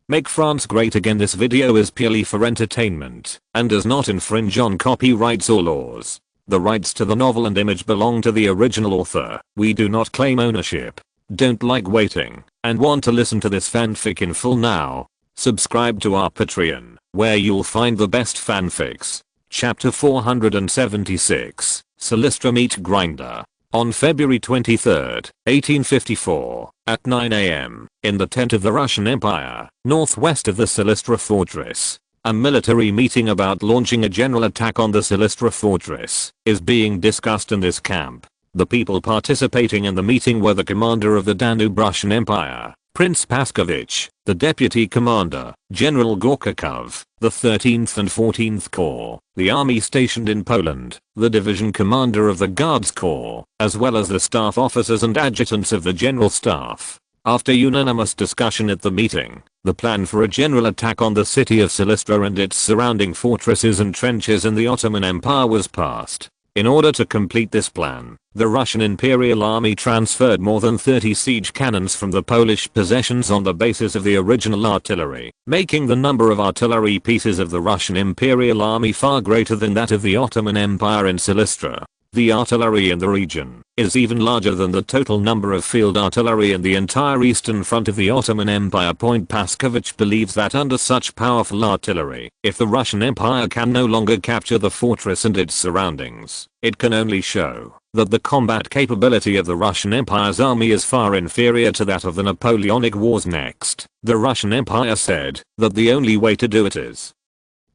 Make France Great Again. This video is purely for entertainment and does not infringe on copyrights or laws. The rights to the novel and image belong to the original author. We do not claim ownership. Don't like waiting and want to listen to this fanfic in full now? Subscribe to our Patreon, where you'll find the best fanfics. Chapter 476, Silystra Meat Grinder. On February 23, 1854, at 9 AM, in the tent of the Russian Empire, northwest of the Silystra fortress, a military meeting about launching a general attack on the Silystra fortress is being discussed in this camp. The people participating in the meeting were the commander of the Danube Russian Empire, Prince Paskovich, the deputy commander, General Gorchakov, the 13th and 14th Corps, the army stationed in Poland, the division commander of the Guards Corps, as well as the staff officers and adjutants of the general staff. After unanimous discussion at the meeting, the plan for a general attack on the city of Silystra and its surrounding fortresses and trenches in the Ottoman Empire was passed. In order to complete this plan, the Russian Imperial Army transferred more than 30 siege cannons from the Polish possessions on the basis of the original artillery, making the number of artillery pieces of the Russian Imperial Army far greater than that of the Ottoman Empire in Silystra. The artillery in the region is even larger than the total number of field artillery in the entire eastern front of the Ottoman Empire. Paskovich believes that under such powerful artillery, if the Russian Empire can no longer capture the fortress and its surroundings, it can only show that the combat capability of the Russian Empire's army is far inferior to that of the Napoleonic Wars. Next, the Russian Empire said that the only way to do it is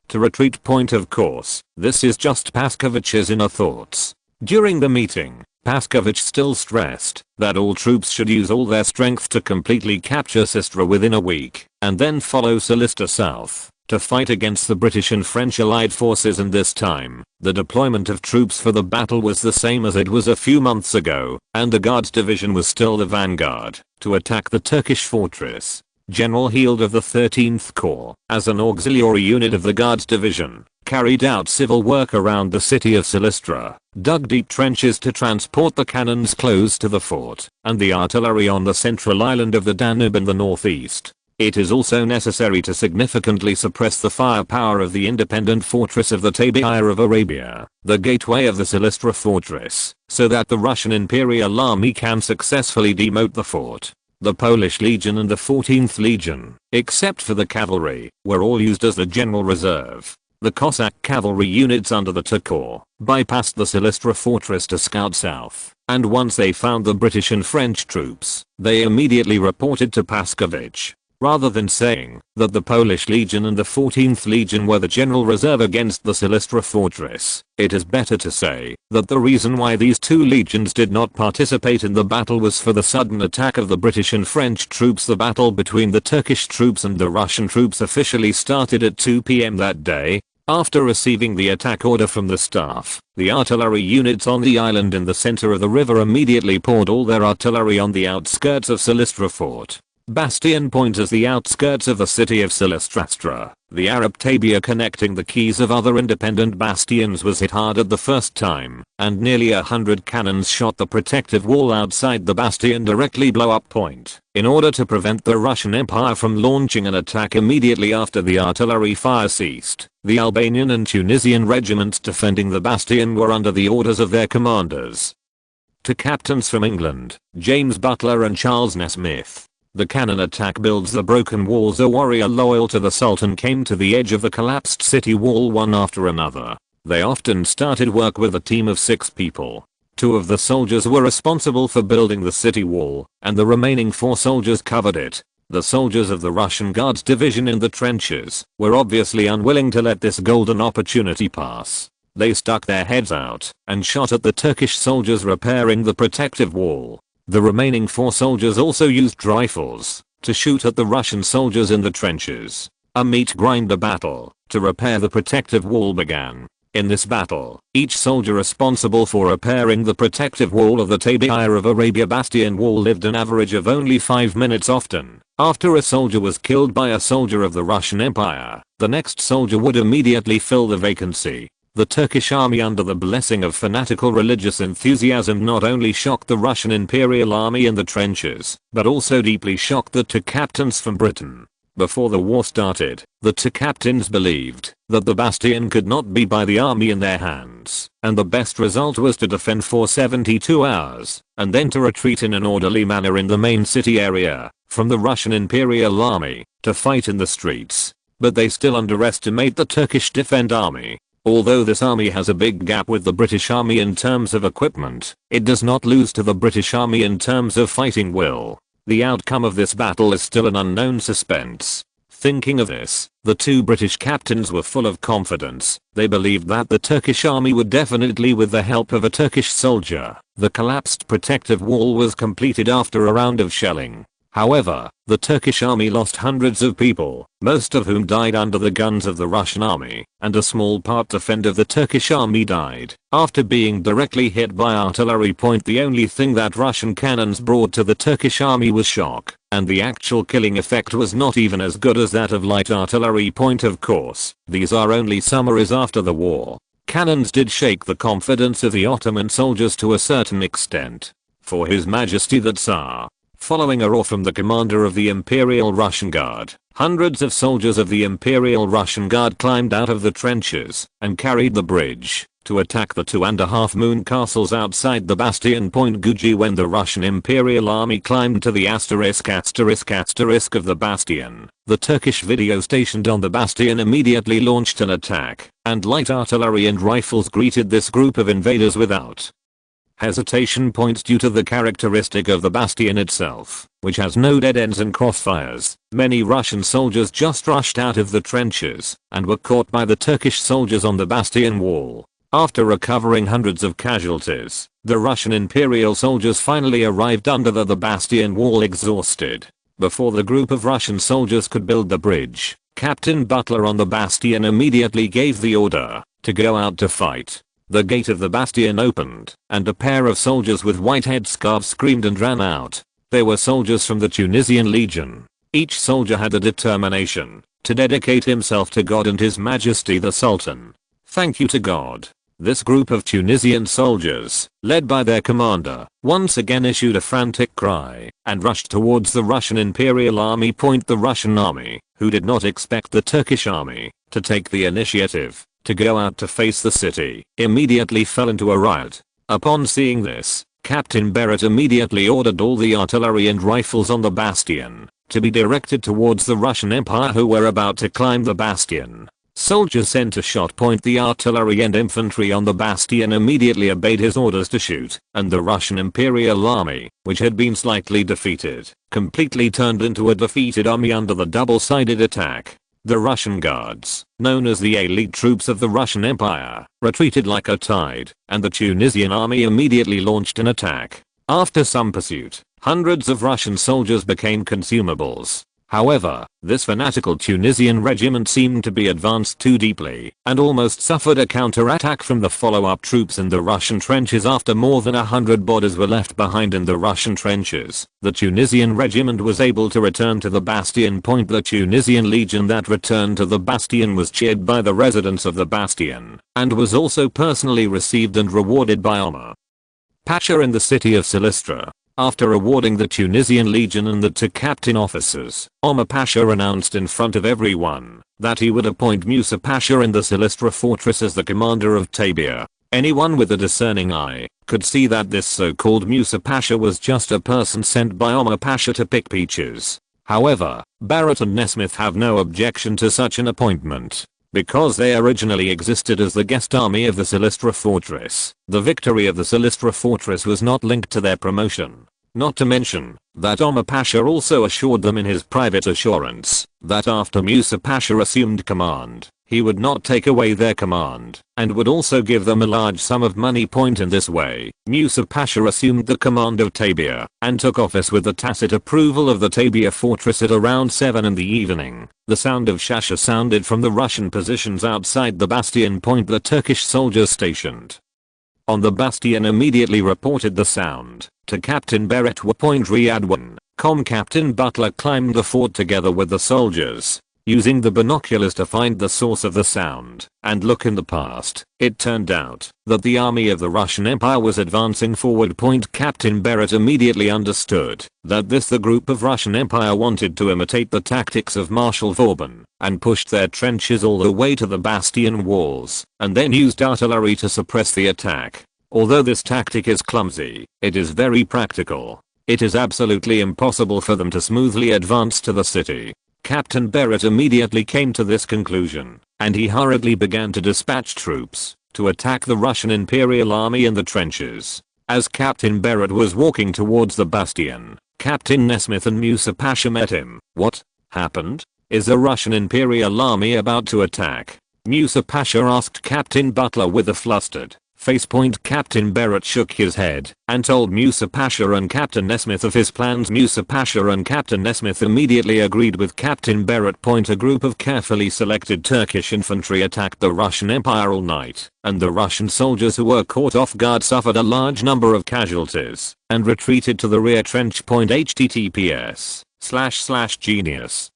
to retreat. Of course, this is just Paskovich's inner thoughts. During the meeting, Paskovich still stressed that all troops should use all their strength to completely capture Silystra within a week, and then follow Silystra south to fight against the British and French allied forces. And this time, the deployment of troops for the battle was the same as it was a few months ago, and the Guards Division was still the vanguard to attack the Turkish fortress. General Heald of the 13th Corps, as an auxiliary unit of the Guards Division, carried out civil work around the city of Silystra, dug deep trenches to transport the cannons close to the fort, and the artillery on the central island of the Danube in the northeast. It is also necessary to significantly suppress the firepower of the independent fortress of the Tabia of Arabia, the gateway of the Silystra fortress, so that the Russian Imperial Army can successfully demote the fort. The Polish Legion and the 14th Legion, except for the cavalry, were all used as the general reserve. The Cossack cavalry units under the II Corps bypassed the Silystra fortress to scout south, and once they found the British and French troops, they immediately reported to Paskovich. Rather than saying that the Polish Legion and the 14th Legion were the general reserve against the Silystra fortress, it is better to say that the reason why these two legions did not participate in the battle was for the sudden attack of the British and French troops. The battle between the Turkish troops and the Russian troops officially started at 2 PM that day. After receiving the attack order from the staff, the artillery units on the island in the center of the river immediately poured all their artillery on the outskirts of Silystra fort. Bastion Point is the outskirts of the city of Silystra. The Arab tabia connecting the keys of other independent bastions was hit hard at the first time, and nearly 100 cannons shot the protective wall outside the bastion directly blow up point. In order to prevent the Russian Empire from launching an attack immediately after the artillery fire ceased, the Albanian and Tunisian regiments defending the bastion were under the orders of their commanders. To captains from England, James Butler and Charles Nesmith. The cannon attack builds the broken walls. A warrior loyal to the Sultan came to the edge of the collapsed city wall one after another. They often started work with a team of 6 people. 2 of the soldiers were responsible for building the city wall, and the remaining 4 soldiers covered it. The soldiers of the Russian Guards Division in the trenches were obviously unwilling to let this golden opportunity pass. They stuck their heads out and shot at the Turkish soldiers repairing the protective wall. The remaining 4 soldiers also used rifles to shoot at the Russian soldiers in the trenches. A meat grinder battle to repair the protective wall began. In this battle, each soldier responsible for repairing the protective wall of the Tabia of Arabia bastion wall lived an average of only 5 minutes. Often, after a soldier was killed by a soldier of the Russian Empire, the next soldier would immediately fill the vacancy. The Turkish army, under the blessing of fanatical religious enthusiasm, not only shocked the Russian Imperial Army in the trenches, but also deeply shocked the 2 captains from Britain. Before the war started, the two captains believed that the bastion could not be by the army in their hands, and the best result was to defend for 72 hours, and then to retreat in an orderly manner in the main city area, from the Russian Imperial Army, to fight in the streets. But they still underestimate the Turkish Defense Army. Although this army has a big gap with the British Army in terms of equipment, it does not lose to the British Army in terms of fighting will. The outcome of this battle is still an unknown suspense. Thinking of this, the two British captains were full of confidence. They believed that the Turkish army would definitely, with the help of a Turkish soldier. The collapsed protective wall was completed after a round of shelling. However, the Turkish army lost hundreds of people, most of whom died under the guns of the Russian army, and a small part of the Turkish army died after being directly hit by artillery. The only thing that Russian cannons brought to the Turkish army was shock, and the actual killing effect was not even as good as that of light artillery. Of course, these are only summaries after the war. Cannons did shake the confidence of the Ottoman soldiers to a certain extent. For His Majesty the Tsar, following a order from the commander of the Imperial Russian Guard, hundreds of soldiers of the Imperial Russian Guard climbed out of the trenches and carried the bridge to attack the 2.5 moon castles outside the bastion. Guji When the Russian Imperial Army climbed to the asterisk of the bastion, the Turkish video stationed on the bastion immediately launched an attack, and light artillery and rifles greeted this group of invaders without hesitation. Due to the characteristic of the bastion itself, which has no dead ends and crossfires, many Russian soldiers just rushed out of the trenches and were caught by the Turkish soldiers on the bastion wall. After recovering hundreds of casualties, the Russian Imperial soldiers finally arrived under the bastion wall exhausted. Before the group of Russian soldiers could build the bridge, Captain Butler on the bastion immediately gave the order to go out to fight. The gate of the bastion opened, and a pair of soldiers with white headscarves screamed and ran out. They were soldiers from the Tunisian Legion. Each soldier had a determination to dedicate himself to God and His Majesty the Sultan. Thank you to God. This group of Tunisian soldiers, led by their commander, once again issued a frantic cry and rushed towards the Russian Imperial Army. The Russian army, who did not expect the Turkish army to take the initiative to go out to face the city, immediately fell into a riot. Upon seeing this, Captain Barrett immediately ordered all the artillery and rifles on the bastion to be directed towards the Russian Empire who were about to climb the bastion. Soldiers sent to shot point the artillery and infantry on the bastion immediately obeyed his orders to shoot, and the Russian Imperial Army, which had been slightly defeated, completely turned into a defeated army under the double-sided attack. The Russian Guards, known as the elite troops of the Russian Empire, retreated like a tide, and the Tunisian army immediately launched an attack. After some pursuit, hundreds of Russian soldiers became consumables. However, this fanatical Tunisian regiment seemed to be advanced too deeply and almost suffered a counterattack from the follow-up troops in the Russian trenches. After more than 100 bodies were left behind in the Russian trenches, the Tunisian regiment was able to return to the bastion. The Tunisian legion that returned to the bastion was cheered by the residents of the bastion and was also personally received and rewarded by Omar Pasha in the city of Silistra. After awarding the Tunisian Legion and the two captain officers, Omar Pasha announced in front of everyone that he would appoint Musa Pasha in the Silistra fortress as the commander of Tabia. Anyone with a discerning eye could see that this so-called Musa Pasha was just a person sent by Omar Pasha to pick peaches. However, Barrett and Nesmith have no objection to such an appointment, because they originally existed as the guest army of the Silistra fortress. The victory of the Silistra fortress was not linked to their promotion. Not to mention that Omar Pasha also assured them in his private assurance that after Musa Pasha assumed command, he would not take away their command and would also give them a large sum of money. In this way, Musa Pasha assumed the command of Tabia and took office with the tacit approval of the Tabia fortress. At around 7 in the evening, the sound of shasha sounded from the Russian positions outside the bastion. The Turkish soldiers stationed on the bastion immediately reported the sound to Captain Barrett. Riyadh 1, Captain Butler climbed the fort together with the soldiers. using the binoculars to find the source of the sound and look in the past. It turned out that the army of the Russian Empire was advancing forward. Captain Barrett immediately understood that the group of Russian Empire wanted to imitate the tactics of Marshal Vauban and pushed their trenches all the way to the bastion walls and then used artillery to suppress the attack. Although this tactic is clumsy, it is very practical. It is absolutely impossible for them to smoothly advance to the city. Captain Barrett immediately came to this conclusion, and he hurriedly began to dispatch troops to attack the Russian Imperial Army in the trenches. As Captain Barrett was walking towards the bastion, Captain Nesmith and Musa Pasha met him. What happened? Is the Russian Imperial Army about to attack? Musa Pasha asked Captain Butler with a flustered face. Captain Barrett shook his head and told Musa Pasha and Captain Nesmith of his plans. Musa Pasha and Captain Nesmith immediately agreed with Captain Barrett. A group of carefully selected Turkish infantry attacked the Russian Empire all night, and the Russian soldiers who were caught off guard suffered a large number of casualties and retreated to the rear trench. https://genius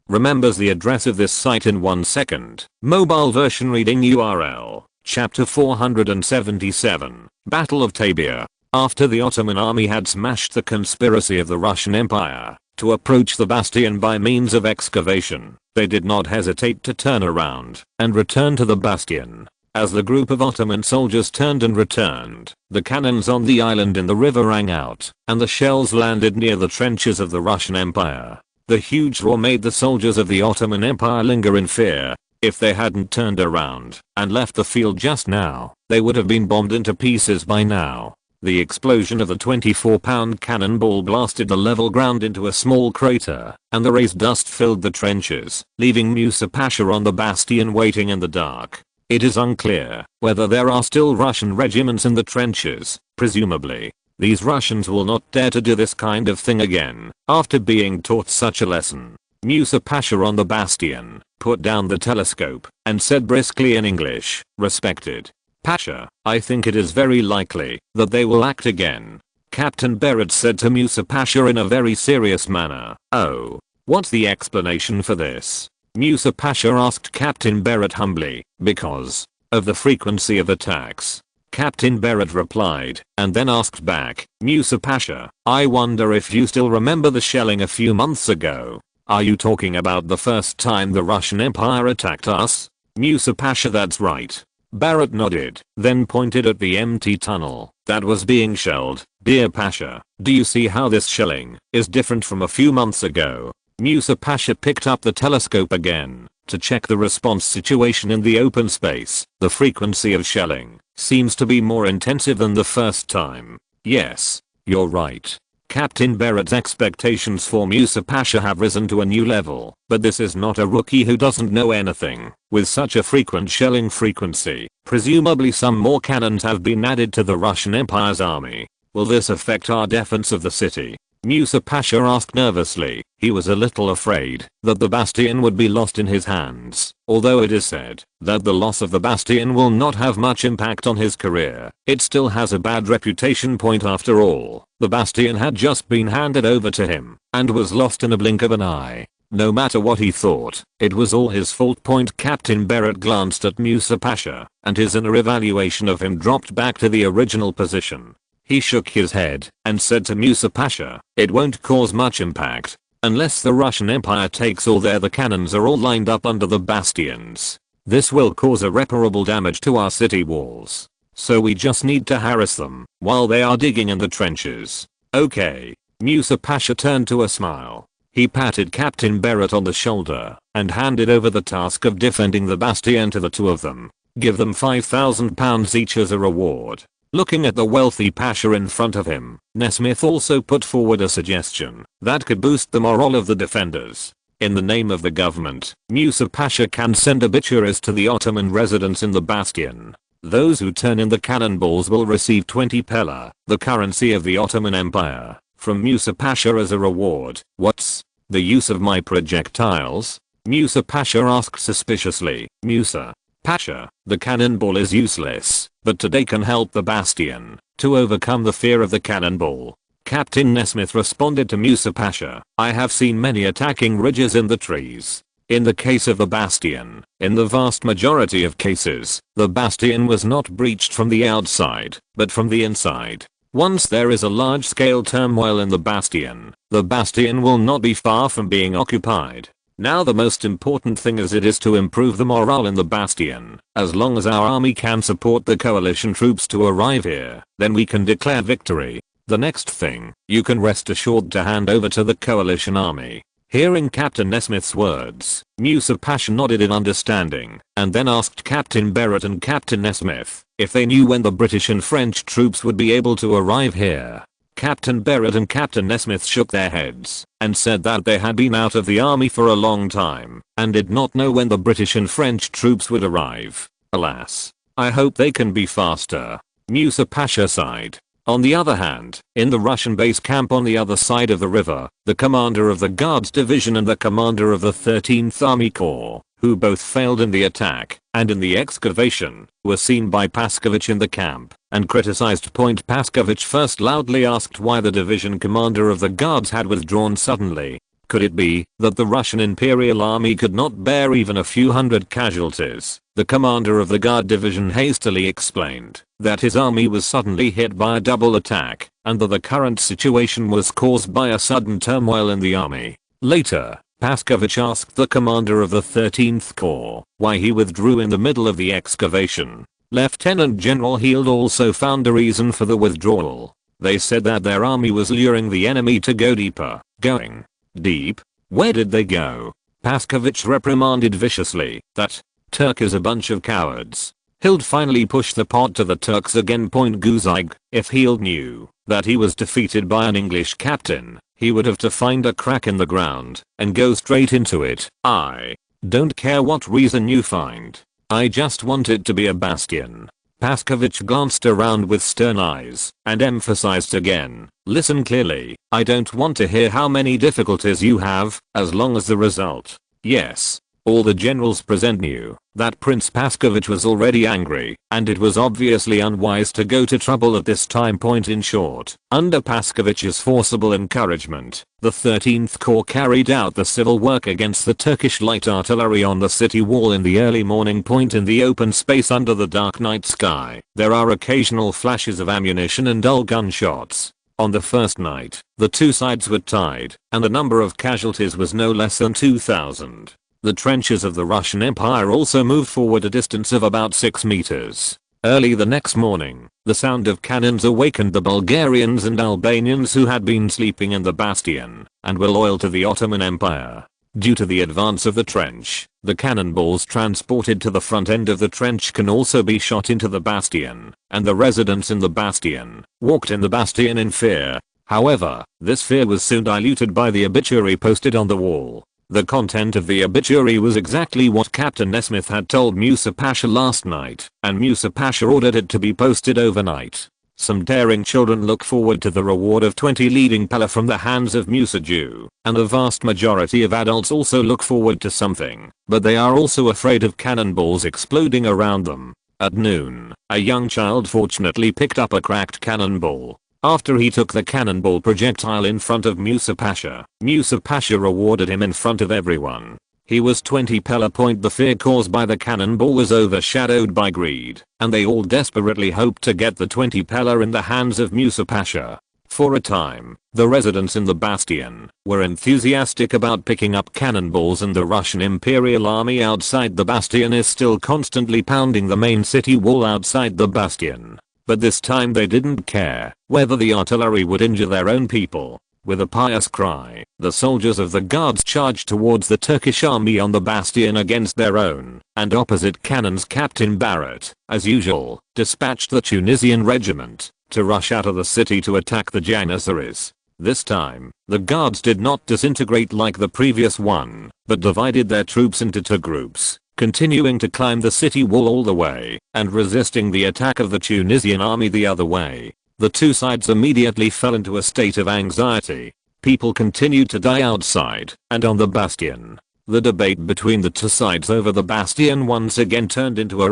remembers the address of this site in 1 second. Mobile version reading URL. Chapter 477, Battle of Tabia. After the Ottoman army had smashed the conspiracy of the Russian Empire to approach the bastion by means of excavation, they did not hesitate to turn around and return to the bastion. As the group of Ottoman soldiers turned and returned, the cannons on the island in the river rang out, and the shells landed near the trenches of the Russian Empire. The huge roar made the soldiers of the Ottoman Empire linger in fear. If they hadn't turned around and left the field just now, they would have been bombed into pieces by now. The explosion of the 24-pound cannonball blasted the level ground into a small crater, and the raised dust filled the trenches, leaving Musa Pasha on the bastion waiting in the dark. It is unclear whether there are still Russian regiments in the trenches. Presumably, these Russians will not dare to do this kind of thing again after being taught such a lesson. Musa Pasha on the bastion put down the telescope and said briskly in English, "Respected Pasha, I think it is very likely that they will act again." Captain Barrett said to Musa Pasha in a very serious manner, "Oh, what's the explanation for this?" Musa Pasha asked Captain Barrett humbly. "Because of the frequency of attacks." Captain Barrett replied, and then asked back, "Musa Pasha, I wonder if you still remember the shelling a few months ago. Are you talking about the first time the Russian Empire attacked us?" Musa Pasha, "That's right." Barrett nodded, then pointed at the empty tunnel that was being shelled. "Dear Pasha, do you see how this shelling is different from a few months ago?" Musa Pasha picked up the telescope again to check the response situation in the open space. "The frequency of shelling seems to be more intensive than the first time." "Yes, you're right." Captain Barrett's expectations for Musa Pasha have risen to a new level, but this is not a rookie who doesn't know anything. With such a frequent shelling frequency, presumably some more cannons have been added to the Russian Empire's army. Will this affect our defense of the city? Musa Pasha asked nervously. He was a little afraid that the bastion would be lost in his hands. Although it is said that the loss of the bastion will not have much impact on his career, it still has a bad reputation. After all, the bastion had just been handed over to him and was lost in a blink of an eye. No matter what he thought, it was all his fault. Captain Barrett glanced at Musa Pasha, and his inner evaluation of him dropped back to the original position. He shook his head and said to Musa Pasha, "It won't cause much impact unless the Russian Empire takes all the cannons are all lined up under the bastions. This will cause irreparable damage to our city walls. So we just need to harass them while they are digging in the trenches." "Okay." Musa Pasha turned to a smile. He patted Captain Barrett on the shoulder and handed over the task of defending the bastion to the two of them. "Give them £5,000 each as a reward." Looking at the wealthy Pasha in front of him, Nesmith also put forward a suggestion that could boost the morale of the defenders. In the name of the government, Musa Pasha can send obituaries to the Ottoman residents in the bastion. Those who turn in the cannonballs will receive 20 pella, the currency of the Ottoman Empire, from Musa Pasha as a reward. "What's the use of my projectiles?" Musa Pasha asked suspiciously. "Musa Pasha, the cannonball is useless, but today can help the bastion to overcome the fear of the cannonball." Captain Nesmith responded to Musa Pasha, "I have seen many attacking ridges in the trees. In the case of the bastion, in the vast majority of cases, the bastion was not breached from the outside, but from the inside. Once there is a large-scale turmoil in the bastion will not be far from being occupied. Now the most important thing is to improve the morale in the bastion. As long as our army can support the coalition troops to arrive here, then we can declare victory. The next thing, you can rest assured to hand over to the coalition army. Hearing Captain Nesmith's words, Musa Pasha nodded in understanding, and then asked Captain Barrett and Captain Nesmith if they knew when the British and French troops would be able to arrive here. Captain Barrett and Captain Nesmith shook their heads and said that they had been out of the army for a long time and did not know when the British and French troops would arrive. Alas. I hope they can be faster. Musa Pasha sighed. On the other hand, in the Russian base camp on the other side of the river, the commander of the Guards Division and the commander of the 13th Army Corps, who both failed in the attack and in the excavation, were seen by Paskovich in the camp and criticized. Paskovich first loudly asked why the division commander of the guards had withdrawn suddenly. Could it be that the Russian Imperial Army could not bear even a few hundred casualties? The commander of the Guard Division hastily explained that his army was suddenly hit by a double attack and that the current situation was caused by a sudden turmoil in the army. Later, Paskovich asked the commander of the 13th Corps why he withdrew in the middle of the excavation. Lieutenant General Heald also found a reason for the withdrawal. They said that their army was luring the enemy to go deeper. Going deep? Where did they go? Paskovich reprimanded viciously that Turk is a bunch of cowards. Heald finally pushed the pot to the Turks again. Guzig, if Heald knew that he was defeated by an English captain, he would have to find a crack in the ground and go straight into it. I don't care what reason you find. I just want it to be a bastion. Paskovich glanced around with stern eyes and emphasized again, listen clearly, I don't want to hear how many difficulties you have, as long as the result. Yes. All the generals present knew that Prince Paskovich was already angry, and it was obviously unwise to go to trouble at this time. In short, under Paskovich's forcible encouragement, the 13th Corps carried out the civil work against the Turkish light artillery on the city wall in the early morning. In the open space under the dark night sky, there are occasional flashes of ammunition and dull gunshots. On the first night, the two sides were tied, and the number of casualties was no less than 2,000. The trenches of the Russian Empire also moved forward a distance of about 6 meters. Early the next morning, the sound of cannons awakened the Bulgarians and Albanians who had been sleeping in the bastion and were loyal to the Ottoman Empire. Due to the advance of the trench, the cannonballs transported to the front end of the trench can also be shot into the bastion, and the residents in the bastion walked in the bastion in fear. However, this fear was soon diluted by the obituary posted on the wall. The content of the obituary was exactly what Captain Nesmith had told Musa Pasha last night, and Musa Pasha ordered it to be posted overnight. Some daring children look forward to the reward of 20 leading Pella from the hands of Musa Jew, and the vast majority of adults also look forward to something, but they are also afraid of cannonballs exploding around them. At noon, a young child fortunately picked up a cracked cannonball. After he took the cannonball projectile in front of Musa Pasha rewarded him in front of everyone. He was 20 Pella. The fear caused by the cannonball was overshadowed by greed, and they all desperately hoped to get the 20 Pella in the hands of Musa Pasha. For a time, the residents in the bastion were enthusiastic about picking up cannonballs, and the Russian Imperial Army outside the bastion is still constantly pounding the main city wall outside the bastion. But this time they didn't care whether the artillery would injure their own people. With a pious cry, the soldiers of the guards charged towards the Turkish army on the bastion against their own and opposite cannons. Captain Barrett, as usual, dispatched the Tunisian regiment to rush out of the city to attack the Janissaries. This time, the guards did not disintegrate like the previous one, but divided their troops into two groups, continuing to climb the city wall all the way and resisting the attack of the Tunisian army the other way. The two sides immediately fell into a state of anxiety. People continued to die outside and on the bastion. The debate between the two sides over the bastion once again turned into a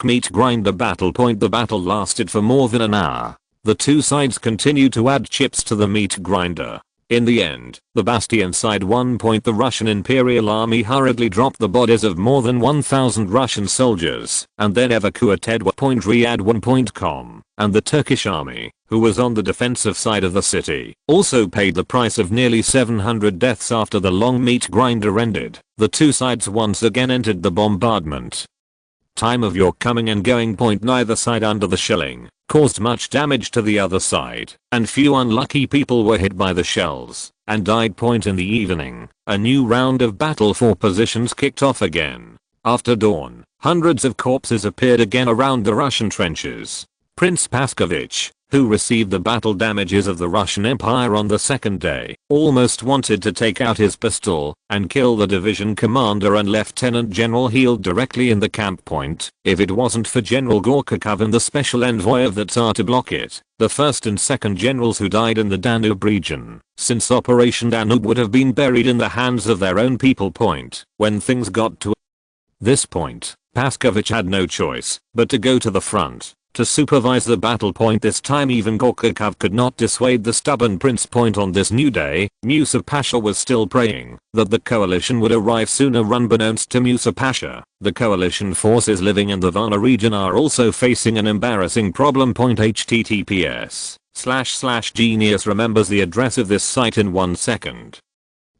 meat grinder battle. The battle lasted for more than an hour. The two sides continued to add chips to the meat grinder. In the end, the bastion side one point the Russian Imperial Army hurriedly dropped the bodies of more than 1,000 Russian soldiers and then evacuated Riyadh. And the Turkish army, who was on the defensive side of the city, also paid the price of nearly 700 deaths after the long meat grinder ended. The two sides once again entered the bombardment. Time of your coming and going point neither side under the shelling caused much damage to the other side, and few unlucky people were hit by the shells and died point in the evening. A new round of battle for positions kicked off again. After dawn, hundreds of corpses appeared again around the Russian trenches. Prince Paskovich, who received the battle damages of the Russian Empire on the second day, almost wanted to take out his pistol and kill the division commander and Lieutenant General healed directly in the camp point, if it wasn't for General Gorchakov and the special envoy of the Tsar to block it, the first and second generals who died in the Danube region, since Operation Danube would have been buried in the hands of their own people. When things got to this point, Paskovich had no choice but to go to the front to supervise the battle. This time even Gorchakov could not dissuade the stubborn prince. On this new day, Musa Pasha was still praying that the coalition would arrive sooner. Unbeknownst to Musa Pasha, the coalition forces living in the Varna region are also facing an embarrassing problem. https://genius remembers the address of this site in 1 second.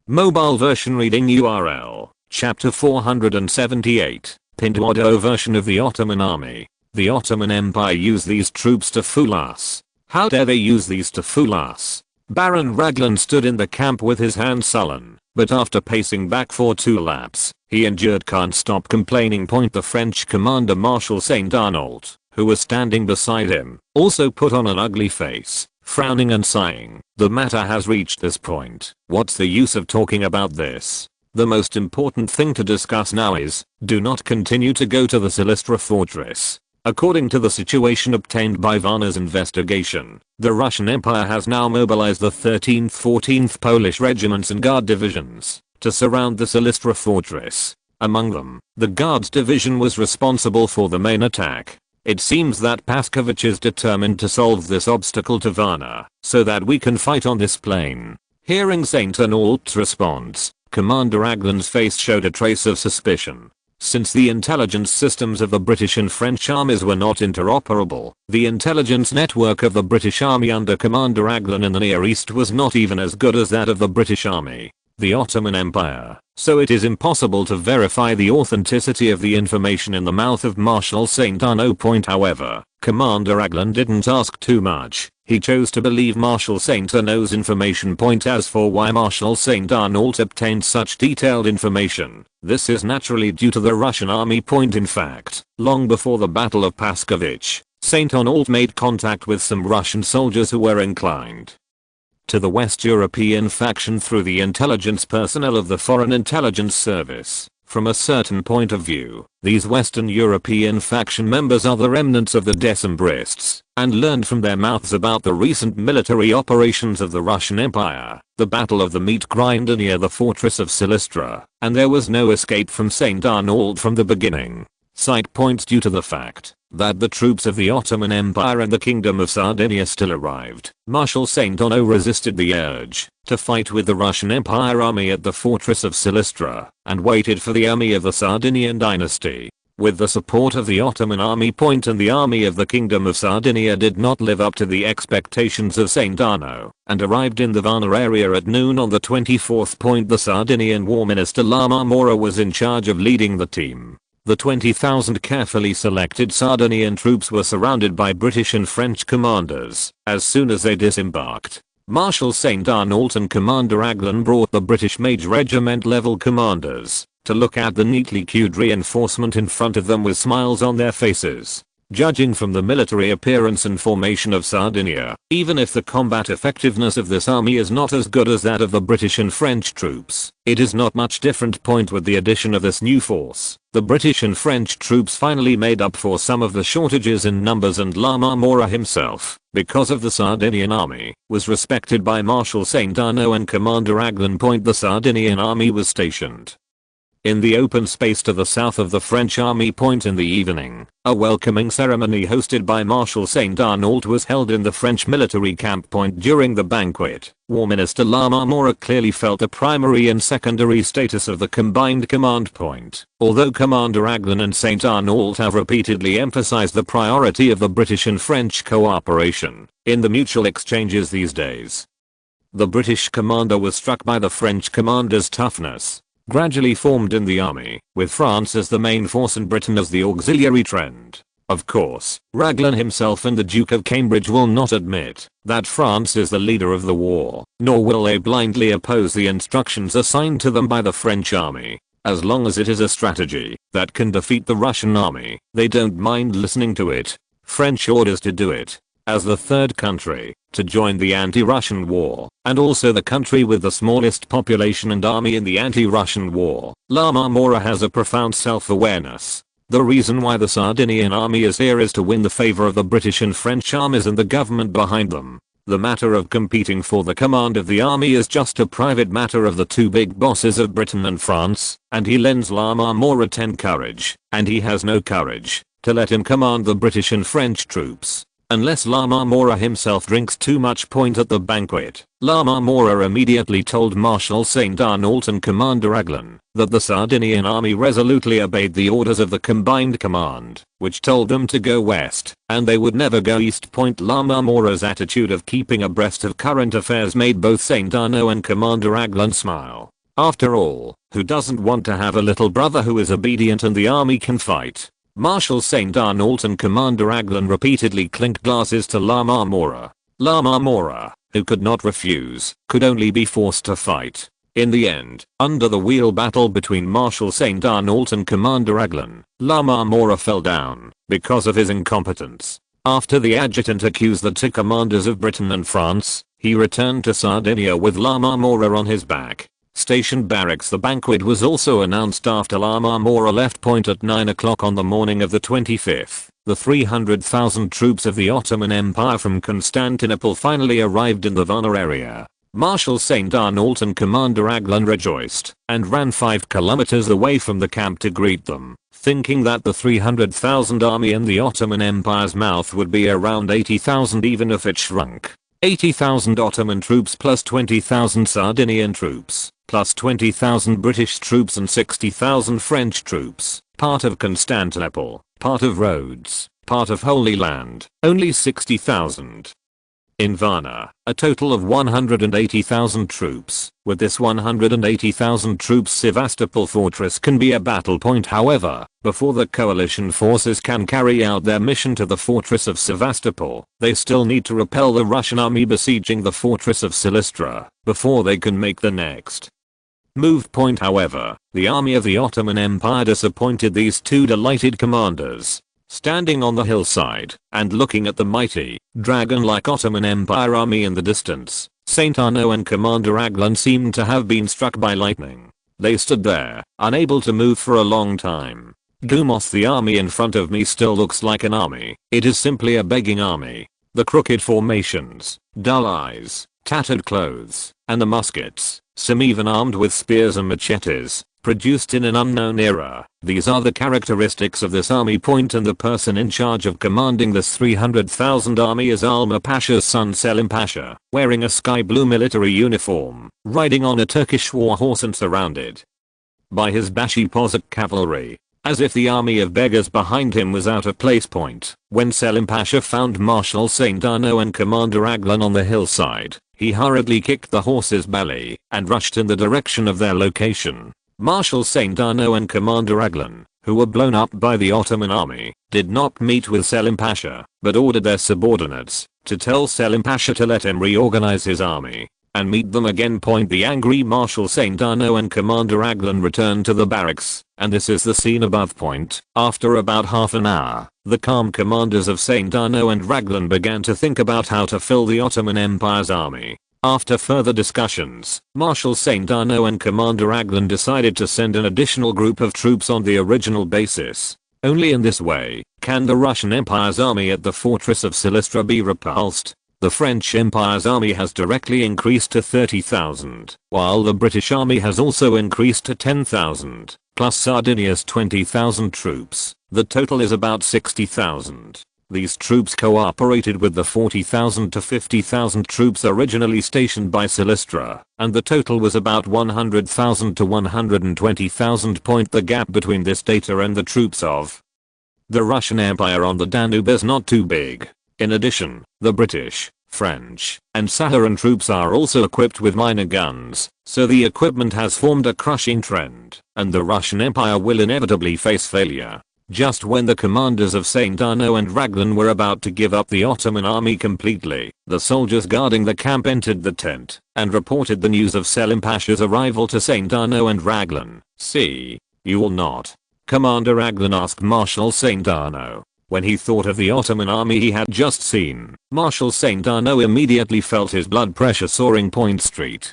Mobile version reading URL, chapter 478, pinned audio version of the Ottoman army. The Ottoman Empire used these troops to fool us. How dare they use these to fool us? Baron Raglan stood in the camp with his hands sullen, but after pacing back for 2 laps, he endured can't stop complaining. The French commander Marshal Saint Arnault, who was standing beside him, also put on an ugly face, frowning and sighing. The matter has reached this point. What's the use of talking about this? The most important thing to discuss now is, do not continue to go to the Silistra fortress. According to the situation obtained by Varna's investigation, the Russian Empire has now mobilized the 13th, 14th Polish regiments and Guard divisions to surround the Silistra fortress. Among them, the Guards division was responsible for the main attack. It seems that Paskovich is determined to solve this obstacle to Varna so that we can fight on this plain. Hearing Saint Arnault's response, Commander Raglan's face showed a trace of suspicion. Since the intelligence systems of the British and French armies were not interoperable, the intelligence network of the British Army under Commander Raglan in the Near East was not even as good as that of the British Army, the Ottoman Empire, so it is impossible to verify the authenticity of the information in the mouth of Marshal Saint Arnault. However, Commander Raglan didn't ask too much. He chose to believe Marshal Saint Arnault's information. As for why Marshal Saint Arnault obtained such detailed information, this is naturally due to the Russian army. In fact, long before the Battle of Paskovich, Saint Arnault made contact with some Russian soldiers who were inclined to the West European faction through the intelligence personnel of the Foreign Intelligence Service. From a certain point of view, these Western European faction members are the remnants of the Decembrists, and learned from their mouths about the recent military operations of the Russian Empire, the Battle of the Meat Grinder near the fortress of Silistra, and there was no escape from Saint Arnault from the beginning. Side points due to the fact that the troops of the Ottoman Empire and the Kingdom of Sardinia still arrived. Marshal Saint Arnault resisted the urge to fight with the Russian Empire army at the fortress of Silistra and waited for the army of the Sardinian dynasty. With the support of the Ottoman army. And the army of the Kingdom of Sardinia did not live up to the expectations of Saint Arnault and arrived in the Varna area at noon on the 24th. The Sardinian War Minister La Marmora was in charge of leading the team. The 20,000 carefully selected Sardinian troops were surrounded by British and French commanders. As soon as they disembarked, Marshal Saint Arnault and Commander Raglan brought the British Major Regiment level commanders to look at the neatly queued reinforcement in front of them with smiles on their faces. Judging from the military appearance and formation of Sardinia, even if the combat effectiveness of this army is not as good as that of the British and French troops, it is not much different. With the addition of this new force, the British and French troops finally made up for some of the shortages in numbers, and La Marmora himself, because of the Sardinian army, was respected by Marshal Saint Arnault and Commander Raglan. The Sardinian army was stationed In the open space to the south of the French army point in the evening, a welcoming ceremony hosted by Marshal Saint Arnault was held in the French military camp point. During the banquet, War Minister La Marmora clearly felt the primary and secondary status of the combined command point, although Commander Aglan and Saint Arnault have repeatedly emphasized the priority of the British and French cooperation in the mutual exchanges these days. The British commander was struck by the French commander's toughness, gradually formed in the army, with France as the main force and Britain as the auxiliary trend. Of course, Raglan himself and the Duke of Cambridge will not admit that France is the leader of the war, nor will they blindly oppose the instructions assigned to them by the French army. As long as it is a strategy that can defeat the Russian army, they don't mind listening to it. French orders to do it, as the third country to join the anti-Russian war, and also the country with the smallest population and army in the anti-Russian war. La Marmora has a profound self-awareness. The reason why the Sardinian army is here is to win the favor of the British and French armies and the government behind them. The matter of competing for the command of the army is just a private matter of the two big bosses of Britain and France, and he lends La Marmora 10 courage, and he has no courage to let him command the British and French troops. Unless La Marmora himself drinks too much point at the banquet. La Marmora immediately told Marshal Saint Arnault and Commander Aglan that the Sardinian army resolutely obeyed the orders of the combined command, which told them to go west, and they would never go east. La Marmora's attitude of keeping abreast of current affairs made both Saint Arnault and Commander Aglan smile. After all, who doesn't want to have a little brother who is obedient and the army can fight? Marshal Saint Arnault and Commander Aglan repeatedly clinked glasses to La Marmora. La Marmora, who could not refuse, could only be forced to fight. In the end, under the wheel battle between Marshal Saint Arnault and Commander Aglan, La Marmora fell down because of his incompetence. After the adjutant accused the two commanders of Britain and France, he returned to Sardinia with La Marmora on his back. Station barracks. The banquet was also announced after La Marmora left point at 9 o'clock on the morning of the 25th. The 300,000 troops of the Ottoman Empire from Constantinople finally arrived in the Varna area. Marshal Saint Arnault and Commander Aglan rejoiced and ran 5 kilometers away from the camp to greet them, thinking that the 300,000 army in the Ottoman Empire's mouth would be around 80,000 even if it shrunk. 80,000 Ottoman troops plus 20,000 Sardinian troops, plus 20,000 British troops and 60,000 French troops, part of Constantinople, part of Rhodes, part of Holy Land, only 60,000. In Varna, a total of 180,000 troops. With this 180,000 troops, Sevastopol fortress can be a battle point. However, before the coalition forces can carry out their mission to the fortress of Sevastopol, they still need to repel the Russian army besieging the fortress of Silistra before they can make the next move. However, the army of the Ottoman Empire disappointed these two delighted commanders. Standing on the hillside and looking at the mighty, dragon-like Ottoman Empire army in the distance, Saint Arnault and Commander Aglan seemed to have been struck by lightning. They stood there, unable to move for a long time. Gumos, the army in front of me still looks like an army. It is simply a begging army. The crooked formations, dull eyes, tattered clothes, and the muskets, some even armed with spears and machetes, produced in an unknown era. These are the characteristics of this army point, and the person in charge of commanding this 300,000 army is Alma Pasha's son Selim Pasha, wearing a sky blue military uniform, riding on a Turkish war horse and surrounded by his Bashi Pozak cavalry, as if the army of beggars behind him was out of place. When Selim Pasha found Marshal Saint Arnault and Commander Aglan on the hillside, he hurriedly kicked the horse's belly and rushed in the direction of their location. Marshal Saint Arnault and Commander Aglan, who were blown up by the Ottoman army, did not meet with Selim Pasha, but ordered their subordinates to tell Selim Pasha to let him reorganize his army and meet them again. The angry Marshal Saint Arnault and Commander Aglan returned to the barracks, and this is the scene above. After about half an hour, the calm commanders of Saint Arnault and Raglan began to think about how to fill the Ottoman Empire's army. After further discussions, Marshal Saint Arnault and Commander Aglan decided to send an additional group of troops on the original basis. Only in this way can the Russian Empire's army at the fortress of Silistra be repulsed. The French Empire's army has directly increased to 30,000, while the British army has also increased to 10,000, plus Sardinia's 20,000 troops. The total is about 60,000. These troops cooperated with the 40,000 to 50,000 troops originally stationed by Silistra, and the total was about 100,000 to 120,000. The gap between this data and the troops of the Russian Empire on the Danube is not too big. In addition, the British, French, and Saharan troops are also equipped with minor guns, so the equipment has formed a crushing trend, and the Russian Empire will inevitably face failure. Just when the commanders of St. Arno and Raglan were about to give up the Ottoman army completely, the soldiers guarding the camp entered the tent and reported the news of Selim Pasha's arrival to St. Arno and Raglan. "See, you will not?" Commander Raglan asked Marshal St. Arno. When he thought of the Ottoman army he had just seen, Marshal St. Arno immediately felt his blood pressure soaring. Street.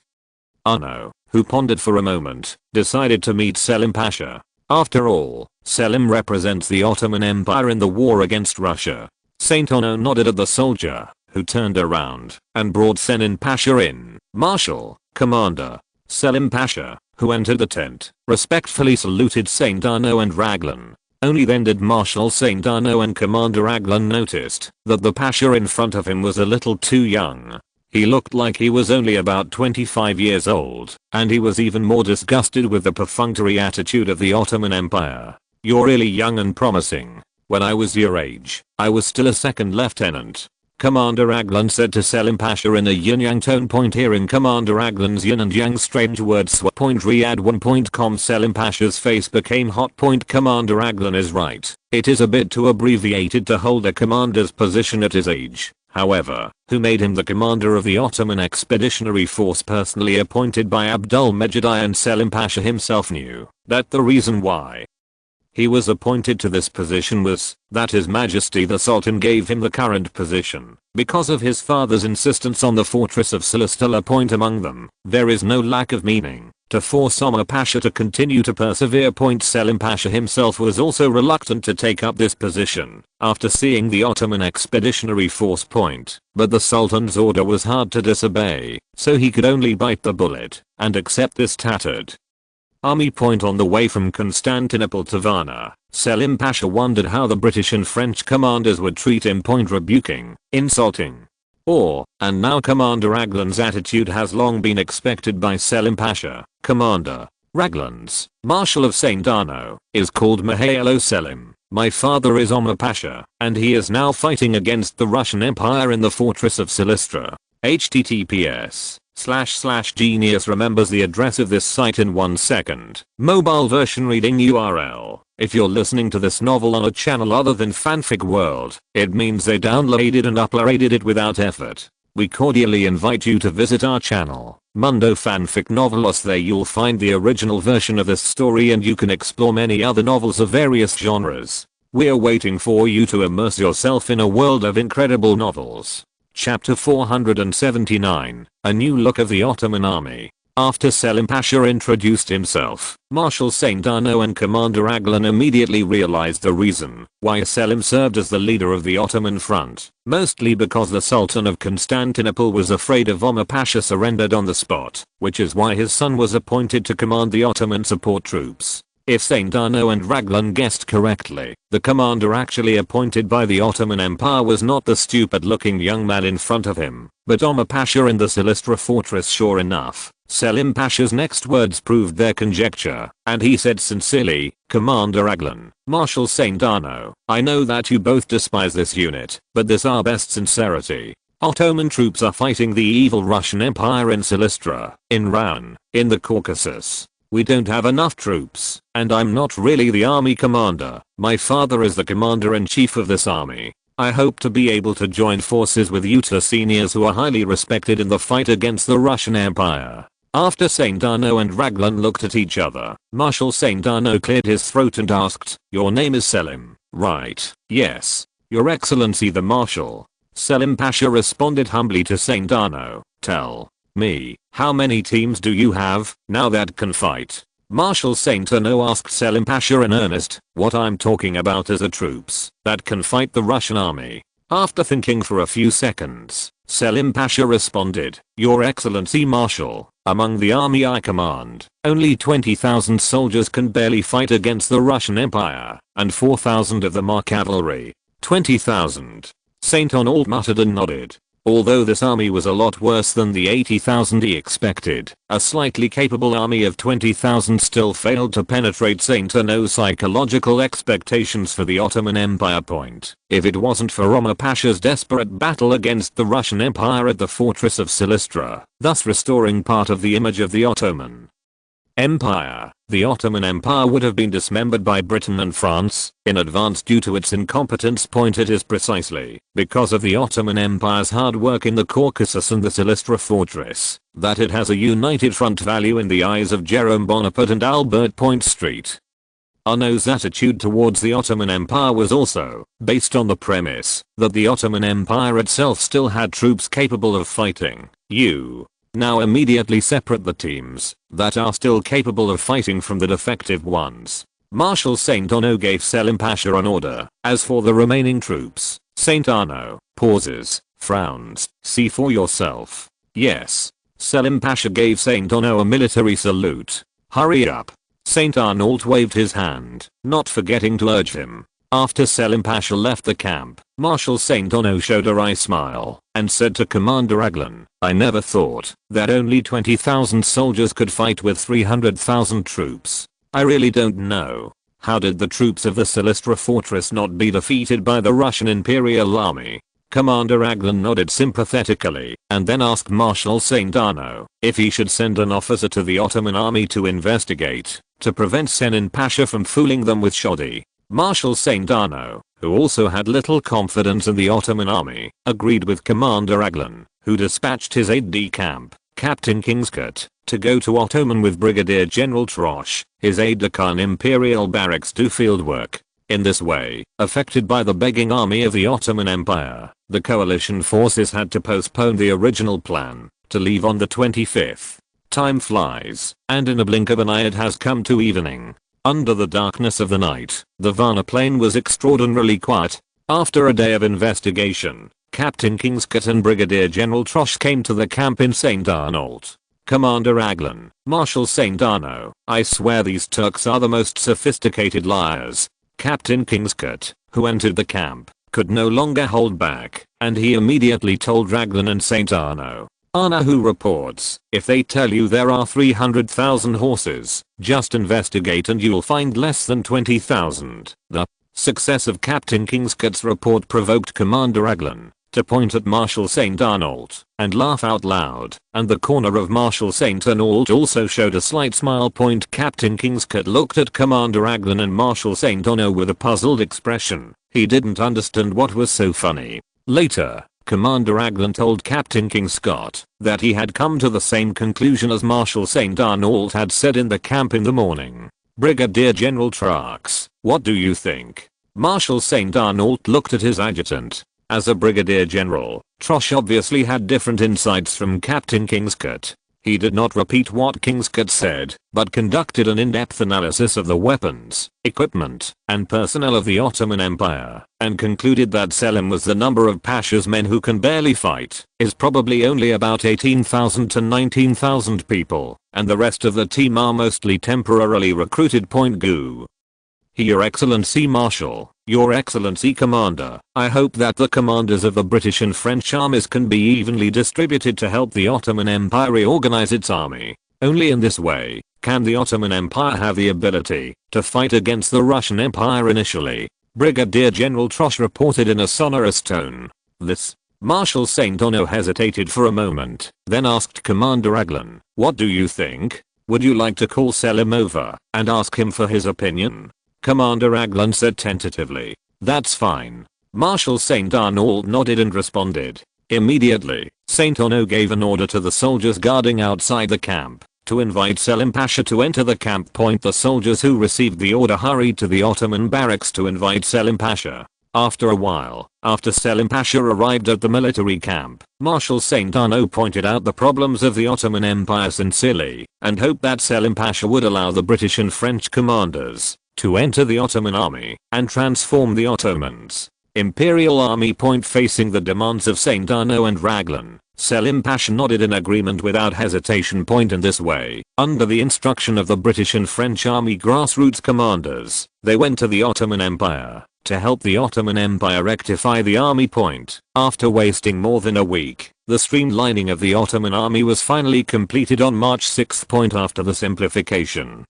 Arno, who pondered for a moment, decided to meet Selim Pasha. After all, Selim represents the Ottoman Empire in the war against Russia. St. Arno nodded at the soldier, who turned around and brought Selim Pasha in. "Marshal, Commander." Selim Pasha, who entered the tent, respectfully saluted St. Arno and Raglan. Only then did Marshal St. Arno and Commander Raglan noticed that the Pasha in front of him was a little too young. He looked like he was only about 25 years old, and he was even more disgusted with the perfunctory attitude of the Ottoman Empire. "You're really young and promising. When I was your age, I was still a second lieutenant," Commander Raglan said to Selim Pasha in a yin-yang tone. Hearing Commander Raglan's yin and yang strange words swap. Riyadh1.com. Selim Pasha's face became hot. Commander Raglan is right. It is a bit too abbreviated to hold a commander's position at his age. However, who made him the commander of the Ottoman Expeditionary Force personally appointed by Abdülmecid, and Selim Pasha himself knew that the reason why he was appointed to this position was that His Majesty the Sultan gave him the current position because of his father's insistence on the fortress of Silistala. Among them, there is no lack of meaning to force Omar Pasha to continue to persevere. Selim Pasha himself was also reluctant to take up this position after seeing the Ottoman Expeditionary Force. But the Sultan's order was hard to disobey, so he could only bite the bullet and accept this tattered army. On the way from Constantinople to Varna, Selim Pasha wondered how the British and French commanders would treat him. Rebuking, insulting, and now Commander Raglan's attitude has long been expected by Selim Pasha. Commander Raglan's Marshal of St. Arno is called Mihailo Selim. My father is Omar Pasha, and he is now fighting against the Russian Empire in the fortress of Silistra. https://genius remembers the address of this site in 1 second. Mobile version reading URL. If you're listening to this novel on a channel other than Fanfic World, it means they downloaded and uploaded it without effort. We cordially invite you to visit our channel, Mundo Fanfic Novelos. There you'll find the original version of this story and you can explore many other novels of various genres. We're waiting for you to immerse yourself in a world of incredible novels. Chapter 479, A New Look of the Ottoman Army. After Selim Pasha introduced himself, Marshal St. Arno and Commander Raglan immediately realized the reason why Selim served as the leader of the Ottoman front. Mostly because the Sultan of Constantinople was afraid of Omar Pasha surrendered on the spot, which is why his son was appointed to command the Ottoman support troops. If St. Arno and Raglan guessed correctly, the commander actually appointed by the Ottoman Empire was not the stupid-looking young man in front of him, but Omar Pasha in the Silistra fortress. Sure enough, Selim Pasha's next words proved their conjecture, and he said sincerely, "Commander Raglan, Marshal St. Arno, I know that you both despise this unit, but this our best sincerity. Ottoman troops are fighting the evil Russian Empire in Silistra, in Raun, in the Caucasus. We don't have enough troops, and I'm not really the army commander. My father is the commander-in-chief of this army. I hope to be able to join forces with you two seniors who are highly respected in the fight against the Russian Empire." After St. Arno and Raglan looked at each other, Marshal St. Arno cleared his throat and asked, "Your name is Selim, right?" "Yes, Your Excellency the Marshal." Selim Pasha responded humbly to St. Arno, "Tell me, how many teams do you have now that can fight?" Marshal St. Arno asked Selim Pasha in earnest, "What I'm talking about is the troops that can fight the Russian army. After thinking for a few seconds, Selim Pasha responded, "Your Excellency Marshal, among the army I command, only 20,000 soldiers can barely fight against the Russian Empire, and 4,000 of them are cavalry." 20,000. Saint Arnault muttered and nodded. Although this army was a lot worse than the 80,000 he expected, a slightly capable army of 20,000 still failed to penetrate Saint Arnault's psychological expectations for the Ottoman Empire. If it wasn't for Omar Pasha's desperate battle against the Russian Empire at the fortress of Silistra, thus restoring part of the image of the Ottoman Empire, the Ottoman Empire would have been dismembered by Britain and France in advance due to its incompetence. It is precisely because of the Ottoman Empire's hard work in the Caucasus and the Silistra fortress that it has a united front value in the eyes of Jerome Bonaparte and Albert Street. Arnault's attitude towards the Ottoman Empire was also based on the premise that the Ottoman Empire itself still had troops capable of fighting. You now immediately separate the teams that are still capable of fighting from the defective ones. Marshal Saint Arnault gave Selim Pasha an order. As for the remaining troops, Saint Arnault pauses, frowns. "See for yourself." "Yes." Selim Pasha gave Saint Arnault a military salute. "Hurry up." Saint Arnault waved his hand, not forgetting to urge him. After Selim Pasha left the camp, Marshal Saint Arnault showed a wry smile and said to Commander Aglan, "I never thought that only 20,000 soldiers could fight with 300,000 troops. I really don't know. How did the troops of the Silistra fortress not be defeated by the Russian Imperial Army?" Commander Aglan nodded sympathetically and then asked Marshal Saint Arnault if he should send an officer to the Ottoman army to investigate, to prevent Selim Pasha from fooling them with shoddy. Marshal Saint Arnault, who also had little confidence in the Ottoman army, agreed with Commander Aglan, who dispatched his aide-de-camp, Captain Kingscote, to go to Ottoman with Brigadier General Troche, his aide-de-camp Imperial Barracks do field work. In this way, affected by the begging army of the Ottoman Empire, the coalition forces had to postpone the original plan to leave on the 25th. Time flies, and in a blink of an eye it has come to evening. Under the darkness of the night, the Varna plain was extraordinarily quiet. After a day of investigation, Captain Kingscote and Brigadier General Troche came to the camp in St. Arnault. Commander Aglan, Marshal St. Arnault, I swear these Turks are the most sophisticated liars. Captain Kingscote, who entered the camp, could no longer hold back, and he immediately told Raglan and St. Arnault. Arnault reports, "If they tell you there are 300,000 horses, just investigate and you'll find less than 20,000. The success of Captain Kingscote's report provoked Commander Aglan to point at Marshal St. Arnault and laugh out loud, and the corner of Marshal St. Arnault also showed a slight smile. Captain Kingscote looked at Commander Aglan and Marshal St. Arnault with a puzzled expression. He didn't understand what was so funny. Later, Commander Aglan told Captain Kingscote that he had come to the same conclusion as Marshal St. Arnault had said in the camp in the morning. "Brigadier General Troche, what do you think?" Marshal St. Arnault looked at his adjutant. As a brigadier general, Troche obviously had different insights from Captain Kingscote. He did not repeat what Kingscote said, but conducted an in-depth analysis of the weapons, equipment, and personnel of the Ottoman Empire, and concluded that Selim was the number of Pasha's men who can barely fight, is probably only about 18,000 to 19,000 people, and the rest of the team are mostly temporarily recruited. Goo. Your Excellency Marshal, Your Excellency Commander, I hope that the commanders of the British and French armies can be evenly distributed to help the Ottoman Empire reorganize its army. Only in this way can the Ottoman Empire have the ability to fight against the Russian Empire initially. Brigadier General Troche reported in a sonorous tone. This. Marshal St. Arnault hesitated for a moment, then asked Commander Aglan, "What do you think? Would you like to call Selim over and ask him for his opinion?" Commander Aglan said tentatively, "That's fine." Marshal St. Arnault nodded and responded. Immediately, St. Arnault gave an order to the soldiers guarding outside the camp to invite Selim Pasha to enter the camp. The soldiers who received the order hurried to the Ottoman barracks to invite Selim Pasha. After a while, after Selim Pasha arrived at the military camp, Marshal St. Arnault pointed out the problems of the Ottoman Empire sincerely and hoped that Selim Pasha would allow the British and French commanders to enter the Ottoman army and transform the Ottomans. Imperial Army Point facing the demands of Saint Arnaud and Raglan. Selim Pasha nodded in agreement without hesitation. Point in this way, under the instruction of the British and French army grassroots commanders, they went to the Ottoman Empire to help the Ottoman Empire rectify the army point. After wasting more than a week, the streamlining of the Ottoman army was finally completed on March 6. After the simplification,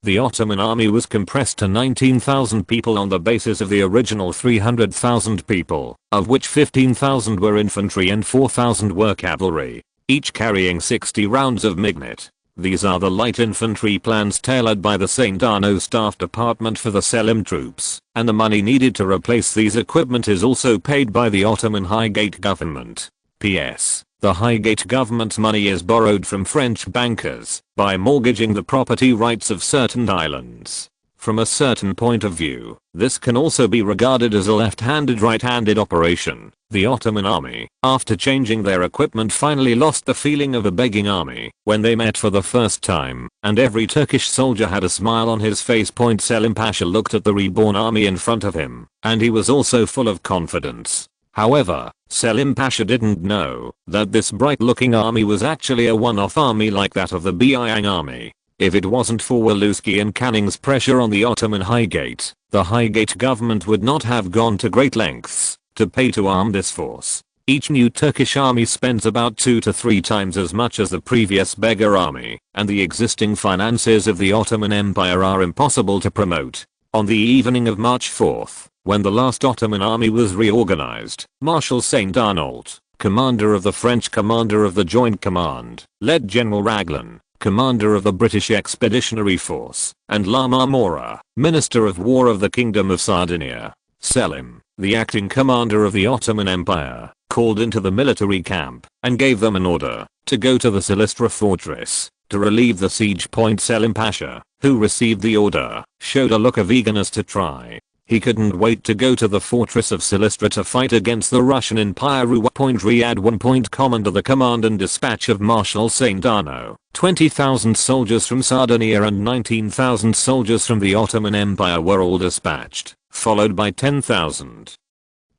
the Ottoman army was compressed to 19,000 people on the basis of the original 300,000 people, of which 15,000 were infantry and 4,000 were cavalry, each carrying 60 rounds of mignet. These are the light infantry plans tailored by the St. Arnaud Staff Department for the Selim troops, and the money needed to replace these equipment is also paid by the Ottoman Highgate government. P.S. The Highgate government's money is borrowed from French bankers by mortgaging the property rights of certain islands. From a certain point of view, this can also be regarded as a left-handed right-handed operation. The Ottoman army, after changing their equipment, finally lost the feeling of a begging army when they met for the first time, and every Turkish soldier had a smile on his face. Selim Pasha looked at the reborn army in front of him, and he was also full of confidence. However, Selim Pasha didn't know that this bright-looking army was actually a one-off army like that of the Biang army. If it wasn't for Walewski and Canning's pressure on the Ottoman Highgate, the Highgate government would not have gone to great lengths to pay to arm this force. Each new Turkish army spends about 2 to 3 times as much as the previous beggar army, and the existing finances of the Ottoman Empire are impossible to promote. On the evening of March 4th, when the last Ottoman army was reorganized, Marshal Saint Arnaud, commander of the French commander of the Joint Command, led General Raglan, commander of the British Expeditionary Force, and La Marmora, Minister of War of the Kingdom of Sardinia. Selim, the acting commander of the Ottoman Empire, called into the military camp and gave them an order to go to the Silistra fortress to relieve the siege. Selim Pasha, who received the order, showed a look of eagerness to try. He couldn't wait to go to the fortress of Silistra to fight against the Russian Empire. Riyadh 1. Comment to the command and dispatch of Marshal Saint Arnaud. 20,000 soldiers from Sardinia and 19,000 soldiers from the Ottoman Empire were all dispatched, followed by 10,000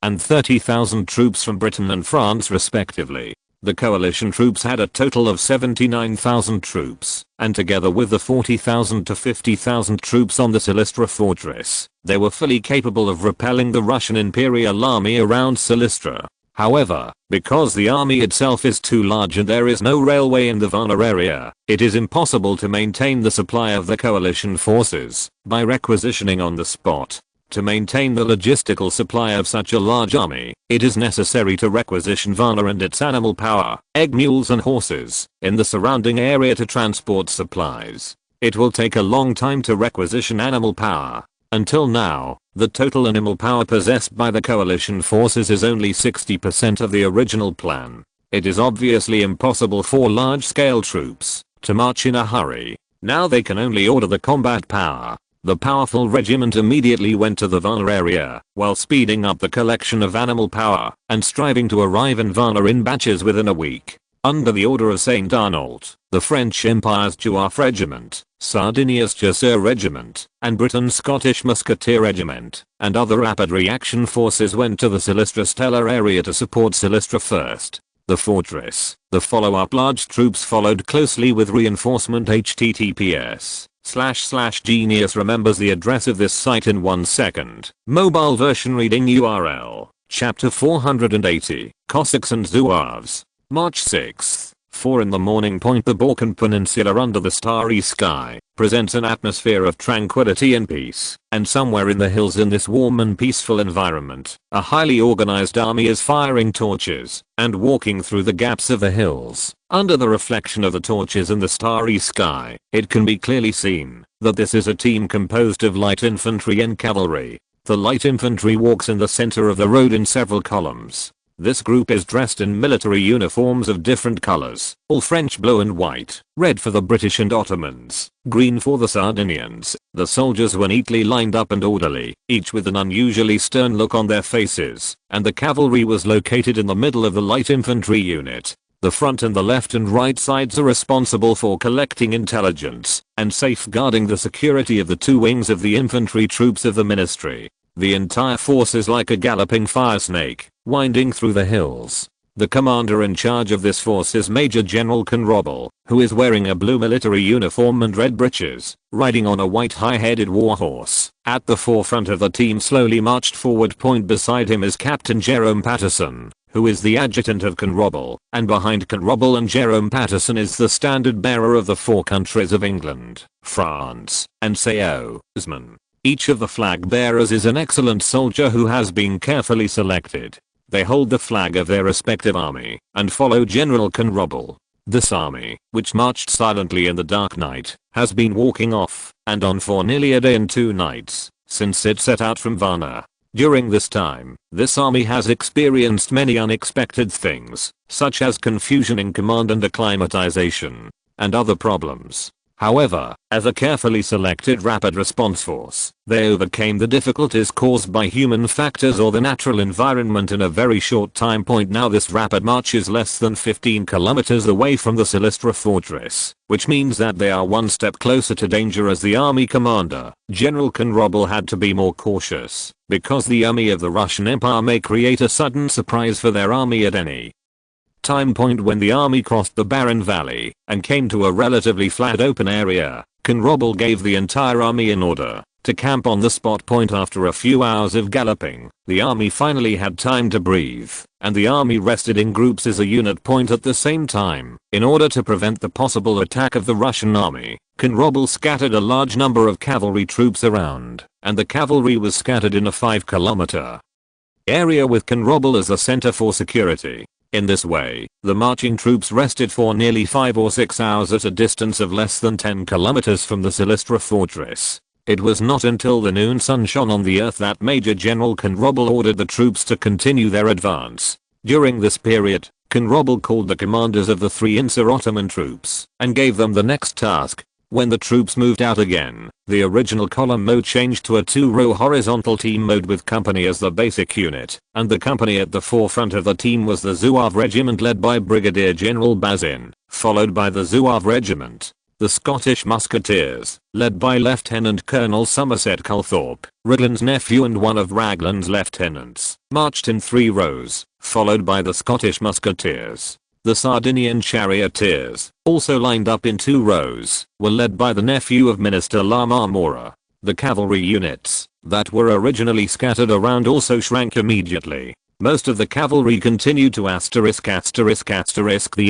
and 30,000 troops from Britain and France respectively. The coalition troops had a total of 79,000 troops, and together with the 40,000 to 50,000 troops on the Silistra fortress, they were fully capable of repelling the Russian Imperial Army around Silistra. However, because the army itself is too large and there is no railway in the Varna area, it is impossible to maintain the supply of the coalition forces by requisitioning on the spot. To maintain the logistical supply of such a large army, it is necessary to requisition Varna and its animal power, egg mules and horses, in the surrounding area to transport supplies. It will take a long time to requisition animal power. Until now, the total animal power possessed by the coalition forces is only 60% of the original plan. It is obviously impossible for large-scale troops to march in a hurry. Now they can only order the combat power. The powerful regiment immediately went to the Varna area, while speeding up the collection of animal power and striving to arrive in Varna in batches within a week. Under the order of Saint Arnaud, the French Empire's Juaf Regiment, Sardinia's Chasseur Regiment, and Britain's Scottish Musketeer Regiment, and other rapid reaction forces went to the Silistra Stellar area to support Silistra first. The fortress, the follow-up large troops followed closely with reinforcement. https://genius remembers the address of this site in 1 second. Mobile version reading URL, chapter 480, Cossacks and Zouaves. March 6th, 4 in the morning. The Balkan Peninsula under the starry sky presents an atmosphere of tranquility and peace, and somewhere in the hills in this warm and peaceful environment, a highly organized army is firing torches and walking through the gaps of the hills. Under the reflection of the torches in the starry sky, it can be clearly seen that this is a team composed of light infantry and cavalry. The light infantry walks in the center of the road in several columns. This group is dressed in military uniforms of different colors, all French blue and white, red for the British and Ottomans, green for the Sardinians. The soldiers were neatly lined up and orderly, each with an unusually stern look on their faces, and the cavalry was located in the middle of the light infantry unit. The front and the left and right sides are responsible for collecting intelligence and safeguarding the security of the two wings of the infantry troops of the ministry. The entire force is like a galloping fire snake, winding through the hills. The commander in charge of this force is Major General Conrobble, who is wearing a blue military uniform and red breeches, riding on a white high-headed warhorse. At the forefront of the team slowly marched forward. Point beside him is Captain Jerome Patterson, who is the adjutant of Conrobble, and behind Conrobble and Jerome Patterson is the standard bearer of the four countries of England, France, and Osman. Each of the flag bearers is an excellent soldier who has been carefully selected. They hold the flag of their respective army and follow General Conrobble. This army, which marched silently in the dark night, has been walking off and on for nearly a day and 2 nights since it set out from Varna. During this time, this army has experienced many unexpected things, such as confusion in command and acclimatization, and other problems. However, as a carefully selected rapid response force, they overcame the difficulties caused by human factors or the natural environment in a very short time. Now this rapid march is less than 15 kilometers away from the Silistra fortress, which means that they are one step closer to danger. As the army commander, General Conrobble had to be more cautious, because the army of the Russian Empire may create a sudden surprise for their army at any time. When the army crossed the barren valley and came to a relatively flat open area, Conrobble gave the entire army an order to camp on the spot. After a few hours of galloping, the army finally had time to breathe, and the army rested in groups as a unit. At the same time, in order to prevent the possible attack of the Russian army, Conrobble scattered a large number of cavalry troops around, and the cavalry was scattered in a 5-kilometer area with Conrobble as the center for security. In this way, the marching troops rested for nearly 5 or 6 hours at a distance of less than 10 kilometers from the Silistra fortress. It was not until the noon sun shone on the earth that Major General Conrobble ordered the troops to continue their advance. During this period, Conrobble called the commanders of the 3 Insur-Ottoman troops and gave them the next task. When the troops moved out again, the original column mode changed to a 2-row horizontal team mode with company as the basic unit, and the company at the forefront of the team was the Zouave regiment led by Brigadier General Bazin, followed by the Zouave regiment. The Scottish Musketeers, led by Lieutenant Colonel Somerset Culthorpe, Raglan's nephew and one of Raglan's lieutenants, marched in 3 rows, followed by the Scottish Musketeers. The Sardinian Charioteers, also lined up in 2 rows, were led by the nephew of Minister La Marmora. The cavalry units that were originally scattered around also shrank immediately. Most of the cavalry continued to the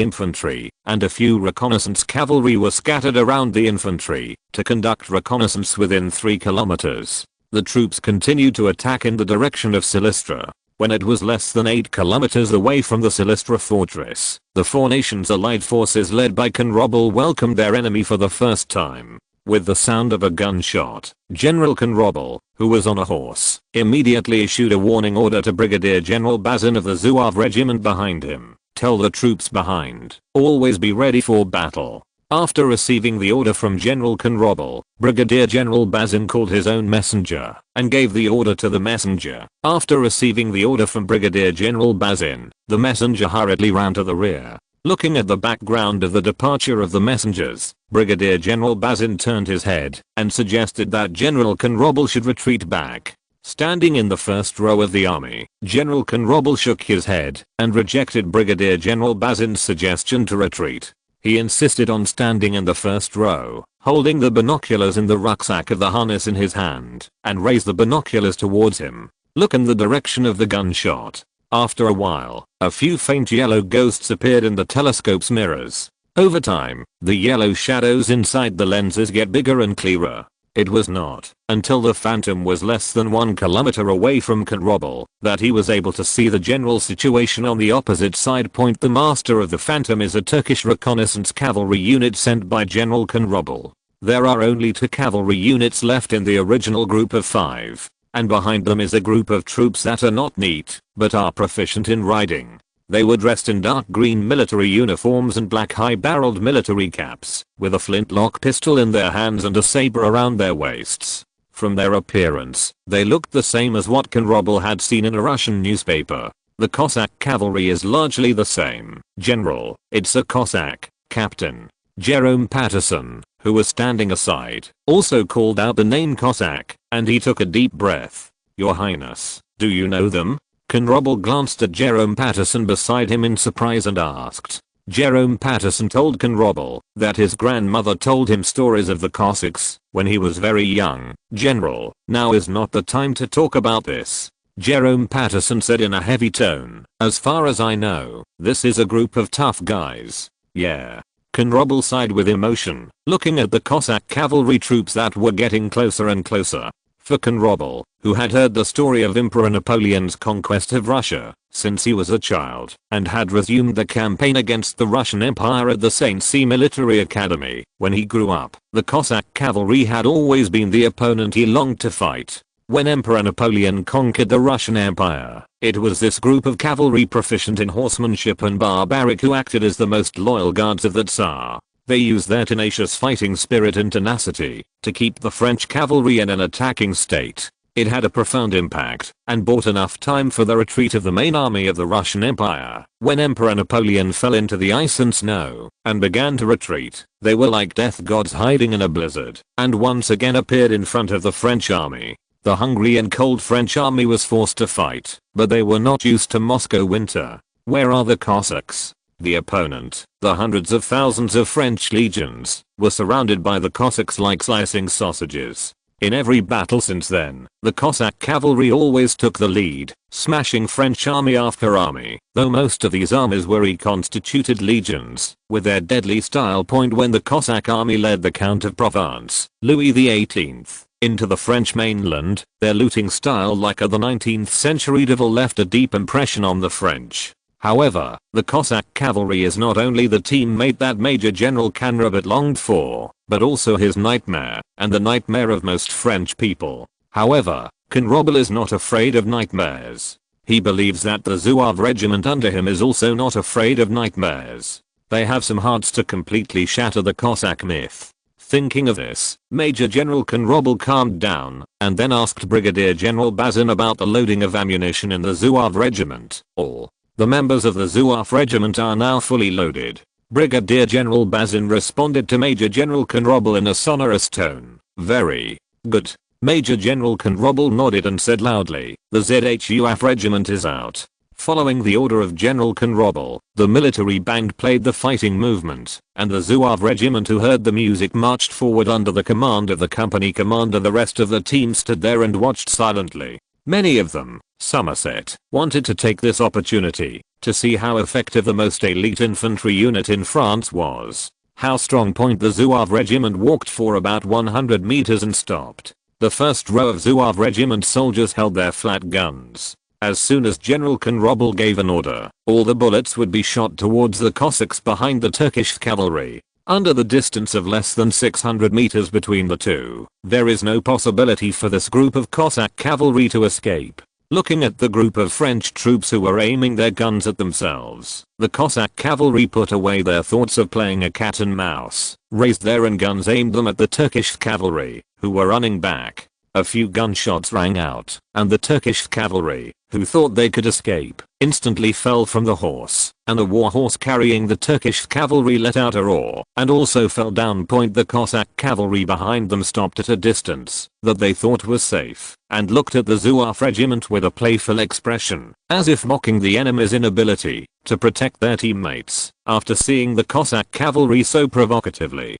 infantry, and a few reconnaissance cavalry were scattered around the infantry to conduct reconnaissance within 3 kilometers. The troops continued to attack in the direction of Silistra. When it was less than 8 kilometers away from the Silistra fortress, the Four Nations Allied forces led by Conrobble welcomed their enemy for the first time. With the sound of a gunshot, General Conrobble, who was on a horse, immediately issued a warning order to Brigadier General Bazin of the Zouave regiment behind him. Tell the troops behind, always be ready for battle. After receiving the order from General Conrobble, Brigadier General Bazin called his own messenger and gave the order to the messenger. After receiving the order from Brigadier General Bazin, the messenger hurriedly ran to the rear. Looking at the background of the departure of the messengers, Brigadier General Bazin turned his head and suggested that General Conrobble should retreat back. Standing in the first row of the army, General Conrobble shook his head and rejected Brigadier General Bazin's suggestion to retreat. He insisted on standing in the first row, holding the binoculars in the rucksack of the harness in his hand, and raised the binoculars towards him. Look in the direction of the gunshot. After a while, a few faint yellow ghosts appeared in the telescope's mirrors. Over time, the yellow shadows inside the lenses get bigger and clearer. It was not until the Phantom was less than 1 kilometer away from Conrobble that he was able to see the general situation on the opposite side. The master of the Phantom is a Turkish reconnaissance cavalry unit sent by General Conrobble. There are only 2 cavalry units left in the original group of 5, and behind them is a group of troops that are not neat, but are proficient in riding. They were dressed in dark green military uniforms and black high-barreled military caps, with a flintlock pistol in their hands and a saber around their waists. From their appearance, they looked the same as what Conrobble had seen in a Russian newspaper. The Cossack cavalry is largely the same. General, it's a Cossack. Captain Jerome Patterson, who was standing aside, also called out the name Cossack, and he took a deep breath. Your Highness, do you know them? Conrobble glanced at Jerome Patterson beside him in surprise and asked. Jerome Patterson told Conrobble that his grandmother told him stories of the Cossacks when he was very young. General, now is not the time to talk about this. Jerome Patterson said in a heavy tone. As far as I know, this is a group of tough guys. Yeah. Conrobble sighed with emotion, looking at the Cossack cavalry troops that were getting closer and closer. For Conrobble, who had heard the story of Emperor Napoleon's conquest of Russia since he was a child and had resumed the campaign against the Russian Empire at the St. C Military Academy when he grew up, the Cossack cavalry had always been the opponent he longed to fight. When Emperor Napoleon conquered the Russian Empire, it was this group of cavalry proficient in horsemanship and barbaric who acted as the most loyal guards of the Tsar. They used their tenacious fighting spirit and tenacity to keep the French cavalry in an attacking state. It had a profound impact and bought enough time for the retreat of the main army of the Russian Empire. When Emperor Napoleon fell into the ice and snow and began to retreat, they were like death gods hiding in a blizzard and once again appeared in front of the French army. The hungry and cold French army was forced to fight, but they were not used to Moscow winter. Where are the Cossacks? The opponent, the hundreds of thousands of French legions, were surrounded by the Cossacks like slicing sausages. In every battle since then, the Cossack cavalry always took the lead, smashing French army after army, though most of these armies were reconstituted legions, with their deadly style point when the Cossack army led the Count of Provence, Louis XVIII, into the French mainland. Their looting style like the 19th century devil left a deep impression on the French. However, the Cossack cavalry is not only the teammate that Major General Conrobble longed for, but also his nightmare, and the nightmare of most French people. However, Conrobble is not afraid of nightmares. He believes that the Zouave regiment under him is also not afraid of nightmares. They have some hearts to completely shatter the Cossack myth. Thinking of this, Major General Conrobble calmed down, and then asked Brigadier General Bazin about the loading of ammunition in the Zouave regiment. All the members of the Zouave regiment are now fully loaded. Brigadier General Bazin responded to Major General Conrobble in a sonorous tone. Very good. Major General Conrobble nodded and said loudly, the ZHUF regiment is out. Following the order of General Conrobble, the military band played the fighting movement, and the Zouave regiment who heard the music marched forward under the command of the company commander. The rest of the team stood there and watched silently. Many of them, Somerset, wanted to take this opportunity to see how effective the most elite infantry unit in France was. How strong point the Zouave regiment walked for about 100 meters and stopped. The first row of Zouave regiment soldiers held their flat guns. As soon as General Conrobble gave an order, all the bullets would be shot towards the Cossacks behind the Turkish cavalry. Under the distance of less than 600 meters between the two, there is no possibility for this group of Cossack cavalry to escape. Looking at the group of French troops who were aiming their guns at themselves, the Cossack cavalry put away their thoughts of playing a cat and mouse, raised their own guns, aimed them at the Turkish cavalry, who were running back. A few gunshots rang out, and the Turkish cavalry, who thought they could escape, instantly fell from the horse, and a war horse carrying the Turkish cavalry let out a roar, and also fell down. The Cossack cavalry behind them stopped at a distance that they thought was safe, and looked at the Zouave regiment with a playful expression, as if mocking the enemy's inability to protect their teammates, after seeing the Cossack cavalry so provocatively.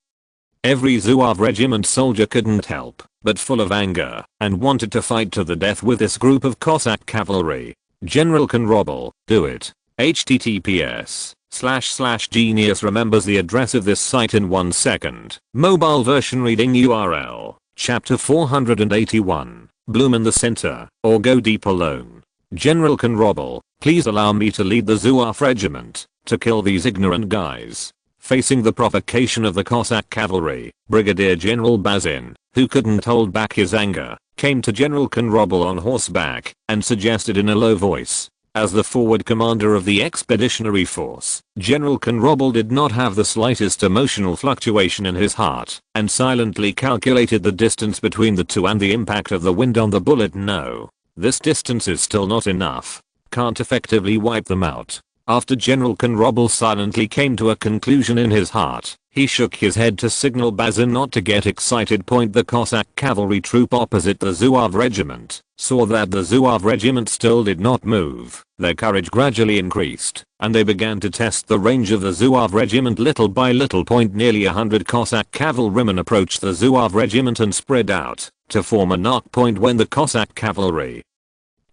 Every Zouave regiment soldier couldn't help but full of anger and wanted to fight to the death with this group of Cossack cavalry. General Conrobble, do it. https://genius remembers the address of this site in 1 second. Mobile version reading URL. Chapter 481. Bloom in the center, or go deep alone. General Conrobble, please allow me to lead the Zouave regiment to kill these ignorant guys. Facing the provocation of the Cossack cavalry, Brigadier General Bazin, who couldn't hold back his anger, came to General Conrobble on horseback and suggested in a low voice. As the forward commander of the expeditionary force, General Conrobble did not have the slightest emotional fluctuation in his heart and silently calculated the distance between the two and the impact of the wind on the bullet. No, this distance is still not enough. Can't effectively wipe them out. After General Conrobble silently came to a conclusion in his heart, He shook his head to signal Bazin not to get excited. The Cossack cavalry troop opposite the Zouave regiment saw that the Zouave regiment still did not move. Their courage gradually increased, and they began to test the range of the Zouave regiment little by little. Nearly 100 Cossack cavalrymen approached the Zouave regiment and spread out to form a knock point when the Cossack cavalry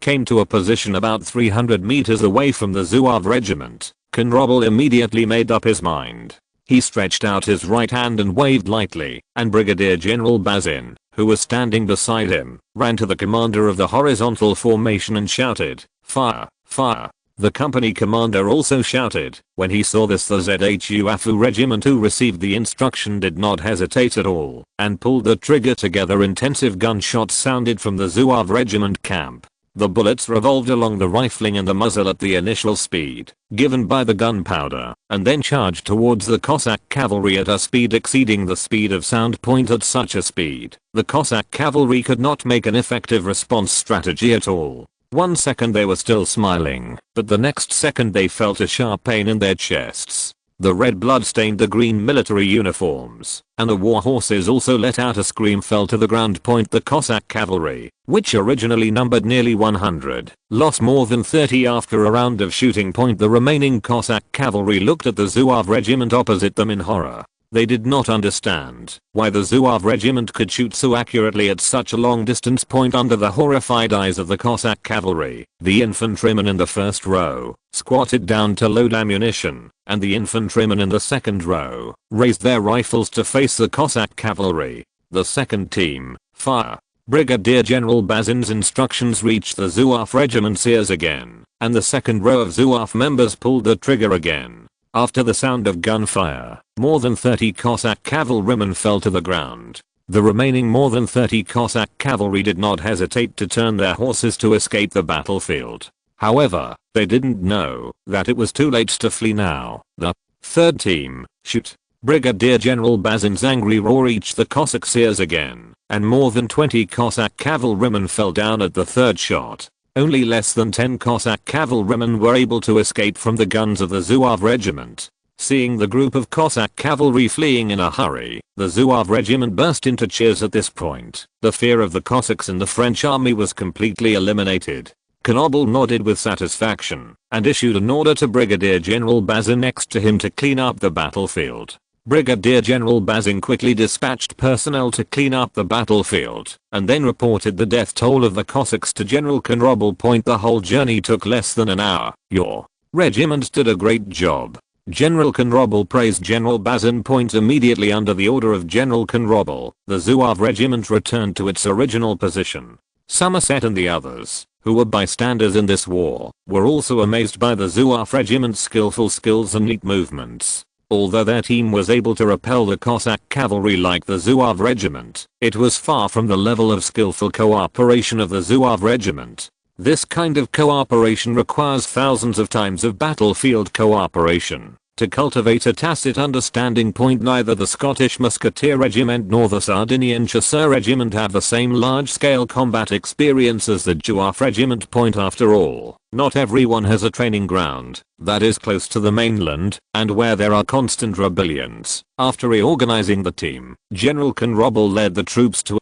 came to a position about 300 meters away from the Zouave regiment. Konrobel immediately made up his mind. He stretched out his right hand and waved lightly, and Brigadier General Bazin, who was standing beside him, ran to the commander of the horizontal formation and shouted, "Fire! Fire!" The company commander also shouted. When he saw this, the ZHUAFU regiment who received the instruction did not hesitate at all, and pulled the trigger together. Intensive gunshots sounded from the Zouave regiment camp. The bullets revolved along the rifling and the muzzle at the initial speed given by the gunpowder, and then charged towards the Cossack cavalry at a speed exceeding the speed of sound. At such a speed, the Cossack cavalry could not make an effective response strategy at all. 1 second they were still smiling, but the next second they felt a sharp pain in their chests. The red blood stained the green military uniforms, and the war horses also let out a scream. Fell to the ground. The Cossack cavalry, which originally numbered nearly 100, lost more than 30 after a round of shooting. The remaining Cossack cavalry looked at the Zouave regiment opposite them in horror. They did not understand why the Zouave regiment could shoot so accurately at such a long distance. Under the horrified eyes of the Cossack cavalry, the infantrymen in the first row squatted down to load ammunition, and the infantrymen in the second row raised their rifles to face the Cossack cavalry. The second team, fire! Brigadier General Bazin's instructions reached the Zouave regiment's ears again, and the second row of Zouave members pulled the trigger again. After the sound of gunfire, more than 30 Cossack cavalrymen fell to the ground. The remaining more than 30 Cossack cavalry did not hesitate to turn their horses to escape the battlefield. However, they didn't know that it was too late to flee now. The third team, shoot! Brigadier General Bazin's angry roar reached the Cossacks' ears again, and more than 20 Cossack cavalrymen fell down at the third shot. Only less than 10 Cossack cavalrymen were able to escape from the guns of the Zouave regiment. Seeing the group of Cossack cavalry fleeing in a hurry, the Zouave regiment burst into cheers. At this point, the fear of the Cossacks in the French army was completely eliminated. Konrobel nodded with satisfaction and issued an order to Brigadier General Bazin next to him to clean up the battlefield. Brigadier General Bazin quickly dispatched personnel to clean up the battlefield, and then reported the death toll of the Cossacks to General Konrobel. The whole journey took less than an hour. Your regiment did a great job. General Konrobel praised General Bazin. Immediately under the order of General Konrobel, the Zouave regiment returned to its original position. Somerset and the others, who were bystanders in this war, were also amazed by the Zouave regiment's skillful skills and neat movements. Although their team was able to repel the Cossack cavalry like the Zouave regiment, it was far from the level of skillful cooperation of the Zouave regiment. This kind of cooperation requires thousands of times of battlefield cooperation to cultivate a tacit understanding. Neither the Scottish Musketeer Regiment nor the Sardinian Chasseur Regiment have the same large-scale combat experience as the Zouave Regiment. After all, not everyone has a training ground that is close to the mainland and where there are constant rebellions. After reorganizing the team, General Konrobel led the troops to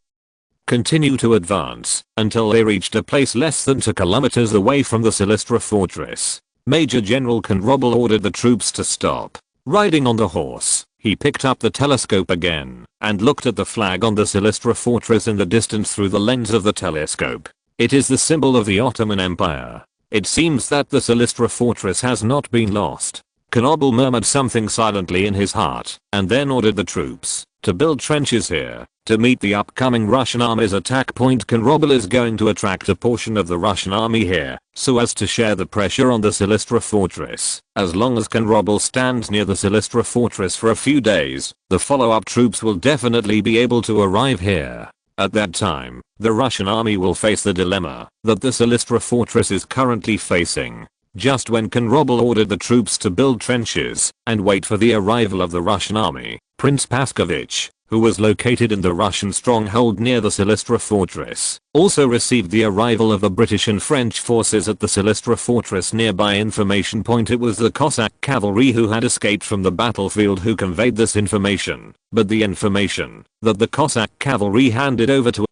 continue to advance until they reached a place less than 2 kilometers away from the Silistra fortress. Major General Konrobel ordered the troops to stop. Riding on the horse, he picked up the telescope again and looked at the flag on the Silistra fortress in the distance through the lens of the telescope. It is the symbol of the Ottoman Empire. It seems that the Silistra fortress has not been lost. Konrobel murmured something silently in his heart and then ordered the troops to build trenches here to meet the upcoming Russian army's attack. Konrobel is going to attract a portion of the Russian army here so as to share the pressure on the Silistra fortress. As long as Konrobel stands near the Silistra fortress for a few days, the follow-up troops will definitely be able to arrive here. At that time, the Russian army will face the dilemma that the Silistra fortress is currently facing. Just when Konrobel ordered the troops to build trenches and wait for the arrival of the Russian army, Prince Paskovich, who was located in the Russian stronghold near the Silistra fortress, also received the arrival of the British and French forces at the Silistra fortress nearby information point. It was the Cossack cavalry who had escaped from the battlefield who conveyed this information, but the information that the Cossack cavalry handed over to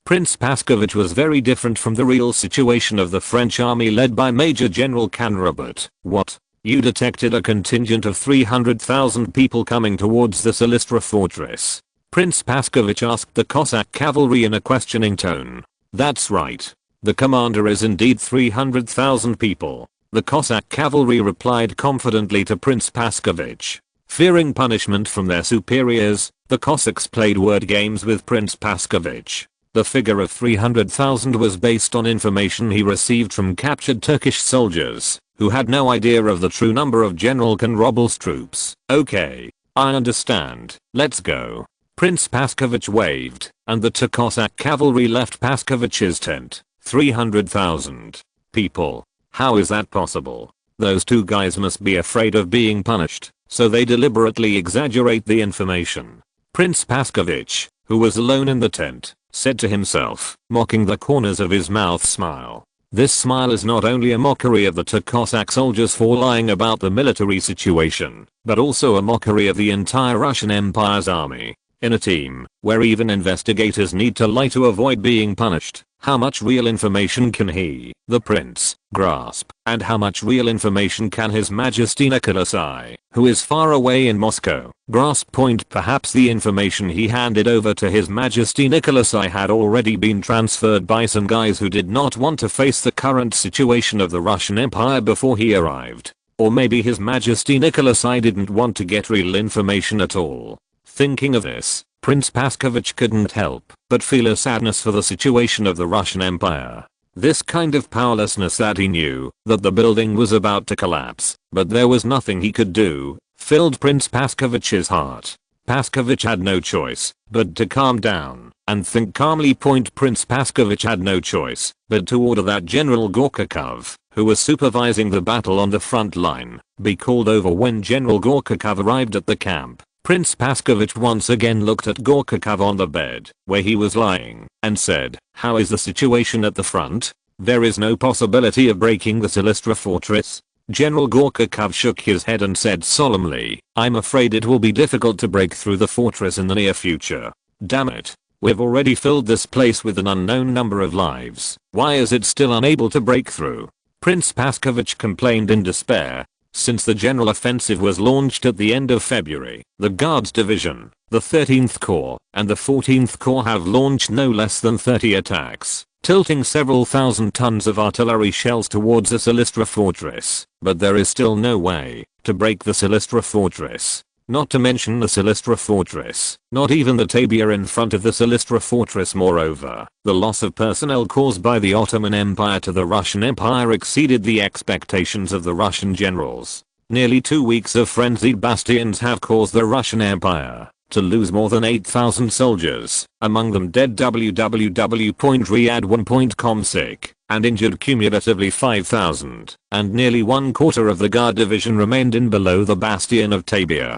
Prince Paskovich was very different from the real situation of the French army led by Major General Canrobert. What? You detected a contingent of 300,000 people coming towards the Silistra fortress? Prince Paskovich asked the Cossack cavalry in a questioning tone. That's right. The commander is indeed 300,000 people. The Cossack cavalry replied confidently to Prince Paskovich. Fearing punishment from their superiors, the Cossacks played word games with Prince Paskovich. The figure of 300,000 was based on information he received from captured Turkish soldiers, who had no idea of the true number of General Konrobel's troops. Okay, I understand, let's go. Prince Paskovich waved, and the two Cossack cavalry left Paskovich's tent. 300,000 people. How is that possible? Those two guys must be afraid of being punished, so they deliberately exaggerate the information. Prince Paskovich, who was alone in the tent, said to himself, mocking the corners of his mouth smile. This smile is not only a mockery of the two Cossack soldiers for lying about the military situation, but also a mockery of the entire Russian Empire's army. In a team, where even investigators need to lie to avoid being punished, how much real information can he, the prince, grasp? And how much real information can His Majesty Nicholas I, who is far away in Moscow, grasp? Perhaps the information he handed over to His Majesty Nicholas I had already been transferred by some guys who did not want to face the current situation of the Russian Empire before he arrived. Or maybe His Majesty Nicholas I didn't want to get real information at all. Thinking of this, Prince Paskovich couldn't help but feel a sadness for the situation of the Russian Empire. This kind of powerlessness that he knew that the building was about to collapse, but there was nothing he could do, filled Prince Paskovich's heart. Paskovich had no choice but to calm down and think calmly. Prince Paskovich had no choice but to order that General Gorchakov, who was supervising the battle on the front line, be called over. When General Gorchakov arrived at the camp, Prince Paskovich once again looked at Gorchakov on the bed where he was lying and said, "How is the situation at the front? There is no possibility of breaking the Silistra fortress." General Gorchakov shook his head and said solemnly, "I'm afraid it will be difficult to break through the fortress in the near future. Damn it. We've already filled this place with an unknown number of lives. Why is it still unable to break through?" Prince Paskovich complained in despair. Since the general offensive was launched at the end of February, the Guards Division, the 13th Corps, and the 14th Corps have launched no less than 30 attacks, tilting several thousand tons of artillery shells towards the Silistra fortress. But there is still no way to break the Silistra fortress. Not to mention the Silistra fortress, not even the Tabia in front of the Silistra fortress. Moreover, the loss of personnel caused by the Ottoman Empire to the Russian Empire exceeded the expectations of the Russian generals. Nearly 2 weeks of frenzied bastions have caused the Russian Empire to lose more than 8,000 soldiers, among them dead www.riyadh1.com sick, and injured cumulatively 5,000, and nearly 1/4 of the Guard Division remained in below the bastion of Tabia.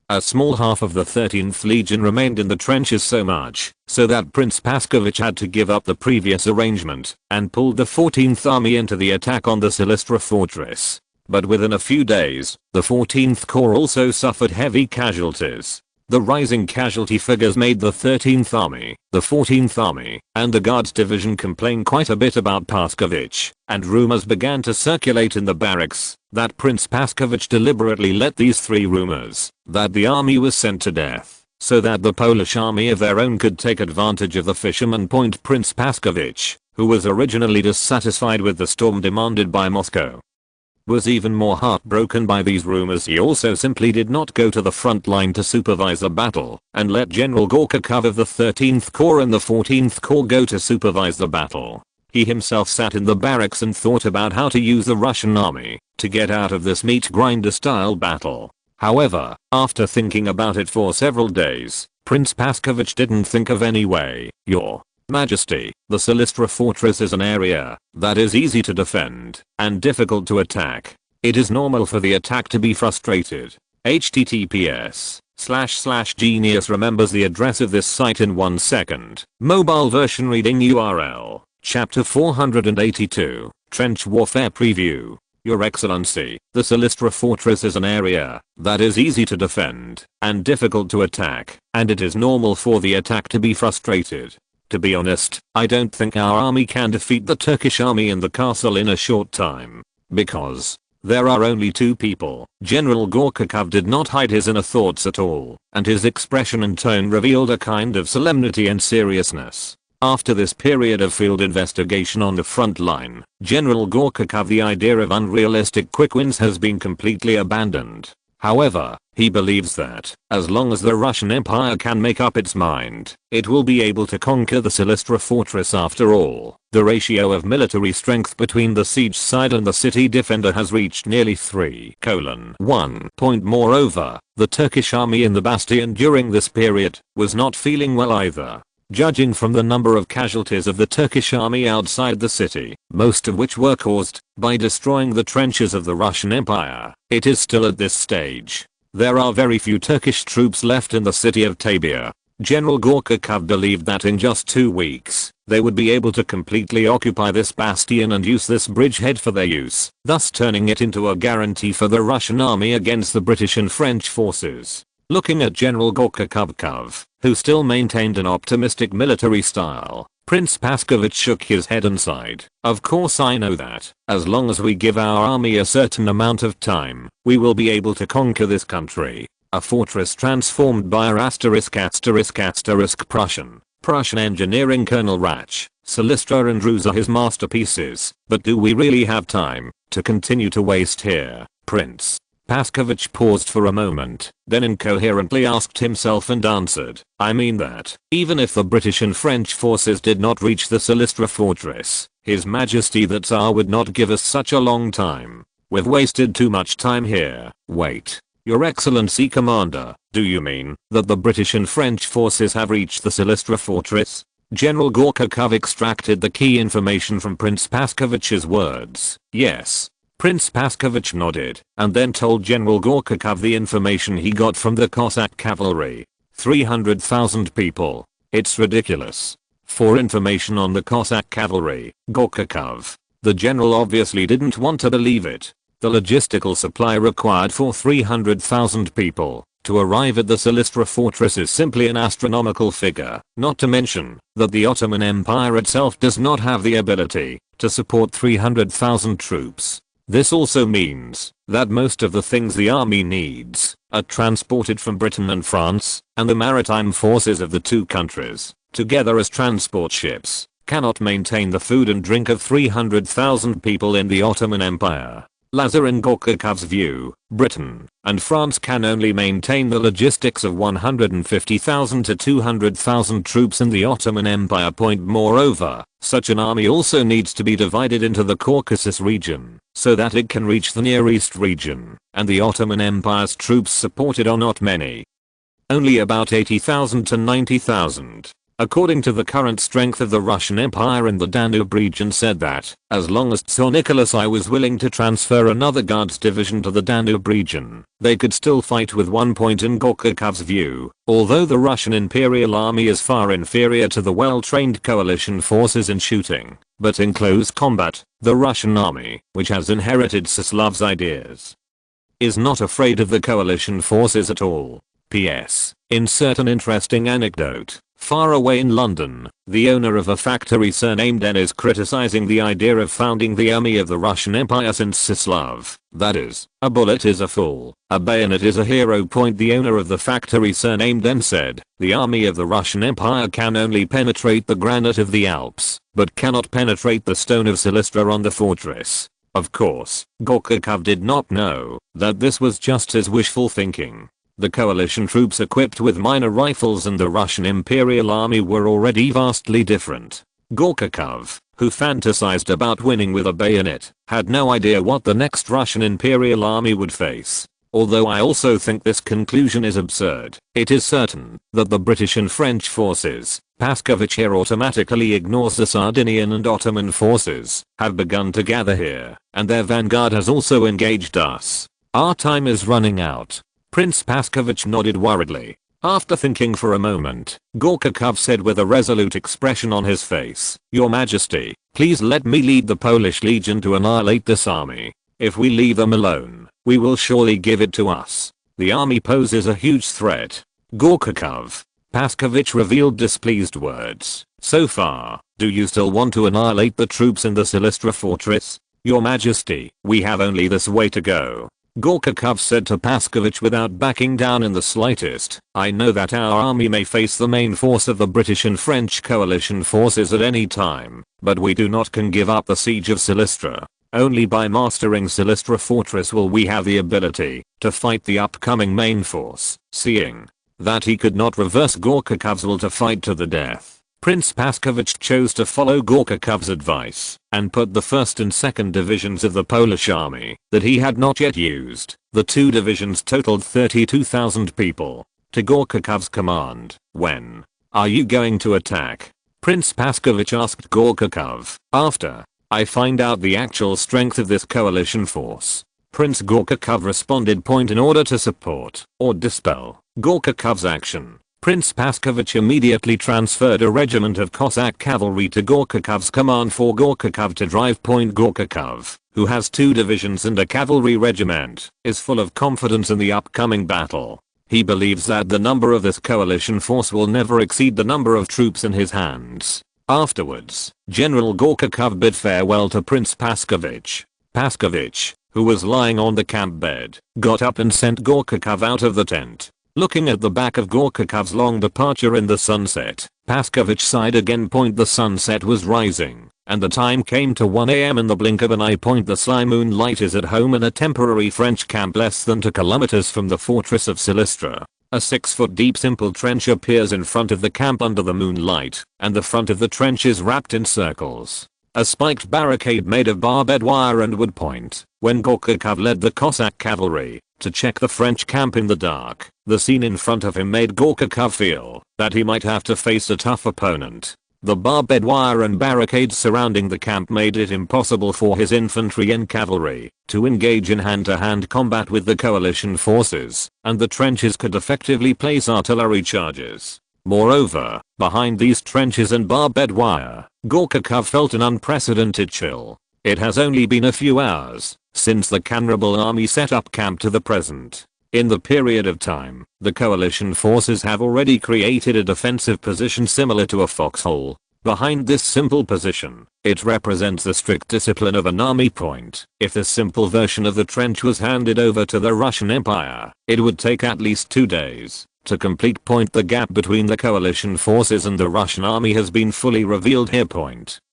A small half of the 13th Legion remained in the trenches, so much so that Prince Paskovich had to give up the previous arrangement and pulled the 14th Army into the attack on the Silistra fortress. But within a few days, the 14th Corps also suffered heavy casualties. The rising casualty figures made the 13th Army, the 14th Army, and the Guards Division complain quite a bit about Paskovich, and rumors began to circulate in the barracks that Prince Paskovich deliberately let these three rumors that the army was sent to death, so that the Polish army of their own could take advantage of the fisherman. Prince Paskovich, who was originally dissatisfied with the storm demanded by Moscow, was even more heartbroken by these rumors. He also simply did not go to the front line to supervise the battle and let General Gorchakov of the 13th Corps and the 14th Corps go to supervise the battle. He himself sat in the barracks and thought about how to use the Russian army to get out of this meat grinder style battle. However, after thinking about it for several days, Prince Paskovich didn't think of any way. "Your Majesty, the Silistra fortress is an area that is easy to defend and difficult to attack. It is normal for the attack to be frustrated. https //genius remembers the address of this site in 1 second. Mobile version reading URL. Chapter 482. Trench Warfare Preview. Your Excellency, the Silistra Fortress is an area that is easy to defend and difficult to attack, and it is normal for the attack to be frustrated. To be honest, I don't think our army can defeat the Turkish army in the castle in a short time. Because there are only 2 people. General Gorkakov did not hide his inner thoughts at all, and his expression and tone revealed a kind of solemnity and seriousness. After this period of field investigation on the front line, General Gorkakov, the idea of unrealistic quick wins has been completely abandoned. However, he believes that, as long as the Russian Empire can make up its mind, it will be able to conquer the Silistra fortress after all. The ratio of military strength between the siege side and the city defender has reached nearly 3:1. Moreover, the Turkish army in the bastion during this period was not feeling well either. Judging from the number of casualties of the Turkish army outside the city, most of which were caused by destroying the trenches of the Russian Empire, it is still at this stage. There are very few Turkish troops left in the city of Tabia. General Gorkakov believed that in just 2 weeks, they would be able to completely occupy this bastion and use this bridgehead for their use, thus turning it into a guarantee for the Russian army against the British and French forces. Looking at General Gorkakov, who still maintained an optimistic military style, Prince Paskovich shook his head and sighed. Of course I know that, as long as we give our army a certain amount of time, we will be able to conquer this country. A fortress transformed by a Prussian engineering Colonel Ratch, Silistra and Ruse are his masterpieces, but do we really have time to continue to waste here, Prince? Paskovich paused for a moment, then incoherently asked himself and answered, I mean that, even if the British and French forces did not reach the Silistra fortress, His Majesty the Tsar would not give us such a long time. We've wasted too much time here. Wait. Your Excellency Commander, do you mean that the British and French forces have reached the Silistra fortress? General Gorkakov extracted the key information from Prince Paskovich's words. Yes. Prince Paskovich nodded, and then told General Gorkakov the information he got from the Cossack cavalry. 300,000 people. It's ridiculous. For information on the Cossack cavalry, Gorkakov. The general obviously didn't want to believe it. The logistical supply required for 300,000 people to arrive at the Silistra fortress is simply an astronomical figure, not to mention that the Ottoman Empire itself does not have the ability to support 300,000 troops. This also means that most of the things the army needs are transported from Britain and France, and the maritime forces of the 2 countries, together as transport ships, cannot maintain the food and drink of 300,000 people in the Ottoman Empire. In Gorkakov's view, Britain and France can only maintain the logistics of 150,000 to 200,000 troops in the Ottoman Empire. Moreover, such an army also needs to be divided into the Caucasus region, so that it can reach the Near East region, and the Ottoman Empire's troops supported are not many. Only about 80,000 to 90,000. According to the current strength of the Russian Empire in the Danube region said that, as long as Tsar Nicholas I was willing to transfer another Guards division to the Danube region, they could still fight with 1 point in Gorkakov's view. Although the Russian Imperial Army is far inferior to the well-trained coalition forces in shooting, but in close combat, the Russian army, which has inherited Sislov's ideas, is not afraid of the coalition forces at all. P.S. Insert an interesting anecdote. Far away in London, the owner of a factory surnamed N is criticizing the idea of founding the army of the Russian Empire since Sislav. That is, a bullet is a fool, a bayonet is a hero. The owner of the factory surnamed N said, the army of the Russian Empire can only penetrate the granite of the Alps, but cannot penetrate the stone of Silistra on the fortress. Of course, Gorkakov did not know that this was just his wishful thinking. The coalition troops equipped with minor rifles and the Russian Imperial Army were already vastly different. Gorkakov, who fantasized about winning with a bayonet, had no idea what the next Russian Imperial Army would face. Although I also think this conclusion is absurd, it is certain that the British and French forces, Paskovich here automatically ignores the Sardinian and Ottoman forces, have begun to gather here, and their vanguard has also engaged us. Our time is running out. Prince Paskovich nodded worriedly. After thinking for a moment, Gorkakov said with a resolute expression on his face, "Your Majesty, please let me lead the Polish Legion to annihilate this army. If we leave them alone, we will surely give it to us. The army poses a huge threat." Gorkakov. Paskovich revealed displeased words. "So far, do you still want to annihilate the troops in the Silistra fortress? Your Majesty, we have only this way to go." Gorkakov said to Paskovich without backing down in the slightest, "I know that our army may face the main force of the British and French coalition forces at any time, but we do not can give up the siege of Silistra. Only by mastering Silistra fortress will we have the ability to fight the upcoming main force." Seeing that he could not reverse Gorkakov's will to fight to the death, Prince Paskovich chose to follow Gorkakov's advice and put the 1st and 2nd divisions of the Polish army that he had not yet used, the two divisions totaled 32,000 people, to Gorkakov's command. "When are you going to attack?" Prince Paskovich asked Gorkakov. "After I find out the actual strength of this coalition force." Prince Gorkakov responded. In order to support or dispel Gorkakov's action, Prince Paskovich immediately transferred a regiment of Cossack cavalry to Gorkakov's command for Gorkakov to drive. Gorkakov, who has 2 divisions and a cavalry regiment, is full of confidence in the upcoming battle. He believes that the number of this coalition force will never exceed the number of troops in his hands. Afterwards, General Gorkakov bid farewell to Prince Paskovich. Paskovich, who was lying on the camp bed, got up and sent Gorkakov out of the tent. Looking at the back of Gorkakov's long departure in the sunset, Paskovich sighed again. The sunset was rising, and the time came to 1 AM in the blink of an eye. The sly moonlight is at home in a temporary French camp less than 2 kilometers from the fortress of Silistra. A 6-foot deep simple trench appears in front of the camp under the moonlight, and the front of the trench is wrapped in circles. A spiked barricade made of barbed wire and wood point. When Gorkakov led the Cossack cavalry to check the French camp in the dark, the scene in front of him made Gorkakov feel that he might have to face a tough opponent. The barbed wire and barricades surrounding the camp made it impossible for his infantry and cavalry to engage in hand-to-hand combat with the coalition forces, and the trenches could effectively place artillery charges. Moreover, behind these trenches and barbed wire, Gorkakov felt an unprecedented chill. It has only been a few hours since the Cannibal army set up camp to the present. In the period of time, the coalition forces have already created a defensive position similar to a foxhole. Behind this simple position, it represents the strict discipline of an army. If this simple version of the trench was handed over to the Russian Empire, it would take at least 2 days to complete. The gap between the coalition forces and the Russian army has been fully revealed here.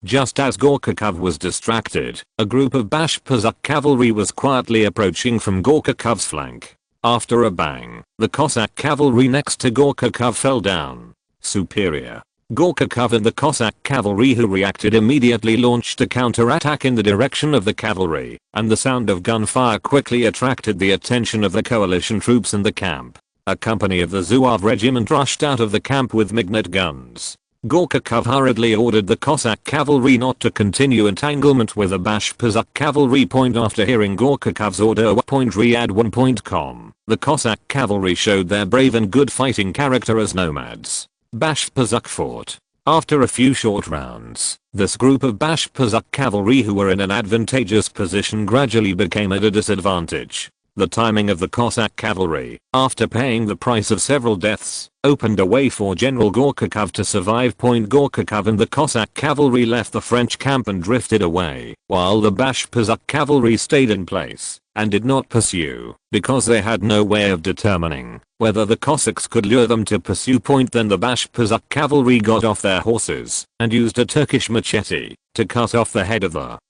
Just as Gorkakov was distracted, a group of Bashpazuk cavalry was quietly approaching from Gorkakov's flank. After a bang, the Cossack cavalry next to Gorkakov fell down. Superior. Gorkakov and the Cossack cavalry, who reacted immediately, launched a counterattack in the direction of the cavalry, and the sound of gunfire quickly attracted the attention of the coalition troops in the camp. A company of the Zouave regiment rushed out of the camp with Mignet guns. Gorkakov hurriedly ordered the Cossack cavalry not to continue entanglement with the Bashpazuk cavalry. After hearing Gorkakov's order. Riyadh1.com, the Cossack cavalry showed their brave and good fighting character as nomads. Bashpazuk fought. After a few short rounds, this group of Bashpazuk cavalry, who were in an advantageous position, gradually became at a disadvantage. The timing of the Cossack cavalry, after paying the price of several deaths, opened a way for General Gorkakov to survive. Gorkakov and the Cossack cavalry left the French camp and drifted away, while the Bashpazuk cavalry stayed in place and did not pursue, because they had no way of determining whether the Cossacks could lure them to pursue. Then the Bashpazuk cavalry got off their horses and used a Turkish machete to cut off the head of the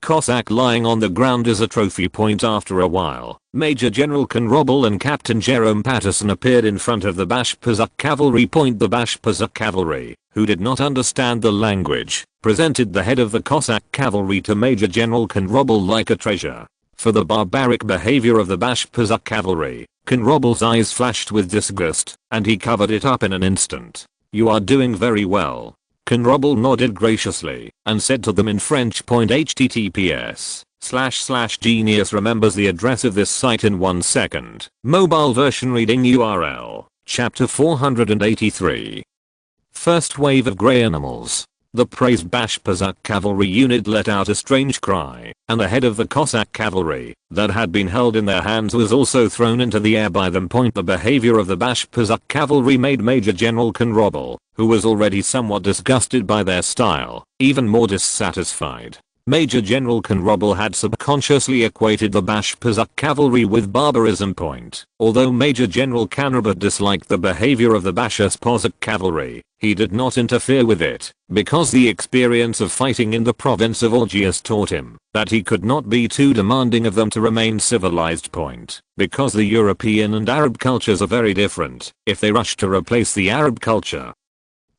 Cossack lying on the ground as a trophy. After a while, Major General Konrobel and Captain Jerome Patterson appeared in front of the Bashpazuk cavalry. The Bashpazuk cavalry, who did not understand the language, presented the head of the Cossack cavalry to Major General Konrobel like a treasure. For the barbaric behavior of the Bashpazuk cavalry, Konrobel's eyes flashed with disgust, and he covered it up in an instant. "You are doing very well." Konrobel nodded graciously and said to them in French. "Https //genius remembers the address of this site in 1 second. Mobile version reading URL. Chapter 483. First wave of grey animals. The praised Bashpazuk cavalry unit let out a strange cry, and the head of the Cossack cavalry that had been held in their hands was also thrown into the air by them. The behavior of the Bashpazuk cavalry made Major General Konrobel, who was already somewhat disgusted by their style, even more dissatisfied. Major General Konrobel had subconsciously equated the Bashpazuk cavalry with barbarism. Although Major General Konrobel disliked the behavior of the Bashpazuk cavalry, he did not interfere with it, because the experience of fighting in the province of Algiers taught him that he could not be too demanding of them to remain civilized. Because the European and Arab cultures are very different, if they rush to replace the Arab culture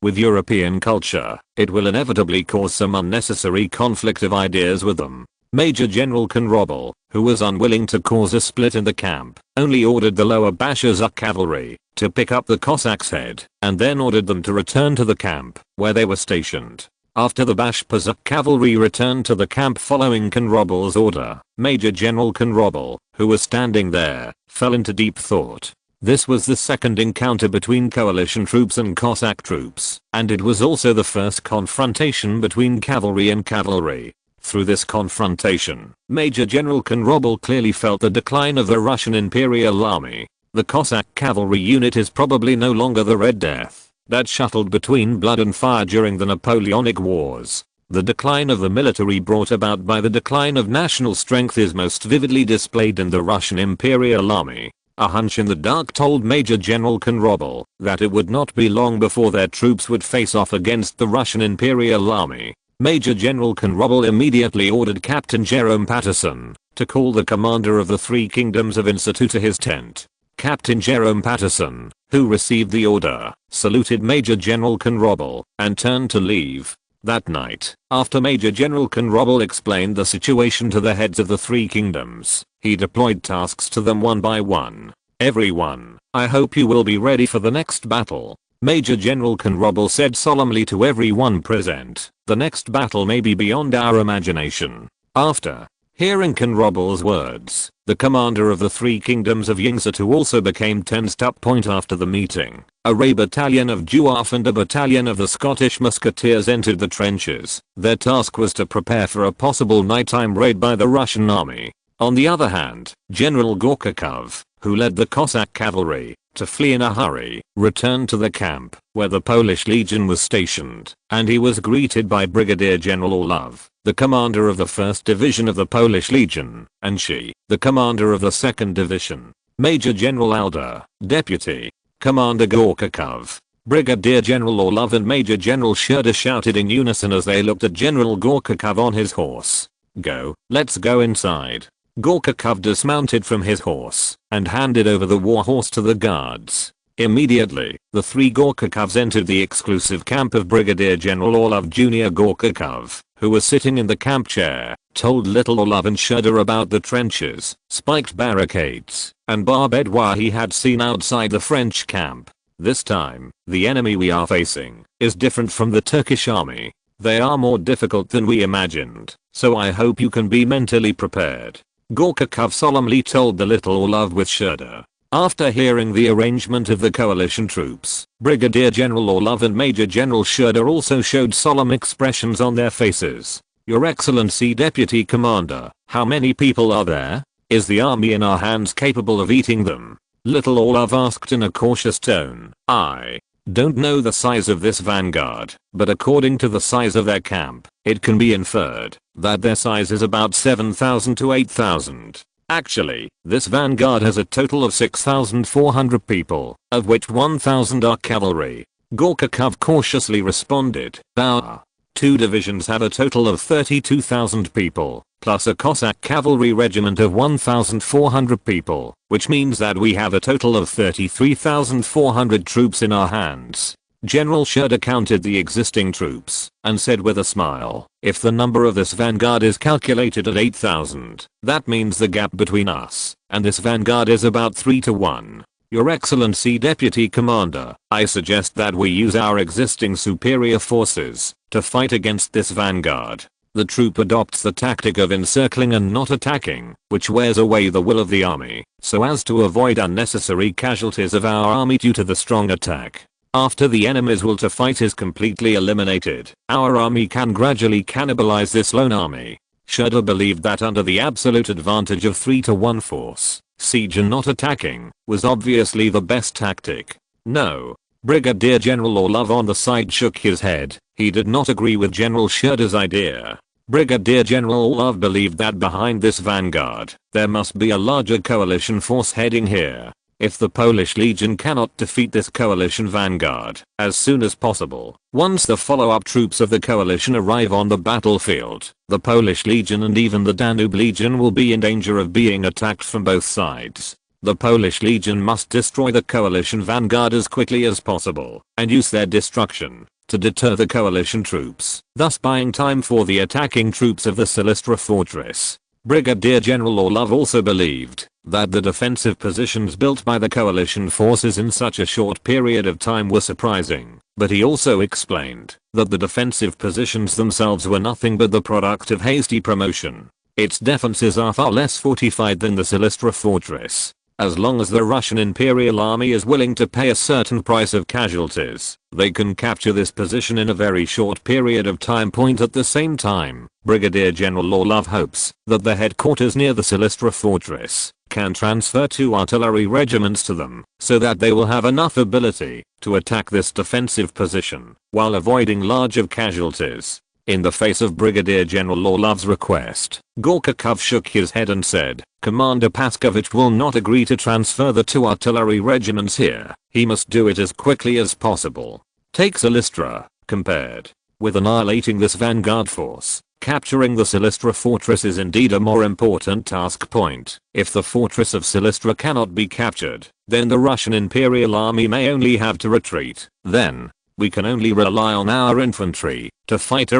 with European culture, it will inevitably cause some unnecessary conflict of ideas with them. Major General Konrobel, who was unwilling to cause a split in the camp, only ordered the lower Bashpazuk cavalry to pick up the Cossacks' head, and then ordered them to return to the camp where they were stationed. After the Bashpazuk cavalry returned to the camp following Konrobel's order, Major General Konrobel, who was standing there, fell into deep thought. This was the second encounter between coalition troops and Cossack troops, and it was also the first confrontation between cavalry and cavalry. Through this confrontation, Major General Konrobel clearly felt the decline of the Russian Imperial Army. The Cossack cavalry unit is probably no longer the Red Death that shuttled between blood and fire during the Napoleonic Wars. The decline of the military brought about by the decline of national strength is most vividly displayed in the Russian Imperial Army. A hunch in the dark told Major General Konrobel that it would not be long before their troops would face off against the Russian Imperial Army. Major General Konrobel immediately ordered Captain Jerome Patterson to call the commander of the Three Kingdoms of Insitu to his tent. Captain Jerome Patterson, who received the order, saluted Major General Konrobel and turned to leave. That night, after Major General Konrobel explained the situation to the heads of the Three Kingdoms, he deployed tasks to them one by one. Everyone, I hope you will be ready for the next battle. Major General Konrobel said solemnly to everyone present, the next battle may be beyond our imagination. After hearing Konrobel's words, the commander of the Three Kingdoms of Yingzatu also became tensed up. After the meeting, a Ray battalion of Juaf and a battalion of the Scottish Musketeers entered the trenches. Their task was to prepare for a possible nighttime raid by the Russian army. On the other hand, General Gorchakov, who led the Cossack cavalry to flee in a hurry, returned to the camp where the Polish Legion was stationed, and he was greeted by Brigadier General Orlov, the commander of the 1st Division of the Polish Legion, and she, the commander of the 2nd Division. Major General Alder, Deputy Commander Gorchakov, Brigadier General Orlov and Major General Sherda shouted in unison as they looked at General Gorchakov on his horse. Go, let's go inside. Gorchakov dismounted from his horse and handed over the war horse to the guards. Immediately, the three Gorchakovs entered the exclusive camp of Brigadier General Orlov. Jr. Gorchakov, who was sitting in the camp chair, told little Orlov and Sherda about the trenches, spiked barricades, and barbed wire he had seen outside the French camp. This time, the enemy we are facing is different from the Turkish army. They are more difficult than we imagined, so I hope you can be mentally prepared. Gorchakov solemnly told the little Orlov with Sherda. After hearing the arrangement of the coalition troops, Brigadier General Orlov and Major General Sherda also showed solemn expressions on their faces. Your Excellency Deputy Commander, how many people are there? Is the army in our hands capable of eating them? Little Orlov asked in a cautious tone. I don't know the size of this vanguard, but according to the size of their camp, it can be inferred that their size is about 7,000 to 8,000. Actually, this vanguard has a total of 6,400 people, of which 1,000 are cavalry. Gorchakov cautiously responded. Our two divisions have a total of 32,000 people, plus a Cossack cavalry regiment of 1,400 people, which means that we have a total of 33,400 troops in our hands. General Sherda counted the existing troops and said with a smile, if the number of this vanguard is calculated at 8,000, that means the gap between us and this vanguard is about 3 to 1. Your Excellency Deputy Commander, I suggest that we use our existing superior forces to fight against this vanguard. The troop adopts the tactic of encircling and not attacking, which wears away the will of the army, so as to avoid unnecessary casualties of our army due to the strong attack. After the enemy's will to fight is completely eliminated, our army can gradually cannibalize this lone army. Shredder believed that under the absolute advantage of 3-to-1 force, siege and not attacking was obviously the best tactic. No. Brigadier General Orlov on the side shook his head. He did not agree with General Shredder's idea. Brigadier General Orlov believed that behind this vanguard, there must be a larger coalition force heading here. If the Polish Legion cannot defeat this coalition vanguard as soon as possible, once the follow-up troops of the coalition arrive on the battlefield, the Polish Legion and even the Danube Legion will be in danger of being attacked from both sides. The Polish Legion must destroy the coalition vanguard as quickly as possible and use their destruction to deter the coalition troops, thus buying time for the attacking troops of the Silistra fortress. Brigadier General Orlov also believed that the defensive positions built by the coalition forces in such a short period of time were surprising, but he also explained that the defensive positions themselves were nothing but the product of hasty promotion. Its defenses are far less fortified than the Silistra fortress. As long as the Russian Imperial Army is willing to pay a certain price of casualties, they can capture this position in a very short period of time. At the same time, Brigadier General Orlov hopes that the headquarters near the Silistra fortress can transfer 2 artillery regiments to them, so that they will have enough ability to attack this defensive position while avoiding large casualties. In the face of Brigadier General Orlov's request, Gorchakov shook his head and said, Commander Paskovich will not agree to transfer the 2 artillery regiments here. He must do it as quickly as possible. Take Silistra. Compared with annihilating this vanguard force, capturing the Silistra fortress is indeed a more important task point. If the fortress of Silistra cannot be captured, then the Russian Imperial Army may only have to retreat. Then, we can only rely on our infantry to fight *****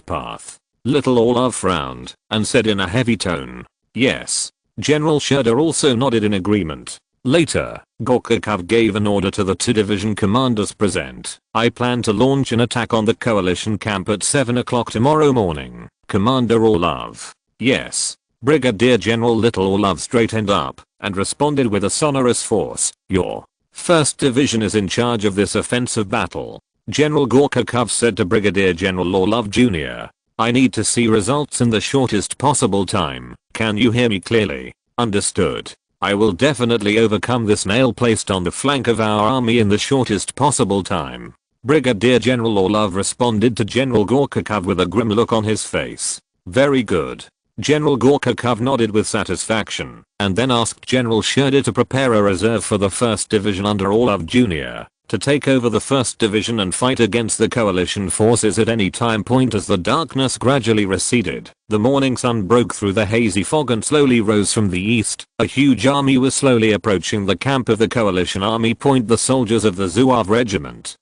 path. Little Orlov frowned and said in a heavy tone, yes. General Shredder also nodded in agreement. Later, Gorchakov gave an order to the 2 division commanders present. I plan to launch an attack on the coalition camp at 7 o'clock tomorrow morning. Commander Orlov. Yes. Brigadier General Little Orlov straightened up and responded with a sonorous force. Your 1st Division is in charge of this offensive battle. General Gorchakov said to Brigadier General Orlov Jr. I need to see results in the shortest possible time. Can you hear me clearly? Understood. I will definitely overcome this nail placed on the flank of our army in the shortest possible time. Brigadier General Orlov responded to General Gorchakov with a grim look on his face. Very good. General Gorchakov nodded with satisfaction and then asked General Shredder to prepare a reserve for the 1st Division under Orlov Jr. to take over the 1st Division and fight against the coalition forces at any time. As the darkness gradually receded, the morning sun broke through the hazy fog and slowly rose from the east. A huge army was slowly approaching the camp of the coalition army. The soldiers of the Zouave regiment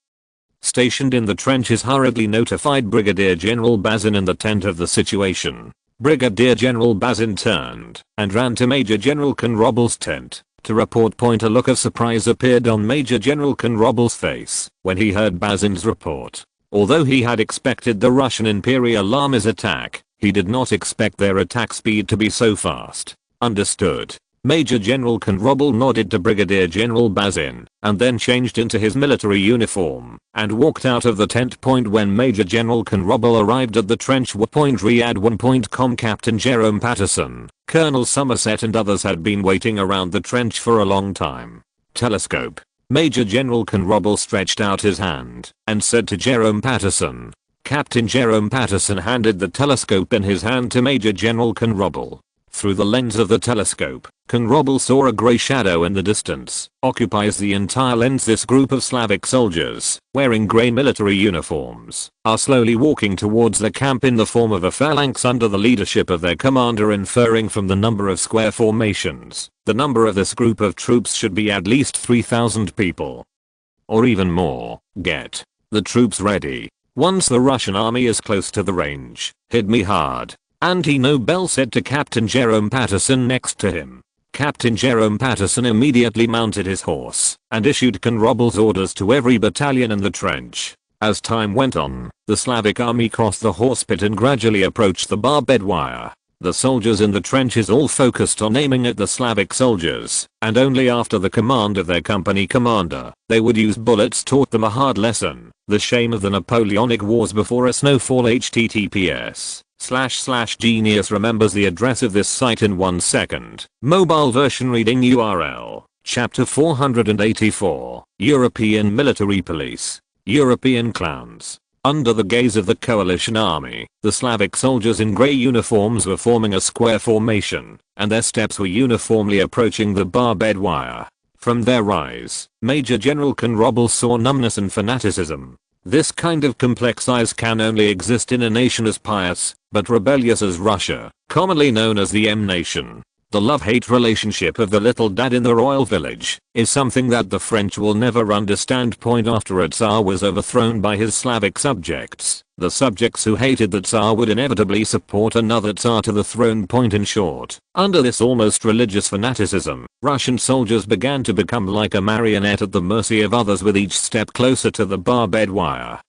stationed in the trenches hurriedly notified Brigadier General Bazin in the tent of the situation. Brigadier General Bazin turned and ran to Major General Konrobel's tent to report. A look of surprise appeared on Major General Konrobel's face when he heard Bazin's report. Although he had expected the Russian Imperial Army's attack, he did not expect their attack speed to be so fast. Understood. Major General Konrobel nodded to Brigadier General Bazin and then changed into his military uniform and walked out of the tent. When Major General Konrobel arrived at the trench, Riyadh1.com Captain Jerome Patterson, Colonel Somerset and others had been waiting around the trench for a long time. Telescope. Major General Konrobel stretched out his hand and said to Jerome Patterson. Captain Jerome Patterson handed the telescope in his hand to Major General Konrobel. Through the lens of the telescope, Konrobel saw a grey shadow in the distance. Occupies the entire lens. This group of Slavic soldiers, wearing grey military uniforms, are slowly walking towards the camp in the form of a phalanx under the leadership of their commander. Inferring from the number of square formations, the number of this group of troops should be at least 3,000 people. Or even more. Get the troops ready. Once the Russian army is close to the range, hit me hard. Andy Nobel said to Captain Jerome Patterson next to him. Captain Jerome Patterson immediately mounted his horse and issued Konrobel's orders to every battalion in the trench. As time went on, The Slavic army crossed the horse pit and gradually approached the barbed wire. The soldiers in the trenches all focused on aiming at the Slavic soldiers, and only after the command of their company commander, they would use bullets taught them a hard lesson. The shame of the Napoleonic Wars before a snowfall. https://genius remembers the address of this site in 1 second. Mobile version reading URL. Chapter 484. European Military Police. European Clowns. Under the gaze of the coalition army, the Slavic soldiers in grey uniforms were forming a square formation, and their steps were uniformly approaching the barbed wire. From their eyes, Major General Konrobel saw numbness and fanaticism. This kind of complex eyes can only exist in a nation as pious, but rebellious as Russia, commonly known as the M Nation. The love-hate relationship of the little dad in the royal village is something that the French will never understand. After a Tsar was overthrown by his Slavic subjects, the subjects who hated the Tsar would inevitably support another Tsar to the throne. In short, under this almost religious fanaticism, Russian soldiers began to become like a marionette at the mercy of others with each step closer to the barbed wire.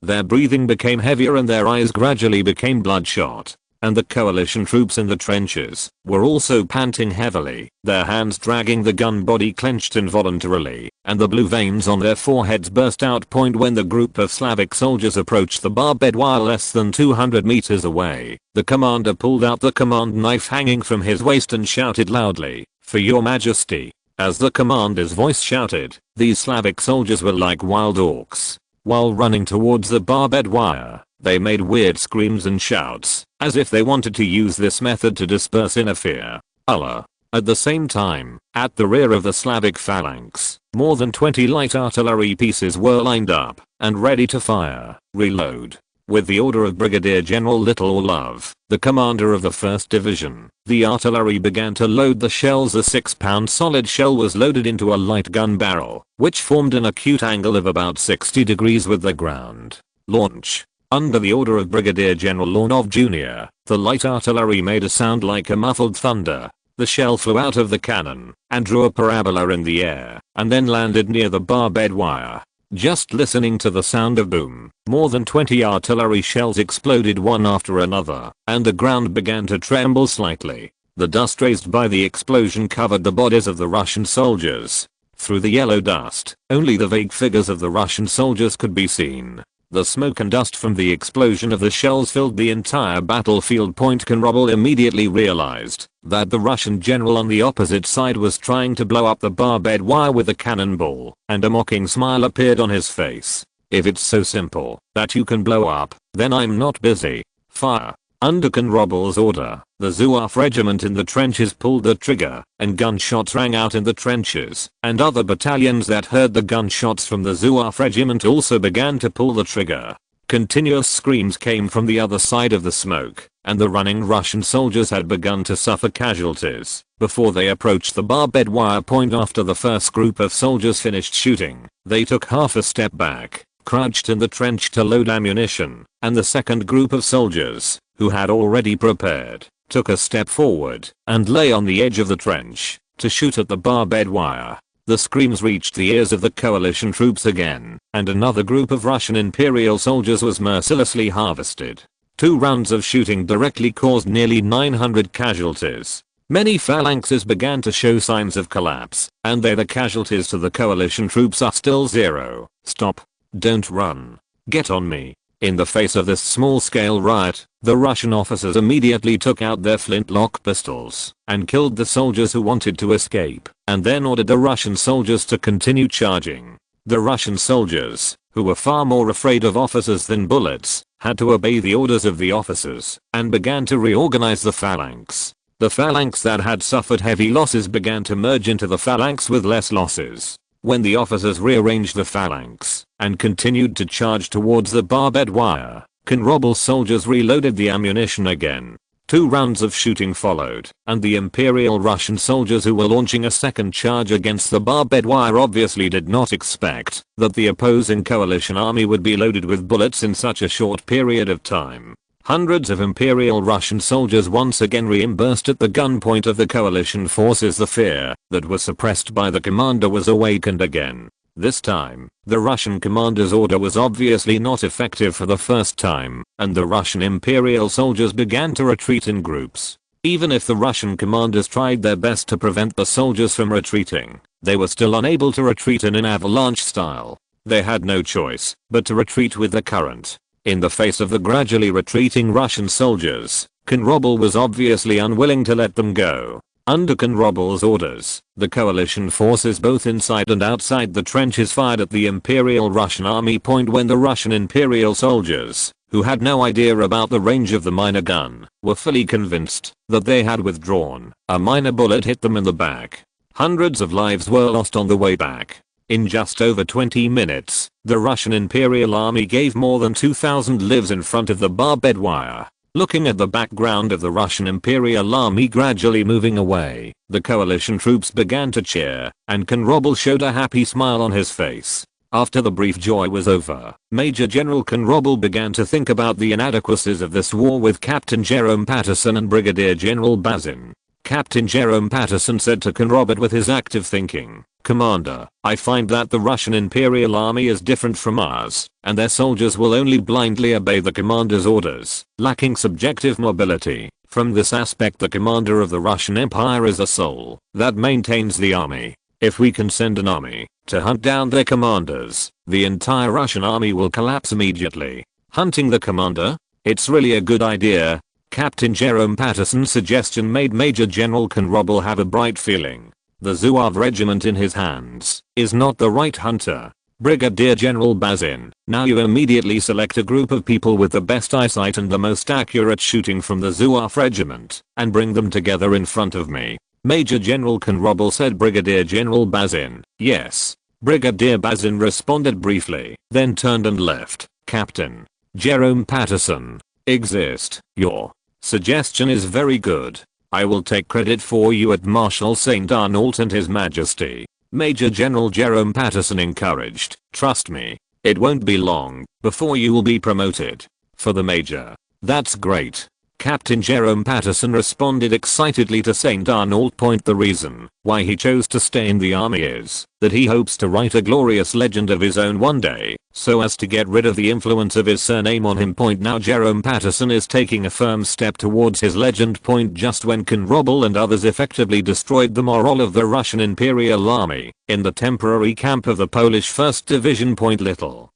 Their breathing became heavier and their eyes gradually became bloodshot. And the coalition troops in the trenches were also panting heavily, their hands dragging the gun body clenched involuntarily, and the blue veins on their foreheads burst out. When the group of Slavic soldiers approached the barbed wire less than 200 meters away, the commander pulled out the command knife hanging from his waist and shouted loudly, "For your majesty." As the commander's voice shouted, these Slavic soldiers were like wild orcs. While running towards the barbed wire, they made weird screams and shouts, as if they wanted to use this method to disperse inner fear. Allah. At the same time, at the rear of the Slavic phalanx, more than 20 light artillery pieces were lined up and ready to fire. Reload. With the order of Brigadier General Little Orlov, the commander of the 1st Division, the artillery began to load the shells. A 6-pound solid shell was loaded into a light gun barrel, which formed an acute angle of about 60 degrees with the ground. Launch. Under the order of Brigadier General Leonov Jr., the light artillery made a sound like a muffled thunder. The shell flew out of the cannon and drew a parabola in the air and then landed near the barbed wire. Just listening to the sound of boom, more than 20 artillery shells exploded one after another, and the ground began to tremble slightly. The dust raised by the explosion covered the bodies of the Russian soldiers. Through the yellow dust, only the vague figures of the Russian soldiers could be seen. The smoke and dust from the explosion of the shells filled the entire battlefield. Konrobel immediately realized that the Russian general on the opposite side was trying to blow up the barbed wire with a cannonball, and a mocking smile appeared on his face. "If it's so simple that you can blow up, then I'm not busy. Fire." Under Konrobel's order, the Zouave regiment in the trenches pulled the trigger, and gunshots rang out in the trenches, and other battalions that heard the gunshots from the Zouave regiment also began to pull the trigger. Continuous screams came from the other side of the smoke, and the running Russian soldiers had begun to suffer casualties before they approached the barbed wire. After the first group of soldiers finished shooting, they took half a step back, crouched in the trench to load ammunition, and the second group of soldiers, who had already prepared, took a step forward and lay on the edge of the trench to shoot at the barbed wire. The screams reached the ears of the coalition troops again, and another group of Russian Imperial soldiers was mercilessly harvested. 2 rounds of shooting directly caused nearly 900 casualties. Many phalanxes began to show signs of collapse, and the casualties to the coalition troops are still 0. Stop. Don't run. Get on me. In the face of this small-scale riot, the Russian officers immediately took out their flintlock pistols and killed the soldiers who wanted to escape, and then ordered the Russian soldiers to continue charging. The Russian soldiers, who were far more afraid of officers than bullets, had to obey the orders of the officers and began to reorganize the phalanx. The phalanx that had suffered heavy losses began to merge into the phalanx with less losses. When the officers rearranged the phalanx and continued to charge towards the barbed wire, Konrobel's soldiers reloaded the ammunition again. 2 rounds of shooting followed, and the Imperial Russian soldiers who were launching a second charge against the barbed wire obviously did not expect that the opposing coalition army would be loaded with bullets in such a short period of time. Hundreds of Imperial Russian soldiers once again reimbursed at the gunpoint of the coalition forces. The fear that was suppressed by the commander was awakened again. This time, the Russian commander's order was obviously not effective for the first time, and the Russian Imperial soldiers began to retreat in groups. Even if the Russian commanders tried their best to prevent the soldiers from retreating, they were still unable to retreat in an avalanche style. They had no choice but to retreat with the current. In the face of the gradually retreating Russian soldiers, Von Rommel was obviously unwilling to let them go. Under Von Rommel's orders, the coalition forces both inside and outside the trenches fired at the Imperial Russian army. When the Russian Imperial soldiers, who had no idea about the range of the miner gun, were fully convinced that they had withdrawn, a miner bullet hit them in the back. Hundreds of lives were lost on the way back. In just over 20 minutes, the Russian Imperial Army gave more than 2,000 lives in front of the barbed wire. Looking at the background of the Russian Imperial Army gradually moving away, the coalition troops began to cheer, and Von Rommel showed a happy smile on his face. After the brief joy was over, Major General Von Rommel began to think about the inadequacies of this war with Captain Jerome Patterson and Brigadier General Bazin. Captain Jerome Patterson said to Von Rommel with his active thinking, "Commander, I find that the Russian Imperial Army is different from ours, and their soldiers will only blindly obey the commander's orders, lacking subjective mobility. From this aspect, the commander of the Russian Empire is a soul that maintains the army. If we can send an army to hunt down their commanders, the entire Russian army will collapse immediately. Hunting the commander? It's really a good idea." Captain Jerome Patterson's suggestion made Major General Von Rommel have a bright feeling. The Zouave regiment in his hands is not the right hunter. Brigadier General Bazin, now you immediately select a group of people with the best eyesight and the most accurate shooting from the Zouave regiment, and bring them together in front of me. Major General Von Rommel said. Brigadier General Bazin, yes. Brigadier Bazin responded briefly, then turned and left. Captain Jerome Patterson, exist. Your suggestion is very good. I will take credit for you at Marshal St. Arnault and His Majesty. Major General Jerome Patterson encouraged. Trust me, it won't be long before you will be promoted. For the Major. That's great. Captain Jerome Patterson responded excitedly to St. Arnault. The reason why he chose to stay in the army is that he hopes to write a glorious legend of his own one day, so as to get rid of the influence of his surname on him. Now Jerome Patterson is taking a firm step towards his legend. Just when Von Rommel and others effectively destroyed the morale of the Russian Imperial Army in the temporary camp of the Polish 1st Division. Little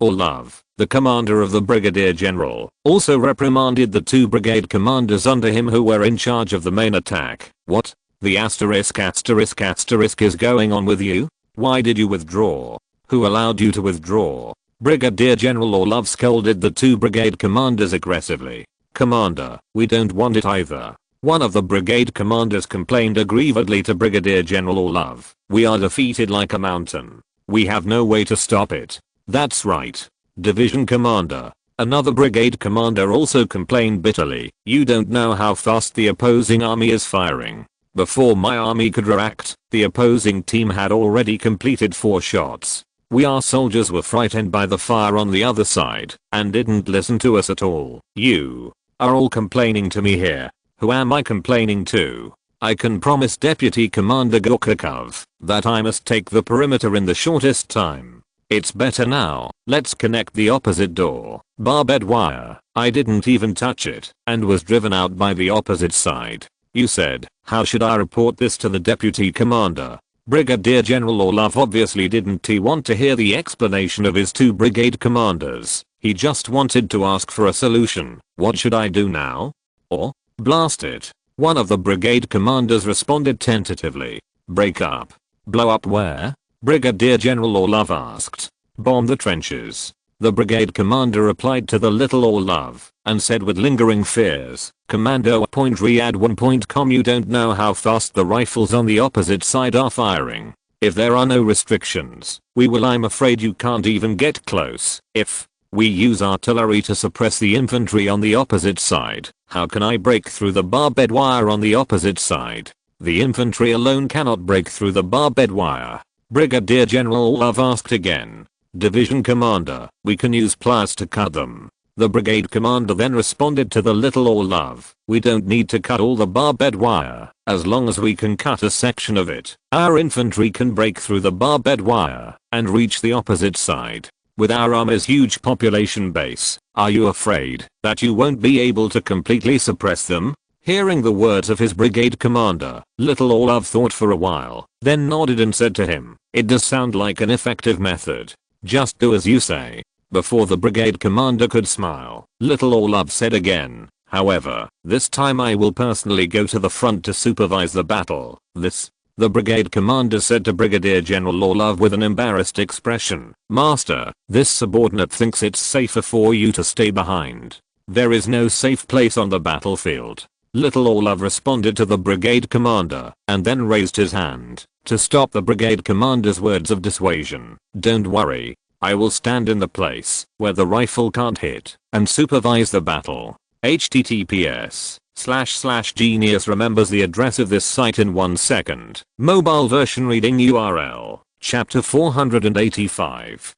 Orlov, the commander of the Brigadier General, also reprimanded the two brigade commanders under him who were in charge of the main attack. What the asterisk is going on with you? Why did you withdraw? Who allowed you to withdraw? Brigadier General Orlov scolded the two brigade commanders aggressively. Commander, we don't want it either. One of the brigade commanders complained aggrievedly to Brigadier General Orlov. We are defeated like a mountain. We have no way to stop it. That's right. Division commander. Another brigade commander also complained bitterly. You don't know how fast the opposing army is firing. Before my army could react, the opposing team had already completed 4 shots. Our soldiers were frightened by the fire on the other side and didn't listen to us at all. You are all complaining to me here. Who am I complaining to? I can promise Deputy Commander Gorkakov that I must take the perimeter in the shortest time. It's better now. Let's connect the opposite door. Barbed wire. I didn't even touch it and was driven out by the opposite side. You said, how should I report this to the deputy commander? Brigadier General Orlov obviously didn't want to hear the explanation of his two brigade commanders. He just wanted to ask for a solution. What should I do now? Or blast it? One of the brigade commanders responded tentatively. Break up. Blow up where? Brigadier General Orlov asked. Bomb the trenches. The brigade commander replied to the little Orlov and said with lingering fears, Commando Riyadh1.com, you don't know how fast the rifles on the opposite side are firing. If there are no restrictions, I'm afraid you can't even get close. If we use artillery to suppress the infantry on the opposite side, how can I break through the barbed wire on the opposite side? The infantry alone cannot break through the barbed wire. Brigadier General Orlov asked again. Division commander, we can use pliers to cut them. The brigade commander then responded to the little Orlov, "We don't need to cut all the barbed wire, as long as we can cut a section of it. Our infantry can break through the barbed wire and reach the opposite side. With our army's huge population base, are you afraid that you won't be able to completely suppress them?" Hearing the words of his brigade commander, little Orlov thought for a while, then nodded and said to him, "It does sound like an effective method. Just do as you say." Before the brigade commander could smile, little Orlov said again, "However, this time I will personally go to the front to supervise the battle." The brigade commander said to Brigadier General Orlov with an embarrassed expression, "Master, this subordinate thinks it's safer for you to stay behind. There is no safe place on the battlefield." Little Orlov responded to the brigade commander and then raised his hand to stop the brigade commander's words of dissuasion. "Don't worry. I will stand in the place where the rifle can't hit and supervise the battle." https://genius remembers the address of this site in 1 second. Mobile version reading URL. Chapter 485.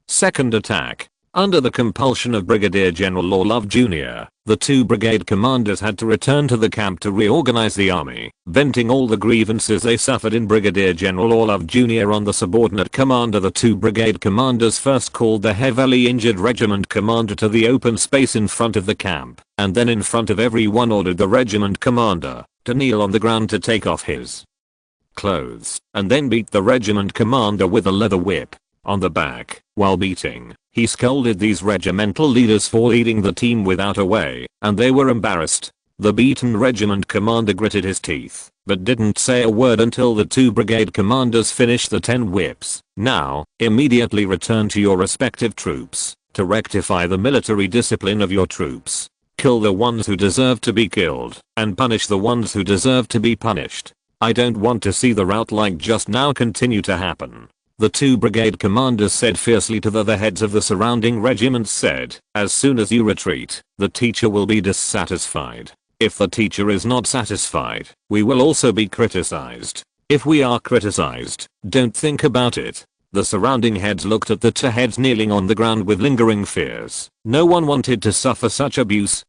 Second attack. Under the compulsion of Brigadier General Orlov Jr., the two brigade commanders had to return to the camp to reorganize the army, venting all the grievances they suffered in Brigadier General Orlov Jr. on the subordinate commander. The two brigade commanders first called the heavily injured regiment commander to the open space in front of the camp, and then in front of everyone ordered the regiment commander to kneel on the ground to take off his clothes, and then beat the regiment commander with a leather whip on the back. While beating, he scolded these regimental leaders for leading the team without a way, and they were embarrassed. The beaten regiment commander gritted his teeth, but didn't say a word until the two brigade commanders finished the 10 whips. "Now, immediately return to your respective troops to rectify the military discipline of your troops. Kill the ones who deserve to be killed, and punish the ones who deserve to be punished. I don't want to see the rout like just now continue to happen." The two brigade commanders said fiercely to the heads of the surrounding regiments said, "As soon as you retreat, the teacher will be dissatisfied. If the teacher is not satisfied, we will also be criticized. If we are criticized, don't think about it." The surrounding heads looked at the two heads kneeling on the ground with lingering fears. No one wanted to suffer such abuse.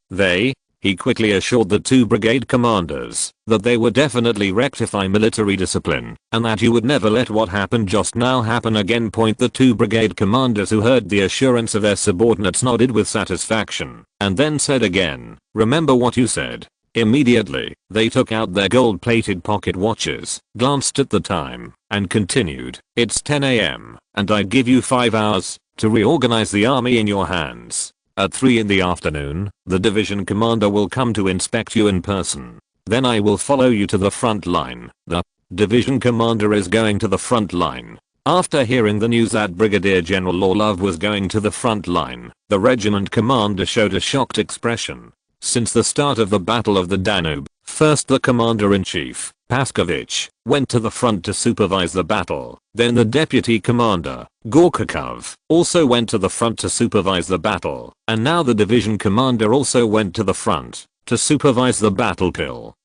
He quickly assured the two brigade commanders that they would definitely rectify military discipline and that you would never let what happened just now happen again. The two brigade commanders who heard the assurance of their subordinates nodded with satisfaction and then said again, "Remember what you said." Immediately, they took out their gold-plated pocket watches, glanced at the time, and continued, "It's 10 AM, and I give you 5 hours to reorganize the army in your hands. At 3 in the afternoon, the division commander will come to inspect you in person. Then I will follow you to the front line." The division commander is going to the front line. After hearing the news that Brigadier General Orlov was going to the front line, the regiment commander showed a shocked expression. Since the start of the Battle of the Danube, first the commander-in-chief, Paskovich, went to the front to supervise the battle. Then the deputy commander, Gorkakov, also went to the front to supervise the battle. And now the division commander also went to the front to supervise the battle.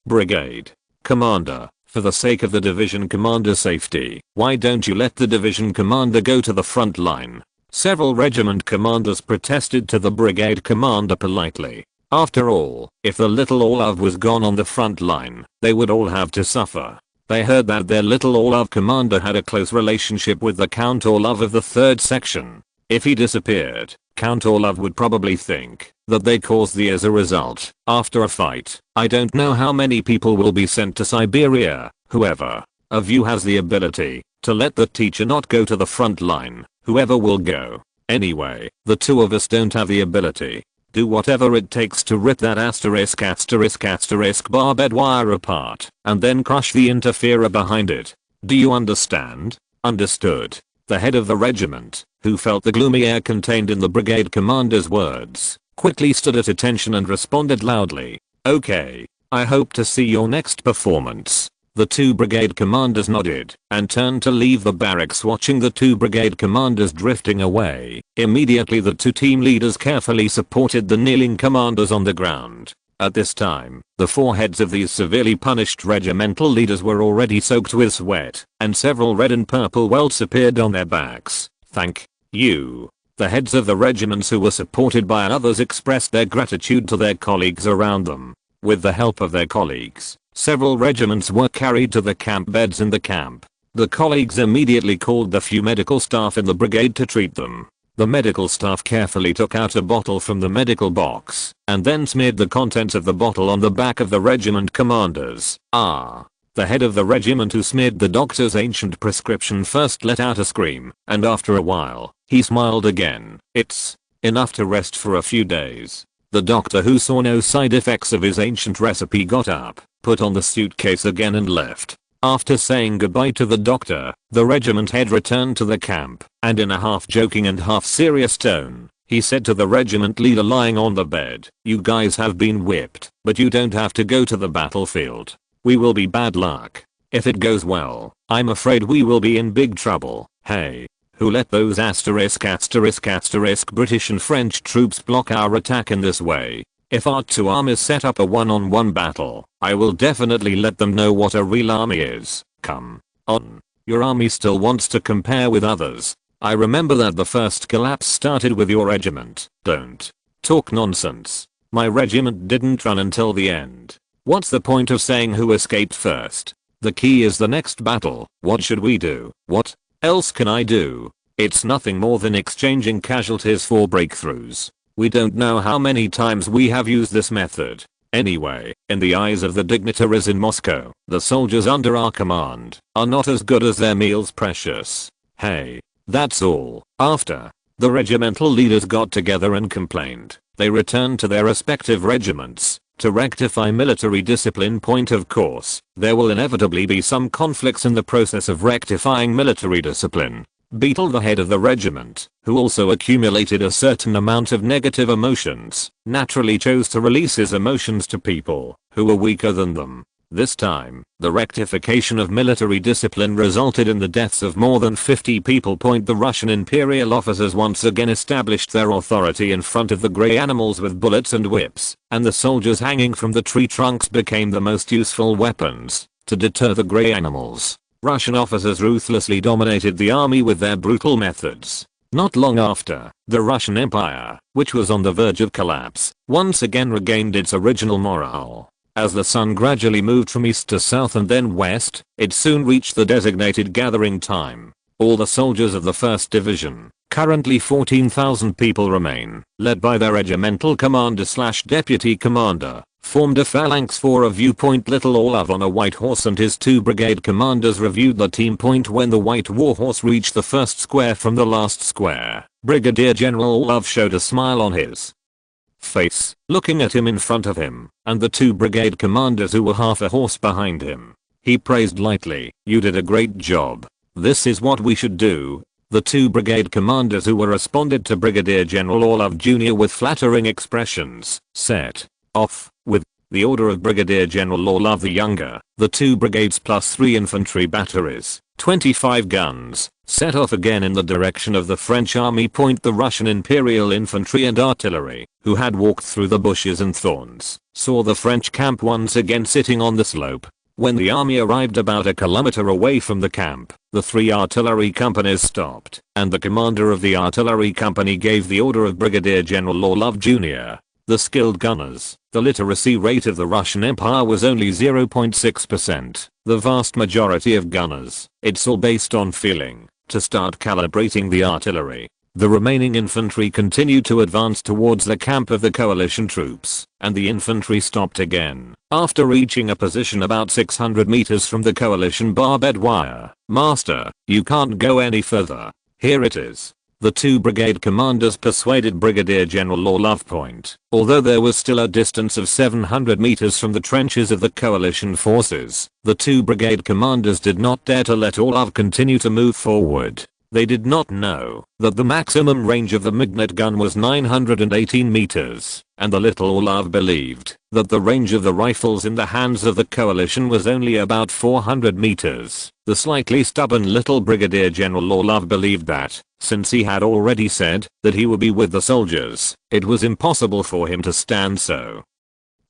Brigade commander, for the sake of the division commander's safety, why don't you let the division commander go to the front line? Several regiment commanders protested to the brigade commander politely. After all, if the little Orlov was gone on the front line, they would all have to suffer. They heard that their little Orlov commander had a close relationship with the Count Orlov of the 3rd section. If he disappeared, Count Orlov would probably think that they caused the as a result. After a fight, I don't know how many people will be sent to Siberia. Whoever of you has the ability to let the teacher not go to the front line, whoever will go. Anyway, the two of us don't have the ability. Do whatever it takes to rip that **** barbed wire apart and then crush the interferer behind it. Do you understand? Understood. The head of the regiment, who felt the gloomy air contained in the brigade commander's words, quickly stood at attention and responded loudly, "Okay. I hope to see your next performance." The two brigade commanders nodded and turned to leave the barracks, watching the two brigade commanders drifting away. Immediately the two team leaders carefully supported the kneeling commanders on the ground. At this time, the foreheads of these severely punished regimental leaders were already soaked with sweat, and several red and purple welts appeared on their backs. "Thank you. The heads of the regiments who were supported by others expressed their gratitude to their colleagues around them. With the help of their colleagues, several regiments were carried to the camp beds in the camp. The colleagues immediately called the few medical staff in the brigade to treat them. The medical staff carefully took out a bottle from the medical box and then smeared the contents of the bottle on the back of the regiment commanders. The head of the regiment who smeared the doctor's ancient prescription first let out a scream, and after a while, he smiled again. It's enough to rest for a few days. The doctor, who saw no side effects of his ancient recipe, got up, put on the suitcase again and left. After saying goodbye to the doctor, the regiment head returned to the camp, and in a half-joking and half-serious tone, he said to the regiment leader lying on the bed, "You guys have been whipped, but you don't have to go to the battlefield. We will be bad luck. If it goes well, I'm afraid we will be in big trouble. Hey, who let those ***** British and French troops block our attack in this way? If our two armies set up a one-on-one battle, I will definitely let them know what a real army is. Come on. Your army still wants to compare with others. I remember that the first collapse started with your regiment. Don't talk nonsense. My regiment didn't run until the end. What's the point of saying who escaped first? The key is the next battle. What should we do? What else can I do? It's nothing more than exchanging casualties for breakthroughs. We don't know how many times we have used this method. Anyway, in the eyes of the dignitaries in Moscow, the soldiers under our command are not as good as their meals precious. Hey, that's all. After the regimental leaders got together and complained, they returned to their respective regiments to rectify military discipline. Point of course, there will inevitably be some conflicts in the process of rectifying military discipline. Beetle, the head of the regiment, who also accumulated a certain amount of negative emotions, naturally chose to release his emotions to people who were weaker than them. This time, the rectification of military discipline resulted in the deaths of more than 50 people. The Russian imperial officers once again established their authority in front of the grey animals with bullets and whips, and the soldiers hanging from the tree trunks became the most useful weapons to deter the grey animals. Russian officers ruthlessly dominated the army with their brutal methods. Not long after, the Russian Empire, which was on the verge of collapse, once again regained its original morale. As the sun gradually moved from east to south and then west, it soon reached the designated gathering time. All the soldiers of the 1st Division, currently 14,000 people, remain, led by their regimental commander/deputy commander, formed a phalanx for a viewpoint. Little Olav on a white horse and his two brigade commanders reviewed the team. When the white warhorse reached the first square from the last square, Brigadier General Olav showed a smile on his face, looking at him in front of him, and the two brigade commanders who were half a horse behind him. He praised lightly, "You did a great job. This is what we should do." The two brigade commanders who were responded to Brigadier General Olav Jr. with flattering expressions, set off with the order of Brigadier General Olav the Younger. The two brigades plus 3 infantry batteries, 25 guns, set off again in the direction of the French army. The Russian Imperial infantry and artillery, who had walked through the bushes and thorns, saw the French camp once again sitting on the slope. When the army arrived about a kilometer away from the camp, the 3 artillery companies stopped, and the commander of the artillery company gave the order of Brigadier General Orlov Jr. The skilled gunners. The literacy rate of the Russian Empire was only 0.6%. The vast majority of gunners, it's all based on feeling, to start calibrating the artillery. The remaining infantry continued to advance towards the camp of the coalition troops, and the infantry stopped again after reaching a position about 600 meters from the coalition barbed wire. "Master, you can't go any further. Here it is." The two brigade commanders persuaded Brigadier General Orlov. Although there was still a distance of 700 meters from the trenches of the coalition forces, the two brigade commanders did not dare to let Orlov continue to move forward. They did not know that the maximum range of the Magnet gun was 918 meters, and the little Orlov believed that the range of the rifles in the hands of the coalition was only about 400 meters. The slightly stubborn little Brigadier General Orlov believed that, since he had already said that he would be with the soldiers, it was impossible for him to stand so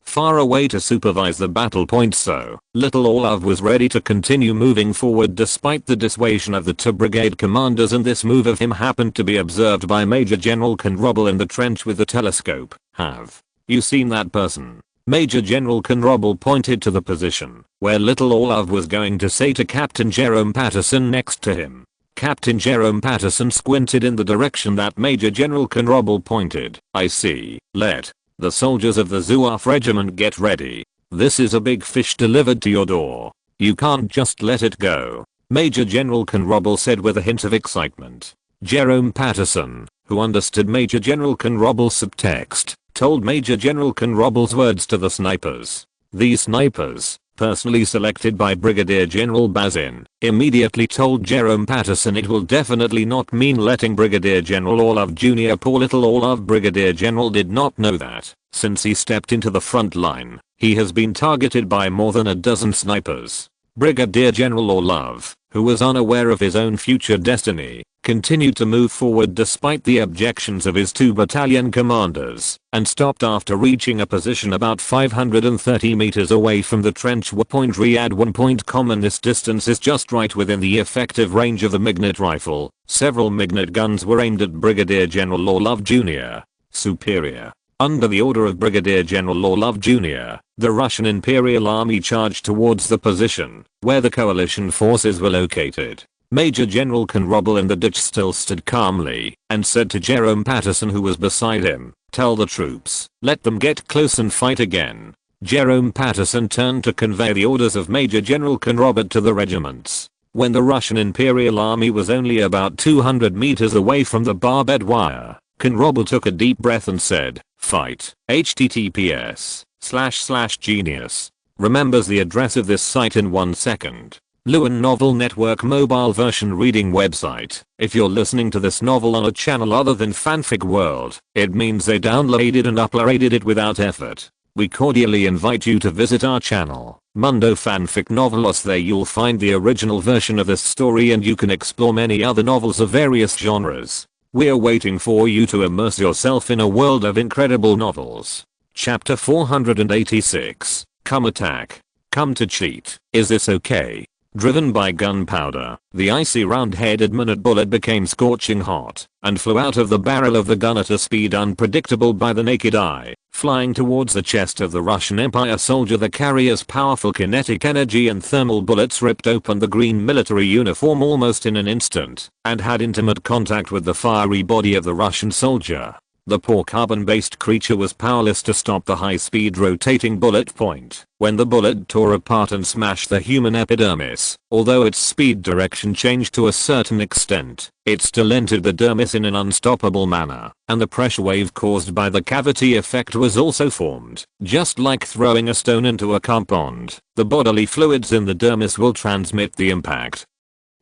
far away to supervise the battle point, so little Olav was ready to continue moving forward despite the dissuasion of the two brigade commanders, and this move of him happened to be observed by Major General Conrobel in the trench with the telescope. "Have you seen that person?" Major General Conrobel pointed to the position where little Olav was going to say to Captain Jerome Patterson next to him. Captain Jerome Patterson squinted in the direction that Major General Conrobel pointed. "I see. Let the soldiers of the Zouaf regiment get ready. This is a big fish delivered to your door. You can't just let it go," Major General Conrobel said with a hint of excitement. Jerome Patterson, who understood Major General Conrobel's subtext, told Major General Conrobel's words to the snipers. These snipers, personally selected by Brigadier General Bazin, immediately told Jerome Patterson it will definitely not mean letting Brigadier General Olav Jr. Poor little Olav. Brigadier General did not know that, since he stepped into the front line, he has been targeted by more than a dozen snipers. Brigadier General Olav, who was unaware of his own future destiny, continued to move forward despite the objections of his two battalion commanders, and stopped after reaching a position about 530 meters away from the trench point Riyadh 1.com, and this distance is just right within the effective range of the Mignet rifle. Several Mignet guns were aimed at Brigadier General Olav Jr. Superior. Under the order of Brigadier General Orlov Jr., the Russian Imperial Army charged towards the position where the coalition forces were located. Major General Conrobel in the ditch still stood calmly and said to Jerome Patterson, who was beside him, "Tell the troops, let them get close and fight again." Jerome Patterson turned to convey the orders of Major General Conrobel to the regiments. When the Russian Imperial Army was only about 200 meters away from the barbed wire, Conrobel took a deep breath and said, "Fight." https://genius remembers the address of this site in 1 second. Lewin Novel Network mobile version reading website. If you're listening to this novel on a channel other than Fanfic World, it means they downloaded and uploaded it without effort. We cordially invite you to visit our channel, Mundo Fanfic Novelos. There you'll find the original version of this story, and you can explore many other novels of various genres. We're waiting for you to immerse yourself in a world of incredible novels. Chapter 486. Come attack. Come to cheat. Is this okay? Driven by gunpowder, the icy round-headed minute bullet became scorching hot and flew out of the barrel of the gun at a speed unpredictable by the naked eye, flying towards the chest of the Russian Empire soldier. The carrier's powerful kinetic energy and thermal bullets ripped open the green military uniform almost in an instant and had intimate contact with the fiery body of the Russian soldier. The poor carbon-based creature was powerless to stop the high-speed rotating bullet point when the bullet tore apart and smashed the human epidermis. Although its speed direction changed to a certain extent, it still entered the dermis in an unstoppable manner, and the pressure wave caused by the cavity effect was also formed. Just like throwing a stone into a compound, the bodily fluids in the dermis will transmit the impact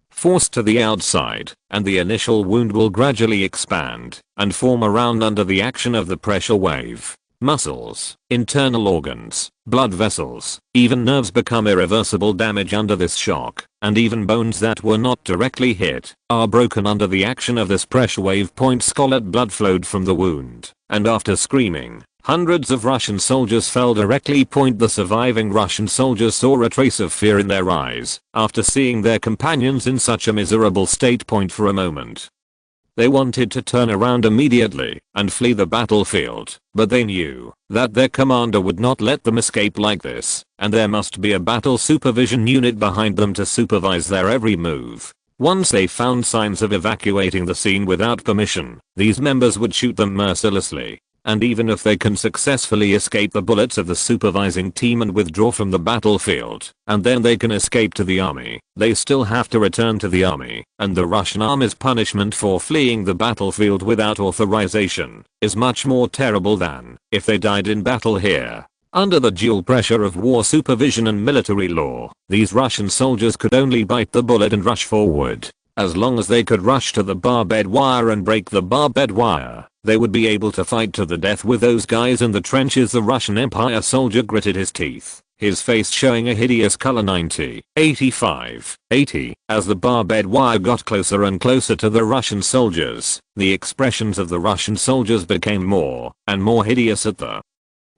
force to the outside, and the initial wound will gradually expand and form around under the action of the pressure wave. Muscles, internal organs, blood vessels, even nerves become irreversible damage under this shock, and even bones that were not directly hit are broken under the action of this pressure wave. Scarlet blood flowed from the wound, and after screaming, hundreds of Russian soldiers fell directly. The surviving Russian soldiers saw a trace of fear in their eyes after seeing their companions in such a miserable state. For a moment, they wanted to turn around immediately and flee the battlefield, but they knew that their commander would not let them escape like this, and there must be a battle supervision unit behind them to supervise their every move. Once they found signs of evacuating the scene without permission, these members would shoot them mercilessly. And even if they can successfully escape the bullets of the supervising team and withdraw from the battlefield, and then they can escape to the army, they still have to return to the army, and the Russian army's punishment for fleeing the battlefield without authorization is much more terrible than if they died in battle here. Under the dual pressure of war supervision and military law, these Russian soldiers could only bite the bullet and rush forward. As long as they could rush to the barbed wire and break the barbed wire, they would be able to fight to the death with those guys in the trenches. The Russian Empire soldier gritted his teeth, his face showing a hideous color. 90, 85, 80. As the barbed wire got closer and closer to the Russian soldiers, the expressions of the Russian soldiers became more and more hideous at the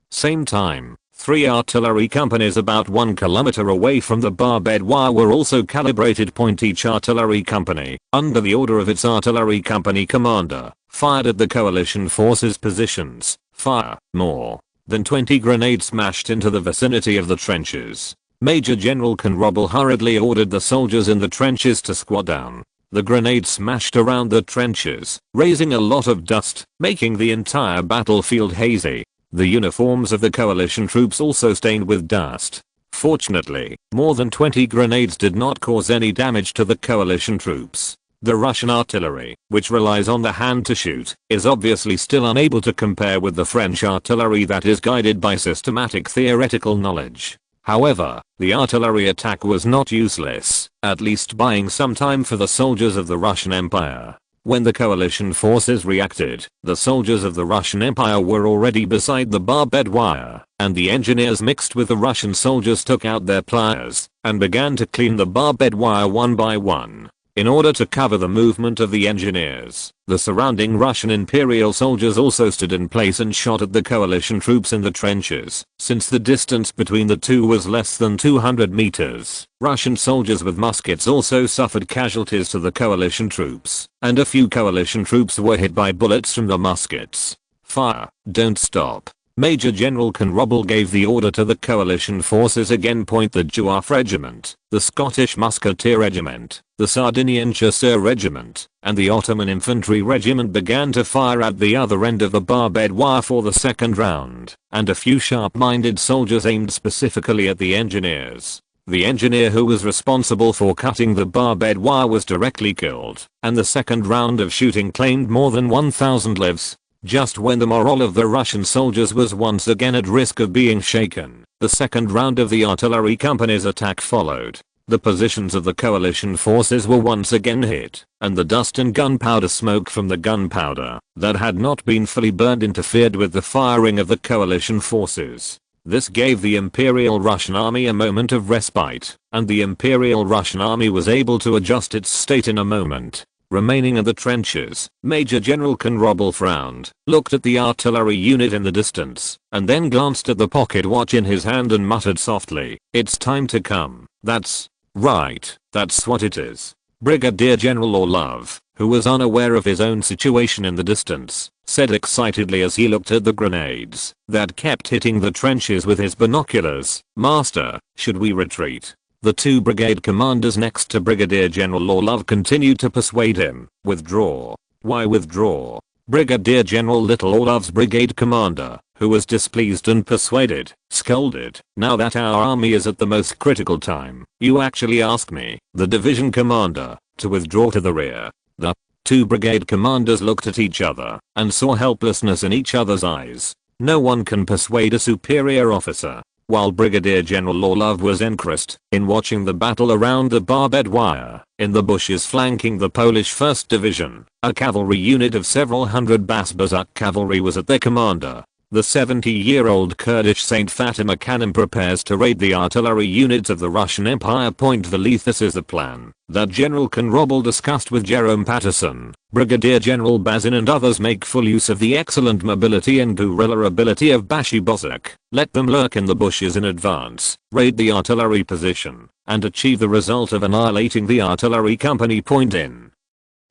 same time. 3 artillery companies about 1 kilometer away from the barbed wire were also calibrated point. Each artillery company, under the order of its artillery company commander, fired at the coalition forces' positions. Fire. More than 20 grenades smashed into the vicinity of the trenches. Major General Knobel hurriedly ordered the soldiers in the trenches to squat down. The grenades smashed around the trenches, raising a lot of dust, making the entire battlefield hazy. The uniforms of the coalition troops also stained with dust. Fortunately, more than 20 grenades did not cause any damage to the coalition troops. The Russian artillery, which relies on the hand to shoot, is obviously still unable to compare with the French artillery that is guided by systematic theoretical knowledge. However, the artillery attack was not useless, at least buying some time for the soldiers of the Russian Empire. When the coalition forces reacted, the soldiers of the Russian Empire were already beside the barbed wire, and the engineers mixed with the Russian soldiers took out their pliers and began to clean the barbed wire one by one. In order to cover the movement of the engineers, the surrounding Russian Imperial soldiers also stood in place and shot at the coalition troops in the trenches. Since the distance between the two was less than 200 meters, Russian soldiers with muskets also suffered casualties to the coalition troops, and a few coalition troops were hit by bullets from the muskets. Fire. Don't stop. Major General Knobel gave the order to the coalition forces again. Point. The Jouaf Regiment, the Scottish Musketeer Regiment, the Sardinian Chasseur Regiment, and the Ottoman Infantry Regiment began to fire at the other end of the barbed wire for the second round, and a few sharp-minded soldiers aimed specifically at the engineers. The engineer who was responsible for cutting the barbed wire was directly killed, and the second round of shooting claimed more than 1,000 lives. Just when the morale of the Russian soldiers was once again at risk of being shaken, the second round of the artillery company's attack followed. The positions of the coalition forces were once again hit, and the dust and gunpowder smoke from the gunpowder that had not been fully burned interfered with the firing of the coalition forces. This gave the Imperial Russian Army a moment of respite, and the Imperial Russian Army was able to adjust its state in a moment. Remaining in the trenches, Major General Knobel frowned, looked at the artillery unit in the distance, and then glanced at the pocket watch in his hand and muttered softly, "It's time to come." "That's right, that's what it is." Brigadier General Orlov, who was unaware of his own situation in the distance, said excitedly as he looked at the grenades that kept hitting the trenches with his binoculars, "Master, should we retreat?" The two brigade commanders next to Brigadier General Orlov continued to persuade him, "Withdraw." "Why withdraw?" Brigadier General Little Orlov's brigade commander, who was displeased and persuaded, scolded, "Now that our army is at the most critical time, you actually ask me, the division commander, to withdraw to the rear." The two brigade commanders looked at each other and saw helplessness in each other's eyes. No one can persuade a superior officer. While Brigadier General Orlov was engrossed in watching the battle around the barbed wire, in the bushes flanking the Polish 1st Division, a cavalry unit of several hundred Bash-Bazuk cavalry was at their commander. The 70-year-old Kurdish Saint Fatima cannon prepares to raid the artillery units of the Russian Empire. This is the plan that General Knobel discussed with Jerome Patterson. Brigadier General Bazin and others make full use of the excellent mobility and guerrilla ability of Bash-Bazuk. Let them lurk in the bushes in advance, raid the artillery position, and achieve the result of annihilating the artillery company.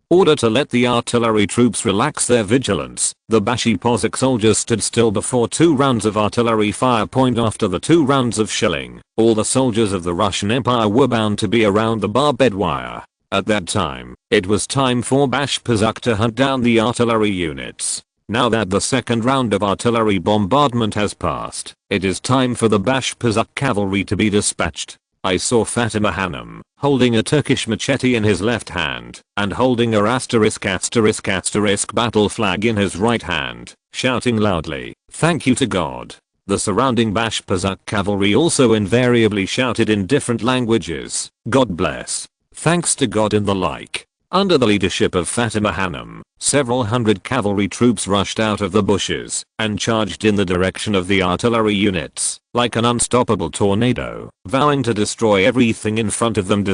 In order to let the artillery troops relax their vigilance, the Bash-Bazuk soldiers stood still before 2 rounds of artillery fire. After the 2 rounds of shelling, all the soldiers of the Russian Empire were bound to be around the barbed wire. At that time, it was time for Bash-Bazuk to hunt down the artillery units. Now that the second round of artillery bombardment has passed, it is time for the Bash-Bazuk cavalry to be dispatched. I saw Fatima Hanum, holding a Turkish machete in his left hand, and holding a **** battle flag in his right hand, shouting loudly, "Thank you to God." The surrounding Bash-Bazuk cavalry also invariably shouted in different languages, "God bless," "Thanks to God," and the like. Under the leadership of Fatima Hanum, several hundred cavalry troops rushed out of the bushes and charged in the direction of the artillery units, like an unstoppable tornado, vowing to destroy everything in front of them.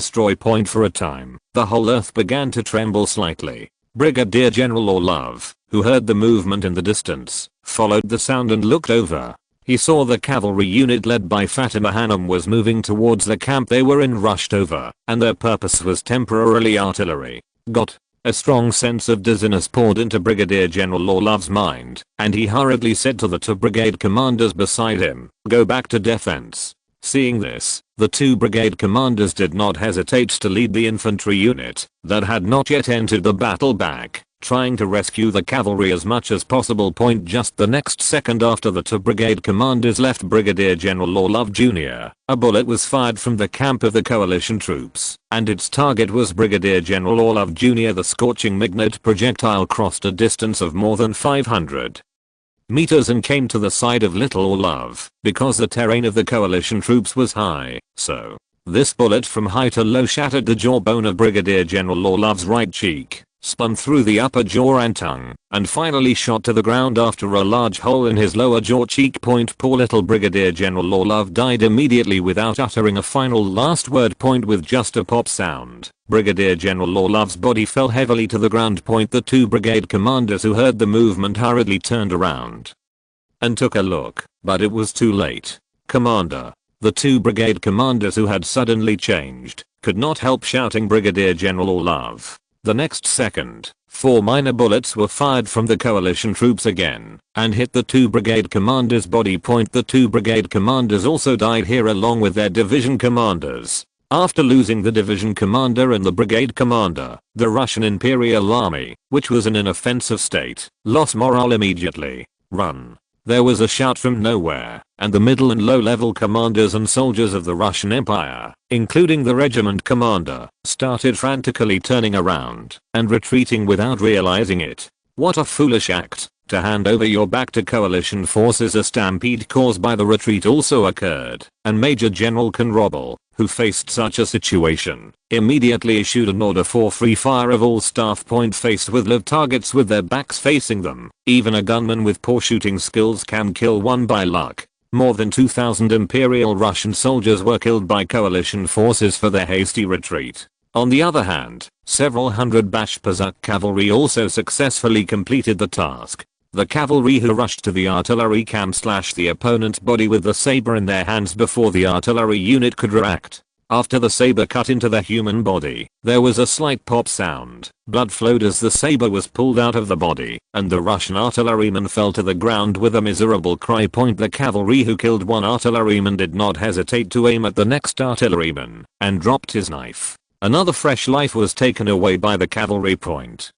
For a time, the whole earth began to tremble slightly. Brigadier General Orlov, who heard the movement in the distance, followed the sound and looked over. He saw the cavalry unit led by Fatima Hanum was moving towards the camp they were in rushed over, and their purpose was temporarily artillery. Got a strong sense of dizziness poured into Brigadier General Orlov's mind, and he hurriedly said to the two brigade commanders beside him, "Go back to defense." Seeing this, the two brigade commanders did not hesitate to lead the infantry unit that had not yet entered the battle back, trying to rescue the cavalry as much as possible. Just the next second after the two brigade commanders left Brigadier General Orlov Jr., a bullet was fired from the camp of the coalition troops, and its target was Brigadier General Orlov Jr. The scorching magnet projectile crossed a distance of more than 500 meters and came to the side of little Orlov, because the terrain of the coalition troops was high, so this bullet from high to low shattered the jawbone of Brigadier General Orlov's right cheek, spun through the upper jaw and tongue, and finally shot to the ground after a large hole in his lower jaw cheek. Poor little Brigadier General Orlov died immediately without uttering a final last word. With just a pop sound, Brigadier General Orlov's body fell heavily to the ground. The two brigade commanders who heard the movement hurriedly turned around and took a look, but it was too late. "Commander." The two brigade commanders who had suddenly changed could not help shouting Brigadier General Orlov. The next second, 4 minor bullets were fired from the coalition troops again and hit the two brigade commanders' body. The two brigade commanders also died here along with their division commanders. After losing the division commander and the brigade commander, the Russian Imperial Army, which was in an offensive state, lost morale immediately. "Run." There was a shout from nowhere, and the middle and low-level commanders and soldiers of the Russian Empire, including the regiment commander, started frantically turning around and retreating without realizing it. What a foolish act, to hand over your back to coalition forces. A stampede caused by the retreat also occurred, and Major General Konrobel, who faced such a situation, immediately issued an order for free fire of all staff. Faced with live targets with their backs facing them, even a gunman with poor shooting skills can kill one by luck. More than 2,000 Imperial Russian soldiers were killed by coalition forces for their hasty retreat. On the other hand, several hundred Bashpazak cavalry also successfully completed the task. The cavalry who rushed to the artillery camp slashed the opponent's body with the saber in their hands before the artillery unit could react. After the saber cut into the human body, there was a slight pop sound. Blood flowed as the saber was pulled out of the body, and the Russian artilleryman fell to the ground with a miserable cry. The cavalry who killed one artilleryman did not hesitate to aim at the next artilleryman, and dropped his knife. Another fresh life was taken away by the cavalry.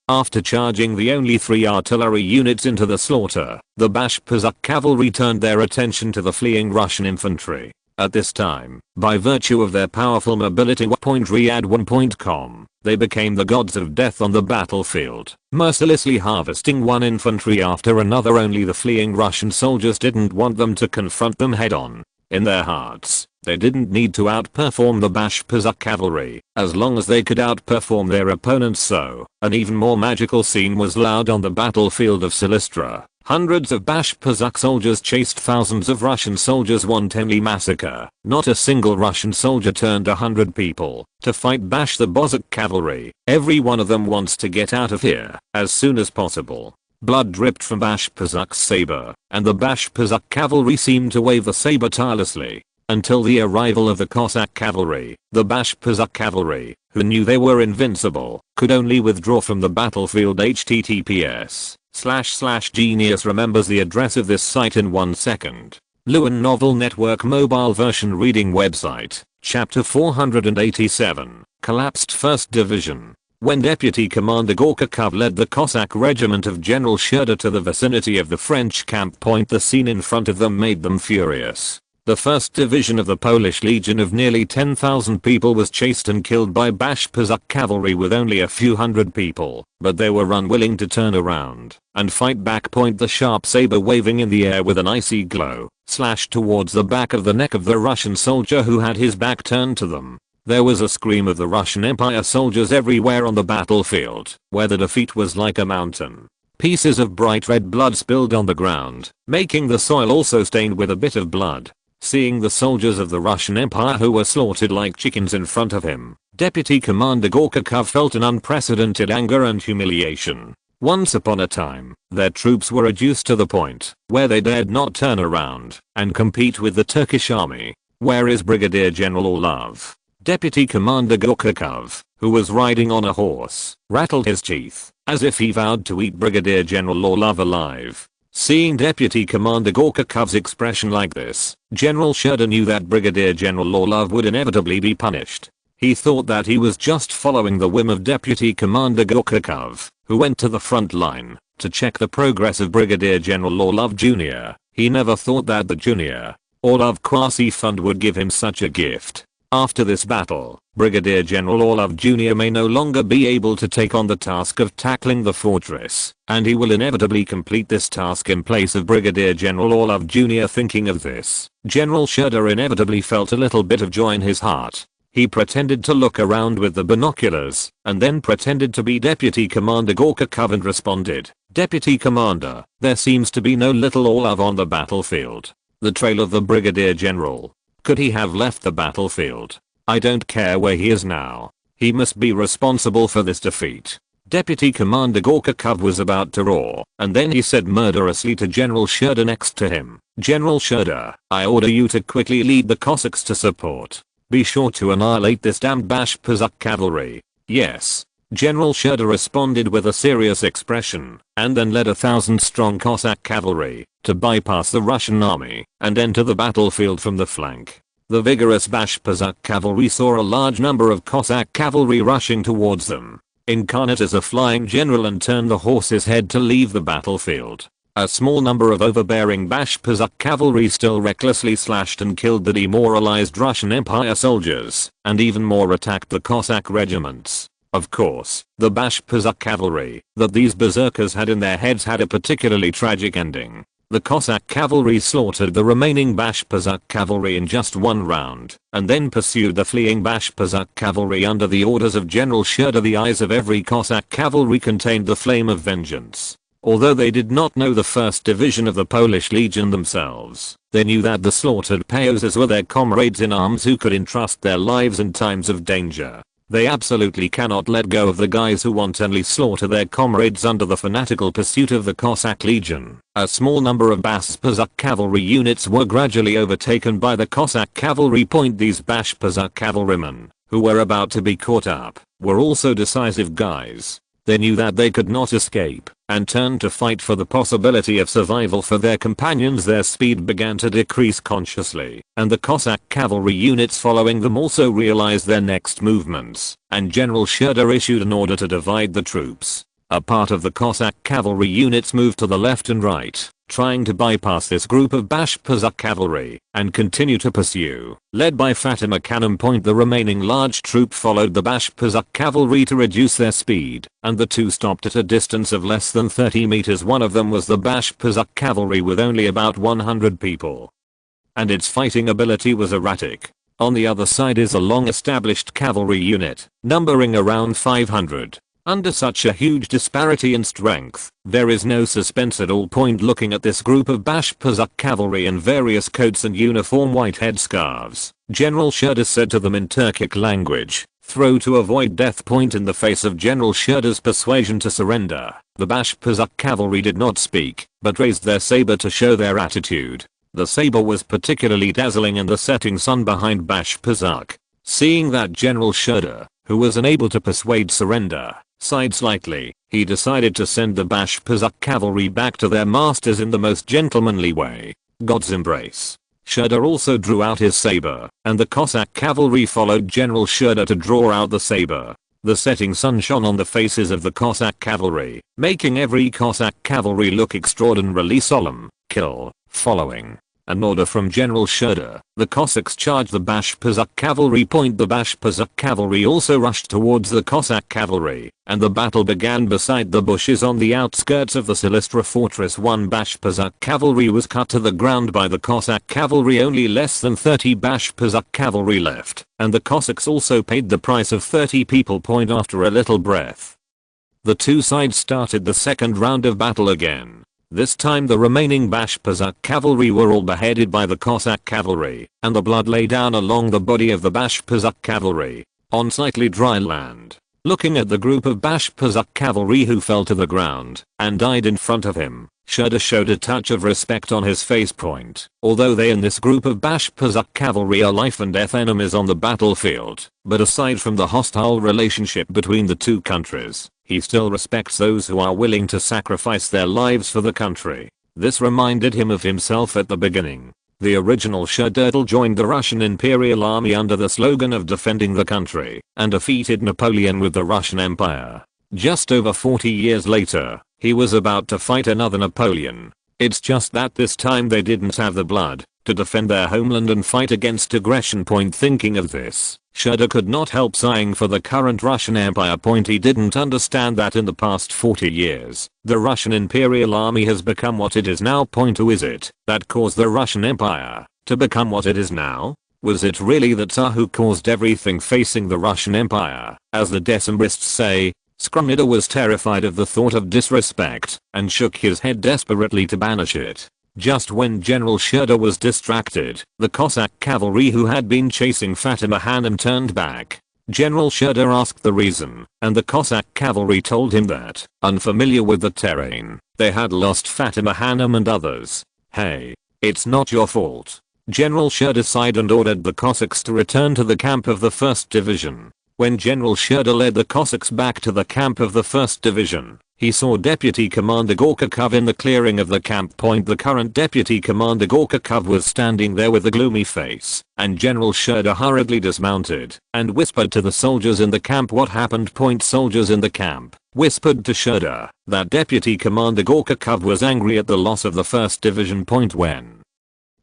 After charging the only 3 artillery units into the slaughter, the Bashpazak cavalry turned their attention to the fleeing Russian infantry. At this time, by virtue of their powerful mobility Riyadh1.com, they became the gods of death on the battlefield, mercilessly harvesting one infantry after another. Only the fleeing Russian soldiers didn't want them to confront them head on. In their hearts, they didn't need to outperform the Bashpazak cavalry, as long as they could outperform their opponents. So, an even more magical scene was allowed on the battlefield of Silistra. Hundreds of Bashpazak soldiers chased thousands of Russian soldiers. Wantonly massacre. Not a single Russian soldier turned 100 people to fight Bash the Bozak cavalry. Every one of them wants to get out of here as soon as possible. Blood dripped from Bashpazak's saber, and the Bashpazak cavalry seemed to wave the saber tirelessly until the arrival of the Cossack cavalry. The Bashpazak cavalry, who knew they were invincible, could only withdraw from the battlefield. https://Genius remembers the address of this site in 1 second. Lewin Novel Network Mobile Version Reading Website, Chapter 487, Collapsed 1st Division. When Deputy Commander Gorkakov led the Cossack regiment of General Sherda to the vicinity of the French camp point, the scene in front of them made them furious. The 1st Division of the Polish Legion of nearly 10,000 people was chased and killed by Bashpazak cavalry with only a few hundred people, but they were unwilling to turn around and fight back. The sharp saber waving in the air with an icy glow slashed towards the back of the neck of the Russian soldier who had his back turned to them. There was a scream of the Russian Empire soldiers everywhere on the battlefield, where the defeat was like a mountain. Pieces of bright red blood spilled on the ground, making the soil also stained with a bit of blood. Seeing the soldiers of the Russian Empire who were slaughtered like chickens in front of him, Deputy Commander Gorkakov felt an unprecedented anger and humiliation. Once upon a time, their troops were reduced to the point where they dared not turn around and compete with the Turkish army. Where is Brigadier General Orlov? Deputy Commander Gorkakov, who was riding on a horse, rattled his teeth as if he vowed to eat Brigadier General Orlov alive. Seeing Deputy Commander Gorkakov's expression like this, General Sherda knew that Brigadier General Orlov would inevitably be punished. He thought that he was just following the whim of Deputy Commander Gorkakov, who went to the front line to check the progress of Brigadier General Orlov Jr. He never thought that the Junior Orlov Quasi Fund would give him such a gift. After this battle, Brigadier General Orlov Jr. may no longer be able to take on the task of tackling the fortress, and he will inevitably complete this task in place of Brigadier General Orlov Jr. Thinking of this, General Sherda inevitably felt a little bit of joy in his heart. He pretended to look around with the binoculars, and then pretended to be Deputy Commander Gorkakov and responded, "Deputy Commander, there seems to be no little Orlov on the battlefield. The trail of the Brigadier General. Could he have left the battlefield? I don't care where he is now. He must be responsible for this defeat." Deputy Commander Gorkakov was about to roar, and then he said murderously to General Sherda next to him, "General Sherda, I order you to quickly lead the Cossacks to support. Be sure to annihilate this damned Bashpazuk cavalry." "Yes." General Sherda responded with a serious expression, and then led 1,000-strong Cossack cavalry to bypass the Russian army and enter the battlefield from the flank. The vigorous Bashpazuk cavalry saw a large number of Cossack cavalry rushing towards them, incarnate as a flying general, and turned the horse's head to leave the battlefield. A small number of overbearing Bashpazuk cavalry still recklessly slashed and killed the demoralized Russian Empire soldiers, and even more attacked the Cossack regiments. Of course, the Bashpazuk cavalry that these berserkers had in their heads had a particularly tragic ending. The Cossack cavalry slaughtered the remaining Bashpazuk cavalry in just one round, and then pursued the fleeing Bashpazuk cavalry under the orders of General Sherda. The eyes of every Cossack cavalry contained the flame of vengeance. Although they did not know the 1st Division of the Polish Legion themselves, they knew that the slaughtered Payosas were their comrades in arms who could entrust their lives in times of danger. They absolutely cannot let go of the guys who wantonly slaughter their comrades under the fanatical pursuit of the Cossack Legion. A small number of Bashpazuk cavalry units were gradually overtaken by the Cossack cavalry. These Bashpazuk cavalrymen, who were about to be caught up, were also decisive guys. They knew that they could not escape, and turned to fight for the possibility of survival for their companions. Their speed began to decrease consciously, and the Cossack cavalry units following them also realized their next movements, and General Sherda issued an order to divide the troops. A part of the Cossack cavalry units moved to the left and right, trying to bypass this group of Bashpazuk cavalry and continue to pursue. Led by Fatima Cannon, the remaining large troop followed the Bashpazuk cavalry to reduce their speed, and the two stopped at a distance of less than 30 meters. One of them was the Bashpazuk cavalry with only about 100 people, and its fighting ability was erratic. On the other side is a long-established cavalry unit, numbering around 500. Under such a huge disparity in strength, there is no suspense at all. Looking at this group of Bashpazuk cavalry in various coats and uniform white headscarves, General Sherda said to them in Turkic language, "Throw to avoid death." In the face of General Sherda's persuasion to surrender, the Bashpazuk cavalry did not speak, but raised their saber to show their attitude. The saber was particularly dazzling in the setting sun behind Bashpazuk. Seeing that General Sherda, who was unable to persuade surrender, sighed slightly, he decided to send the Bashpazuk cavalry back to their masters in the most gentlemanly way. God's embrace. Sherda also drew out his saber, and the Cossack cavalry followed General Sherda to draw out the saber. The setting sun shone on the faces of the Cossack cavalry, making every Cossack cavalry look extraordinarily solemn. Kill. Following an order from General Sherda, the Cossacks charged the Bashpazuk cavalry. The Bashpazuk cavalry also rushed towards the Cossack cavalry, and the battle began beside the bushes on the outskirts of the Silistra fortress. One Bashpazuk cavalry was cut to the ground by the Cossack cavalry. Only less than 30 Bashpazuk cavalry left, and the Cossacks also paid the price of 30 people. After a little breath, the two sides started the second round of battle again. This time the remaining Bashpazuk cavalry were all beheaded by the Cossack cavalry, and the blood lay down along the body of the Bashpazuk cavalry on slightly dry land. Looking at the group of Bashpazuk cavalry who fell to the ground and died in front of him, Shurda showed a touch of respect on his face. Although they in this group of Bashpazuk cavalry are life and death enemies on the battlefield, but aside from the hostile relationship between the two countries, he still respects those who are willing to sacrifice their lives for the country. This reminded him of himself at the beginning. The original Shurdurtle joined the Russian Imperial Army under the slogan of defending the country and defeated Napoleon with the Russian Empire. Just over 40 years later, he was about to fight another Napoleon. It's just that this time they didn't have the blood to defend their homeland and fight against aggression. Thinking of this, Shurda could not help sighing for the current Russian Empire. He didn't understand that in the past 40 years, the Russian Imperial Army has become what it is now. Who is it that caused the Russian Empire to become what it is now? Was it really the Tsar who caused everything facing the Russian Empire? As the Decembrists say, Scrumnida was terrified of the thought of disrespect and shook his head desperately to banish it. Just when General Shurda was distracted, the Cossack cavalry who had been chasing Fatima Hanum turned back. General Shurda asked the reason, and the Cossack cavalry told him that, unfamiliar with the terrain, they had lost Fatima Hanum and others. Hey, it's not your fault. General Shurda sighed and ordered the Cossacks to return to the camp of the 1st Division. When General Shurda led the Cossacks back to the camp of the 1st Division, he saw Deputy Commander Gorkakov in the clearing of the camp. The current Deputy Commander Gorkakov was standing there with a gloomy face, and General Shurda hurriedly dismounted and whispered to the soldiers in the camp what happened. Soldiers in the camp whispered to Shurda that Deputy Commander Gorkakov was angry at the loss of the 1st Division. When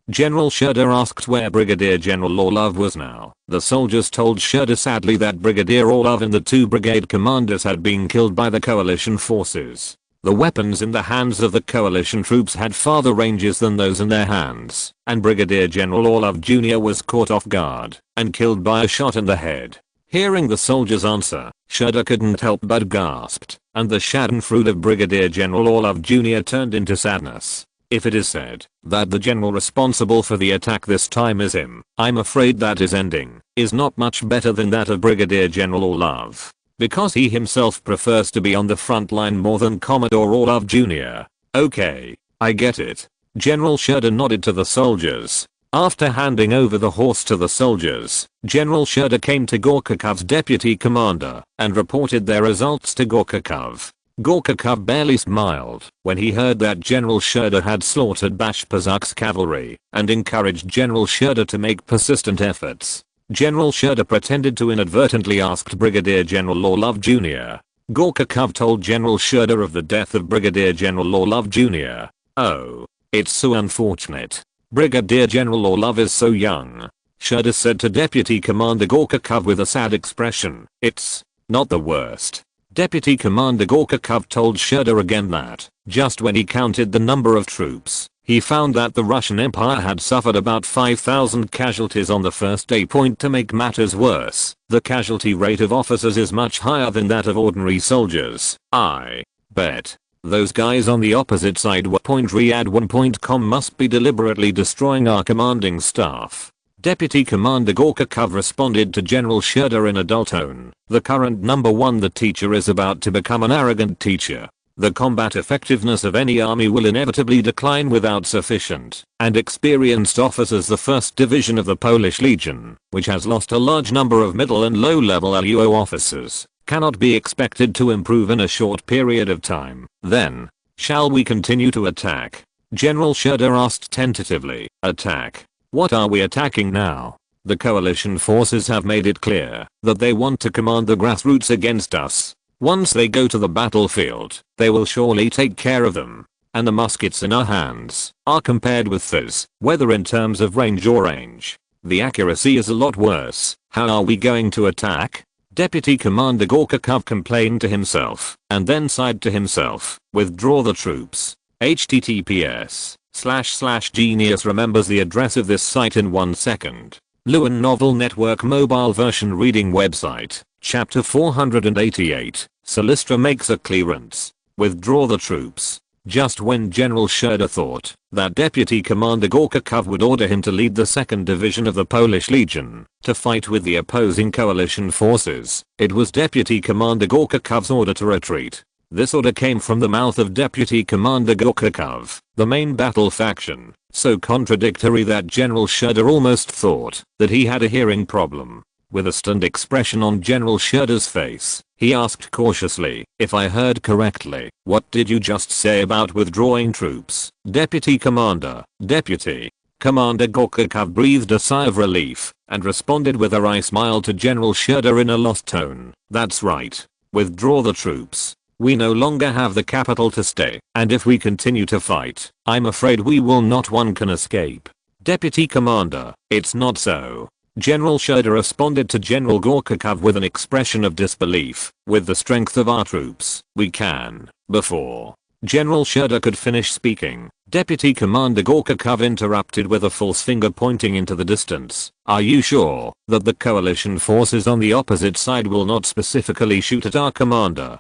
General Shurda asked where Brigadier General Orlov was now, the soldiers told Shurda sadly that Brigadier Orlov and the 2 brigade commanders had been killed by the coalition forces. The weapons in the hands of the coalition troops had farther ranges than those in their hands, and Brigadier General Orlov Jr. was caught off guard and killed by a shot in the head. Hearing the soldiers' answer, Shurda couldn't help but gasped, and the schadenfreude of Brigadier General Orlov Jr. turned into sadness. If it is said that the general responsible for the attack this time is him, I'm afraid that his ending is not much better than that of Brigadier General Orlov, because he himself prefers to be on the front line more than Commodore Orlov Jr. Okay, I get it. General Shurda nodded to the soldiers. After handing over the horse to the soldiers, General Shurda came to Gorkakov's deputy commander and reported their results to Gorkakov. Gorkakov barely smiled when he heard that General Shurda had slaughtered Bashpazuk's cavalry and encouraged General Shurda to make persistent efforts. General Shurda pretended to inadvertently ask Brigadier General Orlov Jr. Gorkakov told General Shurda of the death of Brigadier General Orlov Jr. Oh, it's so unfortunate. Brigadier General Orlov is so young. Shurda said to Deputy Commander Gorkakov with a sad expression. It's not the worst. Deputy Commander Gorkakov told Shurda again that, just when he counted the number of troops, he found that the Russian Empire had suffered about 5,000 casualties on the first day. To make matters worse, the casualty rate of officers is much higher than that of ordinary soldiers. I bet those guys on the opposite side were. Riyadh1.com must be deliberately destroying our commanding staff. Deputy Commander Gorkakov responded to General Shurda in a dull tone. The current number 1 the teacher is about to become an arrogant teacher. The combat effectiveness of any army will inevitably decline without sufficient and experienced officers. The 1st Division of the Polish Legion, which has lost a large number of middle and low-level LUO officers, cannot be expected to improve in a short period of time. Then, shall we continue to attack? General Shurda asked tentatively. Attack? What are we attacking now? The coalition forces have made it clear that they want to command the grassroots against us. Once they go to the battlefield, they will surely take care of them. And the muskets in our hands are compared with theirs, whether in terms of range or range. The accuracy is a lot worse. How are we going to attack? Deputy Commander Gorkakov complained to himself, and then sighed to himself. Withdraw the troops. https://genius remembers the address of this site in 1 second. Lewin Novel Network Mobile Version Reading Website, Chapter 488, Silistra makes a clearance. Withdraw the troops. Just when General Sherder thought that Deputy Commander Gorkakov would order him to lead the 2nd Division of the Polish Legion to fight with the opposing coalition forces, it was Deputy Commander Gorkakov's order to retreat. This order came from the mouth of Deputy Commander Gorkakov, the main battle faction, so contradictory that General Sherder almost thought that he had a hearing problem. With a stunned expression on General Sherder's face, he asked cautiously, "If I heard correctly, what did you just say about withdrawing troops, Deputy Commander?" Deputy Commander Gorkakov breathed a sigh of relief and responded with a wry smile to General Sherder in a lost tone. "That's right. Withdraw the troops. We no longer have the capital to stay, and if we continue to fight, I'm afraid we will not. One can escape." "Deputy Commander, it's not so." General Sherder responded to General Gorkakov with an expression of disbelief. "With the strength of our troops, we can." Before General Sherder could finish speaking, Deputy Commander Gorkakov interrupted with a false finger pointing into the distance. "Are you sure that the coalition forces on the opposite side will not specifically shoot at our commander?"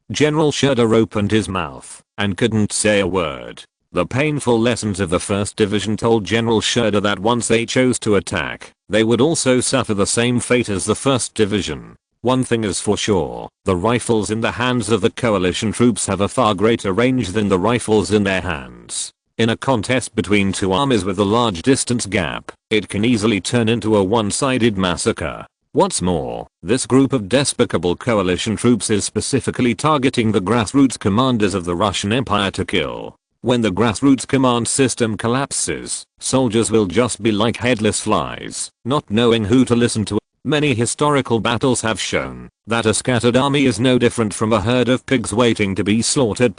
General Sherder opened his mouth and couldn't say a word. The painful lessons of the 1st Division told General Sherder that once they chose to attack, they would also suffer the same fate as the 1st Division. One thing is for sure, the rifles in the hands of the coalition troops have a far greater range than the rifles in their hands. In a contest between two armies with a large distance gap, it can easily turn into a one-sided massacre. What's more, this group of despicable coalition troops is specifically targeting the grassroots commanders of the Russian Empire to kill. When the grassroots command system collapses, soldiers will just be like headless flies, not knowing who to listen to. Many historical battles have shown that a scattered army is no different from a herd of pigs waiting to be slaughtered.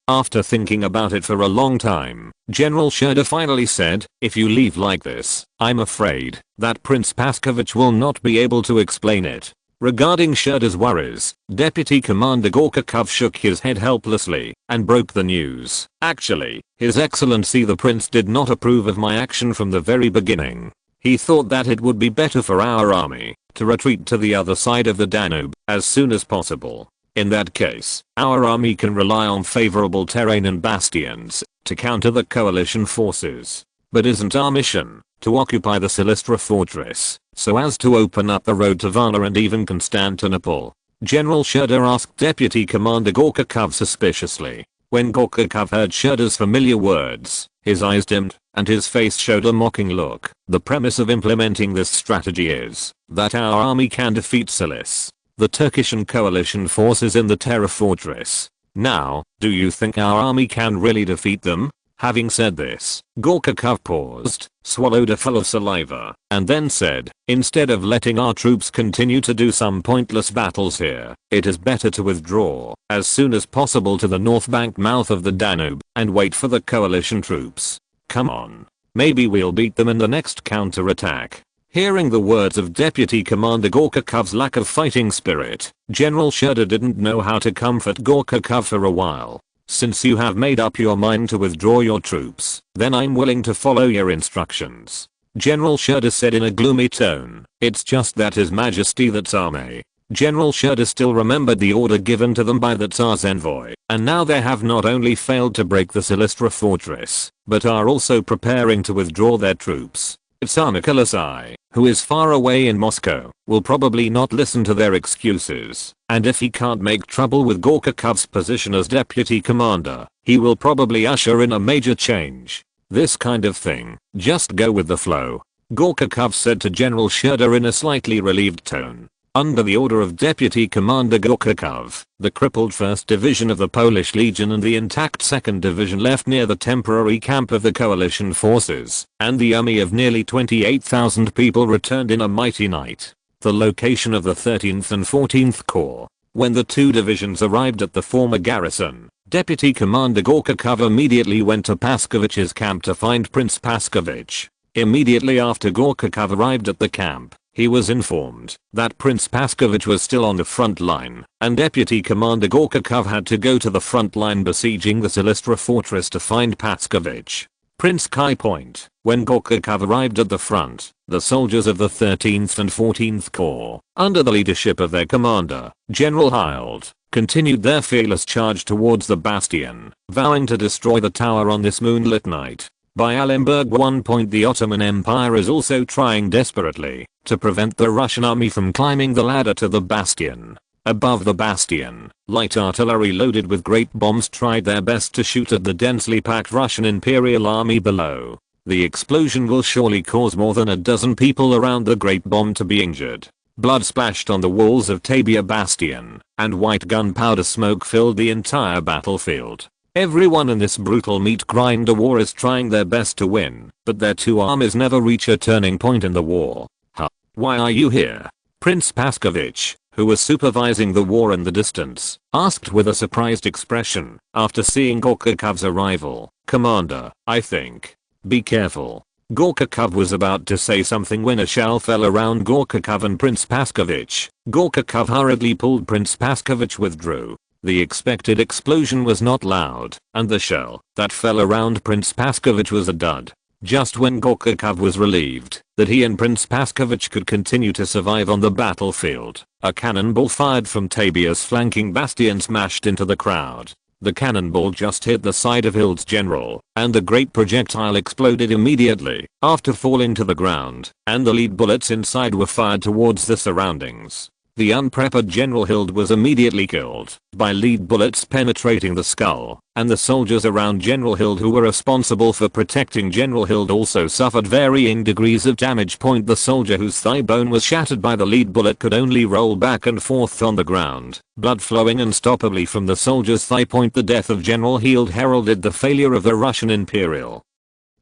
After thinking about it for a long time, General Sherder finally said, "If you leave like this, I'm afraid that Prince Paskovich will not be able to explain it." Regarding Sherder's worries, Deputy Commander Gorkakov shook his head helplessly and broke the news. "Actually, His Excellency the Prince did not approve of my action from the very beginning. He thought that it would be better for our army to retreat to the other side of the Danube as soon as possible. In that case, our army can rely on favorable terrain and bastions to counter the coalition forces. But isn't our mission to occupy the Silistra fortress so as to open up the road to Varna and even Constantinople?" General Sherder asked Deputy Commander Gorkakov suspiciously. When Gorkakov heard Sherder's familiar words, his eyes dimmed and his face showed a mocking look. "The premise of implementing this strategy is that our army can defeat Silis, the Turkish and coalition forces in the Terror Fortress. Now, do you think our army can really defeat them?" Having said this, Gorkakov paused, swallowed a full of saliva, and then said, "Instead of letting our troops continue to do some pointless battles here, it is better to withdraw as soon as possible to the north bank mouth of the Danube and wait for the coalition troops. Come on. Maybe we'll beat them in the next counterattack." Hearing the words of Deputy Commander Gorkakov's lack of fighting spirit, General Sherder didn't know how to comfort Gorkakov for a while. "Since you have made up your mind to withdraw your troops, then I'm willing to follow your instructions," General Sherder said in a gloomy tone. "It's just that His Majesty the Tsar." General Sherder still remembered the order given to them by the Tsar's envoy, and now they have not only failed to break the Silistra fortress, but are also preparing to withdraw their troops. Tsar Nicholas I, who is far away in Moscow, will probably not listen to their excuses, and if he can't make trouble with Gorkakov's position as deputy commander, he will probably usher in a major change. This kind of thing, just go with the flow," Gorkakov said to General Sherder in a slightly relieved tone. Under the order of Deputy Commander Gorkakov, the crippled 1st Division of the Polish Legion and the intact 2nd Division left near the temporary camp of the coalition forces, and the army of nearly 28,000 people returned in a mighty night. The location of the 13th and 14th Corps. When the two divisions arrived at the former garrison, Deputy Commander Gorkakov immediately went to Paskovich's camp to find Prince Paskovich. Immediately after Gorkakov arrived at the camp, he was informed that Prince Paskovich was still on the front line, and Deputy Commander Gorkakov had to go to the front line besieging the Silistra fortress to find Paskovich. Prince Kai Point. When Gorkakov arrived at the front, the soldiers of the 13th and 14th Corps, under the leadership of their commander, General Hild, continued their fearless charge towards the bastion, vowing to destroy the tower on this moonlit night. By Alemberg 1 point the Ottoman Empire is also trying desperately to prevent the Russian army from climbing the ladder to the bastion. Above the bastion, light artillery loaded with great bombs tried their best to shoot at the densely packed Russian Imperial army below. The explosion will surely cause more than a dozen people around the great bomb to be injured. Blood splashed on the walls of Tabia Bastion, and white gunpowder smoke filled the entire battlefield. Everyone in this brutal meat grinder war is trying their best to win, but their two armies never reach a turning point in the war. Huh? Why are you here? Prince Paskovich, who was supervising the war in the distance, asked with a surprised expression after seeing Gorkhakov's arrival. Commander, I think. Be careful. Gorkhakhov was about to say something when a shell fell around Gorkhakhov and Prince Paskovich. Gorkhakhov hurriedly pulled Prince Paskovich withdrew. The expected explosion was not loud, and the shell that fell around Prince Paskovich was a dud. Just when Gorkhakhov was relieved that he and Prince Paskovich could continue to survive on the battlefield, a cannonball fired from Tabia's flanking bastion smashed into the crowd. The cannonball just hit the side of Hild's general, and the great projectile exploded immediately after falling to the ground, and the lead bullets inside were fired towards the surroundings. The unprepared General Hild was immediately killed by lead bullets penetrating the skull, and the soldiers around General Hild who were responsible for protecting General Hild also suffered varying degrees of damage. The soldier whose thigh bone was shattered by the lead bullet could only roll back and forth on the ground, blood flowing unstoppably from the soldier's thigh. The death of General Hild heralded the failure of the Russian Imperial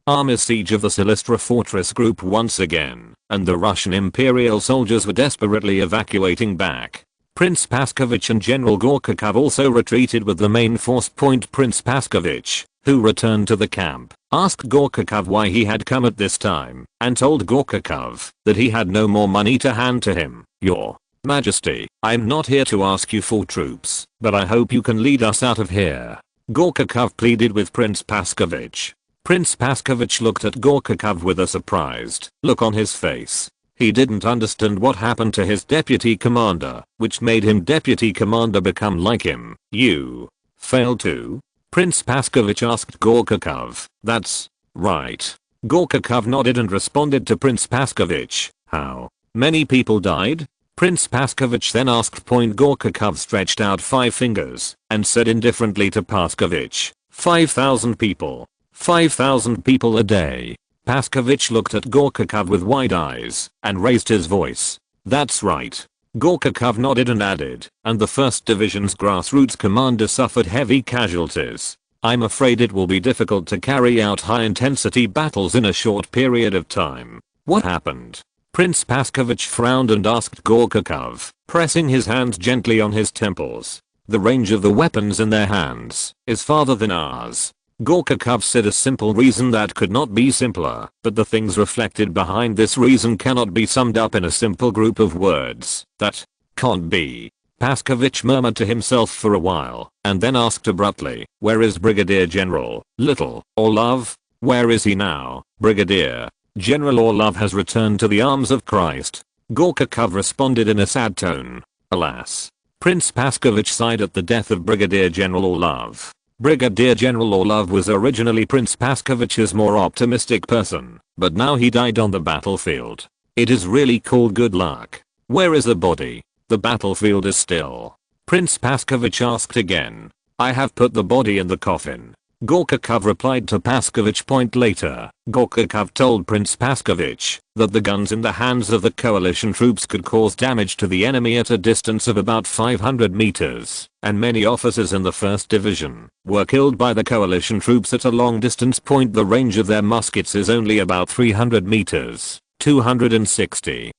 Army's siege of the Silistra fortress group once again, and the Russian Imperial soldiers were desperately evacuating back. Prince Paskovich and General Gorkhakhov also retreated with the main force. Prince Paskovich, who returned to the camp, asked Gorkhakhov why he had come at this time, and told Gorkhakhov that he had no more money to hand to him. Your Majesty, I'm not here to ask you for troops, but I hope you can lead us out of here. Gorkhakhov pleaded with Prince Paskovich. Prince Paskovich looked at Gorkhakhov with a surprised look on his face. He didn't understand what happened to his deputy commander, which made him deputy commander become like him. You failed too? Prince Paskovich asked Gorkhakhov. That's right. Gorkhakhov nodded and responded to Prince Paskovich. How many people died? Prince Paskovich then asked. Gorkhakhov stretched out 5 fingers and said indifferently to Paskovich, 5,000 people. 5,000 people a day. Paskovich looked at Gorkhakhov with wide eyes and raised his voice. That's right. Gorkhakhov nodded and added, and the 1st Division's grassroots commander suffered heavy casualties. I'm afraid it will be difficult to carry out high-intensity battles in a short period of time. What happened? Prince Paskovich frowned and asked Gorkhakhov, pressing his hands gently on his temples. The range of the weapons in their hands is farther than ours. Gorkhakhov said a simple reason that could not be simpler, but the things reflected behind this reason cannot be summed up in a simple group of words. That can't be. Paskovich murmured to himself for a while, and then asked abruptly, where is Brigadier General Little Orlov? Where is he now? Brigadier General Orlov has returned to the arms of Christ. Gorkhakhov responded in a sad tone. Alas. Prince Paskovich sighed at the death of Brigadier General Orlov. Brigadier General Orlov was originally Prince Paskovich's more optimistic person, but now he died on the battlefield. It is really cool. Good luck. Where is the body? The battlefield is still. Prince Paskovich asked again. I have put the body in the coffin. Gorkhakhov replied to Paskovich. Later, Gorkhakhov told Prince Paskovich that the guns in the hands of the coalition troops could cause damage to the enemy at a distance of about 500 meters, and many officers in the 1st Division were killed by the coalition troops at a long distance. The range of their muskets is only about 300 meters, 260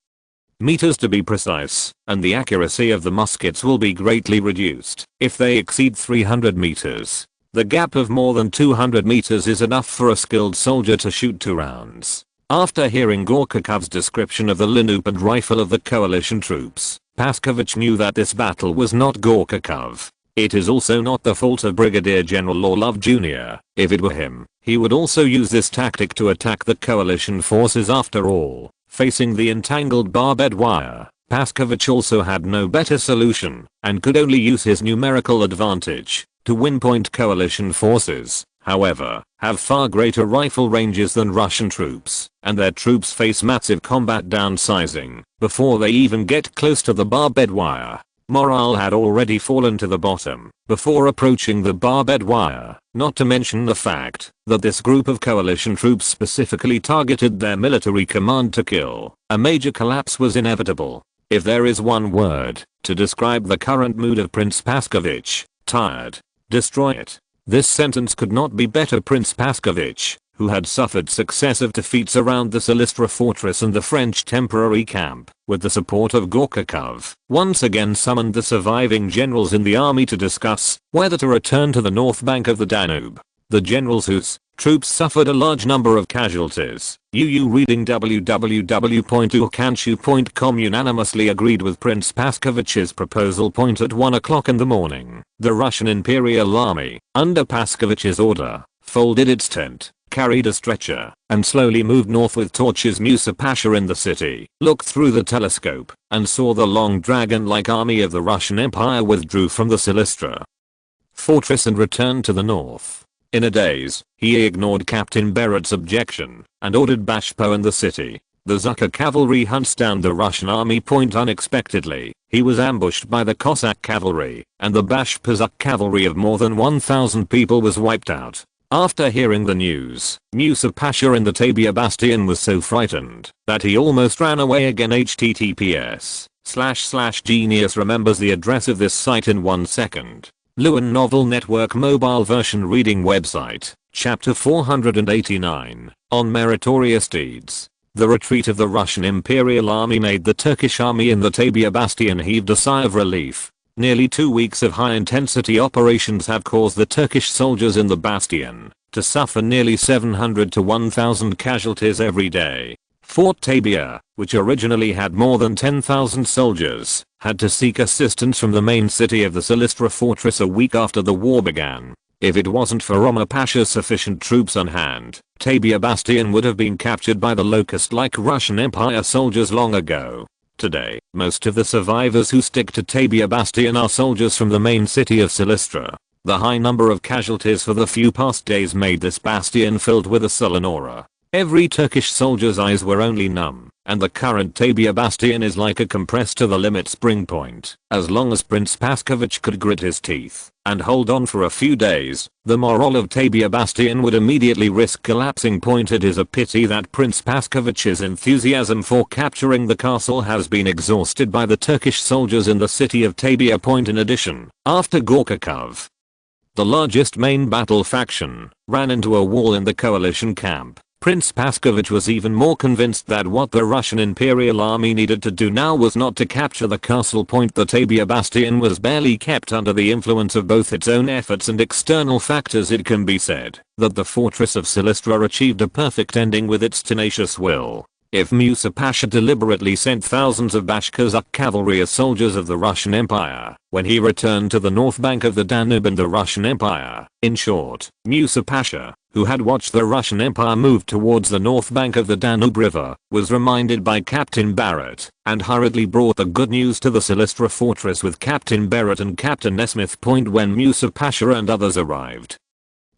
meters to be precise, and the accuracy of the muskets will be greatly reduced if they exceed 300 meters. The gap of more than 200 meters is enough for a skilled soldier to shoot 2 rounds. After hearing Gorkhakhov's description of the Leopard rifle of the coalition troops, Paskovich knew that this battle was not Gorkhakhov. It is also not the fault of Brigadier General Orlov Jr. If it were him, he would also use this tactic to attack the coalition forces. After all, facing the entangled barbed wire, Paskovich also had no better solution and could only use his numerical advantage to win. Coalition forces, however, have far greater rifle ranges than Russian troops, and their troops face massive combat downsizing before they even get close to the barbed wire. Morale had already fallen to the bottom before approaching the barbed wire, not to mention the fact that this group of coalition troops specifically targeted their military command to kill. A major collapse was inevitable. If there is one word to describe the current mood of Prince Paskovich, tired. Destroy it. This sentence could not be better. Prince Paskovich, who had suffered successive defeats around the Silistra fortress and the French temporary camp, with the support of Gorchakov, once again summoned the surviving generals in the army to discuss whether to return to the north bank of the Danube. The generals whose troops suffered a large number of casualties. Reading www.urkanshu.com unanimously agreed with Prince Paskovich's proposal. At 1 o'clock in the morning, the Russian Imperial Army, under Paskovich's order, folded its tent, carried a stretcher, and slowly moved north with torches. Musa Pasha in the city looked through the telescope and saw the long dragon-like army of the Russian Empire withdrew from the Silistra fortress and returned to the north. In a daze, he ignored Captain Beret's objection and ordered Bashpo in the city. The Zukha cavalry hunts down the Russian army. Unexpectedly, he was ambushed by the Cossack cavalry, and the Bashpazuk cavalry of more than 1,000 people was wiped out. After hearing the news, Musa Pasha in the Tabia Bastion was so frightened that he almost ran away again. https://genius remembers the address of this site in 1 second. Lewin Novel Network Mobile Version Reading Website, Chapter 489, on Meritorious Deeds. The retreat of the Russian Imperial Army made the Turkish army in the Tabia Bastion heaved a sigh of relief. Nearly 2 weeks of high-intensity operations have caused the Turkish soldiers in the bastion to suffer nearly 700 to 1,000 casualties every day. Fort Tabia, which originally had more than 10,000 soldiers, had to seek assistance from the main city of the Silistra fortress a week after the war began. If it wasn't for Omar Pasha's sufficient troops on hand, Tabia Bastion would have been captured by the locust-like Russian Empire soldiers long ago. Today, most of the survivors who stick to Tabia Bastion are soldiers from the main city of Silistra. The high number of casualties for the few past days made this bastion filled with a sullen aura. Every Turkish soldier's eyes were only numb, and the current Tabia Bastion is like a compressed to the limit spring point. As long as Prince Paskovich could grit his teeth and hold on for a few days, the morale of Tabia Bastion would immediately risk collapsing. It is a pity that Prince Paskovich's enthusiasm for capturing the castle has been exhausted by the Turkish soldiers in the city of Tabia. In addition, after Gorchakov, the largest main battle faction, ran into a wall in the coalition camp, Prince Paskovich was even more convinced that what the Russian Imperial Army needed to do now was not to capture the castle. The Tabia Bastion was barely kept under the influence of both its own efforts and external factors. It can be said that the fortress of Silistra achieved a perfect ending with its tenacious will. If Musa Pasha deliberately sent thousands of Bashkazak cavalry as soldiers of the Russian Empire when he returned to the north bank of the Danube and the Russian Empire, in short, Musa Pasha, who had watched the Russian Empire move towards the north bank of the Danube River, was reminded by Captain Barrett and hurriedly brought the good news to the Silistra fortress with Captain Barrett and Captain Nesmith. When Musa Pasha and others arrived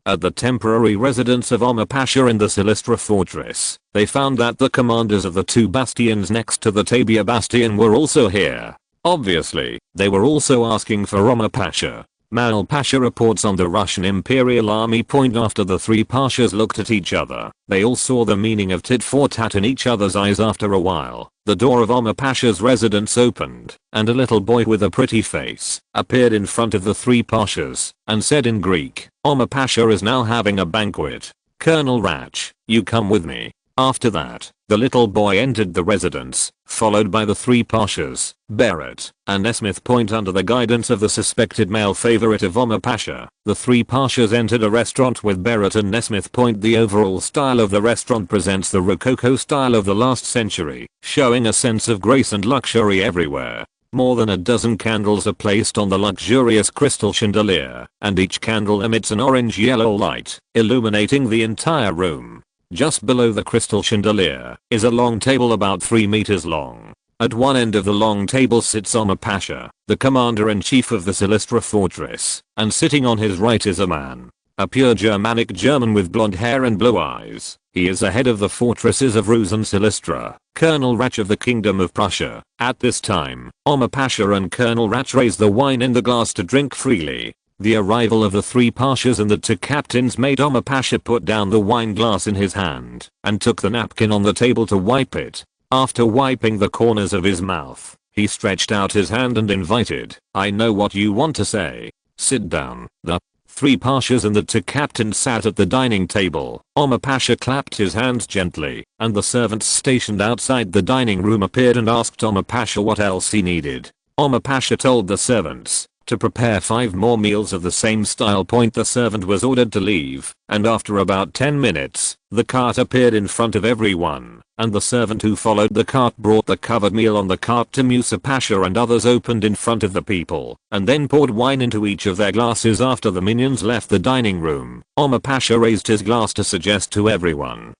at the temporary residence of Omar Pasha in the Silistra fortress, they found that the commanders of the two bastions next to the Tabia Bastion were also here. Obviously, they were also asking for Omar Pasha. Mal Pasha reports on the Russian Imperial Army. After the three Pashas looked at each other, they all saw the meaning of tit for tat in each other's eyes. After a while, the door of Omar Pasha's residence opened, and a little boy with a pretty face appeared in front of the three Pashas and said in Greek, "Omar Pasha is now having a banquet. Colonel Rach, you come with me." After that, the little boy entered the residence, followed by the three Pashas, Barrett and Nesmith. Under the guidance of the suspected male favorite of Omar Pasha, the three Pashas entered a restaurant with Barrett and Nesmith. The overall style of the restaurant presents the Rococo style of the last century, showing a sense of grace and luxury everywhere. More than a dozen candles are placed on the luxurious crystal chandelier, and each candle emits an orange-yellow light, illuminating the entire room. Just below the crystal chandelier is a long table about 3 meters long. At one end of the long table sits Omar Pasha, the commander-in-chief of the Silistra fortress, and sitting on his right is a man. A pure Germanic German with blonde hair and blue eyes. He is the head of the fortresses of Rus and Silistra, Colonel Rach of the Kingdom of Prussia. At this time, Omar Pasha and Colonel Rach raise the wine in the glass to drink freely. The arrival of the 3 pashas and the 2 captains made Omar Pasha put down the wine glass in his hand and took the napkin on the table to wipe it. After wiping the corners of his mouth, he stretched out his hand and invited, "I know what you want to say. Sit down." The 3 pashas and the 2 captains sat at the dining table. Omar Pasha clapped his hands gently, and the servants stationed outside the dining room appeared and asked Omar Pasha what else he needed. Omar Pasha told the servants to prepare 5 more meals of the same style. The servant was ordered to leave, and after about 10 minutes, the cart appeared in front of everyone, and the servant who followed the cart brought the covered meal on the cart to Musa Pasha, and others opened in front of the people, and then poured wine into each of their glasses. After the minions left the dining room, Omar Pasha raised his glass to suggest to everyone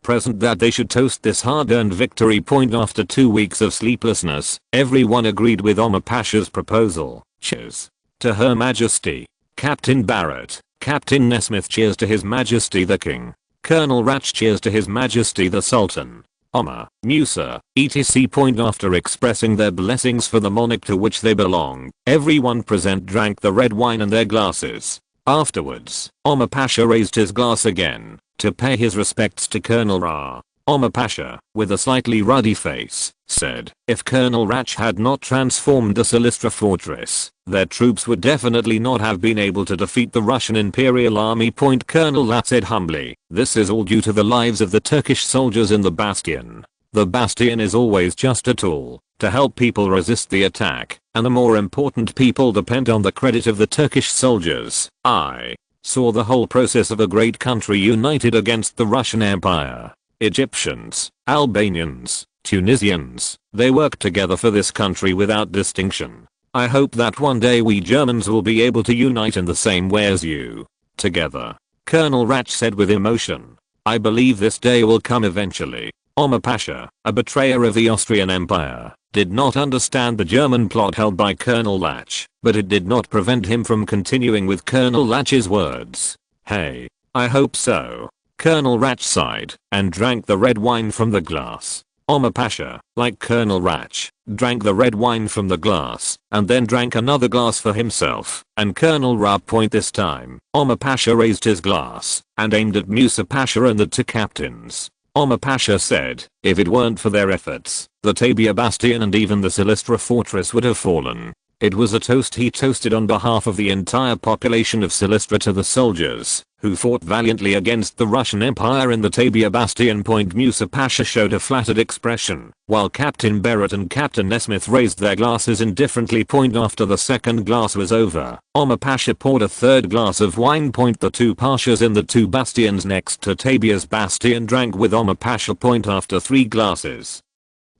present that they should toast this hard-earned victory. After 2 weeks of sleeplessness, everyone agreed with Omar Pasha's proposal. Cheers to Her Majesty, Captain Barrett. Captain Nesmith cheers to His Majesty the King. Colonel Rach cheers to His Majesty the Sultan. Omar, Musa, etc. After expressing their blessings for the monarch to which they belong, everyone present drank the red wine in their glasses. Afterwards, Omar Pasha raised his glass again to pay his respects to Colonel Ra. Omar Pasha, with a slightly ruddy face, said, "If Colonel Rach had not transformed the Silistra fortress, their troops would definitely not have been able to defeat the Russian Imperial Army." Colonel Rach said humbly, "This is all due to the lives of the Turkish soldiers in the bastion. The bastion is always just a tool to help people resist the attack, and the more important people depend on the credit of the Turkish soldiers. I saw the whole process of a great country united against the Russian Empire. Egyptians, Albanians, Tunisians, they worked together for this country without distinction. I hope that one day we Germans will be able to unite in the same way as you. Together." Colonel Rach said with emotion, "I believe this day will come eventually." Omar Pasha, a betrayer of the Austrian Empire, did not understand the German plot held by Colonel Rach, but it did not prevent him from continuing with Colonel Rach's words. "Hey, I hope so." Colonel Rach sighed and drank the red wine from the glass. Omar Pasha, like Colonel Rach, drank the red wine from the glass and then drank another glass for himself and Colonel Ra. This time, Omar Pasha raised his glass and aimed at Musa Pasha and the 2 captains. Omar Pasha said, "If it weren't for their efforts, the Tabia Bastion and even the Silistra fortress would have fallen." It was a toast he toasted on behalf of the entire population of Silistra to the soldiers who fought valiantly against the Russian Empire in the Tabia Bastion. Musa Pasha showed a flattered expression, while Captain Barrett and Captain Nesmith raised their glasses indifferently. After the second glass was over, Omar Pasha poured a third glass of wine. The 2 pashas in the 2 bastions next to Tabia's bastion drank with Omar Pasha. After 3 glasses